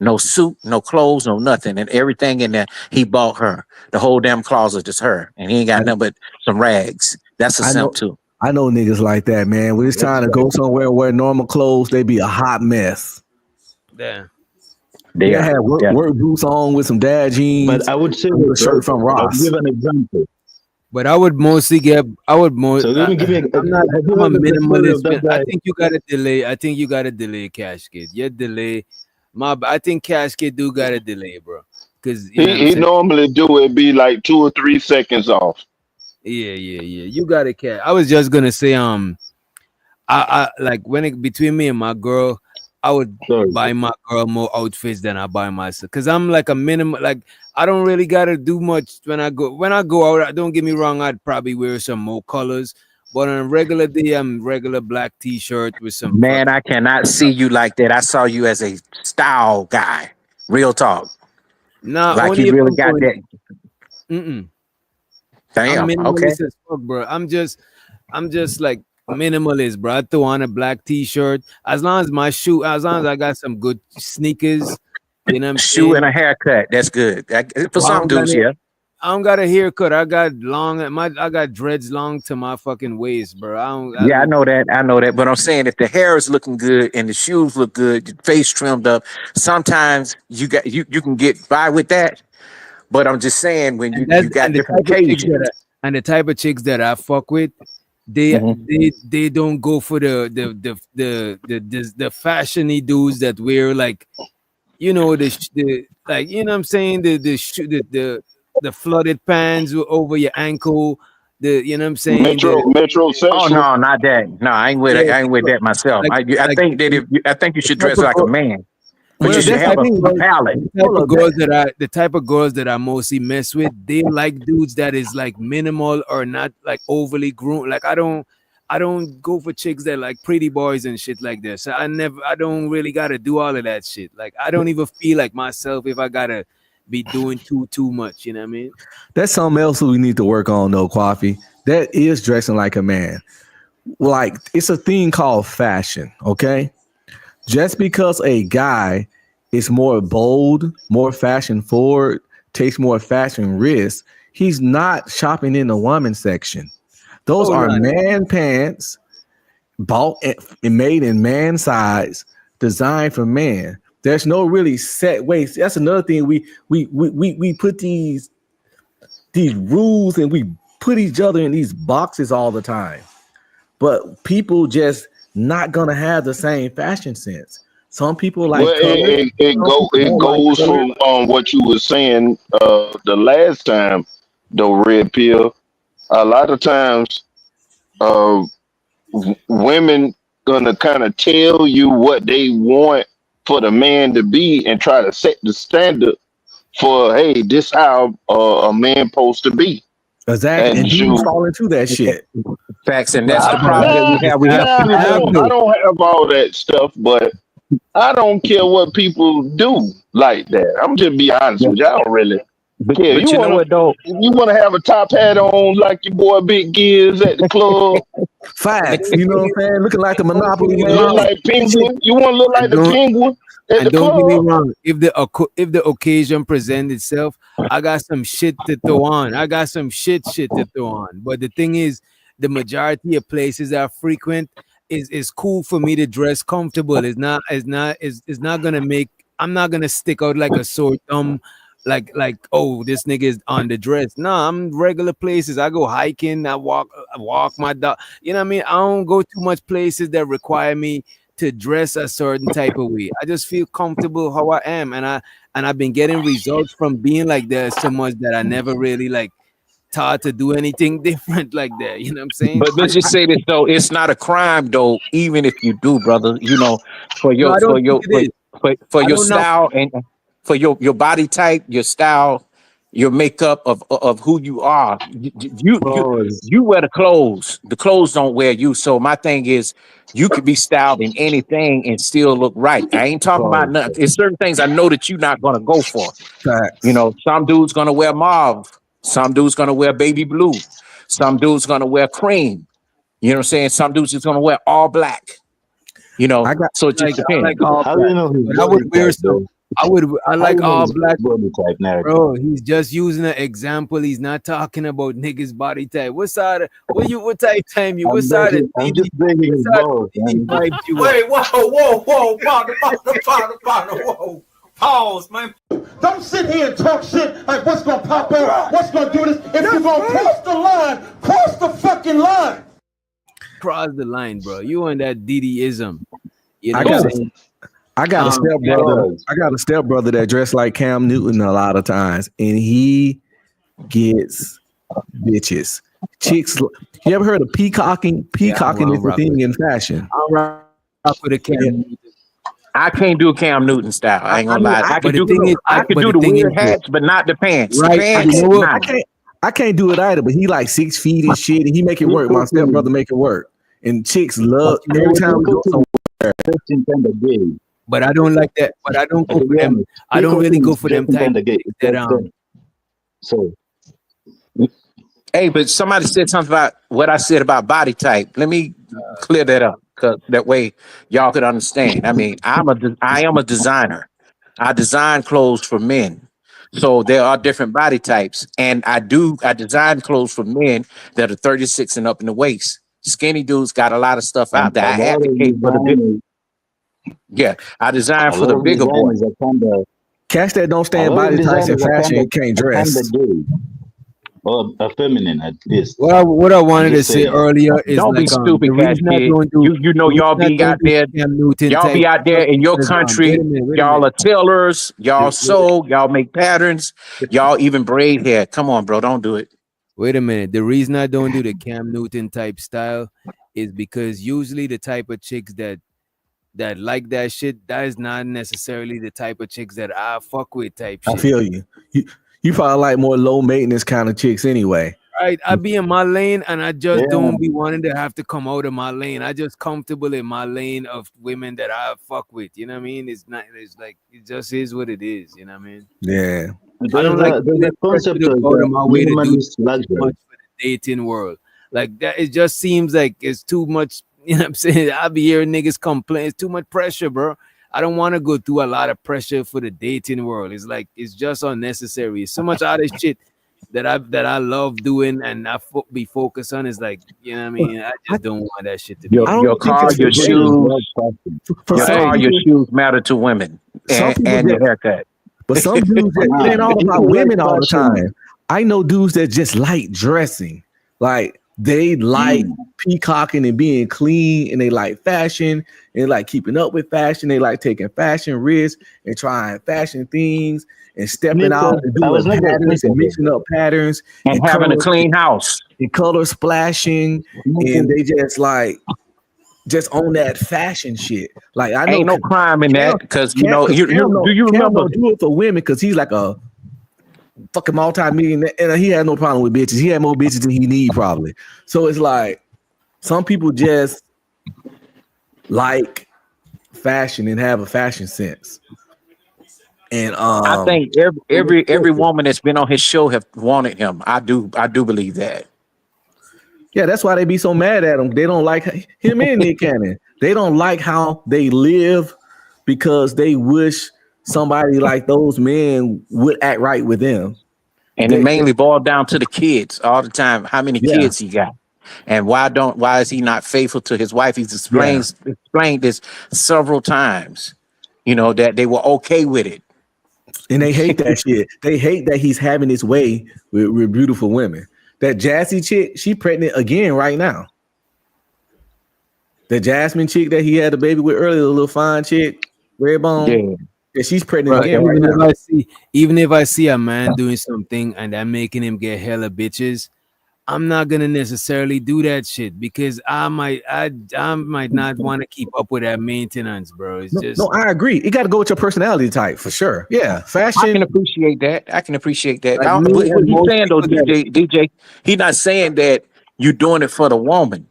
No suit, no clothes, no nothing. And everything in there, he bought her. The whole damn closet is her. And he ain't got nothing but some rags. That's a simp too. I know niggas like that, man. When it's time to go somewhere and wear normal clothes, they be a hot mess. Yeah. They have work boots on with some dad jeans. But I would say a shirt from I'll Ross. give an example. But I would mostly get. So let me give you. I'm not. Have you I'm a heard the story of minimalist. that Man. I guy? think you gotta delay. Cash Kid. Yeah, delay. I think Cash Kid do gotta delay, bro. Because he normally do it be like 2 or 3 seconds off. Yeah. You got it, Cash. I was just gonna say, I like between me and my girl, I would buy my girl more outfits than I buy myself. Cause I'm like a minimum. Like I don't really gotta do much when I go out. Don't get me wrong. I'd probably wear some more colors. But on a regular day, I'm regular black t-shirt with some. Man, I cannot see you like that. I saw you as a style guy. Real talk. Nah, like only you if really I'm got going, that. I'm Damn. Okay. minimalist as fuck, bro. I'm just like minimalist, bro. I throw on a black t-shirt. As long as I got some good sneakers, you know what I'm saying? Shoe and a haircut. That's good. For some dudes, yeah. I don't got a haircut. I got dreads long to my fucking waist, bro. I know that. But I'm saying if the hair is looking good and the shoes look good, your face trimmed up, sometimes you can get by with that. But I'm just saying when you got different occasions. And the type of chicks that I fuck with, they don't go for the fashiony dudes that wear like, you know, the like, you know what I'm saying, the flooded pants over your ankle, you know what I'm saying, metrosexual. Oh no, not that. No, I ain't with it. I ain't with that myself. I think that I think you should dress like a man. But you should have a palette. The type of girls that I mostly mess with, they like dudes that is like minimal or not like overly groomed. Like I don't go for chicks that like pretty boys and shit like that. So I don't really gotta do all of that shit. Like I don't even feel like myself if I gotta be doing too much. You know what I mean? That's something else we need to work on though, Coffee. That is dressing like a man. Like it's a thing called fashion, okay? Just because a guy is more bold, more fashion forward, takes more fashion risks, he's not shopping in the woman section. Those Oh, are no. man pants bought and made in man size, designed for man. There's no really set waist. That's another thing. We put these rules and we put each other in these boxes all the time. But people just not gonna have the same fashion sense. Some people like Well, color. it goes from what you were saying the last time, though, Red Pill. A lot of times, women gonna kind of tell you what they want for the man to be and try to set the standard for, hey, this how a man supposed to be. Exactly, and dudes fall into that shit. Facts, and that's the problem that we have. We have I don't have all that stuff, but I don't care what people do like that. I'm just be honest with you. I don't really care. But you know what though? If you want to have a top hat on like your boy Big Gibbs at the club, facts. You know what I'm saying? Looking like the Monopoly you man. look like penguin. You want to look like the penguin at And the don't get me club. wrong, if the occasion presents itself, I got some shit to throw on. I got some shit to throw on. But the thing is, the majority of places I frequent is cool for me to dress comfortable. It's not gonna make. I'm not gonna stick out like a sore thumb. Like oh, this nigga is on the dress. No, I'm regular places. I go hiking. I walk my dog. You know what I mean? I don't go too much places that require me to dress a certain type of way. I just feel comfortable how I am, and I've been getting results from being like that so much that I never really like taught to do anything different like that. You know what I'm saying? But let's just say this though, it's not a crime though, even if you do, brother. You know, for your No, I don't think it is. for I your don't know. style and for your body type, your style, your makeup of who you are. You wear the clothes. The clothes don't wear you. So my thing is, you could be styled in anything and still look right. I ain't talking about nothing. It's certain things I know that you're not gonna go for. Facts. You know, some dude's gonna wear mauve. Some dude's gonna wear baby blue. Some dude's gonna wear cream. You know what I'm saying? Some dude's just gonna wear all black. You know, so it just depends. like all How do you know his black. But I body would wear type, some. though? I How like do you know all his black. body type narrative? Bro, he's just using an example. He's not talking about niggas' body type. What side? What type time you? What side? I'm just bringing his balls, man. Wait, whoa, whoa. Pause, man. Don't sit here and talk shit like what's gonna pop out, what's gonna do this. If you're gonna cross the line, cross the fucking line. Cross the line, bro. You on that DD-ism. You know I what I'm got saying? I got a stepbrother. I got a stepbrother that dressed like Cam Newton a lot of times, and he gets bitches. Chicks. You ever heard of peacocking? Peacocking is the thing in fashion. I'm rock with a Cam Newton. I can't do Cam Newton style. I ain't gonna lie. I can do the weird hats, but not the pants. Right? The pants, You know what? nah. I can't do it either. But he like 6 feet and shit, and he make it work. My stepbrother make it work, and chicks love every time we go somewhere. But I don't like that. But I don't go for them. I don't really go for them type that So, hey, but somebody said something about what I said about body type. Let me clear that up, cause that way y'all could understand. I mean, I am a designer. I design clothes for men. So there are different body types, and I design clothes for men that are 36 and up in the waist. Skinny dudes got a lot of stuff out there. I advocate for the big. Yeah, I design for the bigger boys. Cats that don't stand body types in fashion can't dress. Or feminine at least. Well, what I wanted to say saying. earlier is Don't be stupid, cat kid. You know y'all be out there. Y'all be out there in your country. Y'all are tailors. Y'all sew. Y'all make patterns. Y'all even braid hair. Come on, bro. Don't do it. Wait a minute. The reason I don't do the Cam Newton type style is because usually the type of chicks that like that shit, that is not necessarily the type of chicks that I fuck with type shit. I feel you. You probably like more low maintenance kind of chicks anyway. Right, I be in my lane, and I just don't be wanting to have to come out of my lane. I just comfortable in my lane of women that I fuck with. You know what I mean? It's not. It's like it just is what it is. You know what I mean? Yeah. I don't like the concept of go to my way to do minimalist too much luxury. for the dating world. Like that, it just seems like it's too much. You know what I'm saying? I be hearing niggas complain. It's too much pressure, bro. I don't want to go through a lot of pressure for the dating world. It's like it's just unnecessary. It's so much other shit that I love doing and be focused on is like, you know what I mean? I just don't want that shit to be. Your car, your shoes, your shoes matter to women, and your haircut. But some dudes, it ain't all about women all the time. I know dudes that just like dressing, like they like peacocking and being clean, and they like fashion and like keeping up with fashion. They like taking fashion risks and trying fashion things and stepping out and doing patterns and mixing up patterns and having a clean house and color splashing, and they just on that fashion shit. Like I know ain't no crime in that because you do you remember do it for women because he's like a fucking multi-millionaire and he had no problem with bitches. He had more bitches than he need probably. So it's like some people just like fashion and have a fashion sense. And I think every woman that's been on his show have wanted him. I do believe that. Yeah, that's why they be so mad at him. They don't like him and Nick Cannon. They don't like how they live because they wish somebody like those men would act right with them. And it mainly boiled down to the kids all the time. How many kids he got? And why is he not faithful to his wife? He's explained this several times, you know, that they were okay with it. And they hate that shit. They hate that he's having his way with beautiful women. That Jassy chick, she pregnant again right now. The Jasmine chick that he had a baby with earlier, the little fine chick, Redbone. Yeah, she's pregnant again right now. Even if I see a man doing something and I'm making him get hella bitches, I'm not gonna necessarily do that shit because I might not want to keep up with that maintenance, bro. No, I agree. It got to go with your personality type for sure. Yeah, fashion. I can appreciate that. Like what he's saying though, DJ, he's not saying that you're doing it for the woman.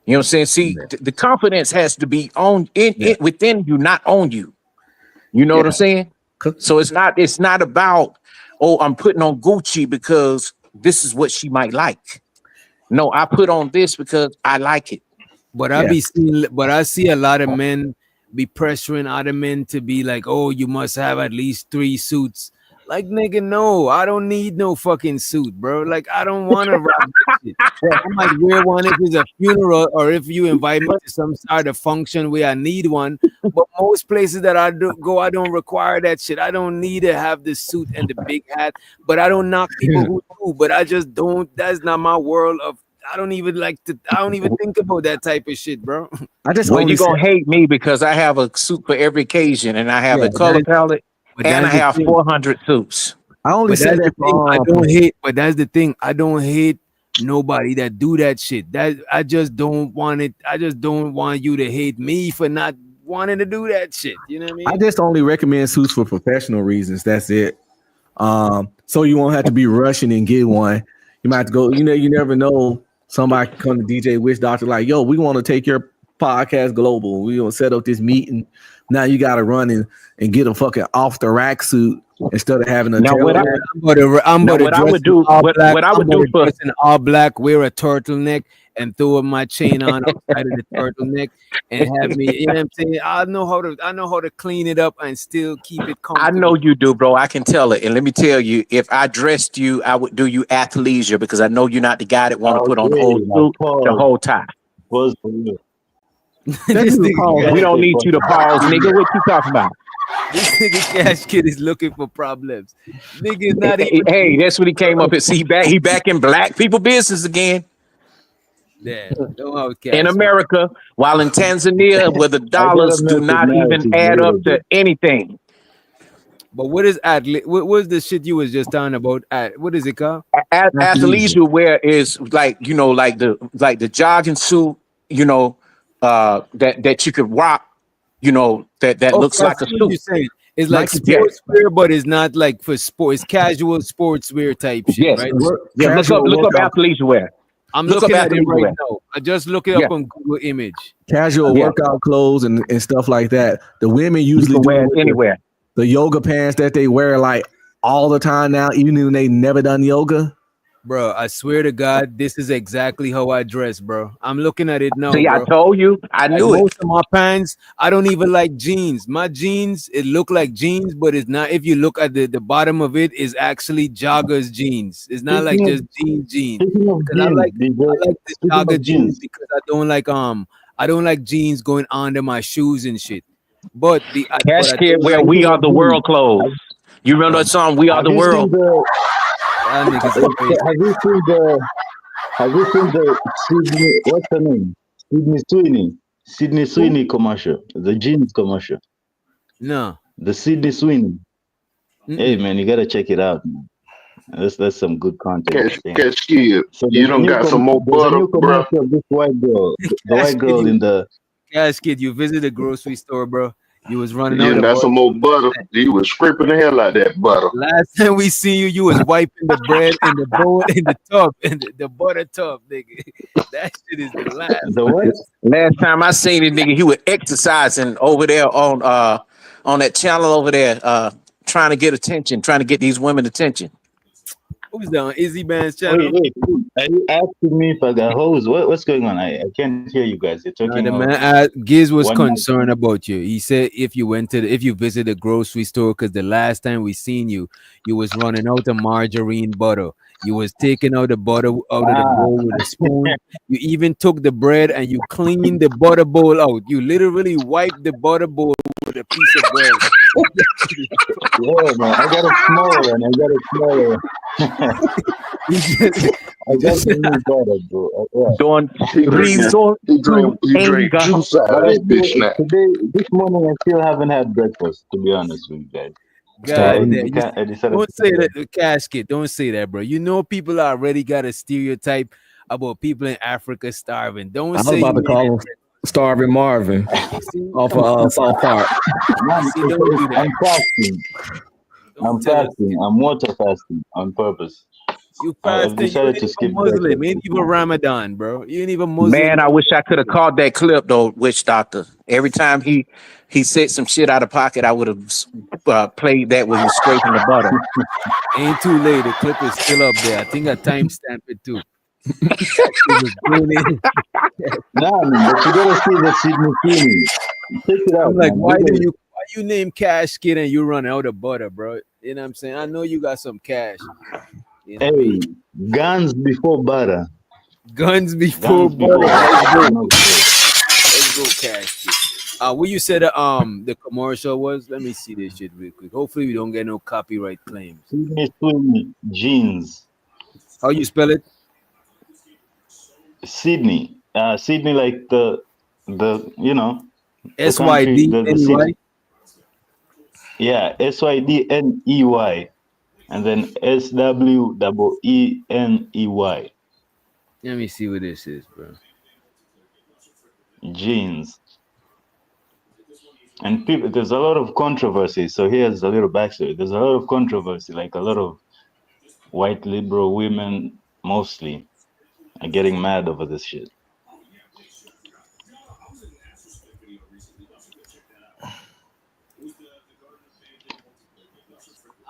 You know what I'm saying? See, the confidence has to be within you, not on you. You know what I'm saying? So it's not about, oh, I'm putting on Gucci because this is what she might like. No, I put on this because I like it. But I see a lot of men be pressuring other men to be like, oh, you must have at least 3 suits. Like, nigga, no, I don't need no fucking suit, bro. Like, I don't want to rock that shit. I might wear one if it's a funeral or if you invite me to some sort of function where I need one. But most places that I go, I don't require that shit. I don't need to have the suit and the big hat. But I don't knock people who do. But I just don't. That's not my world of. I don't even think about that type of shit, bro. You're gonna hate me because I have a suit for every occasion and I have a color palette. And I have 400 suits. I only said that I don't hate, but that's the thing. I don't hate nobody that do that shit. That I just don't want it. I just don't want you to hate me for not wanting to do that shit. You know what I mean? I just only recommend suits for professional reasons. That's it. So you won't have to be rushing and get one. You might have to go. You know, you never know. Somebody come to DJ Witch Doctor like, yo, we want to take your podcast global. We gonna set up this meeting. Now you got to run and get a fucking off the rack suit instead of having a. Now what I would do in all black, wear a turtleneck and throw my chain on outside of the turtleneck and have me. You know what I'm saying? I know how to clean it up and still keep it comfortable. I know you do, bro. I can tell it. And let me tell you, if I dressed you, I would do you athleisure because I know you're not the guy that want to put on the whole suit, the whole tie. We don't need you to pause, nigga. What you talking about? This nigga Cash Kid is looking for problems. Nigga, not even. Hey, that's what he came up and see. He back in black people business again. Yeah, in America, while in Tanzania, where the dollars do not even add up to anything. But what is what was the shit you was just talking about? What is it called? Athleisure wear is like, you know, like the jogging suit, you know, that you could rock, you know, that looks like a suit. It's like sportswear, but it's not like for sports. It's casual sportswear type shit, right? Yeah, look up athleisure wear. I'm looking at it right now. I just look it up on Google Image. Casual workout clothes and stuff like that. The women usually wear anywhere. The yoga pants that they wear like all the time now, even when they never done yoga. Bro, I swear to God, this is exactly how I dress, bro. I'm looking at it now, See, I bro. told you. I Like knew it. most of my pants, I don't even like jeans. My jeans, it look like jeans, but it's not. If you look at the bottom of it, is actually joggers jeans. It's not like Speaking of just jeans. speaking of Because jeans, DJ, I like the speaking jogger of jeans jeans, because I don't like jeans going under my shoes and shit. But Cash I Kid, don't where like we speaking are of the jeans, world clothes. You remember that song, We Are have the you seen World? the y'all niggas is crazy. have you seen the Sydney, what's her name? Sydney Sweeney commercial, the jeans commercial. No. The Sydney Sweeney. Hey man, you gotta check it out, man. That's some good content, I think. Catch kid. So You don't got some more there's a butter, new bro. commercial of this white girl, the Cash white kid, girl in the you visited the grocery store, bro. You was running You out don't the got some butter. more butter. You was scraping the hell out of that butter. Last time we seen you, you was wiping the bread in the bowl in the tub, in the butter tub, nigga. That shit is the last. what? Last time I seen it, nigga, he was exercising over there on that channel over there, trying to get attention, trying to get these women attention. Who's down? Izzy Band's channel? Wait, are you asking me if I got hose? What's going on? I can't hear you guys. You're Nah, talking the of man Giz was one mic. concerned about you. He said if you visit the grocery store, because the last time we seen you, you was running out of margarine butter. You was taking out the butter out of the bowl with a spoon. You even took the bread and you cleaned the butter bowl out. You literally wiped the butter bowl with a piece of bread. Yeah, man, I got a smaller and I got a smaller. I got the new butter, bro. Yeah. Doing He drink juice out But of that bitch now. this morning, I still haven't had breakfast, to be honest with you guys. God damn. I decided Don't to say that, the casket. Don't say that, bro. You know people already got a stereotype about people in Africa starving. Don't I was say about to you call him Starving Marvin off of South Park. Man, See, don't do that. I'm fasting. I'm fasting. I'm water fasting on purpose. You I've fasting. You decided ain't to even skip Muslim. breakfast. Ain't even Ramadan, bro. You ain't even Muslim. Man, I wish I could have called that clip though, Witch Doctor. Every time he said some shit out of pocket, I would have played that when he was scraping the butter. Ain't too late. The clip is still up there. I think I timestamped it too. Nah, man, but you gotta see the Sydney Sweeney. Check it out, I'm like, man. why you name Cash Kid and you run out of butter, bro? You know what I'm saying? I know you got some cash. You know what I Hey, mean? guns before butter. Guns before Guns butter. before butter. Let's go, Cash Kid. What you said the commercial was? Let me see this shit real quick. Hopefully we don't get no copyright claims. Sydney Sweeney jeans. How you spell it? Sydney. Sydney, like the you know, the SYD country, the city. anyway. Yeah, SYDNEY, and then SWEENEY. Let me see what this is, bro. Jeans. And people, there's a lot of controversy. So here's a little backstory. There's a lot of controversy, like a lot of white liberal women, mostly, are getting mad over this shit.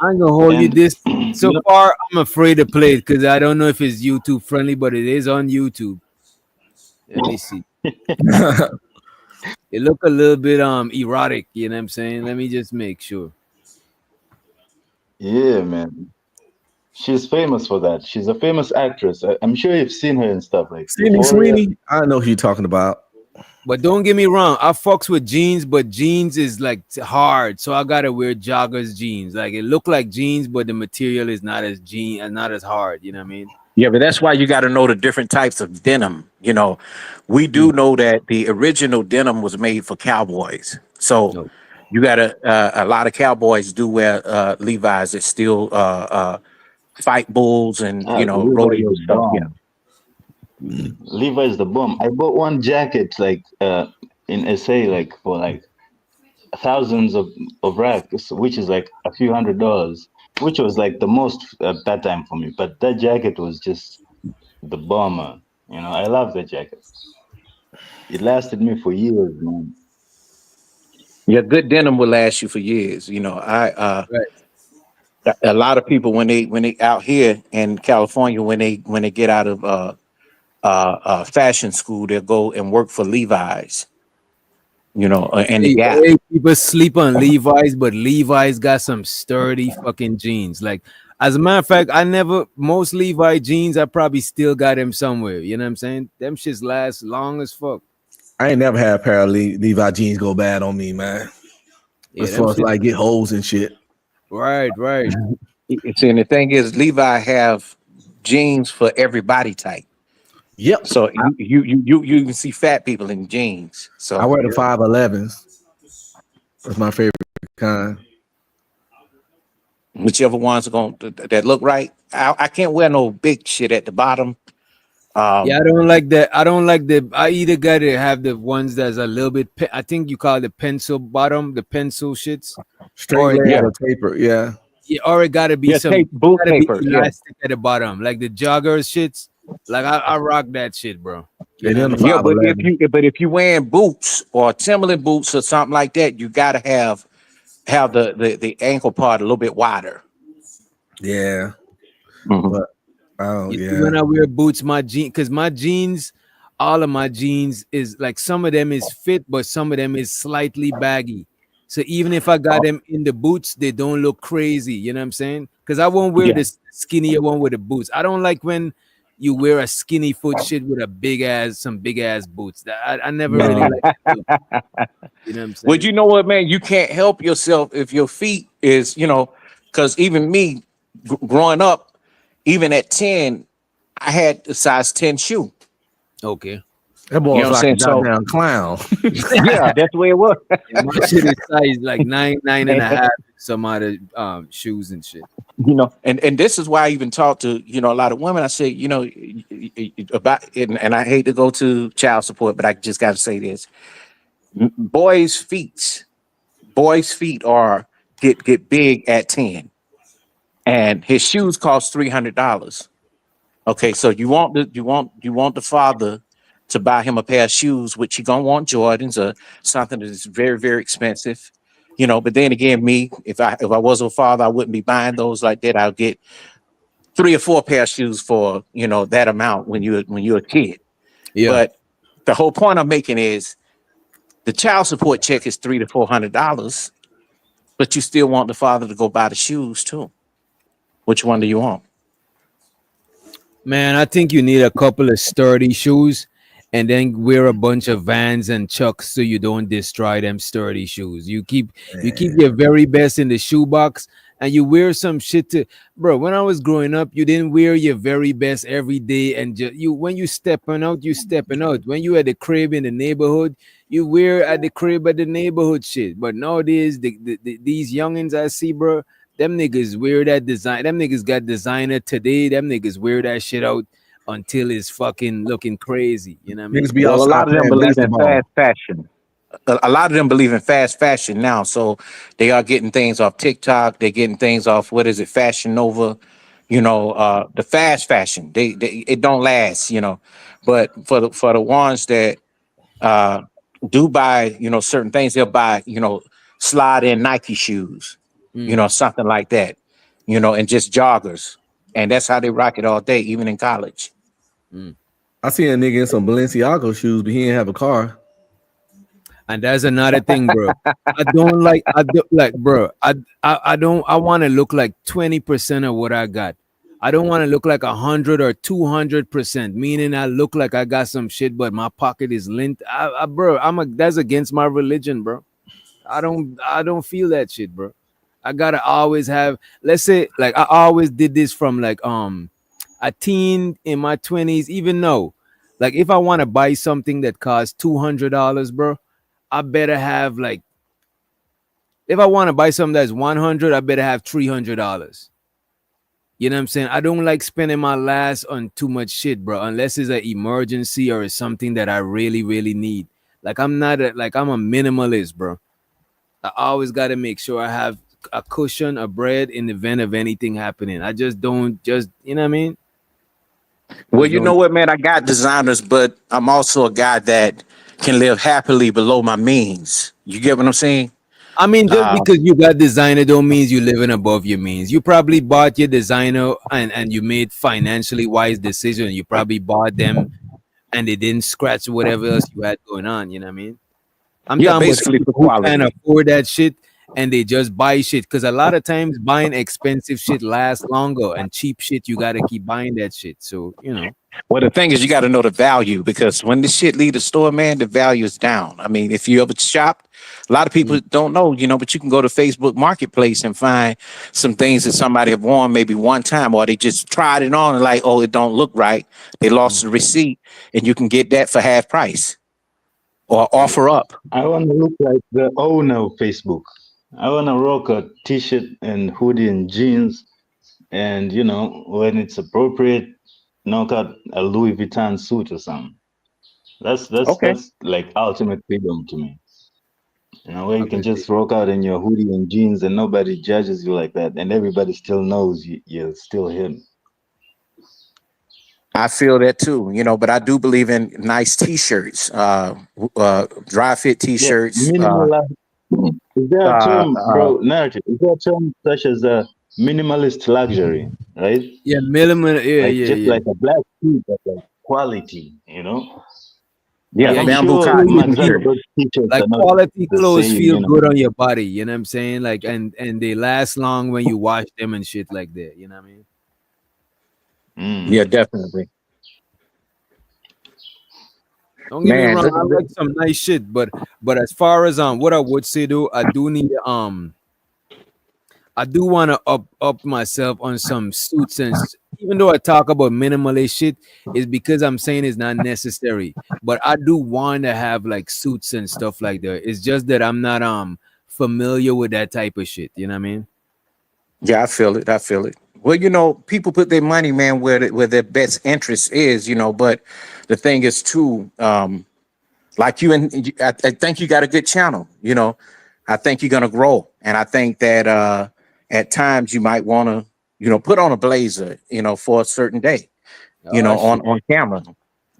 I'm gonna hold you this. So far, I'm afraid to play it because I don't know if it's YouTube friendly, but it is on YouTube. Let me see. It look a little bit erotic, you know what I'm saying? Let me just make sure. Yeah, man. She's famous for that. She's a famous actress. I'm sure you've seen her and stuff like Sydney Euphoria. Sweeney. I know who you're talking about. But don't get me wrong, I fucks with jeans, but jeans is like hard, so I gotta wear joggers jeans. Like it look like jeans, but the material is not as not as hard. You know what I mean? Yeah, but that's why you got to know the different types of denim. You know, we do know that the original denim was made for cowboys. So you got a lot of cowboys do wear Levi's that still fight bulls and rodeo Levi's stuff. Yeah. Levi's the bomb. I bought one jacket like in SA like for like thousands of racks, which is like a few $100s, which was like the most at that time for me. But that jacket was just the bomber. You know, I love that jacket. It lasted me for years, man. Yeah, good denim will last you for years. You know, Right. A lot of people when they out here in California when they get out of fashion school, they'll go and work for Levi's, and the Gap. Hey, people sleep on Levi's, but Levi's got some sturdy fucking jeans. Like, as a matter of fact, most Levi jeans, I probably still got them somewhere. You know what I'm saying? Them shits last long as fuck. I ain't never had a pair of Levi jeans go bad on me, man. Yeah, as far as like get holes and shit. Right. See, and the thing is, Levi have jeans for every body type. Yep. So you can see fat people in jeans. So I wear the 511s. That's my favorite kind. Whichever ones are going that look right. I can't wear no big shit at the bottom. Yeah, I don't like that. I either gotta have the ones that's a little bit. I think you call it the pencil bottom, the pencil shits. Straight leg or taper, yeah. Yeah, or it gotta be boot gotta be taper, elastic at the bottom, like the joggers shits. Like I rock that shit, bro. You know Yeah, but if you wearing boots or Timberland boots or something like that, you gotta have the ankle part a little bit wider. Yeah. But when I wear boots, my jeans, all of my jeans is like some of them is fit, but some of them is slightly baggy. So even if I got them in the boots, they don't look crazy. You know what I'm saying? Because I won't wear this skinnier one with the boots. I don't like when you wear a skinny foot shit with some big ass boots. I never really like it. You know what I'm saying? Well, you know what, man? You can't help yourself if your feet is, because even me growing up, even at 10, I had a size 10 shoe. Okay. That boy was like a goddamn clown. Yeah, that's the way it was. My shit is size like 9 and a half, some other shoes and shit. And this is why I even talk to, a lot of women. I say, about it, and I hate to go to child support, but I just got to say this. Boys' feet are get big at 10, and his shoes cost $300. Okay, so you want the father to buy him a pair of shoes, which you're gonna want Jordans or something that is very, very expensive. But then again, me, if I was a father, I wouldn't be buying those like that. I'll get 3 or 4 pair of shoes for that amount when you're a kid. Yeah. But the whole point I'm making is the child support check is $300 to $400, but you still want the father to go buy the shoes too. Which one do you want? Man, I think you need a couple of sturdy shoes and then wear a bunch of Vans and Chucks so you don't destroy them sturdy shoes. You keep your very best in the shoebox and you wear some shit bro. When I was growing up, you didn't wear your very best every day, and when you stepping out, you stepping out. When you at the crib in the neighborhood, you wear at the crib at the neighborhood shit. But nowadays, these youngins I see, bro, them niggas wear that design. Them niggas got designer today. Them niggas wear that shit out until it's fucking looking crazy. You know what I mean? Well, a lot of them believe in fast fashion. A lot of them believe in fast fashion now. So they are getting things off TikTok. They're getting things off, Fashion Nova, the fast fashion. It don't last, But for the ones that do buy, certain things, they'll buy, slide in Nike shoes, something like that, and just joggers. And that's how they rock it all day, even in college. I see a nigga in some Balenciaga shoes, but he didn't have a car. And that's another thing, bro. I want to look like 20% of what I got. I don't want to look like 100 or 200%, meaning I look like I got some shit, but my pocket is lint. That's against my religion, bro. I don't feel that shit, bro. I gotta always have, let's say, like I always did this from like a teen in my 20s, even though, like if I want to buy something that costs $200, bro, I better have like, if I want to buy something that's $100, I better have $300. You know what I'm saying? I don't like spending my last on too much shit, bro, unless it's an emergency or it's something that I really, really need. Like I'm a minimalist, bro. I always got to make sure I have a cushion, a bread in the event of anything happening. I just don't, you know what I mean? Well, you know what, man? I got designers, but I'm also a guy that can live happily below my means. You get what I'm saying? I mean, just because you got designer don't means you living above your means. You probably bought your designer and you made financially wise decision. You probably bought them and they didn't scratch whatever else you had going on. You know what I mean? I'm Yeah, talking about basically for people who can't quality. afford that shit and they just buy shit. Because a lot of times buying expensive shit lasts longer and cheap shit, you got to keep buying that shit. So, you know. Well, the thing is, you got to know the value because when this shit leave the store, man, the value is down. I mean, if you ever shopped, a lot of people don't know, but you can go to Facebook Marketplace and find some things that somebody have worn maybe one time, or they just tried it on and like, oh, it don't look right. They lost the receipt, and you can get that for half price or offer up. I want to look like the owner of Facebook. I want to rock a t-shirt and hoodie and jeans, and when it's appropriate, knock out a Louis Vuitton suit or something. That's Okay. that's like ultimate freedom to me. Where you can just rock out in your hoodie and jeans and nobody judges you like that, and everybody still knows you're still him. I feel that too, but I do believe in nice t-shirts, dry fit t-shirts. Minimal. Is there a term, bro? Narrative. Is there a term such as a minimalist luxury, right? Yeah, minimal. Yeah, like yeah, just yeah. like a black suit, but like quality, Yeah, I'm bamboo sure cotton Mark t-shirt. Zuckerberg's t-shirts Like are not quality the clothes same, feel good on your body, you know what I'm saying? Like and they last long when you wash them and shit like that, you know what I mean? Yeah, definitely. Don't get me Man, wrong, I like some nice shit, but as far as what I would say though, I do need I do want to up myself on some suits and even though I talk about minimalist shit, is because I'm saying it's not necessary. But I do want to have like suits and stuff like that. It's just that I'm not familiar with that type of shit. You know what I mean? Yeah, I feel it. I feel it. Well, people put their money, man, where their best interest is, but the thing is too, like you and I think you got a good channel, I think you're gonna grow. And I think that at times you might want to, put on a blazer, for a certain day, on camera,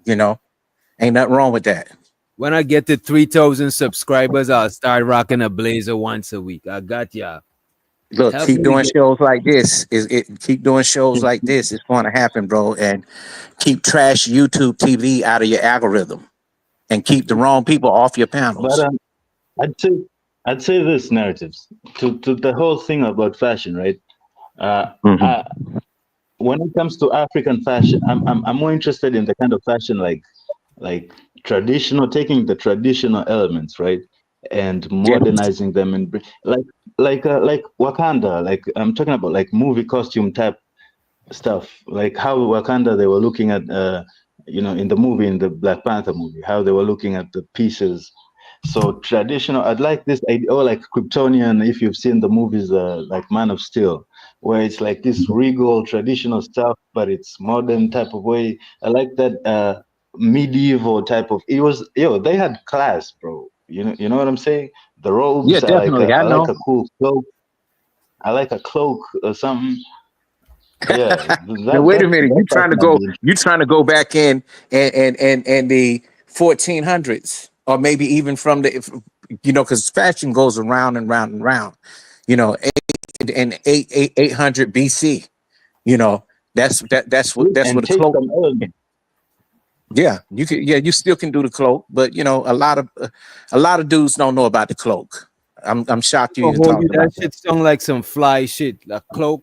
ain't nothing wrong with that. When I get to 3,000 subscribers, I'll start rocking a blazer once a week. I got y'all. Look, Help keep me to doing get- shows like this. Keep doing shows like this. It's going to happen, bro. And keep trash YouTube TV out of your algorithm, and keep the wrong people off your panels. But I'd say this narratives to the whole thing about fashion, right? When it comes to African fashion, I'm more interested in the kind of fashion like traditional, taking the traditional elements, right, and modernizing them and like Wakanda. Like I'm talking about like movie costume type stuff, like how Wakanda they were looking at in the movie, in the Black Panther movie, how they were looking at the pieces. So traditional, I'd like this idea, or like Kryptonian, if you've seen the movies like Man of Steel, where it's like this regal traditional stuff, but it's modern type of way. I like that medieval type of. It was they had class, bro. You know what I'm saying? The robes. Yeah, definitely. I like know. a cool cloak. I like a cloak or something. Yeah. Now, wait a minute. You trying to go back in and the 1400s, or maybe even from the, because fashion goes around and round and round, 800 BC, that's what a cloak. Yeah, you still can do the cloak, but a lot of dudes don't know about the cloak. I'm shocked you even talking about that shit sound like some fly shit, a cloak.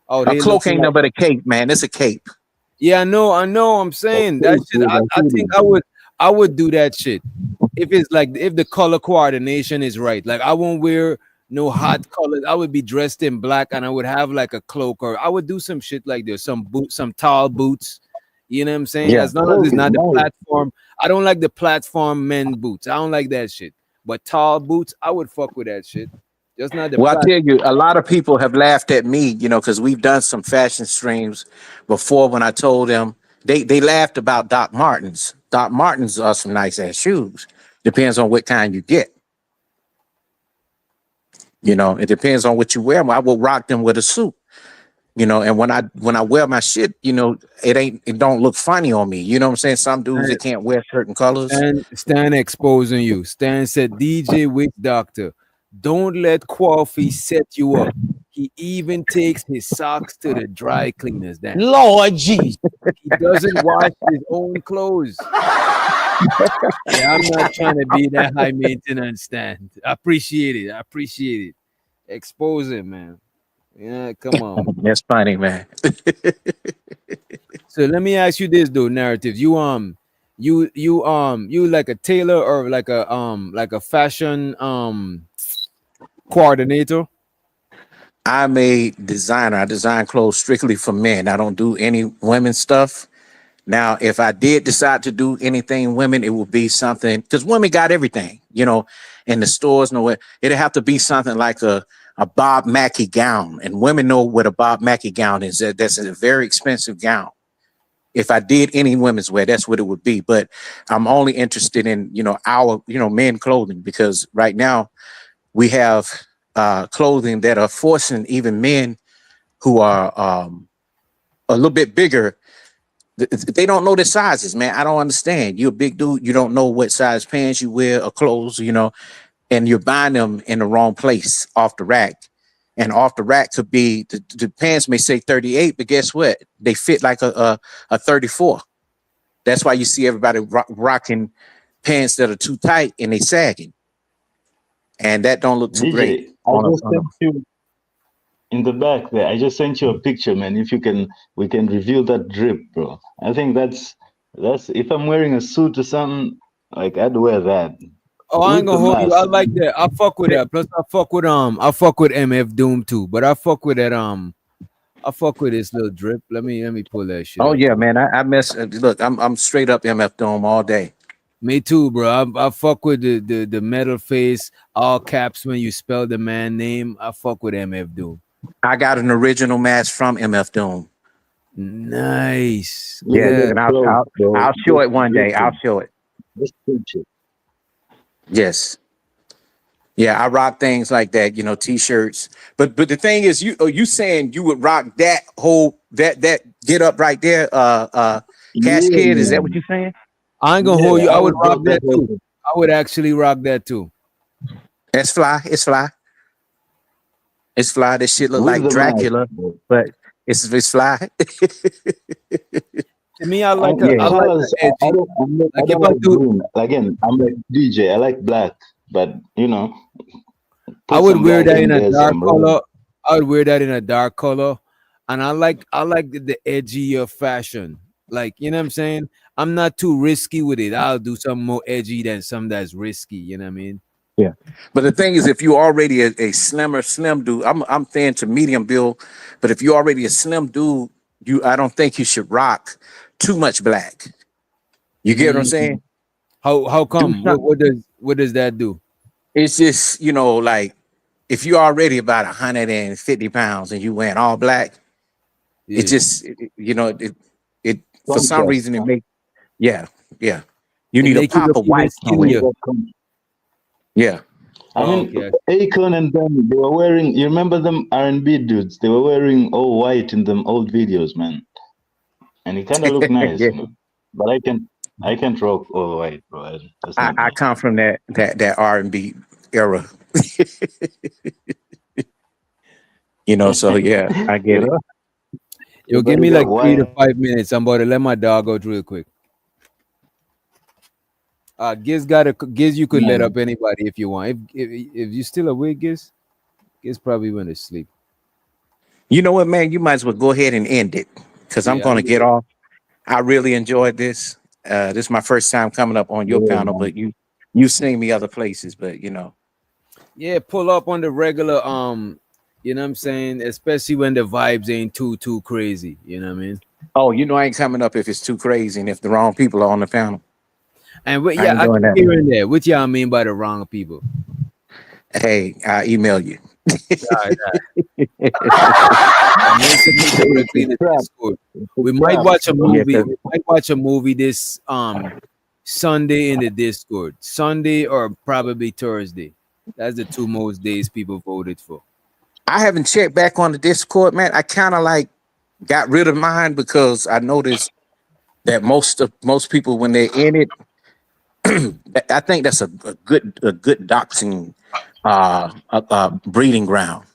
Oh, a cloak ain't nothing but a cape, man. It's a cape. Yeah, I know. I'm saying that shit. I think I would do that shit if it's like if the color coordination is right. Like I won't wear no hot colors. I would be dressed in black and I would have like a cloak, or I would do some shit like this, some tall boots. You know what I'm saying? Yeah. As long as it's not the platform. I don't like the platform men boots. I don't like that shit. But tall boots, I would fuck with that shit. Just not the Well, I tell you, a lot of people have laughed at me, because we've done some fashion streams before. When I told them, they laughed about Doc Martens. Doc Martens are some nice ass shoes. Depends on what kind you get. It depends on what you wear. I will rock them with a suit. And when I wear my shit, it don't look funny on me. You know what I'm saying? Some dudes that can't wear certain colors. Stan exposing you. Stan said DJ Witch Doctor. Don't let coffee set you up. He even takes his socks to the dry cleaners. Then Lord Jesus. he doesn't wash his own clothes. Yeah, I'm not trying to be that high maintenance stand. I appreciate it. I appreciate it. Expose it, man. Yeah, come on. That's funny, man. So let me ask you this though, narrative. You like a tailor or like a fashion coordinator? I'm a designer. I design clothes strictly for men. I don't do any women's stuff. Now, if I did decide to do anything women, it would be something because women got everything, in the stores. No, it'd have to be something like a Bob Mackie gown, and women know what a Bob Mackie gown is. That's a very expensive gown. If I did any women's wear, that's what it would be. But I'm only interested in our men clothing because right now we have clothing that are forcing even men who are a little bit bigger. They don't know the sizes, man. I don't understand. You're a big dude. You don't know what size pants you wear or clothes, and you're buying them in the wrong place off the rack. And off the rack could be the pants may say 38, but guess what? They fit like a 34. That's why you see everybody rocking pants that are too tight and they sagging. And that don't look too DJ, great. I just sent you in the back there. I just sent you a picture, man. If you can, we can reveal that drip, bro. I think that's if I'm wearing a suit or something, like I'd wear that. Oh, I ain't With gonna the hold you. I mask. like that. I fuck with that. Plus, I fuck with MF Doom too. But I fuck with that. I fuck with this little drip. Let me pull that shit Oh up. yeah, man. I mess. Look, I'm straight up MF Dome all day. Me too, bro. I fuck with the metal face, all caps when you spell the man name. I fuck with MF Doom. I got an original mask from MF Doom. Nice. Yeah, Yeah. and I'll show it one day. I'll show it. Yes. Yeah, I rock things like that, t-shirts. But the thing is, you saying you would rock that whole that get up right there, Cash Kid? Is that what you're saying? I ain't gonna hold you. I would rock that whole too. I would actually rock that too. That's fly. It's fly. It's fly. This shit look With like the Dracula, but it's fly. To me, I like The I like colors, the edgy. I don't Like if like I do, green. Again, I'm like DJ. I like black, but I put would some wear black that in a there, dark some brown. color. I would wear that in a dark color, and I like the edgier fashion. Like you know what I'm saying. I'm not too risky with it. I'll do something more edgy than some that's risky. You know what I mean? Yeah. But the thing is, if you're already a slim dude, I'm thin to medium build, but if you're already a slim dude, I don't think you should rock too much black. You get what I'm saying? How come? Do What does that do? It's just, like if you're already about 150 pounds and you wearing all black, Yeah. it just, it for some reason it make, yeah. You It need a make you pop look of even white skinnier. Yeah. I mean, Okay. Akon and them, they were wearing. You remember them R&B dudes? They were wearing all white in them old videos, man. And it kind of looked nice, Yeah. But I can't rock all white, bro. That's not I me. come from that R&B era. So yeah, I get it. Yo, You give better me get like 3 to white. 5 minutes. I'm about to let my dog out real quick. Giz, you could let up anybody if you want. If you still awake, Giz probably went to sleep. You know what, man? You might as well go ahead and end it because I'm Yeah, going to get off. I really enjoyed this. This is my first time coming up on your Yeah, panel, man. but you seen me other places, but Yeah, pull up on the regular. You know what I'm saying? Especially when the vibes ain't too crazy. You know what I mean? Oh, I ain't coming up if it's too crazy and if the wrong people are on the panel. And I ain't I doing keep that. hearing that. What y'all mean by the wrong people? Hey, I email you. Directly in the Discord. We might watch a movie. We might watch a movie this Sunday in the Discord. Sunday or probably Thursday. That's the two most days people voted for. I haven't checked back on the Discord, man. I kind of like got rid of mine because I noticed that most people when they're in it, I think that's a good doxing breeding ground.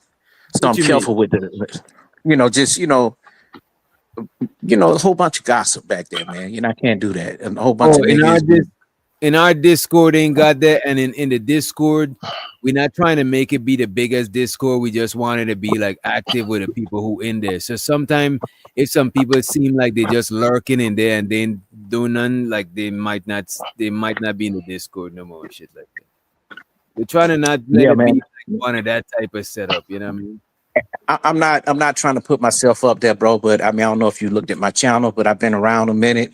So What I'm you careful with it. You know, just a whole bunch of gossip back there, man. I can't do that. And a whole bunch Oh, of niggas. in our Discord ain't got that, and in the Discord, we're not trying to make it be the biggest Discord. We just wanted to be like active with the people who in there. So sometimes if some people seem like they just lurking in there and they do none, like they might not be in the Discord no more, shit like that. We're trying to not let Yeah, it man. be like one of that type of setup. You know what I mean? I'm not trying to put myself up there, bro. But I mean, I don't know if you looked at my channel, but I've been around a minute.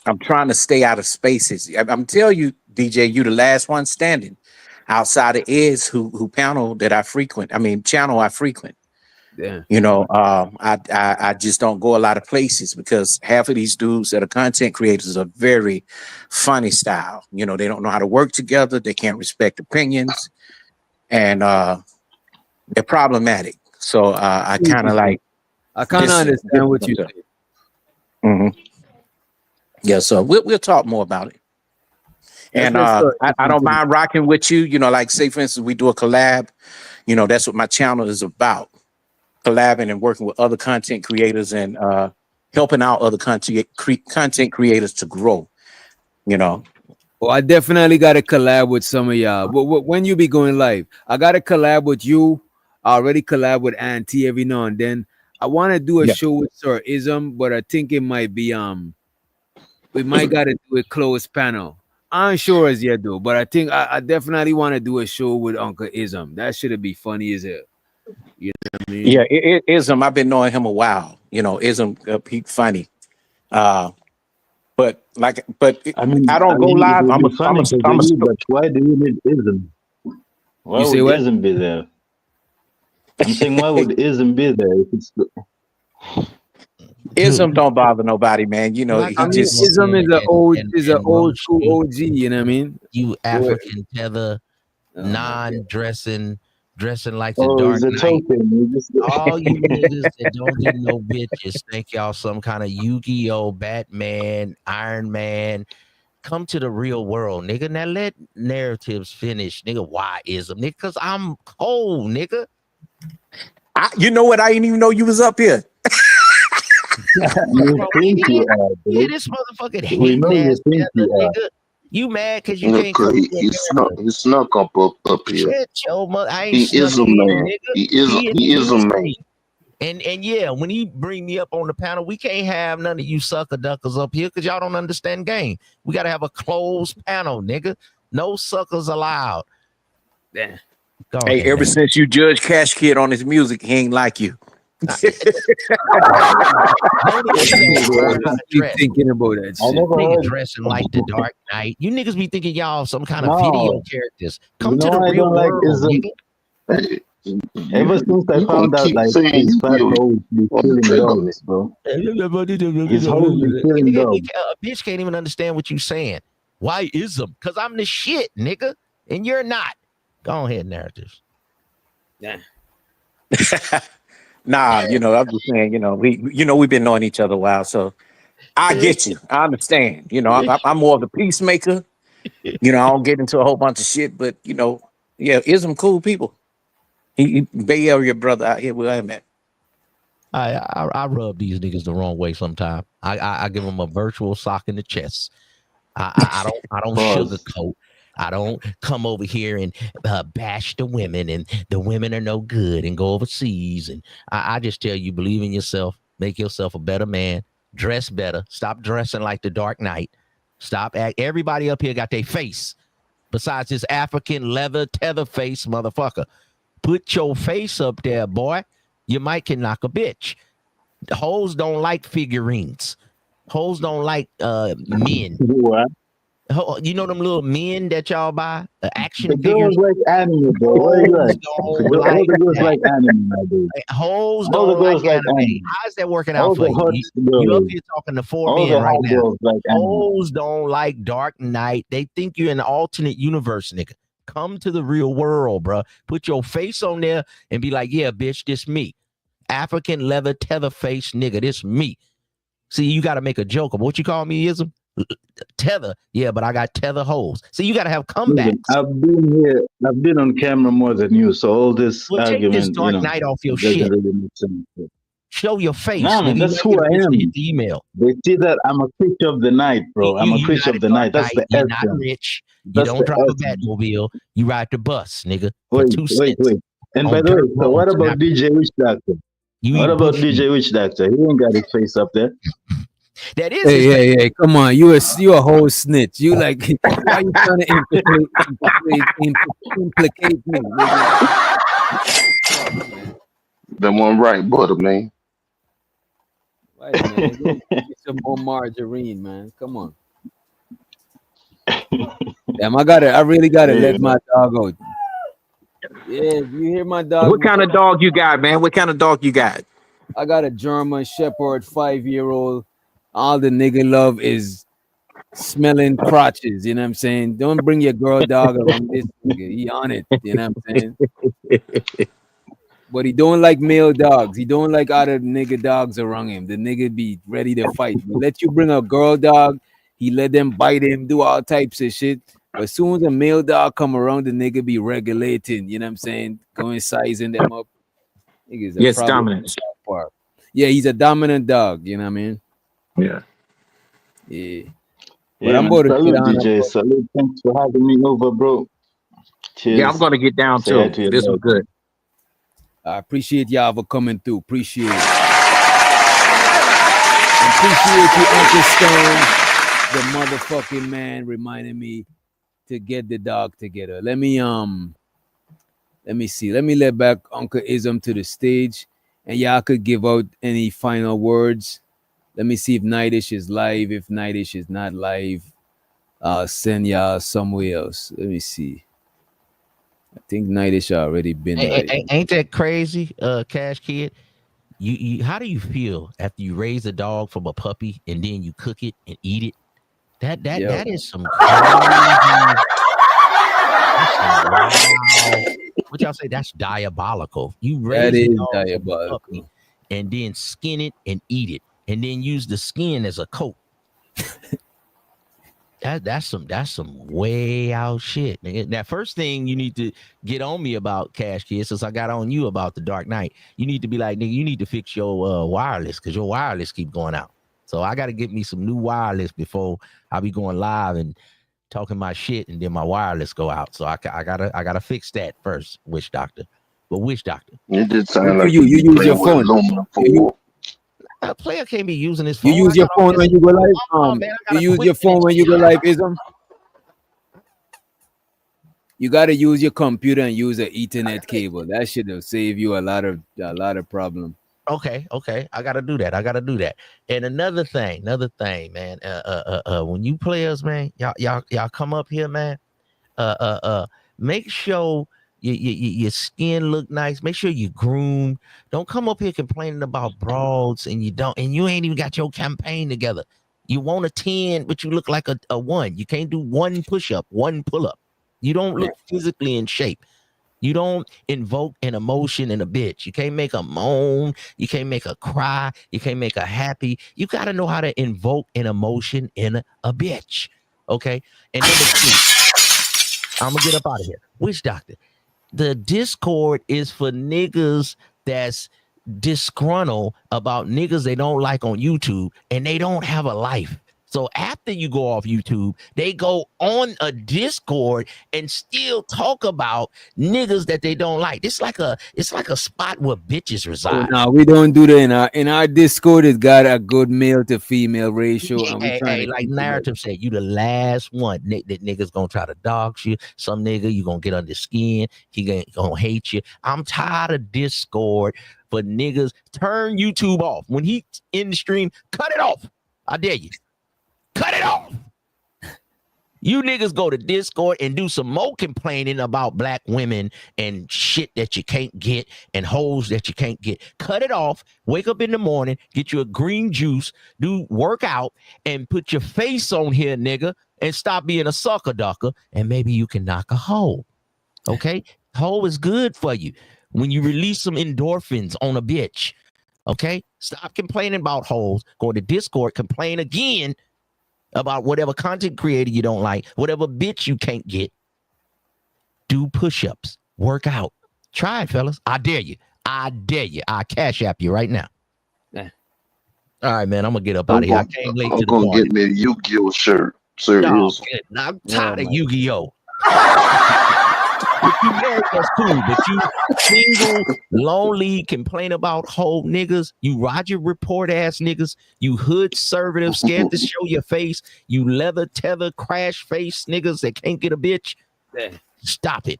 I'm trying to stay out of spaces. I'm telling you, DJ, you the last one standing outside of Is who panel that I frequent. I mean, channel I frequent. Yeah. I just don't go a lot of places because half of these dudes that are content creators are very funny style. They don't know how to work together. They can't respect opinions, and they're problematic. So I kind of like. I kind of understand what you say. Mm-hmm. Yeah, so we'll talk more about it. And I don't mind rocking with you. Like say for instance, we do a collab. That's what my channel is about. Collabing and working with other content creators and helping out other content creators to grow. Well, I definitely got to collab with some of y'all. When you be going live, I got to collab with you. I already collab with Auntie every now and then. I want to do a show with Sir Ism, but I think it might be we might got to do a closed panel. I'm sure as yet though, but I think I definitely want to do a show with Uncle Ism. That should be funny as hell. You know what I mean? Yeah, Ism. I've been knowing him a while. Ism, he funny. But I mean, I don't go live. I'm but why do you need Ism? Why would Ism be there? I'm saying, why would Ism be there? If it's Ism don't bother nobody, man. Ism is an old school OG. You know what I mean? You African tether, dressing like the Dark Knight. All you niggas that don't do no bitches think y'all some kind of Yu-Gi-Oh, Batman, Iron Man. Come to the real world, nigga. Now let narratives finish, nigga. Why Ism, nigga? Because I'm cold, nigga. You know what? I didn't even know you was up here. You think you are, yeah, this motherfucking hating ass nigga. You mad because you can't come he snuck up here. Shut your mother. I ain't He is a man. He is a man. And yeah, when he bring me up on the panel, we can't have none of you sucker duckers up here because y'all don't understand game. We gotta have a closed panel, nigga. No suckers allowed. Yeah. Hey, ever since you judged Cash Kid on his music, he ain't like you. Keep thinking about that shit. Nigga dressing like the Dark Knight. You niggas be thinking y'all some kind of video characters. Come to the real world, nigga. Ever since I found out, like, his fat hoes be killing dogs, bro. His hoes be killing dogs. A bitch can't even understand what you saying. Why Ism? Because I'm the shit, nigga, and you're not. Go ahead, narratives. Yeah. Nah, I'm just saying, we've been knowing each other a while, so I get you. I understand. I'm more of the peacemaker. I don't get into a whole bunch of shit, but Ism cool people. He Bay Area brother out here where I'm at. I rub these niggas the wrong way sometimes. I give them a virtual sock in the chest. I don't sugarcoat. I don't come over here and bash the women and the women are no good and go overseas. And I just tell you, believe in yourself, make yourself a better man, dress better, stop dressing like the Dark Knight. Everybody up here got their face besides this African leather tether face motherfucker. Put your face up there, boy. You might can knock a bitch. Hoes don't like figurines. Hoes don't like men. What? You know them little men that y'all buy? Action the figures? Girls like anime, bro. What are you like? All the girls like anime nowadays. Hoes All the don't girls like like anime. How is that working out for you? You up here talking to four All men the right hot now. girls like anime. Hoes don't like Dark Knight. They think you're in an alternate universe, nigga. Come to the real world, bro. Put your face on there and be like, yeah, bitch, this me. African leather tether face nigga, this me. See, you got to make a joke of what you call me, Ism? Tether, yeah, but I got tether hoes. So you got to have comebacks. Listen, I've been here. I've been on camera more than you, so all this Well, take this argument, Dark Knight off your it doesn't shit. really make sense. Show your face. Nah, man, Nigga, you that's might who get a I bitch to am. hit the email. They see that I'm a creature of the night, bro. I'm a You creature not of a the Dark night. That's Knight. the You're not essence. rich. You That's don't the drive a essence. Batmobile. You ride the bus, nigga, for Wait, 2 wait, cents. wait. And by On the way, dirt so what roads in about DJ Africa. Witch Doctor? You What eat about bush meat. DJ Witch Doctor? He ain't got his face up there. That is his Hey, face. hey, hey, come on. You a whole snitch. You like, why you trying to implicate me, nigga? Them one right, butter, man. Right, man. Go get some more margarine, man. Come on. Damn, I really gotta Hey, let my dog out. Yeah, you hear my dog? What kind of dog you got, man? What kind of dog you got? I got a German Shepherd 5-year-old. All the nigga love is smelling crotches. You know what I'm saying? Don't bring your girl dog around this nigga. He on it. You know what I'm saying? But he don't like male dogs. He don't like other nigga dogs around him. The nigga be ready to fight. But let you bring a girl dog, he let them bite him, do all types of shit. But as soon as a male dog come around, the nigga be regulating. You know what I'm saying? Going sizing them up. Nigga's a Yes, problem. dominance. Part. Yeah, he's a dominant dog. You know what I mean? Yeah. Yeah. But Yeah, I'm man. about to Salute, get on. DJ. Salute. Thanks for having me over, bro. Cheers. Yeah, I'm gonna get down Say hi too. to your This was dog. good. I appreciate y'all for coming through. Appreciate it. Appreciate you, Uncle Stone, the motherfucking man, reminding me to get the dog together. Let me see. Let me let back Uncle Ism to the stage, and y'all could give out any final words. Let me see if Nightish is live. If Nightish is not live, I'll send y'all somewhere else. Let me see. I think Nightish already been live. Ain't that crazy, Cash Kid? You how do you feel after you raise a dog from a puppy and then you cook it and eat it? That is some crazy. Wow. What y'all say? That's diabolical. You raise That a is dog from a diabolical. puppy and then skin it and eat it, and then use the skin as a coat. That's some way out shit. Nigga. That first thing you need to get on me about, Cash Kid, since I got on you about the Dark Knight, you need to be like, nigga, you need to fix your wireless because your wireless keep going out. So I got to get me some new wireless before I be going live and talking my shit, and then my wireless go out. So I gotta fix that first, Witch Doctor. But Witch Doctor, It just Good sounds for like you. you You be use playing your with phone. aluminum You, foil. a player can't be using his phone. you use I your got all phone this- when you go live. Oh, man, I got You use your equipment phone and when you shit. go live, Ism. You gotta use your computer and use an Ethernet cable. That should have saved you a lot of problem. Okay, I gotta do that. And another thing, man. When you players, man, y'all come up here, man. Make sure your skin look nice. Make sure you groom. Don't come up here complaining about brawls and you ain't even got your campaign together. You want a 10, but you look like a 1. You can't do 1 push-up, 1 pull-up. You don't look physically in shape. You don't invoke an emotion in a bitch. You can't make a moan. You can't make a cry. You can't make a happy. You got to know how to invoke an emotion in a bitch. Okay. And number 2, I'm going to get up out of here. Witch Doctor, the Discord is for niggas that's disgruntled about niggas they don't like on YouTube and they don't have a life. So after you go off YouTube, they go on a Discord and still talk about niggas that they don't like. It's like a spot where bitches Oh, reside. no, we don't do that in our Discord. It's got a good male to female ratio, and we trying to Like keep it narrative said, you the last one. That nigga's gonna try to dog you. Some nigga you gonna get under skin. He gonna hate you. I'm tired of Discord for niggas. Turn YouTube off when he in the stream. Cut it off. I dare you. Cut it off. You niggas go to Discord and do some more complaining about black women and shit that you can't get and hoes that you can't get. Cut it off. Wake up in the morning, get you a green juice, do workout, and put your face on here, nigga, and stop being a sucker ducker, and maybe you can knock a hoe. Okay? Hoe is good for you when you release some endorphins on a bitch. Okay? Stop complaining about hoes. Go to Discord, complain again, about whatever content creator you don't like, whatever bitch you can't get. Do push-ups, work out. Try it, fellas. I dare you. I dare you. I cash app you right now. Yeah. All right, man. I'm gonna get up out of here. I came late I'm to the gonna party. get me a Yu-Gi-Oh shirt. No, Serious. I'm tired of Yu-Gi-Oh. If you married, that's cool, but you single, lonely, complain about whole niggas, you Roger Report ass niggas, you hood conservative, scared to show your face, you leather tether crash face niggas that can't get a bitch. Yeah. Stop it.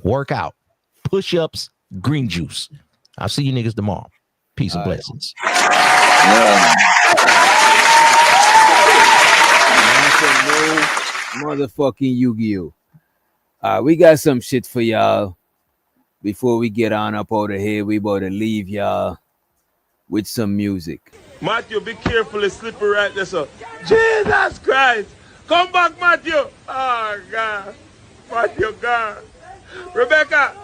Work out. Push-ups, green juice. I'll see you niggas tomorrow. Peace and blessings. Motherfucking Yu-Gi-Oh. We got some shit for y'all. Before we get on up out of here, we about to leave y'all with some music. Matthew, be careful, it's slippery right there, so. Jesus Christ! Come back, Matthew! Oh, God. Matthew, God. Rebecca!